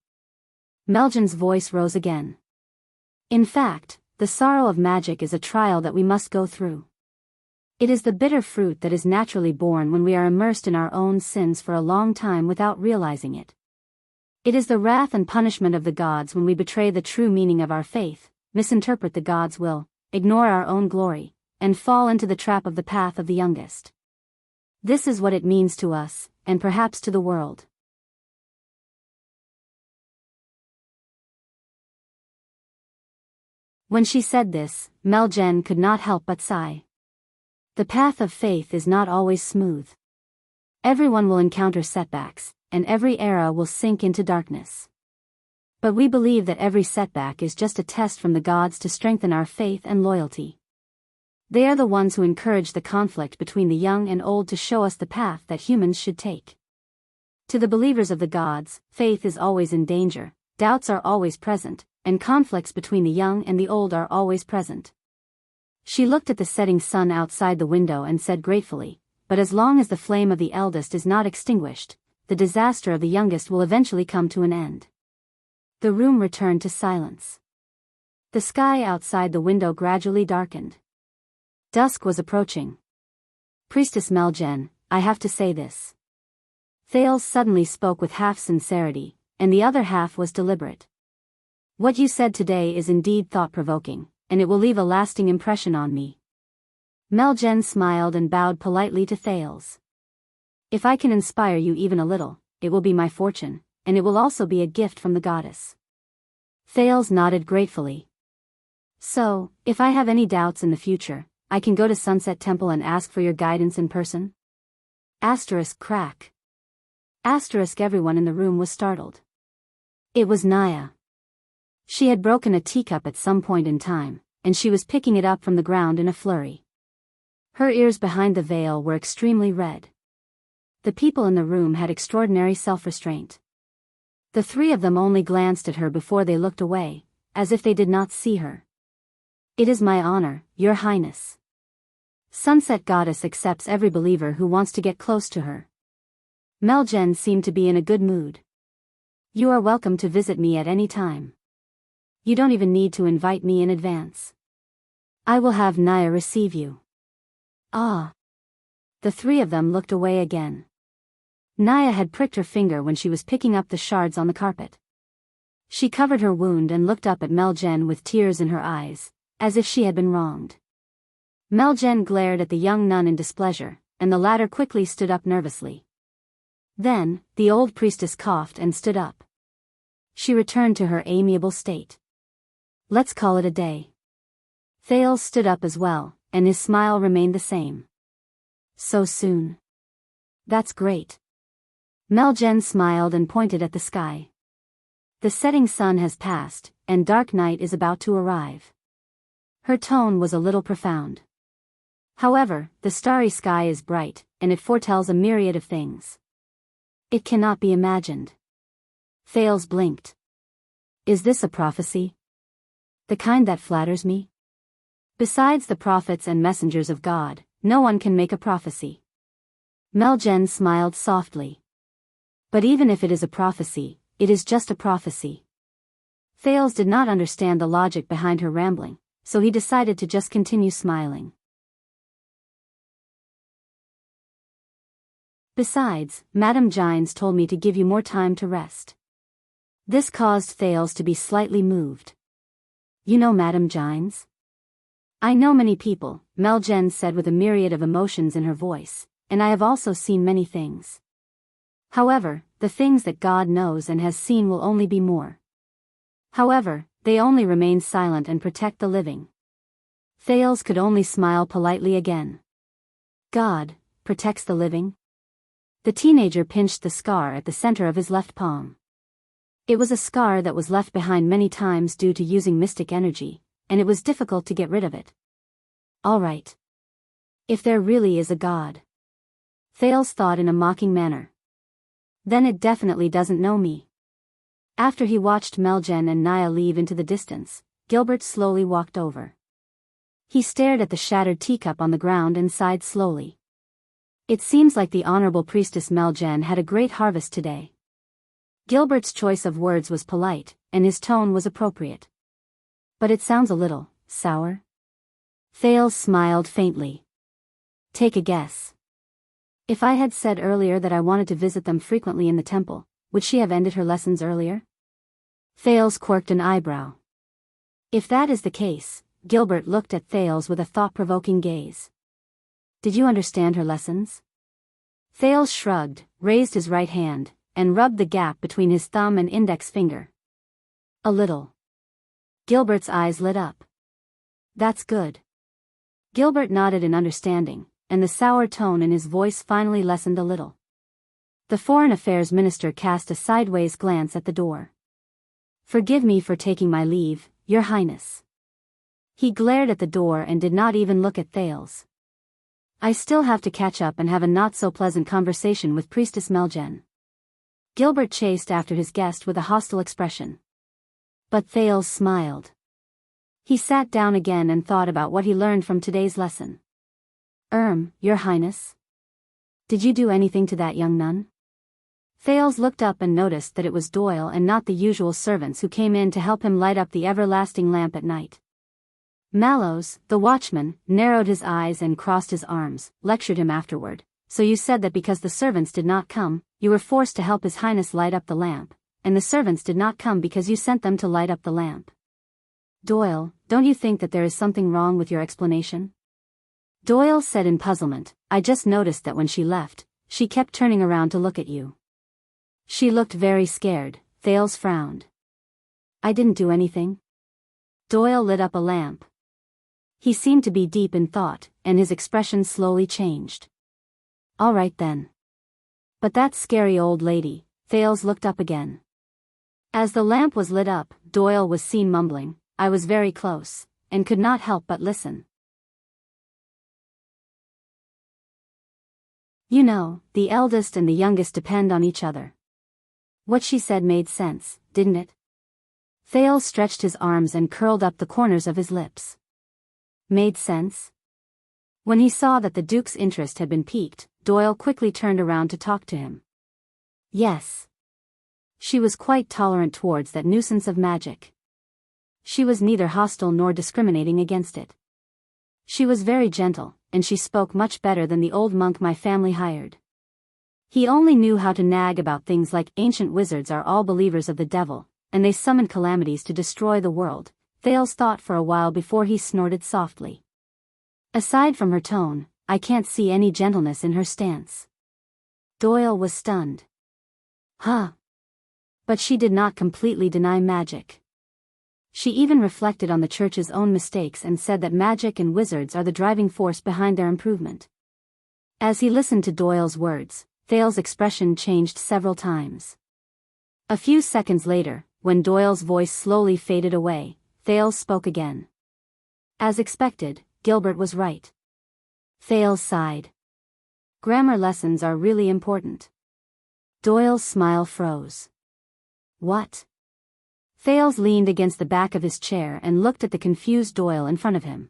Meljen's voice rose again. In fact, the sorrow of magic is a trial that we must go through. It is the bitter fruit that is naturally born when we are immersed in our own sins for a long time without realizing it. It is the wrath and punishment of the gods when we betray the true meaning of our faith, misinterpret the gods' will, ignore our own glory, and fall into the trap of the path of the youngest. This is what it means to us, and perhaps to the world. When she said this, Meljen could not help but sigh. The path of faith is not always smooth. Everyone will encounter setbacks, and every era will sink into darkness. But we believe that every setback is just a test from the gods to strengthen our faith and loyalty. They are the ones who encourage the conflict between the young and old to show us the path that humans should take. To the believers of the gods, faith is always in danger, doubts are always present, and conflicts between the young and the old are always present. She looked at the setting sun outside the window and said gratefully, but as long as the flame of the eldest is not extinguished, the disaster of the youngest will eventually come to an end. The room returned to silence. The sky outside the window gradually darkened. Dusk was approaching. Priestess Meljen, I have to say this. Thales suddenly spoke with half sincerity, and the other half was deliberate. What you said today is indeed thought-provoking, and it will leave a lasting impression on me. Meljen smiled and bowed politely to Thales. If I can inspire you even a little, it will be my fortune, and it will also be a gift from the goddess. Thales nodded gratefully. So, if I have any doubts in the future, I can go to Sunset Temple and ask for your guidance in person? Crack. Everyone in the room was startled. It was Naya. She had broken a teacup at some point in time, and she was picking it up from the ground in a flurry. Her ears behind the veil were extremely red. The people in the room had extraordinary self-restraint. The three of them only glanced at her before they looked away, as if they did not see her. It is my honor, Your Highness. Sunset Goddess accepts every believer who wants to get close to her. Meljen seemed to be in a good mood. You are welcome to visit me at any time. You don't even need to invite me in advance. I will have Naya receive you. Ah. The three of them looked away again. Naya had pricked her finger when she was picking up the shards on the carpet. She covered her wound and looked up at Meljen with tears in her eyes, as if she had been wronged. Meljen glared at the young nun in displeasure, and the latter quickly stood up nervously. Then, the old priestess coughed and stood up. She returned to her amiable state. Let's call it a day. Thales stood up as well, and his smile remained the same. So soon. That's great. Meljen smiled and pointed at the sky. The setting sun has passed, and dark night is about to arrive. Her tone was a little profound. However, the starry sky is bright, and it foretells a myriad of things. It cannot be imagined. Thales blinked. Is this a prophecy? The kind that flatters me? Besides the prophets and messengers of God, no one can make a prophecy. Meljen smiled softly. But even if it is a prophecy, it is just a prophecy. Thales did not understand the logic behind her rambling, so he decided to just continue smiling. Besides, Madame Gines told me to give you more time to rest. This caused Thales to be slightly moved. You know Madame Gines? I know many people, Meljen said with a myriad of emotions in her voice, and I have also seen many things. However, the things that God knows and has seen will only be more. However, they only remain silent and protect the living. Thales could only smile politely again. God protects the living? The teenager pinched the scar at the center of his left palm. It was a scar that was left behind many times due to using mystic energy, and it was difficult to get rid of it. All right. If there really is a God, Thales thought in a mocking manner, then it definitely doesn't know me. After he watched Meljen and Naya leave into the distance, Gilbert slowly walked over. He stared at the shattered teacup on the ground and sighed slowly. It seems like the Honorable Priestess Meljen had a great harvest today. Gilbert's choice of words was polite, and his tone was appropriate. But it sounds a little sour. Thales smiled faintly. Take a guess. If I had said earlier that I wanted to visit them frequently in the temple, would she have ended her lessons earlier? Thales quirked an eyebrow. If that is the case, Gilbert looked at Thales with a thought-provoking gaze. Did you understand her lessons? Thales shrugged, raised his right hand, and rubbed the gap between his thumb and index finger. A little. Gilbert's eyes lit up. That's good. Gilbert nodded in understanding, and the sour tone in his voice finally lessened a little. The Foreign Affairs Minister cast a sideways glance at the door. Forgive me for taking my leave, Your Highness. He glared at the door and did not even look at Thales. I still have to catch up and have a not-so-pleasant conversation with Priestess Meljen. Gilbert chased after his guest with a hostile expression. But Thales smiled. He sat down again and thought about what he learned from today's lesson. Your Highness? Did you do anything to that young nun? Thales looked up and noticed that it was Doyle and not the usual servants who came in to help him light up the everlasting lamp at night. Mallows, the watchman, narrowed his eyes and crossed his arms, lectured him afterward. So you said that because the servants did not come, you were forced to help His Highness light up the lamp, and the servants did not come because you sent them to light up the lamp. Doyle, don't you think that there is something wrong with your explanation? Doyle said in puzzlement, I just noticed that when she left, she kept turning around to look at you. She looked very scared. Thales frowned. I didn't do anything. Doyle lit up a lamp. He seemed to be deep in thought, and his expression slowly changed. All right then. But that scary old lady. Thales looked up again. As the lamp was lit up, Doyle was seen mumbling, I was very close, and could not help but listen. You know, the eldest and the youngest depend on each other. What she said made sense, didn't it? Thales stretched his arms and curled up the corners of his lips. Made sense? When he saw that the Duke's interest had been piqued, Doyle quickly turned around to talk to him. Yes. She was quite tolerant towards that nuisance of magic. She was neither hostile nor discriminating against it. She was very gentle, and she spoke much better than the old monk my family hired. He only knew how to nag about things like ancient wizards are all believers of the devil, and they summon calamities to destroy the world. Thales thought for a while before he snorted softly. Aside from her tone, I can't see any gentleness in her stance. Doyle was stunned. Huh. But she did not completely deny magic. She even reflected on the church's own mistakes and said that magic and wizards are the driving force behind their improvement. As he listened to Doyle's words, Thales' expression changed several times. A few seconds later, when Doyle's voice slowly faded away, Thales spoke again. As expected, Gilbert was right. Thales sighed. Grammar lessons are really important. Doyle's smile froze. What? Thales leaned against the back of his chair and looked at the confused Doyle in front of him.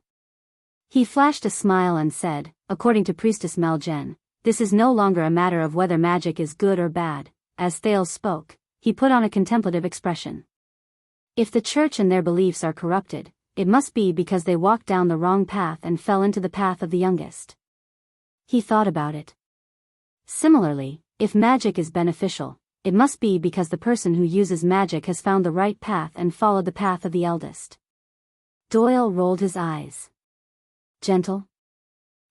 He flashed a smile and said, according to Priestess Meljen, this is no longer a matter of whether magic is good or bad. As Thales spoke, he put on a contemplative expression. If the church and their beliefs are corrupted, it must be because they walked down the wrong path and fell into the path of the youngest. He thought about it. Similarly, if magic is beneficial, it must be because the person who uses magic has found the right path and followed the path of the eldest. Doyle rolled his eyes. Gentle?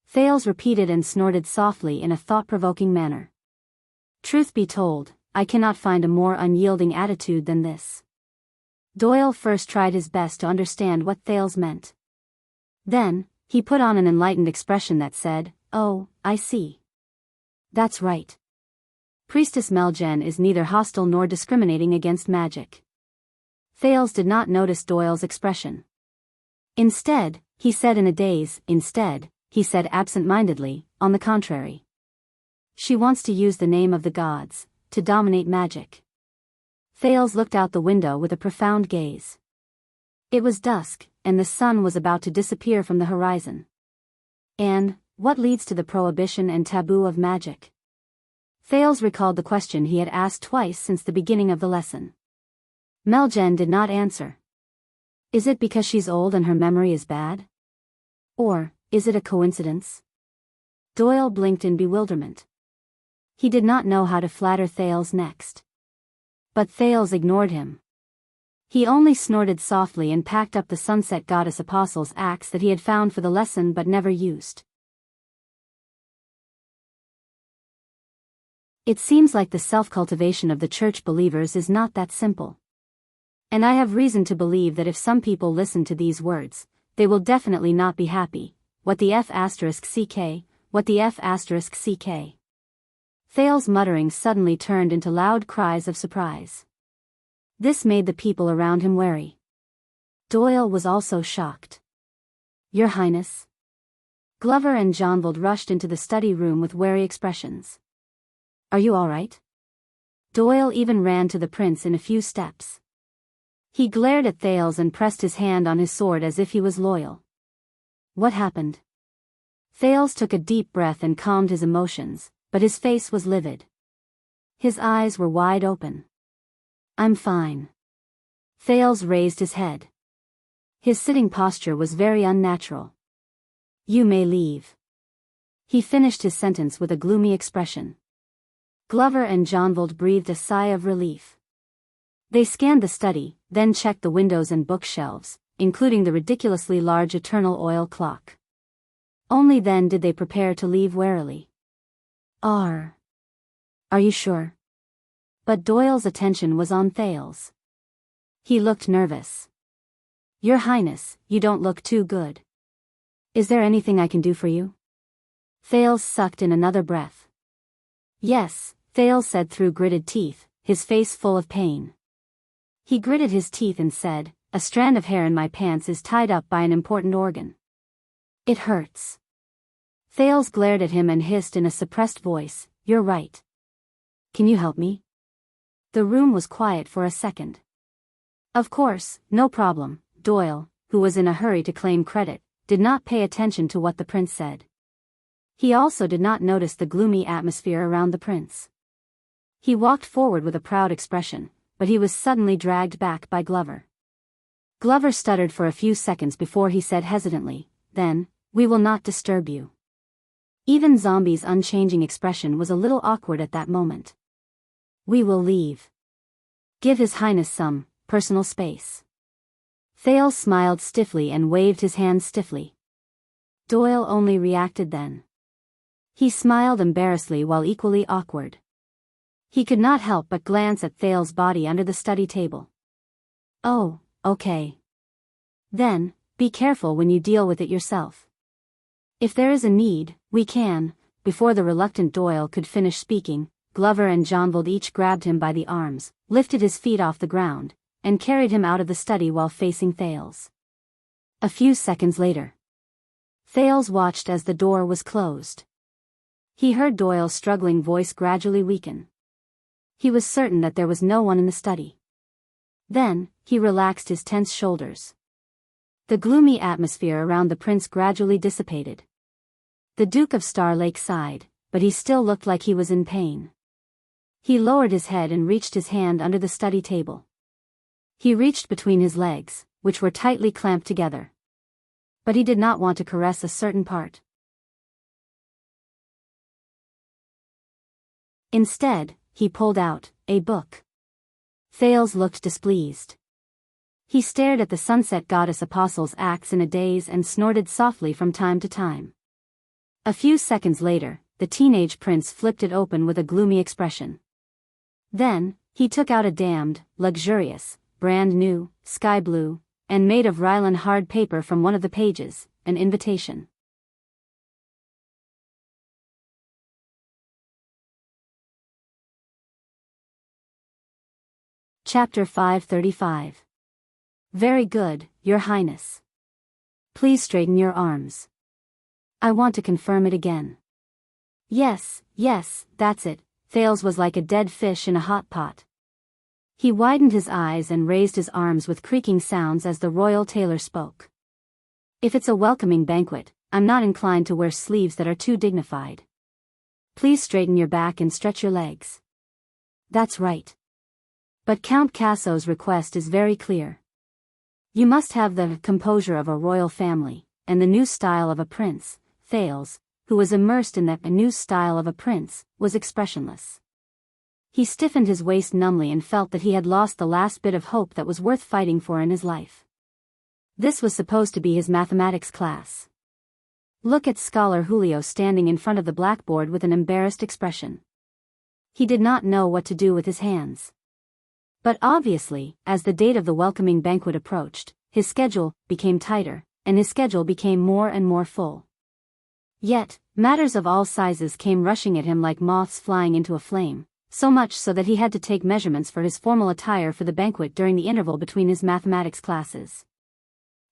Thales repeated and snorted softly in a thought-provoking manner. Truth be told, I cannot find a more unyielding attitude than this. Doyle first tried his best to understand what Thales meant. Then, he put on an enlightened expression that said, "Oh, I see. That's right. Priestess Meljen is neither hostile nor discriminating against magic." Thales did not notice Doyle's expression. Instead, he said in a daze, he said absent-mindedly, on the contrary. She wants to use the name of the gods, to dominate magic. Thales looked out the window with a profound gaze. It was dusk, and the sun was about to disappear from the horizon. And, what leads to the prohibition and taboo of magic? Thales recalled the question he had asked twice since the beginning of the lesson. Meljen did not answer. Is it because she's old and her memory is bad? Or, is it a coincidence? Doyle blinked in bewilderment. He did not know how to flatter Thales next. But Thales ignored him. He only snorted softly and packed up the Sunset Goddess Apostle's axe that he had found for the lesson but never used. It seems like the self-cultivation of the church believers is not that simple. And I have reason to believe that if some people listen to these words, they will definitely not be happy. What the F***ck? What the F***ck? Thales' muttering suddenly turned into loud cries of surprise. This made the people around him wary. Doyle was also shocked. Your Highness? Glover and Jonvald rushed into the study room with wary expressions. Are you all right? Doyle even ran to the prince in a few steps. He glared at Thales and pressed his hand on his sword as if he was loyal. What happened? Thales took a deep breath and calmed his emotions, but his face was livid. His eyes were wide open. I'm fine. Thales raised his head. His sitting posture was very unnatural. You may leave. He finished his sentence with a gloomy expression. Glover and Jonvald breathed a sigh of relief. They scanned the study, then checked the windows and bookshelves, including the ridiculously large eternal oil clock. Only then did they prepare to leave warily. Are you sure? But Doyle's attention was on Thales. He looked nervous. Your Highness, you don't look too good. Is there anything I can do for you? Thales sucked in another breath. Yes, Thales said through gritted teeth, his face full of pain. He gritted his teeth and said, a strand of hair in my pants is tied up by an important organ. It hurts. Thales glared at him and hissed in a suppressed voice, you're right. Can you help me? The room was quiet for a second. Of course, no problem. Doyle, who was in a hurry to claim credit, did not pay attention to what the prince said. He also did not notice the gloomy atmosphere around the prince. He walked forward with a proud expression, but he was suddenly dragged back by Glover. Glover stuttered for a few seconds before he said hesitantly, then, we will not disturb you. Even Zombie's unchanging expression was a little awkward at that moment. We will leave. Give His Highness some personal space. Thales smiled stiffly and waved his hand stiffly. Doyle only reacted then. He smiled embarrassedly while equally awkward. He could not help but glance at Thales' body under the study table. Oh, okay. Then, be careful when you deal with it yourself. If there is a need, we can. Before the reluctant Doyle could finish speaking, Glover and Jonvald each grabbed him by the arms, lifted his feet off the ground, and carried him out of the study while facing Thales. A few seconds later, Thales watched as the door was closed. He heard Doyle's struggling voice gradually weaken. He was certain that there was no one in the study. Then, he relaxed his tense shoulders. The gloomy atmosphere around the prince gradually dissipated. The Duke of Star Lake sighed, but he still looked like he was in pain. He lowered his head and reached his hand under the study table. He reached between his legs, which were tightly clamped together. But he did not want to caress a certain part. Instead, he pulled out a book. Thales looked displeased. He stared at the sunset goddess apostle's axe in a daze and snorted softly from time to time. A few seconds later, the teenage prince flipped it open with a gloomy expression. Then, he took out a damned, luxurious, brand new, sky blue, and made of Rylan hard paper from one of the pages, an invitation. Chapter 535. Very good, Your Highness. Please straighten your arms. I want to confirm it again. Yes, that's it. Thales was like a dead fish in a hot pot. He widened his eyes and raised his arms with creaking sounds as the royal tailor spoke. If it's a welcoming banquet, I'm not inclined to wear sleeves that are too dignified. Please straighten your back and stretch your legs. That's right. But Count Casso's request is very clear. You must have the composure of a royal family, and the new style of a prince. Thales, who was immersed in that new style of a prince, was expressionless. He stiffened his waist numbly and felt that he had lost the last bit of hope that was worth fighting for in his life. This was supposed to be his mathematics class. Look at Scholar Julio standing in front of the blackboard with an embarrassed expression. He did not know what to do with his hands. But obviously, as the date of the welcoming banquet approached, his schedule became tighter, and his schedule became more and more full. Yet, matters of all sizes came rushing at him like moths flying into a flame, so much so that he had to take measurements for his formal attire for the banquet during the interval between his mathematics classes.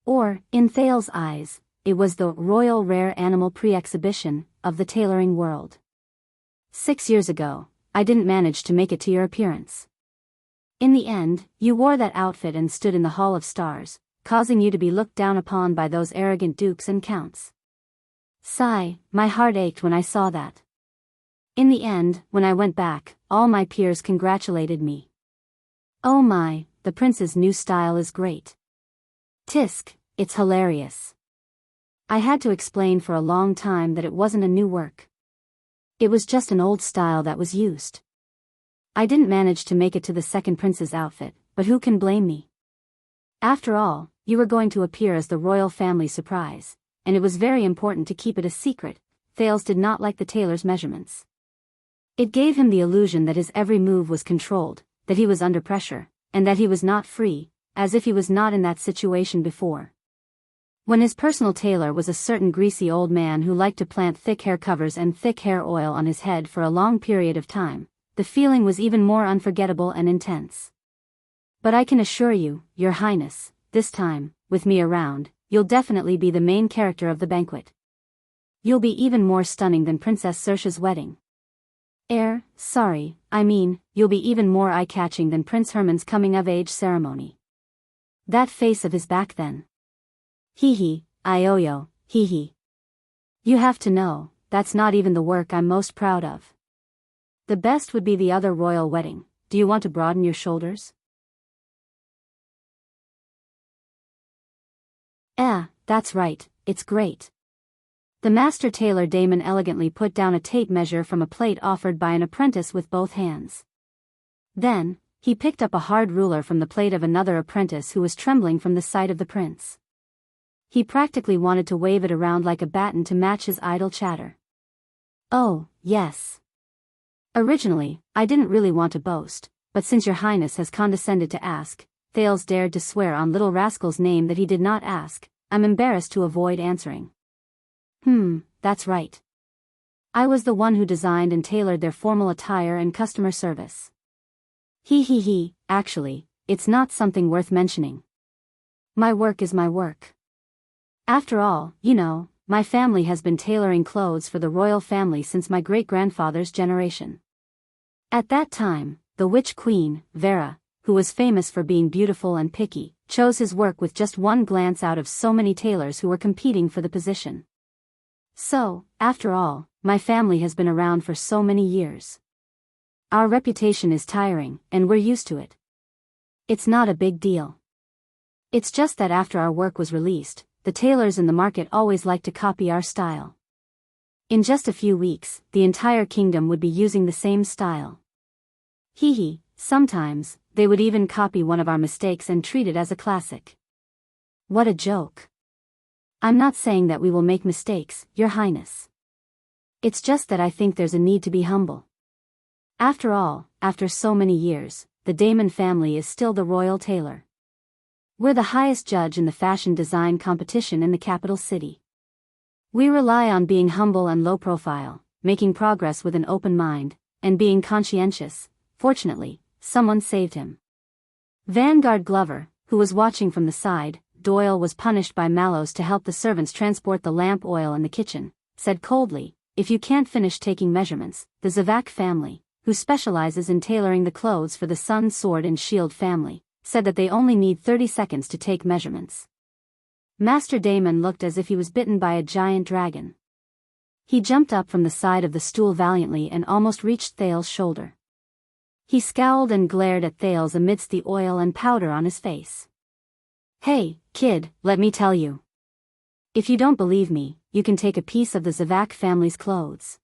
Or, in Thales' eyes, it was the royal rare animal pre-exhibition of the tailoring world. 6 years ago, I didn't manage to make it to your appearance. In the end, you wore that outfit and stood in the Hall of Stars, causing you to be looked down upon by those arrogant dukes and counts. Sigh, my heart ached when I saw that. In the end, when I went back, all my peers congratulated me. Oh my, the prince's new style is great. Tisk, it's hilarious. I had to explain for a long time that it wasn't a new work. It was just an old style that was used. I didn't manage to make it to the second prince's outfit, but who can blame me? After all, you were going to appear as the royal family surprise, and it was very important to keep it a secret. Thales did not like the tailor's measurements. It gave him the illusion that his every move was controlled, that he was under pressure, and that he was not free, as if he was not in that situation before. When his personal tailor was a certain greasy old man who liked to plant thick hair covers and thick hair oil on his head for a long period of time, the feeling was even more unforgettable and intense. But I can assure you, Your Highness, this time, with me around, you'll definitely be the main character of the banquet. You'll be even more stunning than Princess Saoirse's wedding. You'll be even more eye-catching than Prince Herman's coming-of-age ceremony. That face of his back then. Hee-hee, I-o-yo, hee-hee. You have to know, that's not even the work I'm most proud of. The best would be the other royal wedding. Do you want to broaden your shoulders? That's right, it's great. The master tailor Damon elegantly put down a tape measure from a plate offered by an apprentice with both hands. Then, he picked up a hard ruler from the plate of another apprentice who was trembling from the sight of the prince. He practically wanted to wave it around like a baton to match his idle chatter. Oh, yes. Originally, I didn't really want to boast, but since Your Highness has condescended to ask, Thales dared to swear on little rascal's name that he did not ask, I'm embarrassed to avoid answering. That's right. I was the one who designed and tailored their formal attire and customer service. Actually, it's not something worth mentioning. My work is my work. After all, my family has been tailoring clothes for the royal family since my great-grandfather's generation. At that time, the witch queen, Vera, who was famous for being beautiful and picky, chose his work with just one glance out of so many tailors who were competing for the position. So, after all, my family has been around for so many years. Our reputation is tiring, and we're used to it. It's not a big deal. It's just that after our work was released, the tailors in the market always like to copy our style. In just a few weeks, the entire kingdom would be using the same style. Hee, sometimes, they would even copy one of our mistakes and treat it as a classic. What a joke. I'm not saying that we will make mistakes, Your Highness. It's just that I think there's a need to be humble. After all, after so many years, the Damon family is still the royal tailor. We're the highest judge in the fashion design competition in the capital city. We rely on being humble and low profile, making progress with an open mind, and being conscientious. Fortunately, someone saved him. Vanguard Glover, who was watching from the side, Doyle was punished by Mallows to help the servants transport the lamp oil in the kitchen, said coldly, if you can't finish taking measurements, the Zavak family, who specializes in tailoring the clothes for the Sun Sword and Shield family, said that they only need 30 seconds to take measurements. Master Damon looked as if he was bitten by a giant dragon. He jumped up from the side of the stool valiantly and almost reached Thale's shoulder. He scowled and glared at Thales amidst the oil and powder on his face. Hey, kid, let me tell you. If you don't believe me, you can take a piece of the Zavak family's clothes.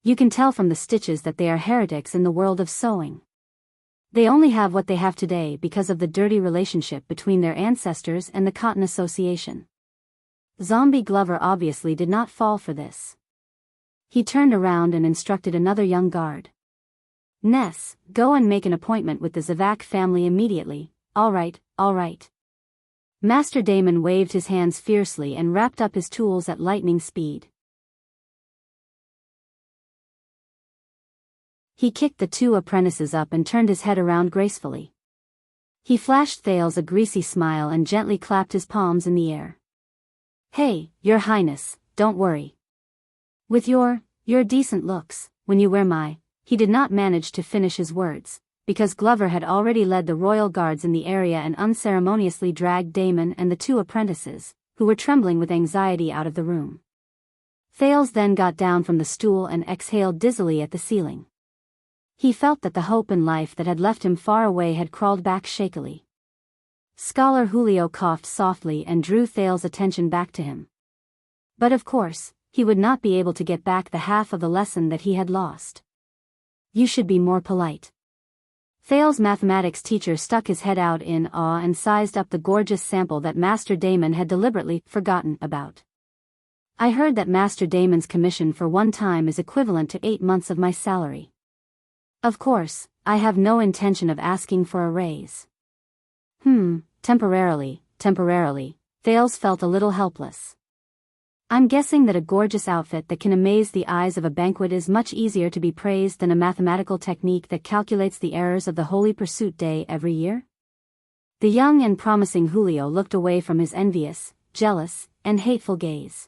You can tell from the stitches that they are heretics in the world of sewing. They only have what they have today because of the dirty relationship between their ancestors and the Cotton Association. Zombie Glover obviously did not fall for this. He turned around and instructed another young guard. Ness, go and make an appointment with the Zavak family immediately. All right. Master Damon waved his hands fiercely and wrapped up his tools at lightning speed. He kicked the two apprentices up and turned his head around gracefully. He flashed Thales a greasy smile and gently clapped his palms in the air. Hey, Your Highness, don't worry. With your decent looks, when you wear my... He did not manage to finish his words, because Glover had already led the royal guards in the area and unceremoniously dragged Damon and the two apprentices, who were trembling with anxiety, out of the room. Thales then got down from the stool and exhaled dizzily at the ceiling. He felt that the hope in life that had left him far away had crawled back shakily. Scholar Julio coughed softly and drew Thales' attention back to him. But of course, he would not be able to get back the half of the lesson that he had lost. You should be more polite. Thales' mathematics teacher stuck his head out in awe and sized up the gorgeous sample that Master Damon had deliberately forgotten about. I heard that Master Damon's commission for one time is equivalent to 8 months of my salary. Of course, I have no intention of asking for a raise. Temporarily, Thales felt a little helpless. I'm guessing that a gorgeous outfit that can amaze the eyes of a banquet is much easier to be praised than a mathematical technique that calculates the errors of the Holy Pursuit Day every year? The young and promising Julio looked away from his envious, jealous, and hateful gaze.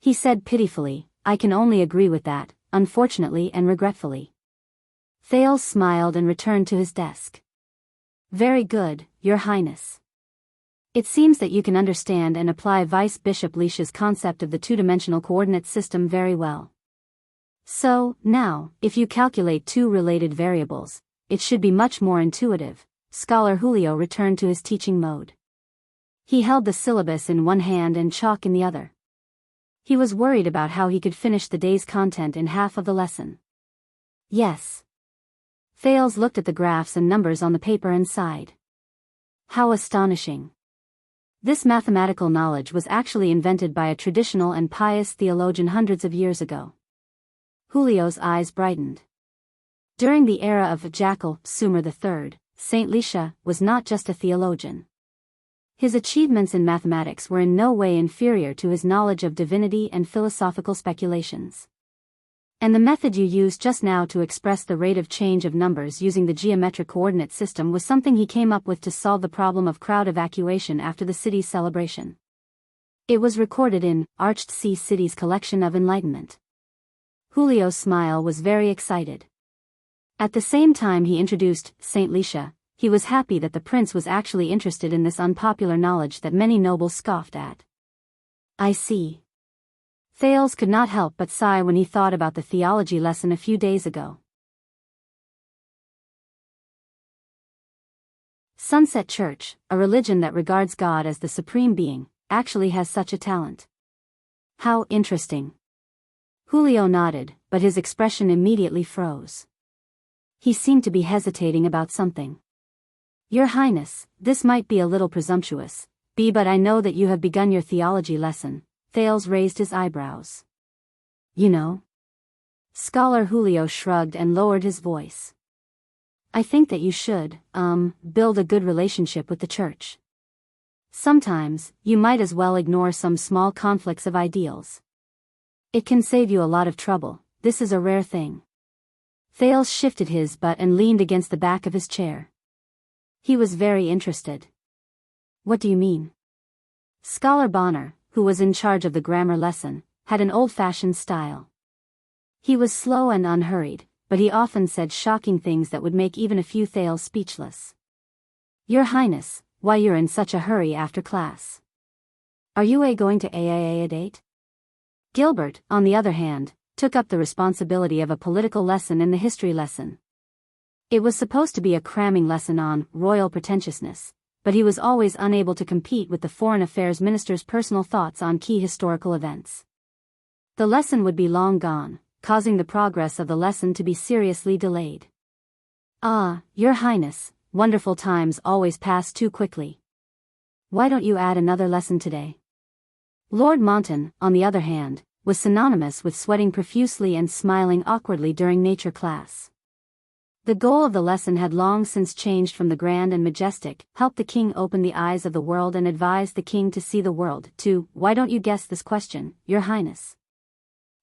He said pitifully, I can only agree with that, unfortunately and regretfully. Thales smiled and returned to his desk. Very good, Your Highness. It seems that you can understand and apply Vice Bishop Leish's concept of the two-dimensional coordinate system very well. So, now, if you calculate two related variables, it should be much more intuitive. Scholar Julio returned to his teaching mode. He held the syllabus in one hand and chalk in the other. He was worried about how he could finish the day's content in half of the lesson. Yes. Thales looked at the graphs and numbers on the paper and sighed. How astonishing. This mathematical knowledge was actually invented by a traditional and pious theologian hundreds of years ago. Julio's eyes brightened. During the era of Jackal Sumer III, Saint Leisha was not just a theologian. His achievements in mathematics were in no way inferior to his knowledge of divinity and philosophical speculations. And the method you used just now to express the rate of change of numbers using the geometric coordinate system was something he came up with to solve the problem of crowd evacuation after the city's celebration. It was recorded in Arched Sea City's collection of enlightenment. Julio's smile was very excited. At the same time he introduced Saint Leisha, he was happy that the prince was actually interested in this unpopular knowledge that many nobles scoffed at. I see. Thales could not help but sigh when he thought about the theology lesson a few days ago. Sunset Church, a religion that regards God as the supreme being, actually has such a talent. How interesting. Julio nodded, but his expression immediately froze. He seemed to be hesitating about something. Your Highness, this might be a little presumptuous, but I know that you have begun your theology lesson. Thales raised his eyebrows. You know? Scholar Julio shrugged and lowered his voice. I think that you should, build a good relationship with the church. Sometimes, you might as well ignore some small conflicts of ideals. It can save you a lot of trouble. This is a rare thing. Thales shifted his butt and leaned against the back of his chair. He was very interested. What do you mean? Scholar Bonner, who was in charge of the grammar lesson, had an old-fashioned style. He was slow and unhurried, but he often said shocking things that would make even a few Thales speechless. Your Highness, why you're in such a hurry after class? Are you going to a date? Gilbert, on the other hand, took up the responsibility of a political lesson in the history lesson. It was supposed to be a cramming lesson on royal pretentiousness, but he was always unable to compete with the foreign affairs minister's personal thoughts on key historical events. The lesson would be long gone, causing the progress of the lesson to be seriously delayed. Ah, Your Highness, wonderful times always pass too quickly. Why don't you add another lesson today? Lord Monton, on the other hand, was synonymous with sweating profusely and smiling awkwardly during nature class. The goal of the lesson had long since changed from the grand and majestic, help the king open the eyes of the world and advise the king to see the world, to, why don't you guess this question, Your Highness?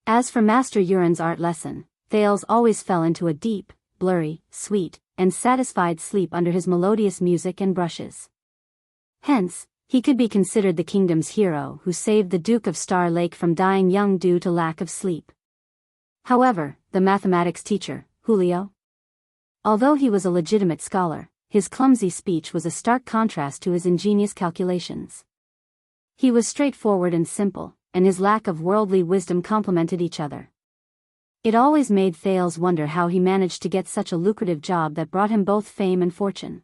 As for Master Urin's art lesson, Thales always fell into a deep, blurry, sweet, and satisfied sleep under his melodious music and brushes. Hence, he could be considered the kingdom's hero who saved the Duke of Star Lake from dying young due to lack of sleep. However, the mathematics teacher, Julio? Although he was a legitimate scholar, his clumsy speech was a stark contrast to his ingenious calculations. He was straightforward and simple, and his lack of worldly wisdom complemented each other. It always made Thales wonder how he managed to get such a lucrative job that brought him both fame and fortune.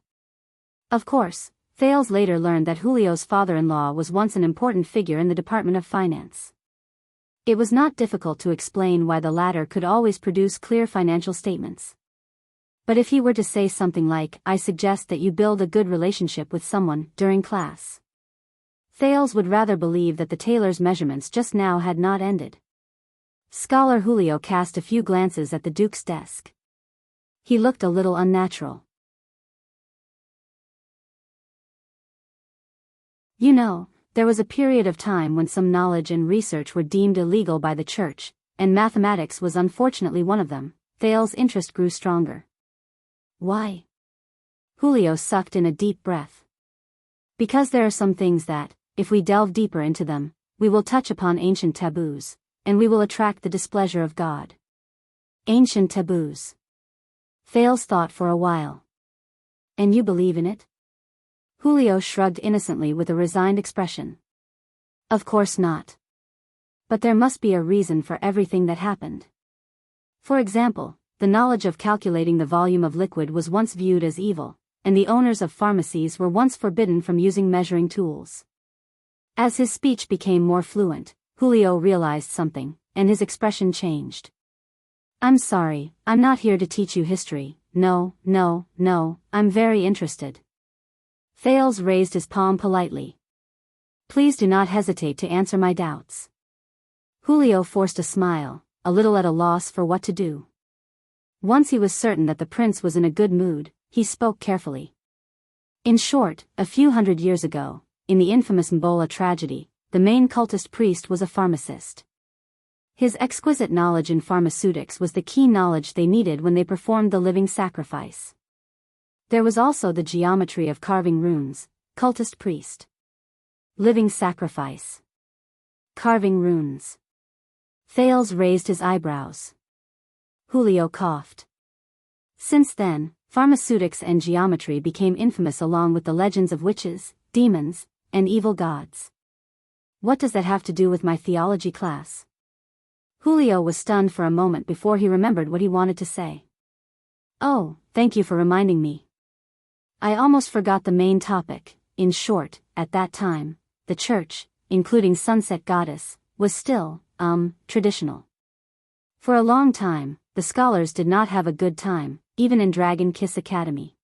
Of course, Thales later learned that Julio's father-in-law was once an important figure in the Department of Finance. It was not difficult to explain why the latter could always produce clear financial statements. But if he were to say something like, I suggest that you build a good relationship with someone, during class, Thales would rather believe that the tailor's measurements just now had not ended. Scholar Julio cast a few glances at the Duke's desk. He looked a little unnatural. You know, there was a period of time when some knowledge and research were deemed illegal by the church, and mathematics was unfortunately one of them. Thales' interest grew stronger. Why? Julio sucked in a deep breath. Because there are some things that, if we delve deeper into them, we will touch upon ancient taboos, and we will attract the displeasure of God. Ancient taboos. Thales thought for a while. And you believe in it? Julio shrugged innocently with a resigned expression. Of course not. But there must be a reason for everything that happened. For example, the knowledge of calculating the volume of liquid was once viewed as evil, and the owners of pharmacies were once forbidden from using measuring tools. As his speech became more fluent, Julio realized something, and his expression changed. I'm sorry, I'm not here to teach you history. No, I'm very interested. Thales raised his palm politely. Please do not hesitate to answer my doubts. Julio forced a smile, a little at a loss for what to do. Once he was certain that the prince was in a good mood, he spoke carefully. In short, a few hundred years ago, in the infamous Mbola tragedy, the main cultist priest was a pharmacist. His exquisite knowledge in pharmaceutics was the key knowledge they needed when they performed the living sacrifice. There was also the geometry of carving runes, cultist priest. Living sacrifice. Carving runes. Thales raised his eyebrows. Julio coughed. Since then, pharmaceutics and geometry became infamous along with the legends of witches, demons, and evil gods. What does that have to do with my theology class? Julio was stunned for a moment before he remembered what he wanted to say. Oh, thank you for reminding me. I almost forgot the main topic. In short, at that time, the church, including Sunset Goddess, was still, traditional. For a long time, the scholars did not have a good time, even in Dragon Kiss Academy.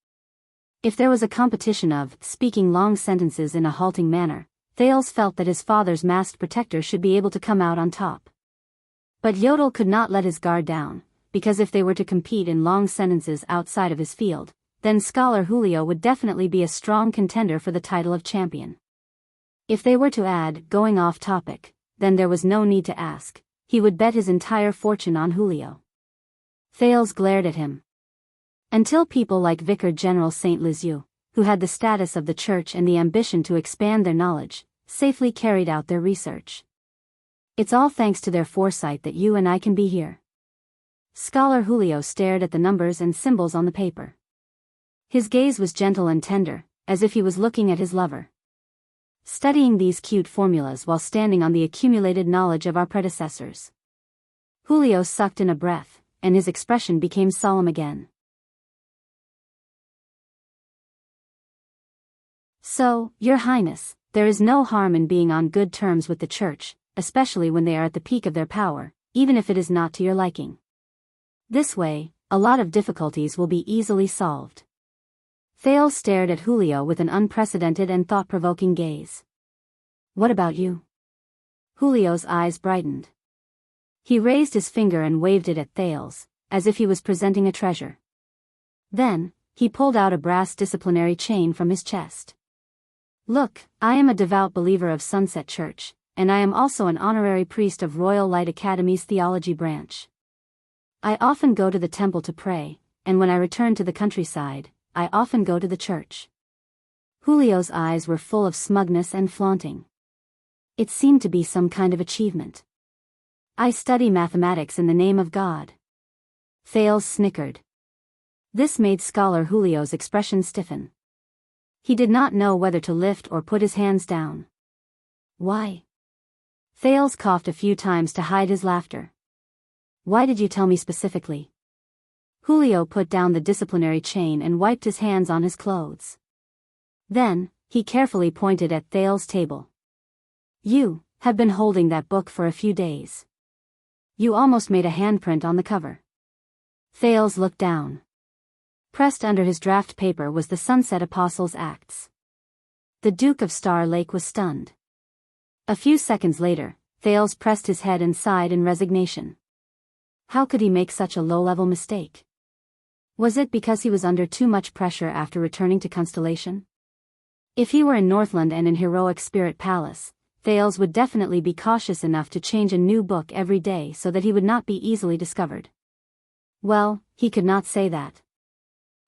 If there was a competition of speaking long sentences in a halting manner, Thales felt that his father's masked protector should be able to come out on top. But Yodel could not let his guard down, because if they were to compete in long sentences outside of his field, then Scholar Julio would definitely be a strong contender for the title of champion. If they were to add going off topic, then there was no need to ask, he would bet his entire fortune on Julio. Thales glared at him. Until people like Vicar General Saint Lisieux, who had the status of the church and the ambition to expand their knowledge, safely carried out their research. It's all thanks to their foresight that you and I can be here. Scholar Julio stared at the numbers and symbols on the paper. His gaze was gentle and tender, as if he was looking at his lover. Studying these cute formulas while standing on the accumulated knowledge of our predecessors. Julio sucked in a breath, and his expression became solemn again. So, Your Highness, there is no harm in being on good terms with the church, especially when they are at the peak of their power, even if it is not to your liking. This way, a lot of difficulties will be easily solved. Thales stared at Julio with an unprecedented and thought-provoking gaze. What about you? Julio's eyes brightened. He raised his finger and waved it at Thales, as if he was presenting a treasure. Then, he pulled out a brass disciplinary chain from his chest. Look, I am a devout believer of Sunset Church, and I am also an honorary priest of Royal Light Academy's theology branch. I often go to the temple to pray, and when I return to the countryside, I often go to the church. Julio's eyes were full of smugness and flaunting. It seemed to be some kind of achievement. I study mathematics in the name of God. Thales snickered. This made Scholar Julio's expression stiffen. He did not know whether to lift or put his hands down. Why? Thales coughed a few times to hide his laughter. Why did you tell me specifically? Julio put down the disciplinary chain and wiped his hands on his clothes. Then, he carefully pointed at Thales' table. You have been holding that book for a few days. You almost made a handprint on the cover. Thales looked down. Pressed under his draft paper was the Sunset Apostles' Acts. The Duke of Star Lake was stunned. A few seconds later, Thales pressed his head and sighed in resignation. How could he make such a low-level mistake? Was it because he was under too much pressure after returning to Constellation? If he were in Northland and in Heroic Spirit Palace, Thales would definitely be cautious enough to change a new book every day so that he would not be easily discovered. Well, he could not say that.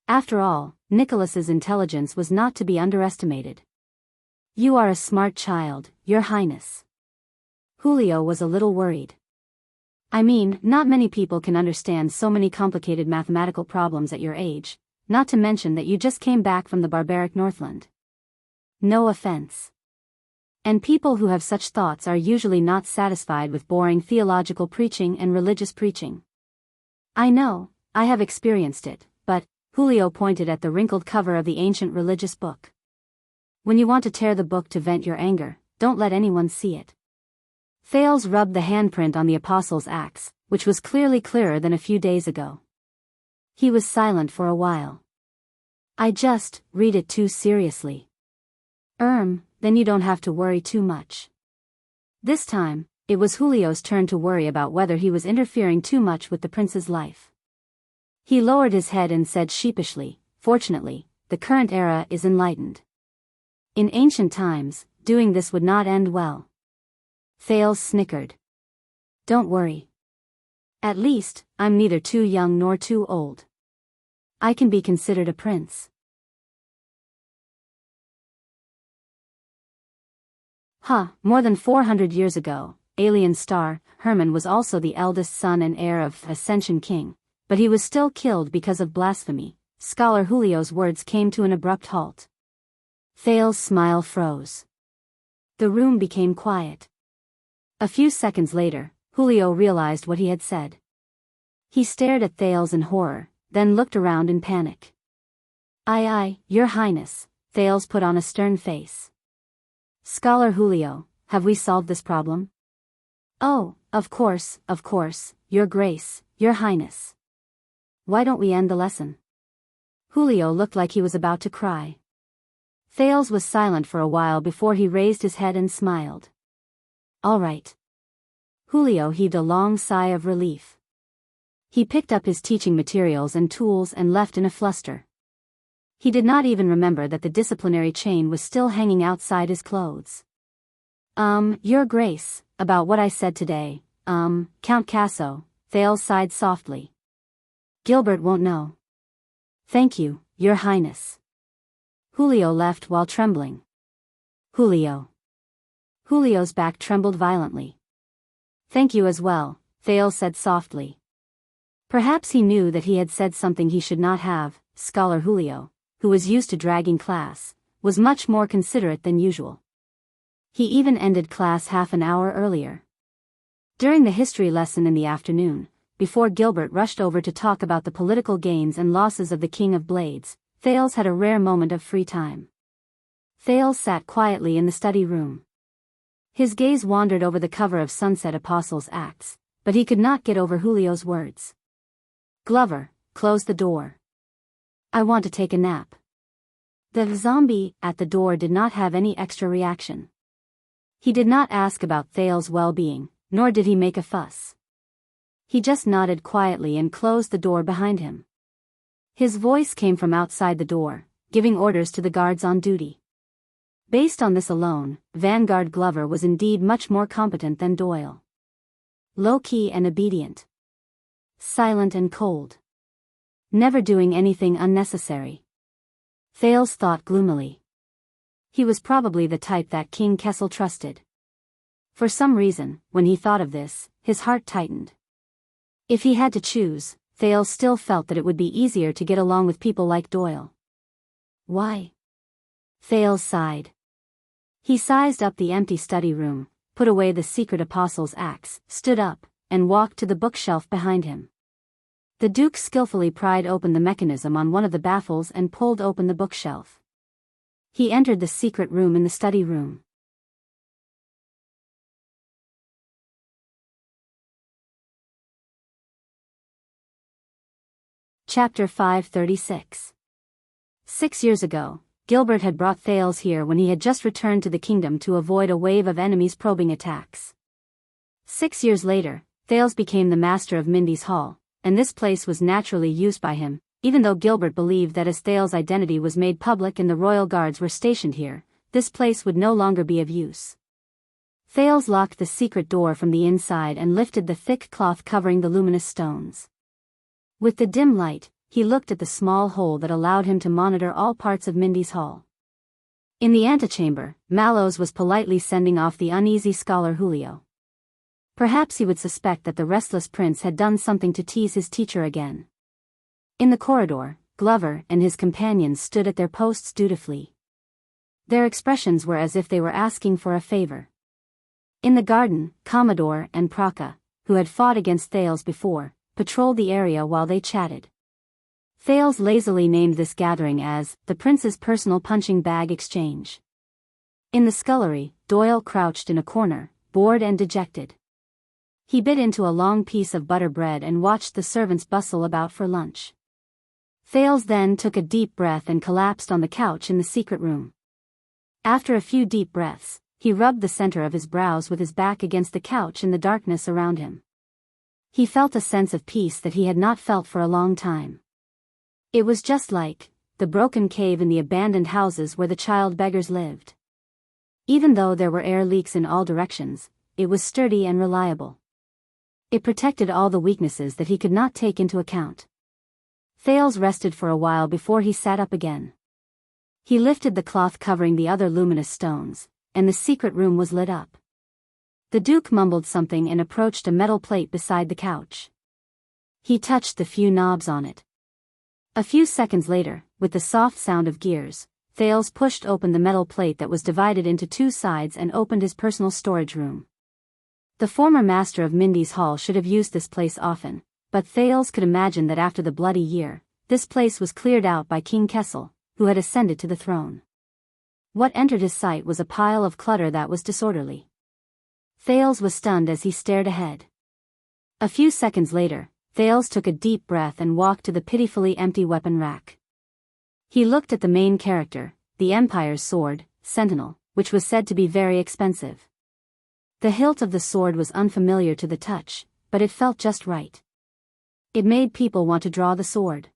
After all, Nicholas's intelligence was not to be underestimated. You are a smart child, Your Highness. Julio was a little worried. I mean, not many people can understand so many complicated mathematical problems at your age, not to mention that you just came back from the barbaric Northland. No offense. And people who have such thoughts are usually not satisfied with boring theological preaching and religious preaching. I know, I have experienced it, but, Julio pointed at the wrinkled cover of the ancient religious book. When you want to tear the book to vent your anger, don't let anyone see it. Thales rubbed the handprint on the Apostles' Acts, which was clearly clearer than a few days ago. He was silent for a while. I just read it too seriously. Then you don't have to worry too much. This time, it was Julio's turn to worry about whether he was interfering too much with the prince's life. He lowered his head and said sheepishly, Fortunately, the current era is enlightened. In ancient times, doing this would not end well. Thales snickered. Don't worry. At least, I'm neither too young nor too old. I can be considered a prince. More than 400 years ago, alien star, Herman was also the eldest son and heir of Ascension King, but he was still killed because of blasphemy, Scholar Julio's words came to an abrupt halt. Thales' smile froze. The room became quiet. A few seconds later, Julio realized what he had said. He stared at Thales in horror, then looked around in panic. Aye, Your Highness, Thales put on a stern face. Scholar Julio, have we solved this problem? Oh, of course, Your Grace, Your Highness. Why don't we end the lesson? Julio looked like he was about to cry. Thales was silent for a while before he raised his head and smiled. All right. Julio heaved a long sigh of relief. He picked up his teaching materials and tools and left in a fluster. He did not even remember that the disciplinary chain was still hanging outside his clothes. Your Grace, about what I said today, Count Casso, Thales sighed softly. Gilbert won't know. Thank you, Your Highness. Julio left while trembling. Julio. Julio's back trembled violently. Thank you as well, Thales said softly. Perhaps he knew that he had said something he should not have. Scholar Julio, who was used to dragging class, was much more considerate than usual. He even ended class half an hour earlier. During the history lesson in the afternoon, before Gilbert rushed over to talk about the political gains and losses of the King of Blades, Thales had a rare moment of free time. Thales sat quietly in the study room. His gaze wandered over the cover of Sunset Apostles' Acts, but he could not get over Julio's words. Glover, close the door. I want to take a nap. The zombie at the door did not have any extra reaction. He did not ask about Thales' well-being, nor did he make a fuss. He just nodded quietly and closed the door behind him. His voice came from outside the door, giving orders to the guards on duty. Based on this alone, Vanguard Glover was indeed much more competent than Doyle. Low-key and obedient. Silent and cold. Never doing anything unnecessary. Thales thought gloomily. He was probably the type that King Kessel trusted. For some reason, when he thought of this, his heart tightened. If he had to choose, Thales still felt that it would be easier to get along with people like Doyle. Why? Thales sighed. He sized up the empty study room, put away the secret apostle's axe, stood up, and walked to the bookshelf behind him. The Duke skillfully pried open the mechanism on one of the baffles and pulled open the bookshelf. He entered the secret room in the study room. Chapter 536. 6 years ago, Gilbert had brought Thales here when he had just returned to the kingdom to avoid a wave of enemies' probing attacks. 6 years later, Thales became the master of Mindy's Hall, and this place was naturally used by him, even though Gilbert believed that as Thales' identity was made public and the royal guards were stationed here, this place would no longer be of use. Thales locked the secret door from the inside and lifted the thick cloth covering the luminous stones. With the dim light, he looked at the small hole that allowed him to monitor all parts of Mindy's Hall. In the antechamber, Mallows was politely sending off the uneasy scholar Julio. Perhaps he would suspect that the restless prince had done something to tease his teacher again. In the corridor, Glover and his companions stood at their posts dutifully. Their expressions were as if they were asking for a favor. In the garden, Commodore and Praka, who had fought against Thales before, patrolled the area while they chatted. Thales lazily named this gathering as the Prince's Personal Punching Bag Exchange. In the scullery, Doyle crouched in a corner, bored and dejected. He bit into a long piece of butter bread and watched the servants bustle about for lunch. Thales then took a deep breath and collapsed on the couch in the secret room. After a few deep breaths, he rubbed the center of his brows with his back against the couch in the darkness around him. He felt a sense of peace that he had not felt for a long time. It was just like the broken cave in the abandoned houses where the child beggars lived. Even though there were air leaks in all directions, it was sturdy and reliable. It protected all the weaknesses that he could not take into account. Thales rested for a while before he sat up again. He lifted the cloth covering the other luminous stones, and the secret room was lit up. The Duke mumbled something and approached a metal plate beside the couch. He touched the few knobs on it. A few seconds later, with the soft sound of gears, Thales pushed open the metal plate that was divided into two sides and opened his personal storage room. The former master of Mindy's Hall should have used this place often, but Thales could imagine that after the bloody year, this place was cleared out by King Kessel, who had ascended to the throne. What entered his sight was a pile of clutter that was disorderly. Thales was stunned as he stared ahead. A few seconds later, Thales took a deep breath and walked to the pitifully empty weapon rack. He looked at the main character, the Empire's sword, Sentinel, which was said to be very expensive. The hilt of the sword was unfamiliar to the touch, but it felt just right. It made people want to draw the sword.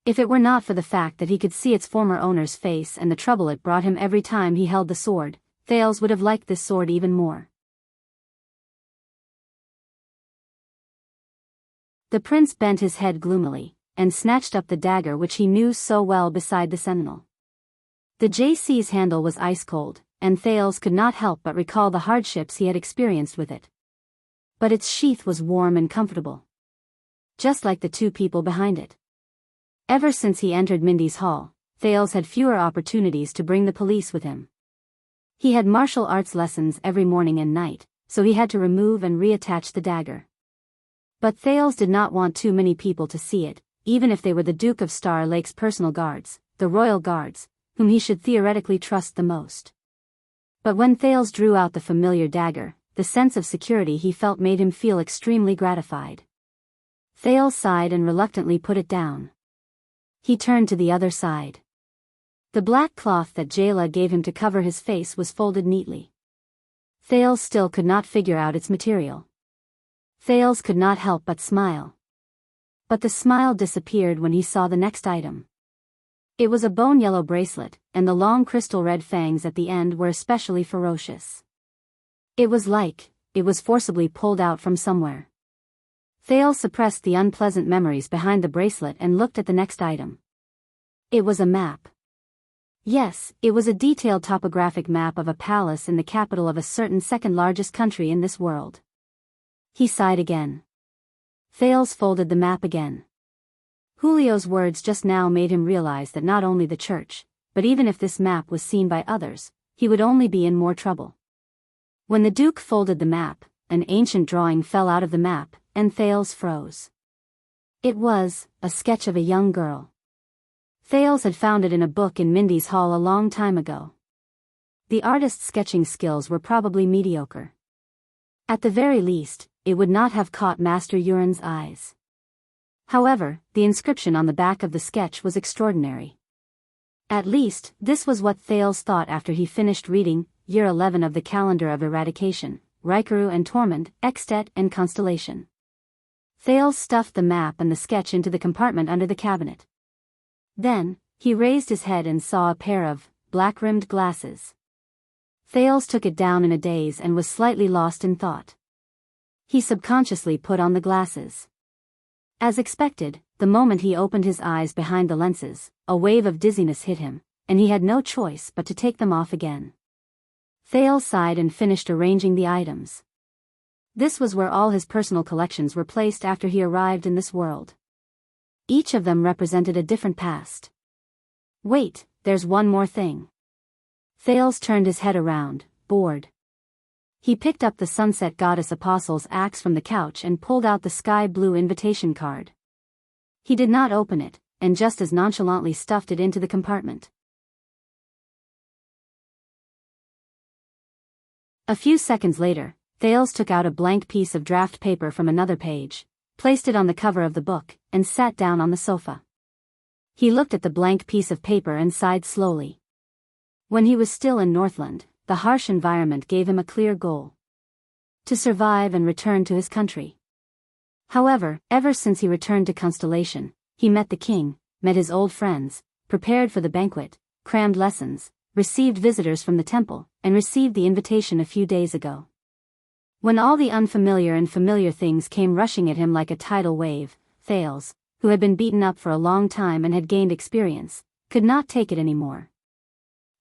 If it were not for the fact that he could see its former owner's face and the trouble it brought him every time he held the sword, Thales would have liked this sword even more. The prince bent his head gloomily, and snatched up the dagger which he knew so well beside the sentinel. The JC's handle was ice-cold, and Thales could not help but recall the hardships he had experienced with it. But its sheath was warm and comfortable. Just like the two people behind it. Ever since he entered Mindy's Hall, Thales had fewer opportunities to bring the police with him. He had martial arts lessons every morning and night, so he had to remove and reattach the dagger. But Thales did not want too many people to see it, even if they were the Duke of Star Lake's personal guards, the royal guards, whom he should theoretically trust the most. But when Thales drew out the familiar dagger, the sense of security he felt made him feel extremely gratified. Thales sighed and reluctantly put it down. He turned to the other side. The black cloth that Jayla gave him to cover his face was folded neatly. Thales still could not figure out its material. Thales could not help but smile. But the smile disappeared when he saw the next item. It was a bone-yellow bracelet, and the long crystal-red fangs at the end were especially ferocious. It was forcibly pulled out from somewhere. Thales suppressed the unpleasant memories behind the bracelet and looked at the next item. It was a map. Yes, it was a detailed topographic map of a palace in the capital of a certain second-largest country in this world. He sighed again. Thales folded the map again. Julio's words just now made him realize that not only the church, but even if this map was seen by others, he would only be in more trouble. When the Duke folded the map, an ancient drawing fell out of the map, and Thales froze. It was a sketch of a young girl. Thales had found it in a book in Mindy's Hall a long time ago. The artist's sketching skills were probably mediocre. At the very least, it would not have caught Master Urin's eyes. However, the inscription on the back of the sketch was extraordinary. At least, this was what Thales thought after he finished reading Year 11 of the Calendar of Eradication, Rikaru and Tormund, Extet and Constellation. Thales stuffed the map and the sketch into the compartment under the cabinet. Then, he raised his head and saw a pair of black-rimmed glasses. Thales took it down in a daze and was slightly lost in thought. He subconsciously put on the glasses. As expected, the moment he opened his eyes behind the lenses, a wave of dizziness hit him, and he had no choice but to take them off again. Thales sighed and finished arranging the items. This was where all his personal collections were placed after he arrived in this world. Each of them represented a different past. Wait, there's one more thing. Thales turned his head around, bored. He picked up the Sunset Goddess Apostle's axe from the couch and pulled out the sky-blue invitation card. He did not open it, and just as nonchalantly stuffed it into the compartment. A few seconds later, Thales took out a blank piece of draft paper from another page, placed it on the cover of the book, and sat down on the sofa. He looked at the blank piece of paper and sighed slowly. When he was still in Northland, the harsh environment gave him a clear goal: to survive and return to his country. However, ever since he returned to Constellation, he met the king, met his old friends, prepared for the banquet, crammed lessons, received visitors from the temple, and received the invitation a few days ago. When all the unfamiliar and familiar things came rushing at him like a tidal wave, Thales, who had been beaten up for a long time and had gained experience, could not take it anymore.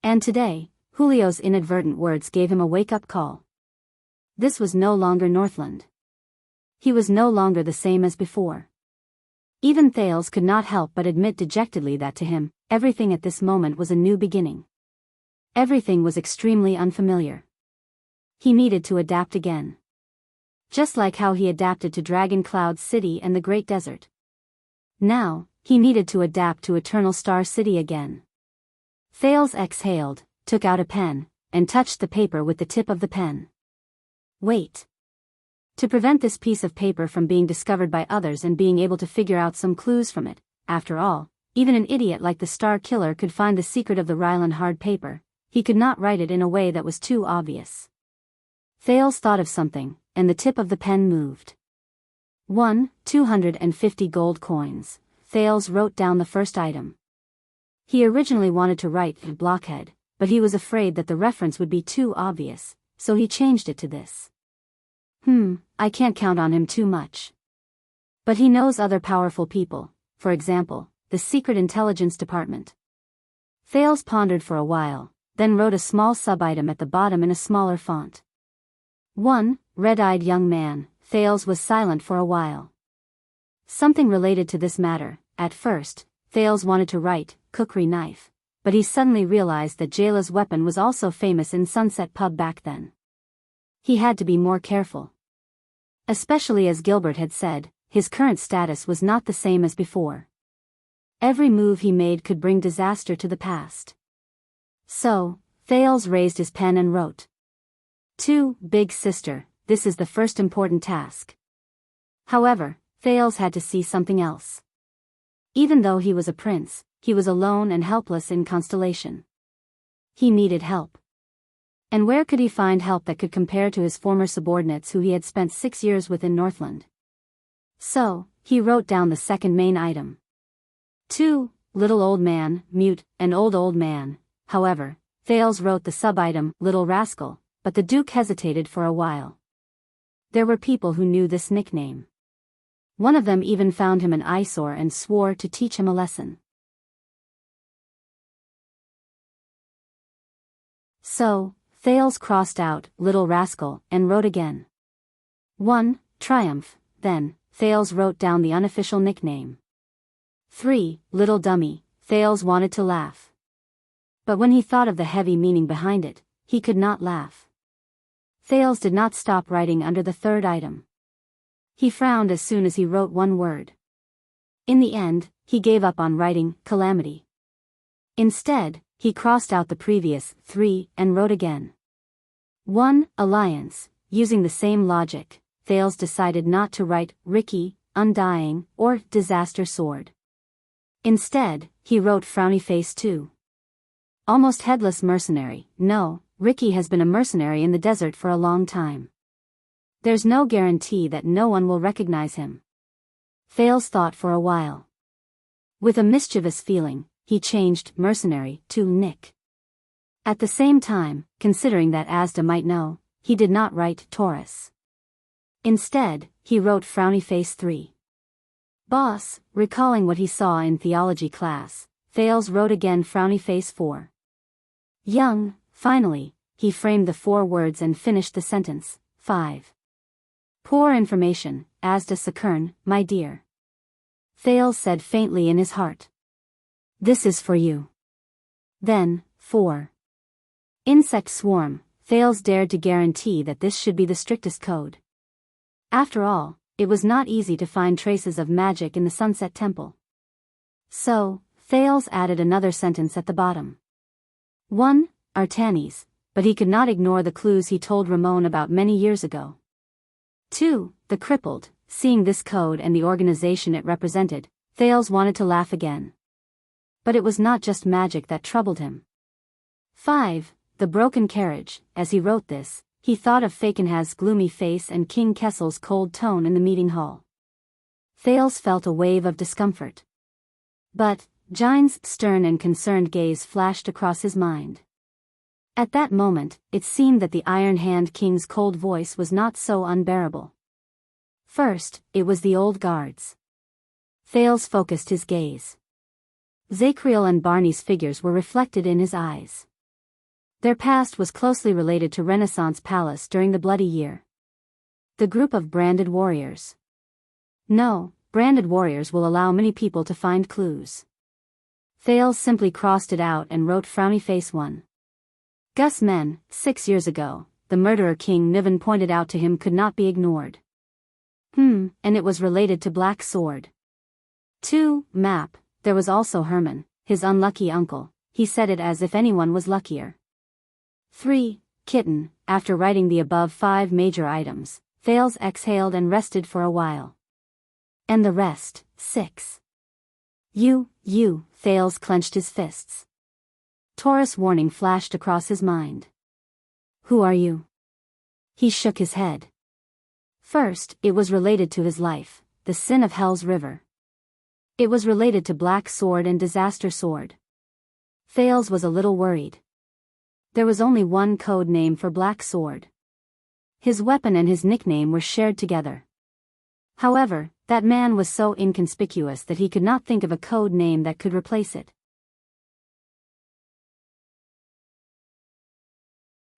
And today, Julio's inadvertent words gave him a wake-up call. This was no longer Northland. He was no longer the same as before. Even Thales could not help but admit dejectedly that to him, everything at this moment was a new beginning. Everything was extremely unfamiliar. He needed to adapt again. Just like how he adapted to Dragon Cloud City and the Great Desert. Now, he needed to adapt to Eternal Star City again. Thales exhaled, took out a pen, and touched the paper with the tip of the pen. Wait. To prevent this piece of paper from being discovered by others and being able to figure out some clues from it, after all, even an idiot like the Star Killer could find the secret of the Rylan hard paper, he could not write it in a way that was too obvious. Thales thought of something, and the tip of the pen moved. 250 gold coins. Thales wrote down the first item. He originally wanted to write blockhead, but he was afraid that the reference would be too obvious, so he changed it to this. I can't count on him too much. But he knows other powerful people, for example, the Secret Intelligence Department. Thales pondered for a while, then wrote a small sub-item at the bottom in a smaller font. 1. Red-eyed young man. Thales was silent for a while. Something related to this matter. At first, Thales wanted to write, cookery knife, but he suddenly realized that Jayla's weapon was also famous in Sunset Pub back then. He had to be more careful. Especially as Gilbert had said, his current status was not the same as before. Every move he made could bring disaster to the past. So, Thales raised his pen and wrote. 2. Big sister, this is the first important task. However, Thales had to see something else. Even though he was a prince, he was alone and helpless in Constellation. He needed help. And where could he find help that could compare to his former subordinates who he had spent 6 years with in Northland? So, he wrote down the second main item. 2. Little old man, mute, and old man. However, Thales wrote the sub-item, little rascal, but the Duke hesitated for a while. There were people who knew this nickname. One of them even found him an eyesore and swore to teach him a lesson. So, Thales crossed out, little rascal, and wrote again. 1. Triumph. Then, Thales wrote down the unofficial nickname. 3. Little dummy. Thales wanted to laugh. But when he thought of the heavy meaning behind it, he could not laugh. Thales did not stop writing under the third item. He frowned as soon as he wrote one word. In the end, he gave up on writing, calamity. Instead, he crossed out the previous 3 and wrote again. 1. Alliance. Using the same logic, Thales decided not to write Ricky, Undying, or Disaster Sword. Instead, he wrote Frowny Face 2. Almost headless mercenary. No, Ricky has been a mercenary in the desert for a long time. There's no guarantee that no one will recognize him. Thales thought for a while. With a mischievous feeling, he changed mercenary to Nick. At the same time, considering that Asda might know, he did not write Taurus. Instead, he wrote Frowny Face 3. Boss, recalling what he saw in theology class, Thales wrote again Frowny Face 4. Young, finally, he framed the 4 words and finished the sentence. 5. Poor information, Asda Sakern, my dear. Thales said faintly in his heart. This is for you. Then, 4. Insect swarm. Thales dared to guarantee that this should be the strictest code. After all, it was not easy to find traces of magic in the Sunset Temple. So, Thales added another sentence at the bottom. 1. Artanis, but he could not ignore the clues he told Ramon about many years ago. 2. The crippled. Seeing this code and the organization it represented, Thales wanted to laugh again. But it was not just magic that troubled him. 5. The broken carriage. As he wrote this, he thought of Fakenhaz's gloomy face and King Kessel's cold tone in the meeting hall. Thales felt a wave of discomfort. But, Jine's stern and concerned gaze flashed across his mind. At that moment, it seemed that the Iron Hand King's cold voice was not so unbearable. First, it was the old guards. Thales focused his gaze. Zachriel and Barney's figures were reflected in his eyes. Their past was closely related to Renaissance Palace during the Bloody Year. The group of branded warriors. No, branded warriors will allow many people to find clues. Thales simply crossed it out and wrote frowny face 1. Gus Men, 6 years ago, the murderer King Niven pointed out to him could not be ignored. And it was related to Black Sword. 2. Map, there was also Herman, his unlucky uncle, he said it as if anyone was luckier. 3. Kitten, after writing the above 5 major items, Thales exhaled and rested for a while. And the rest, 6. You, Thales clenched his fists. Taurus warning flashed across his mind. Who are you? He shook his head. First, it was related to his life, the sin of Hell's River. It was related to Black Sword and Disaster Sword. Thales was a little worried. There was only one code name for Black Sword. His weapon and his nickname were shared together. However, that man was so inconspicuous that he could not think of a code name that could replace it.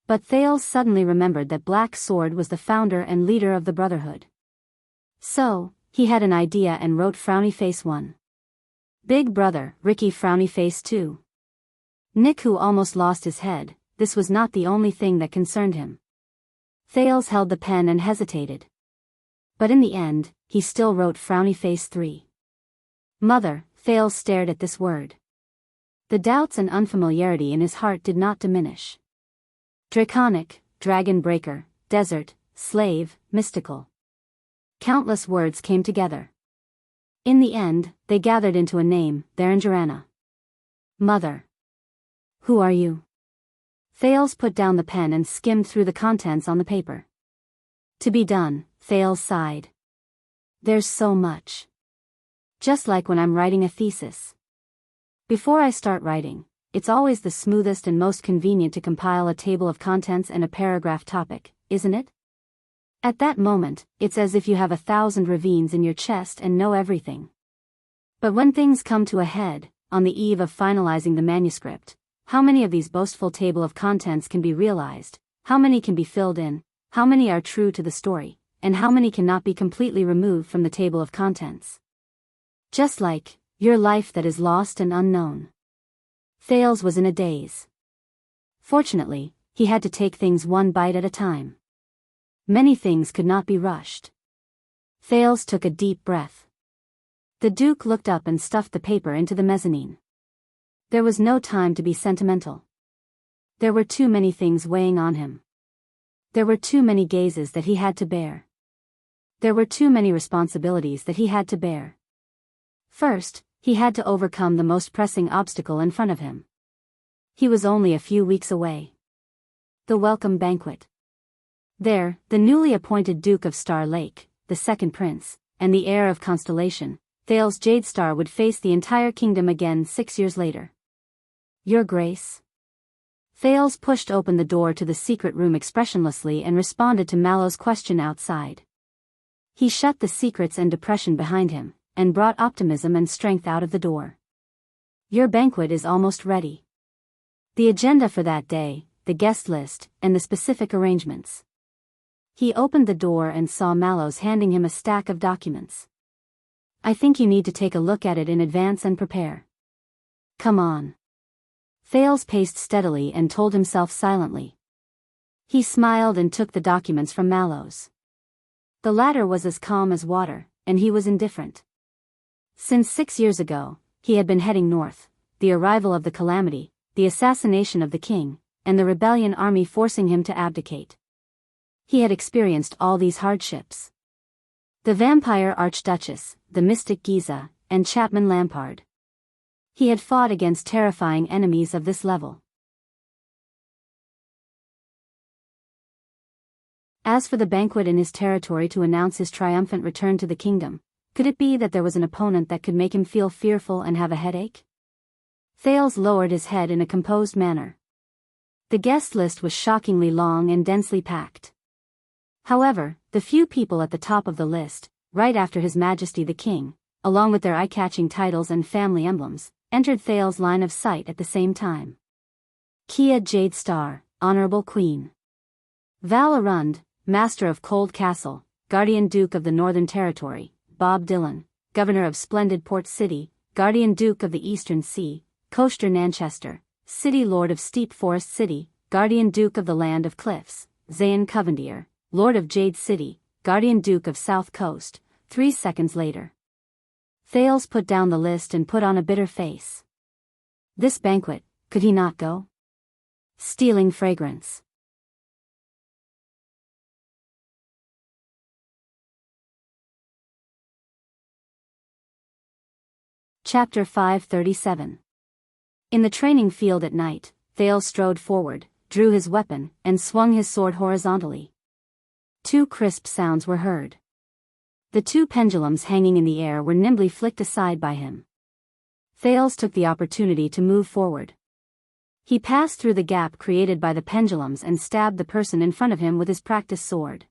But Thales suddenly remembered that Black Sword was the founder and leader of the Brotherhood. So, he had an idea and wrote frowny face 1. Big Brother, Ricky frowny face 2. Nick, who almost lost his head, this was not the only thing that concerned him. Thales held the pen and hesitated. But in the end, he still wrote frowny face 3. Mother, Thales stared at this word. The doubts and unfamiliarity in his heart did not diminish. Draconic, dragon breaker, desert, slave, mystical. Countless words came together. In the end, they gathered into a name, Theranjarana. Mother. Who are you? Thales put down the pen and skimmed through the contents on the paper. To be done, Thales sighed. There's so much. Just like when I'm writing a thesis. Before I start writing, it's always the smoothest and most convenient to compile a table of contents and a paragraph topic, isn't it? At that moment, it's as if you have 1,000 ravines in your chest and know everything. But when things come to a head, on the eve of finalizing the manuscript, how many of these boastful table of contents can be realized, how many can be filled in, how many are true to the story, and how many cannot be completely removed from the table of contents? Just like your life that is lost and unknown. Thales was in a daze. Fortunately, he had to take things one bite at a time. Many things could not be rushed. Thales took a deep breath. The Duke looked up and stuffed the paper into the mezzanine. There was no time to be sentimental. There were too many things weighing on him. There were too many gazes that he had to bear. There were too many responsibilities that he had to bear. First, he had to overcome the most pressing obstacle in front of him. He was only a few weeks away. The welcome banquet. There, the newly appointed Duke of Star Lake, the second prince, and the heir of Constellation, Thales Jadestar would face the entire kingdom again 6 years later. Your Grace? Thales pushed open the door to the secret room expressionlessly and responded to Mallow's question outside. He shut the secrets and depression behind him, and brought optimism and strength out of the door. Your banquet is almost ready. The agenda for that day, the guest list, and the specific arrangements. He opened the door and saw Mallows handing him a stack of documents. I think you need to take a look at it in advance and prepare. Come on. Thales paced steadily and told himself silently. He smiled and took the documents from Mallows. The latter was as calm as water, and he was indifferent. Since 6 years ago, he had been heading north, the arrival of the calamity, the assassination of the king, and the rebellion army forcing him to abdicate. He had experienced all these hardships. The vampire archduchess, the mystic Giza, and Chapman Lampard. He had fought against terrifying enemies of this level. As for the banquet in his territory to announce his triumphant return to the kingdom, could it be that there was an opponent that could make him feel fearful and have a headache? Thales lowered his head in a composed manner. The guest list was shockingly long and densely packed. However, the few people at the top of the list, right after His Majesty the King, along with their eye-catching titles and family emblems, entered Thales' line of sight at the same time. Kia Jadestar, Honorable Queen. Val Arund, Master of Cold Castle, Guardian Duke of the Northern Territory, Bob Dylan, Governor of Splendid Port City, Guardian Duke of the Eastern Sea, Coaster Nanchester, City Lord of Steep Forest City, Guardian Duke of the Land of Cliffs, Zayn Covendier, Lord of Jade City, Guardian Duke of South Coast. 3 seconds later. Thales put down the list and put on a bitter face. This banquet, could he not go? Stealing fragrance. Chapter 537. In the training field at night, Thales strode forward, drew his weapon, and swung his sword horizontally. 2 crisp sounds were heard. The 2 pendulums hanging in the air were nimbly flicked aside by him. Thales took the opportunity to move forward. He passed through the gap created by the pendulums and stabbed the person in front of him with his practice sword.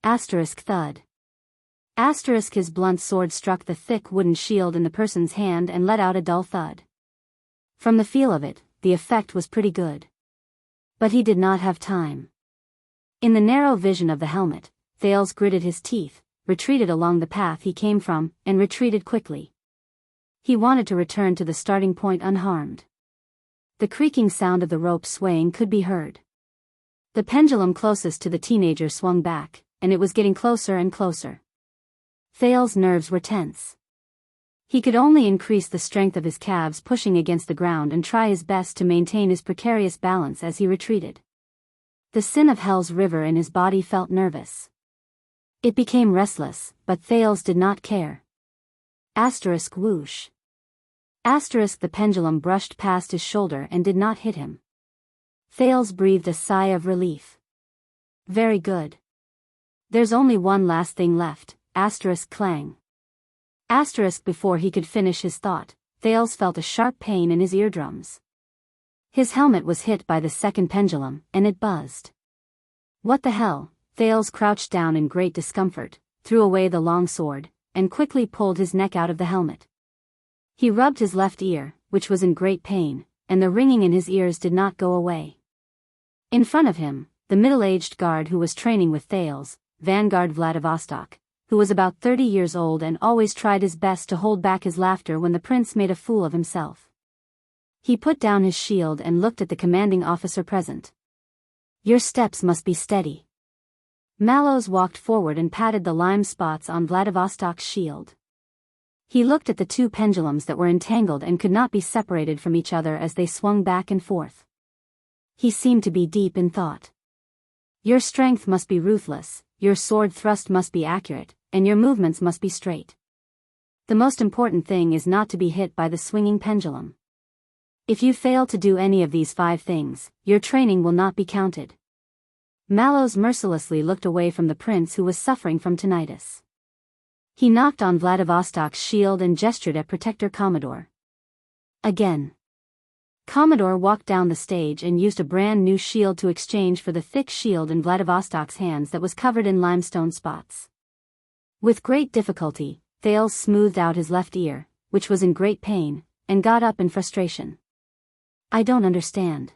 Asterisk thud. Asterisk his blunt sword struck the thick wooden shield in the person's hand and let out a dull thud. From the feel of it, the effect was pretty good. But he did not have time. In the narrow vision of the helmet, Thales gritted his teeth, retreated along the path he came from, and retreated quickly. He wanted to return to the starting point unharmed. The creaking sound of the rope swaying could be heard. The pendulum closest to the teenager swung back, and it was getting closer and closer. Thales' nerves were tense. He could only increase the strength of his calves pushing against the ground and try his best to maintain his precarious balance as he retreated. The sin of hell's river in his body felt nervous. It became restless, but Thales did not care. Asterisk whoosh. Asterisk the pendulum brushed past his shoulder and did not hit him. Thales breathed a sigh of relief. Very good. There's only one last thing left, asterisk clang. Asterisk before he could finish his thought, Thales felt a sharp pain in his eardrums. His helmet was hit by the second pendulum, and it buzzed. What the hell? Thales crouched down in great discomfort, threw away the long sword, and quickly pulled his neck out of the helmet. He rubbed his left ear, which was in great pain, and the ringing in his ears did not go away. In front of him, the middle-aged guard who was training with Thales, Vanguard Vladivostok, who was about 30 years old and always tried his best to hold back his laughter when the prince made a fool of himself. He put down his shield and looked at the commanding officer present. Your steps must be steady. Mallows walked forward and patted the lime spots on Vladivostok's shield. He looked at the 2 pendulums that were entangled and could not be separated from each other as they swung back and forth. He seemed to be deep in thought. Your strength must be ruthless, your sword thrust must be accurate, and your movements must be straight. The most important thing is not to be hit by the swinging pendulum. If you fail to do any of these 5 things, your training will not be counted. Mallows mercilessly looked away from the prince who was suffering from tinnitus. He knocked on Vladivostok's shield and gestured at Protector Commodore. Again. Commodore walked down the stage and used a brand new shield to exchange for the thick shield in Vladivostok's hands that was covered in limestone spots. With great difficulty, Thales smoothed out his left ear, which was in great pain, and got up in frustration. I don't understand.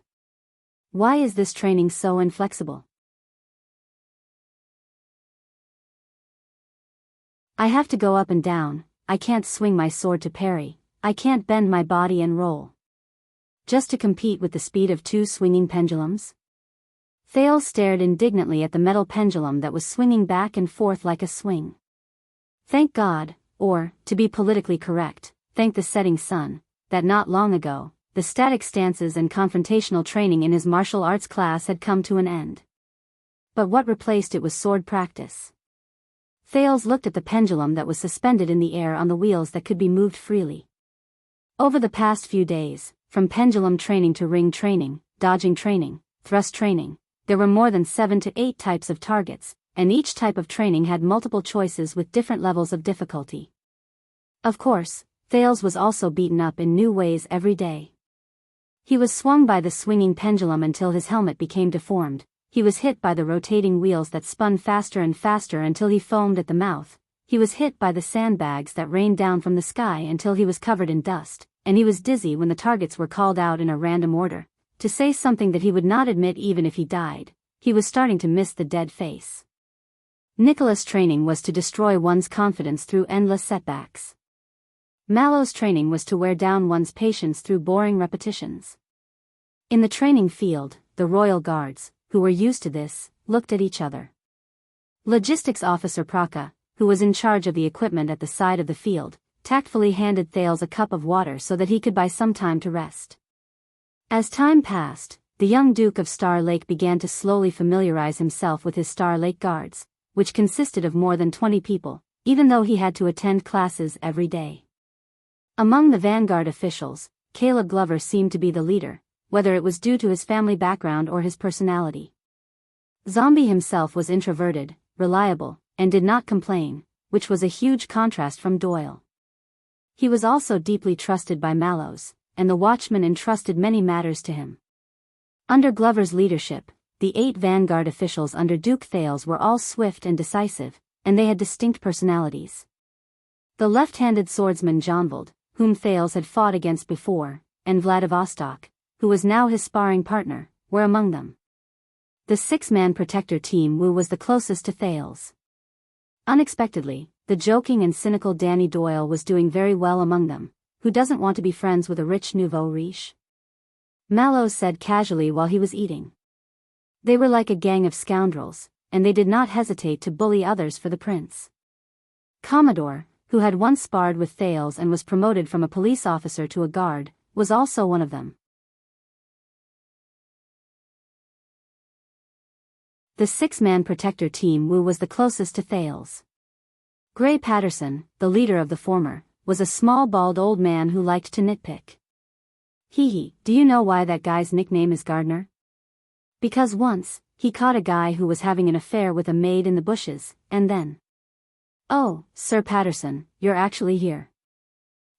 Why is this training so inflexible? I have to go up and down, I can't swing my sword to parry, I can't bend my body and roll. Just to compete with the speed of 2 swinging pendulums? Thales stared indignantly at the metal pendulum that was swinging back and forth like a swing. Thank God, or, to be politically correct, thank the setting sun, that not long ago, the static stances and confrontational training in his martial arts class had come to an end. But what replaced it was sword practice. Thales looked at the pendulum that was suspended in the air on the wheels that could be moved freely. Over the past few days, from pendulum training to ring training, dodging training, thrust training, there were more than 7 to 8 types of targets, and each type of training had multiple choices with different levels of difficulty. Of course, Thales was also beaten up in new ways every day. He was swung by the swinging pendulum until his helmet became deformed. He was hit by the rotating wheels that spun faster and faster until he foamed at the mouth. He was hit by the sandbags that rained down from the sky until he was covered in dust, and he was dizzy when the targets were called out in a random order. To say something that he would not admit even if he died, he was starting to miss the dead face. Nicholas' training was to destroy one's confidence through endless setbacks. Mallow's training was to wear down one's patience through boring repetitions. In the training field, the royal guards, who were used to this, looked at each other. Logistics officer Praka, who was in charge of the equipment at the side of the field, tactfully handed Thales a cup of water so that he could buy some time to rest. As time passed, the young Duke of Star Lake began to slowly familiarize himself with his Star Lake guards, which consisted of more than 20 people, even though he had to attend classes every day. Among the vanguard officials, Caleb Glover seemed to be the leader, whether it was due to his family background or his personality. Zombie himself was introverted, reliable, and did not complain, which was a huge contrast from Doyle. He was also deeply trusted by Mallows, and the Watchman entrusted many matters to him. Under Glover's leadership, the 8 vanguard officials under Duke Thales were all swift and decisive, and they had distinct personalities. The left-handed swordsman Jonvald, whom Thales had fought against before, and Vladivostok, who was now his sparring partner, were among them. The 6-man protector team Wu was the closest to Thales. Unexpectedly, the joking and cynical Danny Doyle was doing very well among them. Who doesn't want to be friends with a rich nouveau riche? Mallows said casually while he was eating. They were like a gang of scoundrels, and they did not hesitate to bully others for the prince. Commodore, who had once sparred with Thales and was promoted from a police officer to a guard, was also one of them. The 6-man protector team Wu was the closest to Thales. Gray Patterson, the leader of the former, was a small bald old man who liked to nitpick. Hee, do you know why that guy's nickname is Gardener? Because once, he caught a guy who was having an affair with a maid in the bushes, and then... Oh, Sir Patterson, you're actually here.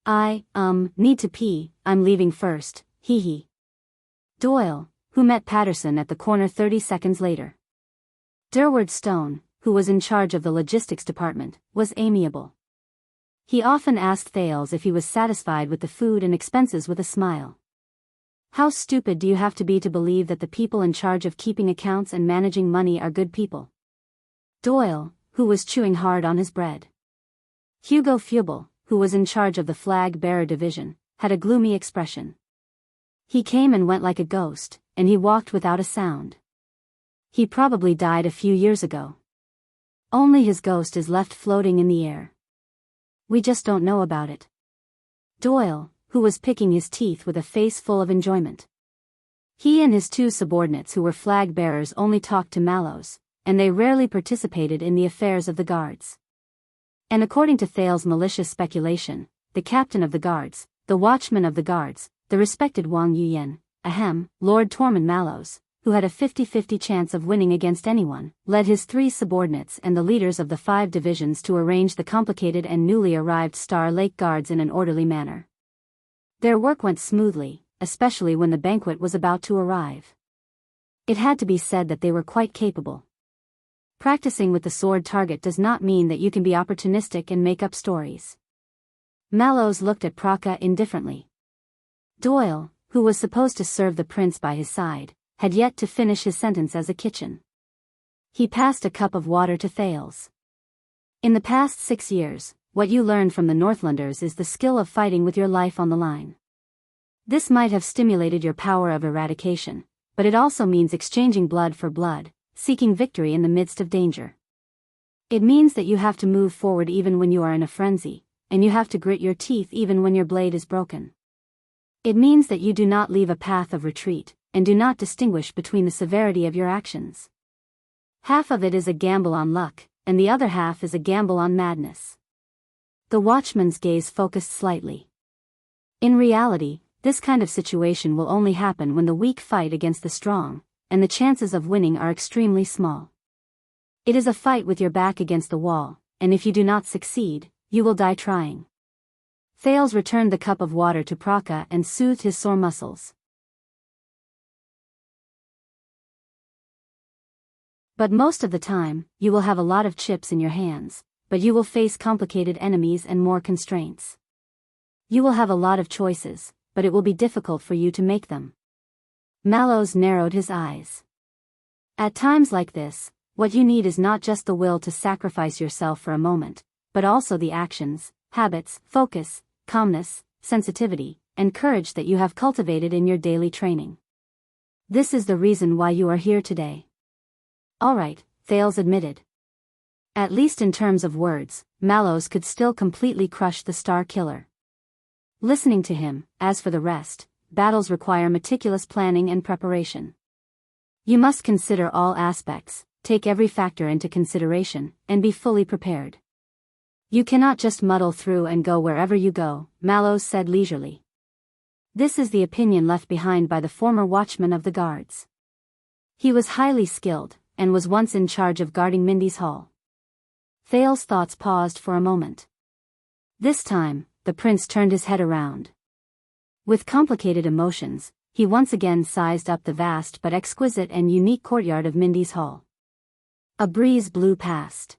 I, need to pee, I'm leaving first, hee. Doyle, who met Patterson at the corner 30 seconds later. Durward Stone, who was in charge of the logistics department, was amiable. He often asked Thales if he was satisfied with the food and expenses with a smile. How stupid do you have to be to believe that the people in charge of keeping accounts and managing money are good people? Doyle, who was chewing hard on his bread. Hugo Fubel, who was in charge of the flag-bearer division, had a gloomy expression. He came and went like a ghost, and he walked without a sound. He probably died a few years ago. Only his ghost is left floating in the air. We just don't know about it. Doyle, who was picking his teeth with a face full of enjoyment. He and his 2 subordinates who were flag-bearers only talked to Mallows, and they rarely participated in the affairs of the guards. And according to Thales' malicious speculation, the captain of the guards, the watchman of the guards, the respected Wang Yuyen, Lord Tormund Mallows, who had a 50-50 chance of winning against anyone, led his 3 subordinates and the leaders of the 5 divisions to arrange the complicated and newly arrived Star Lake guards in an orderly manner. Their work went smoothly, especially when the banquet was about to arrive. It had to be said that they were quite capable. Practicing with the sword target does not mean that you can be opportunistic and make up stories. Mallows looked at Praka indifferently. Doyle, who was supposed to serve the prince by his side, had yet to finish his sentence as a kitchen. He passed a cup of water to Thales. In the past 6 years, what you learned from the Northlanders is the skill of fighting with your life on the line. This might have stimulated your power of eradication, but it also means exchanging blood for blood, seeking victory in the midst of danger. It means that you have to move forward even when you are in a frenzy, and you have to grit your teeth even when your blade is broken. It means that you do not leave a path of retreat, and do not distinguish between the severity of your actions. Half of it is a gamble on luck, and the other half is a gamble on madness. The watchman's gaze focused slightly. In reality, this kind of situation will only happen when the weak fight against the strong, and the chances of winning are extremely small. It is a fight with your back against the wall, and if you do not succeed, you will die trying. Thales returned the cup of water to Praka and soothed his sore muscles. But most of the time, you will have a lot of chips in your hands, but you will face complicated enemies and more constraints. You will have a lot of choices, but it will be difficult for you to make them. Mallows narrowed his eyes. At times like this, what you need is not just the will to sacrifice yourself for a moment, but also the actions, habits, focus, calmness, sensitivity, and courage that you have cultivated in your daily training. This is the reason why you are here today. Alright, Thales admitted. At least in terms of words, Mallows could still completely crush the Star Killer. Listening to him, as for the rest, battles require meticulous planning and preparation. You must consider all aspects, take every factor into consideration, and be fully prepared. You cannot just muddle through and go wherever you go, Mallows said leisurely. This is the opinion left behind by the former watchman of the guards. He was highly skilled, and was once in charge of guarding Mindy's hall. Thales' thoughts paused for a moment. This time, the prince turned his head around. With complicated emotions, he once again sized up the vast but exquisite and unique courtyard of Mindy's hall. A breeze blew past.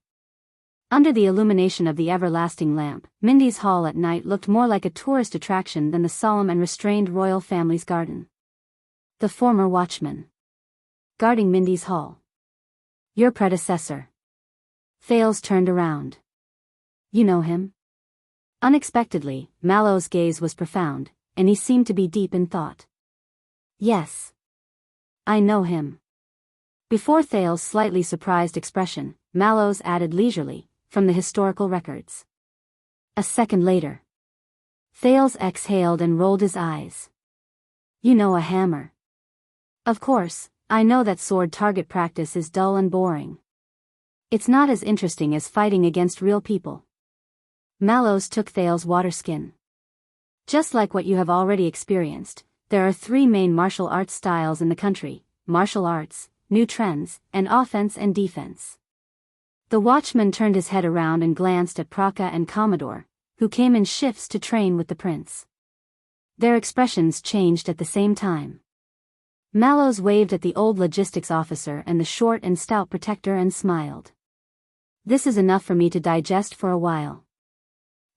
Under the illumination of the everlasting lamp, Mindy's hall at night looked more like a tourist attraction than the solemn and restrained royal family's garden. The former watchman. Guarding Mindy's hall. Your predecessor. Thales turned around. You know him? Unexpectedly, Mallows' gaze was profound, and he seemed to be deep in thought. Yes. I know him. Before Thales' slightly surprised expression, Mallows added leisurely, from the historical records. A second later. Thales exhaled and rolled his eyes. You know a hammer. Of course, I know that sword target practice is dull and boring. It's not as interesting as fighting against real people. Mallows took Thales' water skin. Just like what you have already experienced, there are 3 main martial arts styles in the country: martial arts, new trends, and offense and defense. The watchman turned his head around and glanced at Praka and Commodore, who came in shifts to train with the prince. Their expressions changed at the same time. Mallows waved at the old logistics officer and the short and stout protector and smiled. This is enough for me to digest for a while.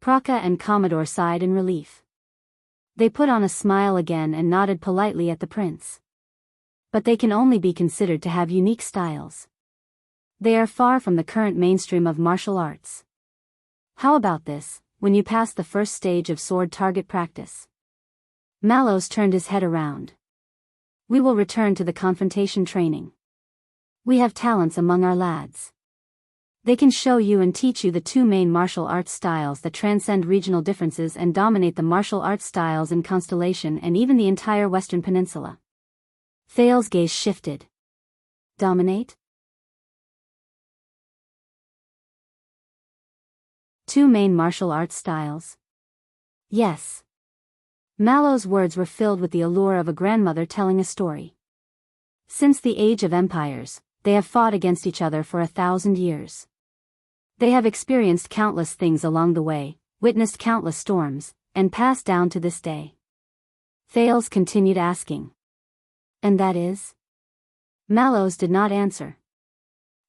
Praka and Commodore sighed in relief. They put on a smile again and nodded politely at the prince. But they can only be considered to have unique styles. They are far from the current mainstream of martial arts. How about this, when you pass the first stage of sword target practice? Mallows turned his head around. We will return to the confrontation training. We have talents among our lads. They can show you and teach you the 2 main martial arts styles that transcend regional differences and dominate the martial arts styles in Constellation and even the entire Western Peninsula. Thales' gaze shifted. Dominate? 2 main martial arts styles. Yes. Mallows' words were filled with the allure of a grandmother telling a story. Since the age of empires, they have fought against each other for 1,000 years. They have experienced countless things along the way, witnessed countless storms, and passed down to this day. Thales continued asking. And that is? Mallows did not answer.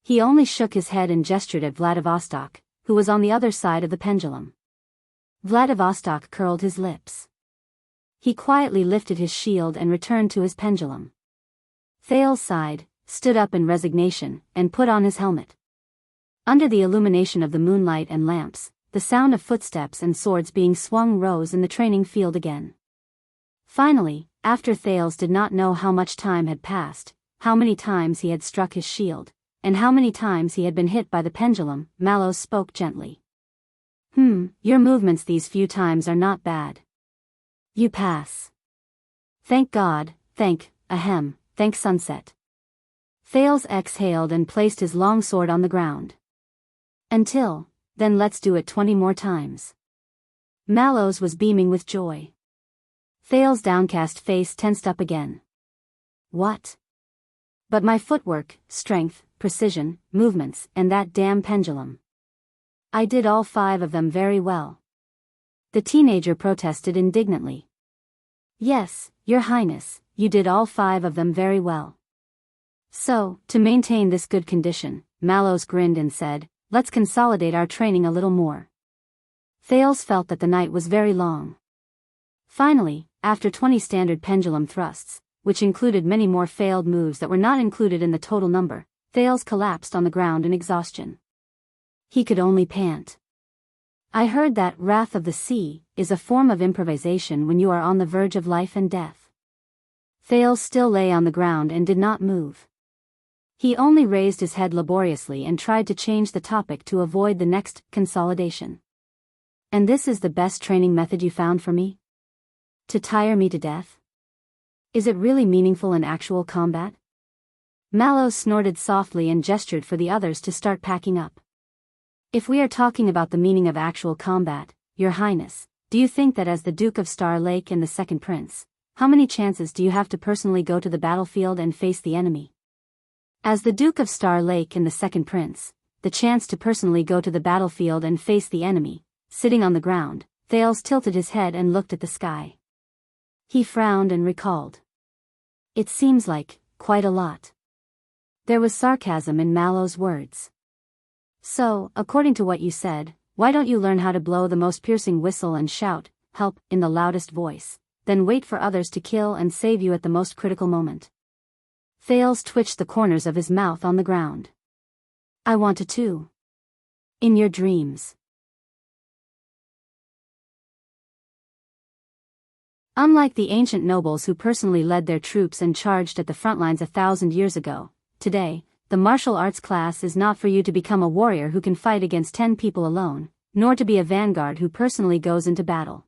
He only shook his head and gestured at Vladivostok, who was on the other side of the pendulum. Vladivostok curled his lips. He quietly lifted his shield and returned to his pendulum. Thales sighed, stood up in resignation, and put on his helmet. Under the illumination of the moonlight and lamps, the sound of footsteps and swords being swung rose in the training field again. Finally, after Thales did not know how much time had passed, how many times he had struck his shield, and how many times he had been hit by the pendulum, Mallows spoke gently. Your movements these few times are not bad. You pass. Thank God, thank sunset. Thales exhaled and placed his long sword on the ground. Then let's do it 20 more times. Mallows was beaming with joy. Thales' downcast face tensed up again. What? But my footwork, strength, precision, movements, and that damn pendulum. I did all 5 of them very well. The teenager protested indignantly. Yes, Your Highness, you did all 5 of them very well. So, to maintain this good condition, Mallows grinned and said, let's consolidate our training a little more. Thales felt that the night was very long. Finally, after 20 standard pendulum thrusts, which included many more failed moves that were not included in the total number, Thales collapsed on the ground in exhaustion. He could only pant. I heard that wrath of the sea is a form of improvisation when you are on the verge of life and death. Thales still lay on the ground and did not move. He only raised his head laboriously and tried to change the topic to avoid the next consolidation. And this is the best training method you found for me? To tire me to death? Is it really meaningful in actual combat? Mallows snorted softly and gestured for the others to start packing up. If we are talking about the meaning of actual combat, Your Highness, do you think that as the Duke of Star Lake and the Second Prince, how many chances do you have to personally go to the battlefield and face the enemy? As the Duke of Star Lake and the Second Prince, the chance to personally go to the battlefield and face the enemy, sitting on the ground, Thales tilted his head and looked at the sky. He frowned and recalled. It seems like, quite a lot. There was sarcasm in Mallow's words. So, according to what you said, why don't you learn how to blow the most piercing whistle and shout, "Help," in the loudest voice, then wait for others to kill and save you at the most critical moment? Thales twitched the corners of his mouth on the ground. I want to too. In your dreams. Unlike the ancient nobles who personally led their troops and charged at the front lines 1,000 years ago, today, the martial arts class is not for you to become a warrior who can fight against 10 people alone, nor to be a vanguard who personally goes into battle.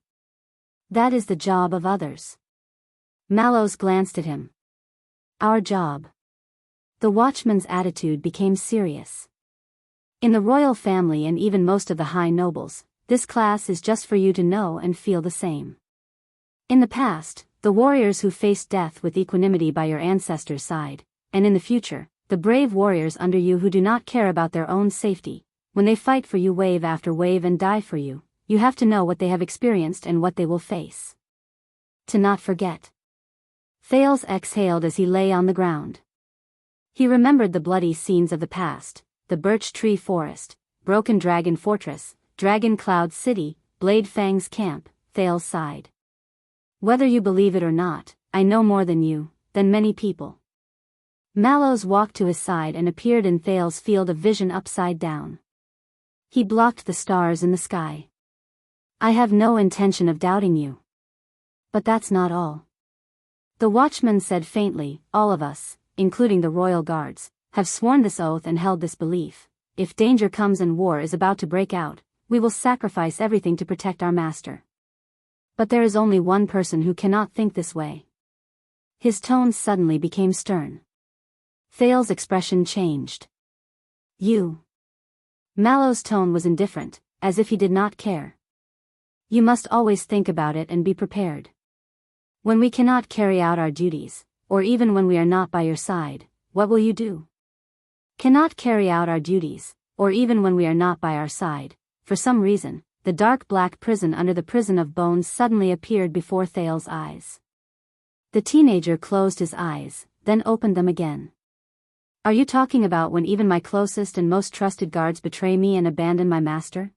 That is the job of others. Mallows glanced at him. Our job. The watchman's attitude became serious. In the royal family and even most of the high nobles, this class is just for you to know and feel the same. In the past, the warriors who faced death with equanimity by your ancestors' side, and in the future, the brave warriors under you who do not care about their own safety, when they fight for you wave after wave and die for you, you have to know what they have experienced and what they will face. To not forget. Thales exhaled as he lay on the ground. He remembered the bloody scenes of the past, the birch tree forest, broken dragon fortress, dragon cloud city, Blade Fang's camp. Thales sighed. Whether you believe it or not, I know more than you, than many people. Mallows walked to his side and appeared in Thales' field of vision upside down. He blocked the stars in the sky. I have no intention of doubting you. But that's not all. The watchman said faintly, all of us, including the royal guards, have sworn this oath and held this belief. If danger comes and war is about to break out, we will sacrifice everything to protect our master. But there is only one person who cannot think this way. His tone suddenly became stern. Thales' expression changed. You. Mallow's tone was indifferent, as if he did not care. You must always think about it and be prepared. When we cannot carry out our duties, or even when we are not by your side, what will you do? Cannot carry out our duties, or even when we are not by our side, for some reason, the dark black prison under the prison of bones suddenly appeared before Thales' eyes. The teenager closed his eyes, then opened them again. Are you talking about when even my closest and most trusted guards betray me and abandon my master?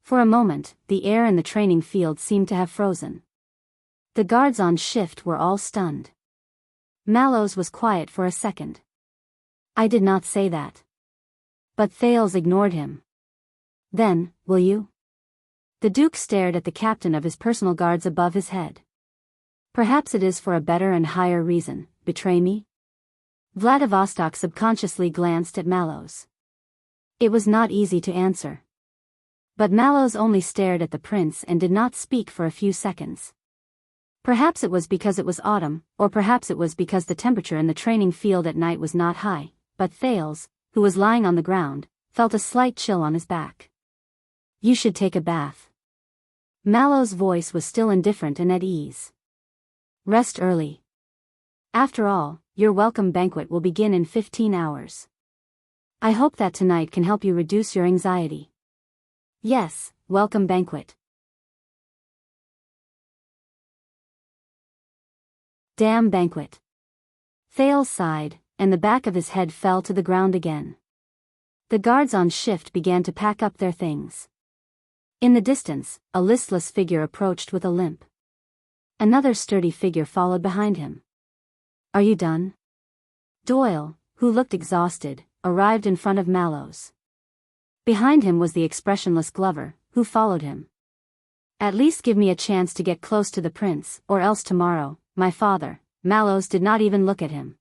For a moment, the air in the training field seemed to have frozen. The guards on shift were all stunned. Mallows was quiet for a second. I did not say that. But Thales ignored him. Then, will you? The Duke stared at the captain of his personal guards above his head. Perhaps it is for a better and higher reason. Betray me? Vladivostok subconsciously glanced at Mallows. It was not easy to answer. But Mallows only stared at the prince and did not speak for a few seconds. Perhaps it was because it was autumn, or perhaps it was because the temperature in the training field at night was not high, but Thales, who was lying on the ground, felt a slight chill on his back. You should take a bath. Mallow's voice was still indifferent and at ease. Rest early. After all, your welcome banquet will begin in 15 hours. I hope that tonight can help you reduce your anxiety. Yes, welcome banquet. Damn banquet. Thales sighed, and the back of his head fell to the ground again. The guards on shift began to pack up their things. In the distance, a listless figure approached with a limp. Another sturdy figure followed behind him. Are you done? Doyle, who looked exhausted, arrived in front of Mallows. Behind him was the expressionless Glover, who followed him. "At least give me a chance to get close to the prince, or else tomorrow, my father." Mallows did not even look at him.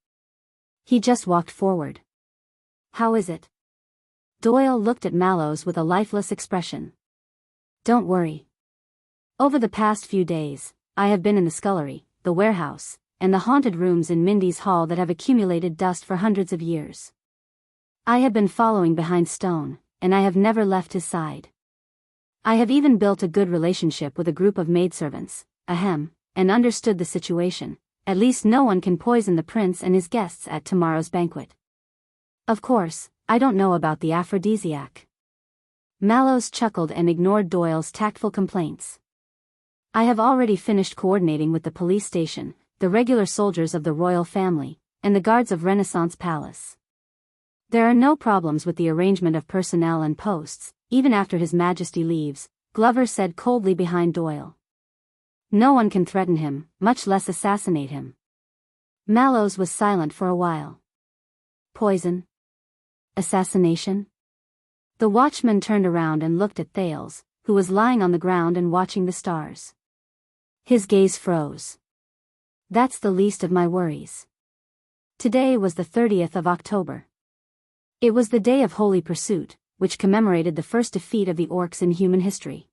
He just walked forward. "How is it?" Doyle looked at Mallows with a lifeless expression. "Don't worry. Over the past few days, I have been in the scullery, the warehouse, and the haunted rooms in Mindy's hall that have accumulated dust for hundreds of years. I have been following behind Stone, and I have never left his side. I have even built a good relationship with a group of maidservants, and understood the situation. At least no one can poison the prince and his guests at tomorrow's banquet. Of course, I don't know about the aphrodisiac." Mallows chuckled and ignored Doyle's tactful complaints. "I have already finished coordinating with the police station, the regular soldiers of the royal family, and the guards of Renaissance Palace. There are no problems with the arrangement of personnel and posts, even after His Majesty leaves," Glover said coldly behind Doyle. "No one can threaten him, much less assassinate him." Mallows was silent for a while. "Poison? Assassination?" The watchman turned around and looked at Thales, who was lying on the ground and watching the stars. His gaze froze. "That's the least of my worries." Today was the 30th of October. It was the day of Holy Pursuit, which commemorated the first defeat of the orcs in human history.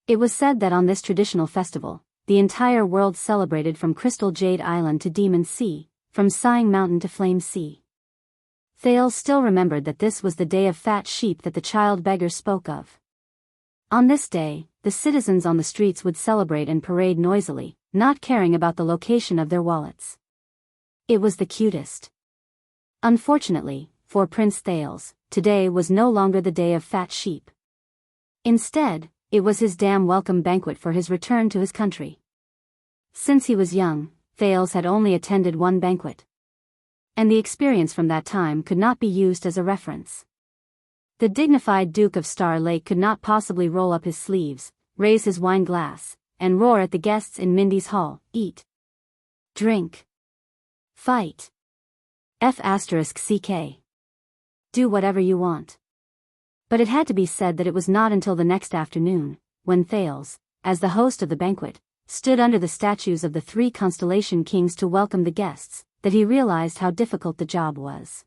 It was said that on this traditional festival, the entire world celebrated from Crystal Jade Island to Demon Sea, from Sighing Mountain to Flame Sea. Thales still remembered that this was the day of fat sheep that the child beggar spoke of. On this day, the citizens on the streets would celebrate and parade noisily, not caring about the location of their wallets. It was the cutest. Unfortunately, for Prince Thales, today was no longer the day of fat sheep. Instead, it was his damn welcome banquet for his return to his country. Since he was young, Thales had only attended one banquet. And the experience from that time could not be used as a reference. The dignified Duke of Star Lake could not possibly roll up his sleeves, raise his wine glass, and roar at the guests in Mindy's hall, "Eat. Drink. Fight. F***CK. Do whatever you want." But it had to be said that it was not until the next afternoon, when Thales, as the host of the banquet, stood under the statues of the three Constellation Kings to welcome the guests, that he realized how difficult the job was.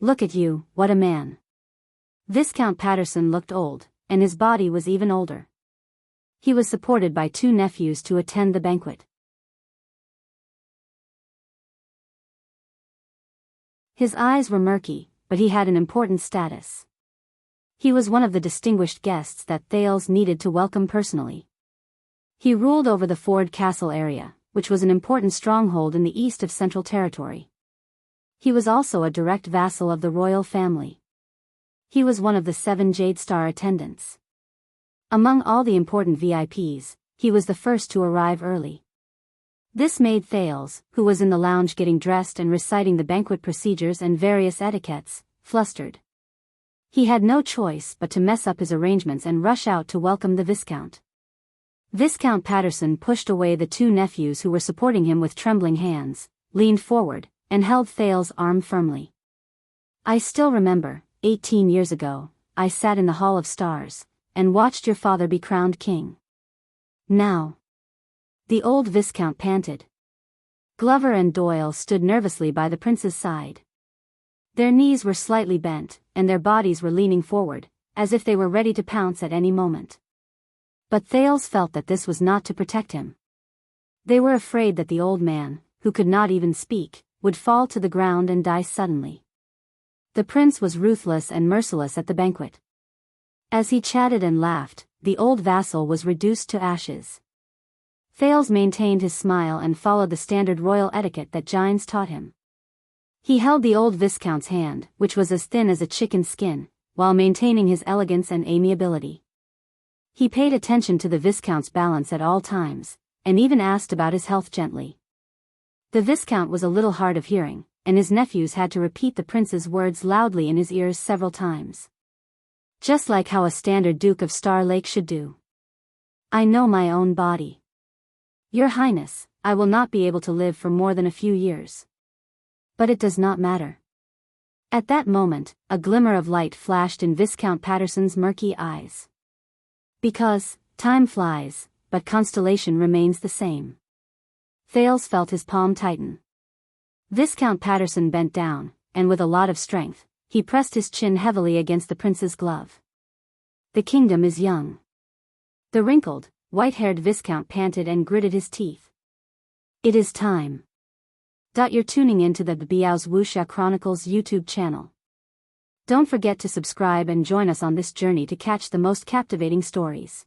"Look at you, what a man." Viscount Patterson looked old, and his body was even older. He was supported by two nephews to attend the banquet. His eyes were murky, but he had an important status. He was one of the distinguished guests that Thales needed to welcome personally. He ruled over the Ford Castle area, which was an important stronghold in the east of Central Territory. He was also a direct vassal of the royal family. He was one of the 7 Jade Star attendants. Among all the important VIPs, he was the first to arrive early. This made Thales, who was in the lounge getting dressed and reciting the banquet procedures and various etiquettes, flustered. He had no choice but to mess up his arrangements and rush out to welcome the Viscount. Viscount Patterson pushed away the two nephews who were supporting him with trembling hands, leaned forward, and held Thales' arm firmly. "I still remember, 18 years ago, I sat in the Hall of Stars, and watched your father be crowned king. Now." The old Viscount panted. Glover and Doyle stood nervously by the prince's side. Their knees were slightly bent, and their bodies were leaning forward, as if they were ready to pounce at any moment. But Thales felt that this was not to protect him. They were afraid that the old man, who could not even speak, would fall to the ground and die suddenly. The prince was ruthless and merciless at the banquet. As he chatted and laughed, the old vassal was reduced to ashes. Thales maintained his smile and followed the standard royal etiquette that Gines taught him. He held the old Viscount's hand, which was as thin as a chicken's skin, while maintaining his elegance and amiability. He paid attention to the Viscount's balance at all times, and even asked about his health gently. The Viscount was a little hard of hearing, and his nephews had to repeat the prince's words loudly in his ears several times. Just like how a standard Duke of Star Lake should do. "I know my own body. Your Highness, I will not be able to live for more than a few years. But it does not matter." At that moment, a glimmer of light flashed in Viscount Patterson's murky eyes. Because, time flies, but Constellation remains the same. Thales felt his palm tighten. Viscount Patterson bent down, and with a lot of strength, he pressed his chin heavily against the prince's glove. The kingdom is young. The wrinkled, white-haired Viscount panted and gritted his teeth. It is time. You're tuning into the Biyao's Wuxia Chronicles YouTube channel. Don't forget to subscribe and join us on this journey to catch the most captivating stories.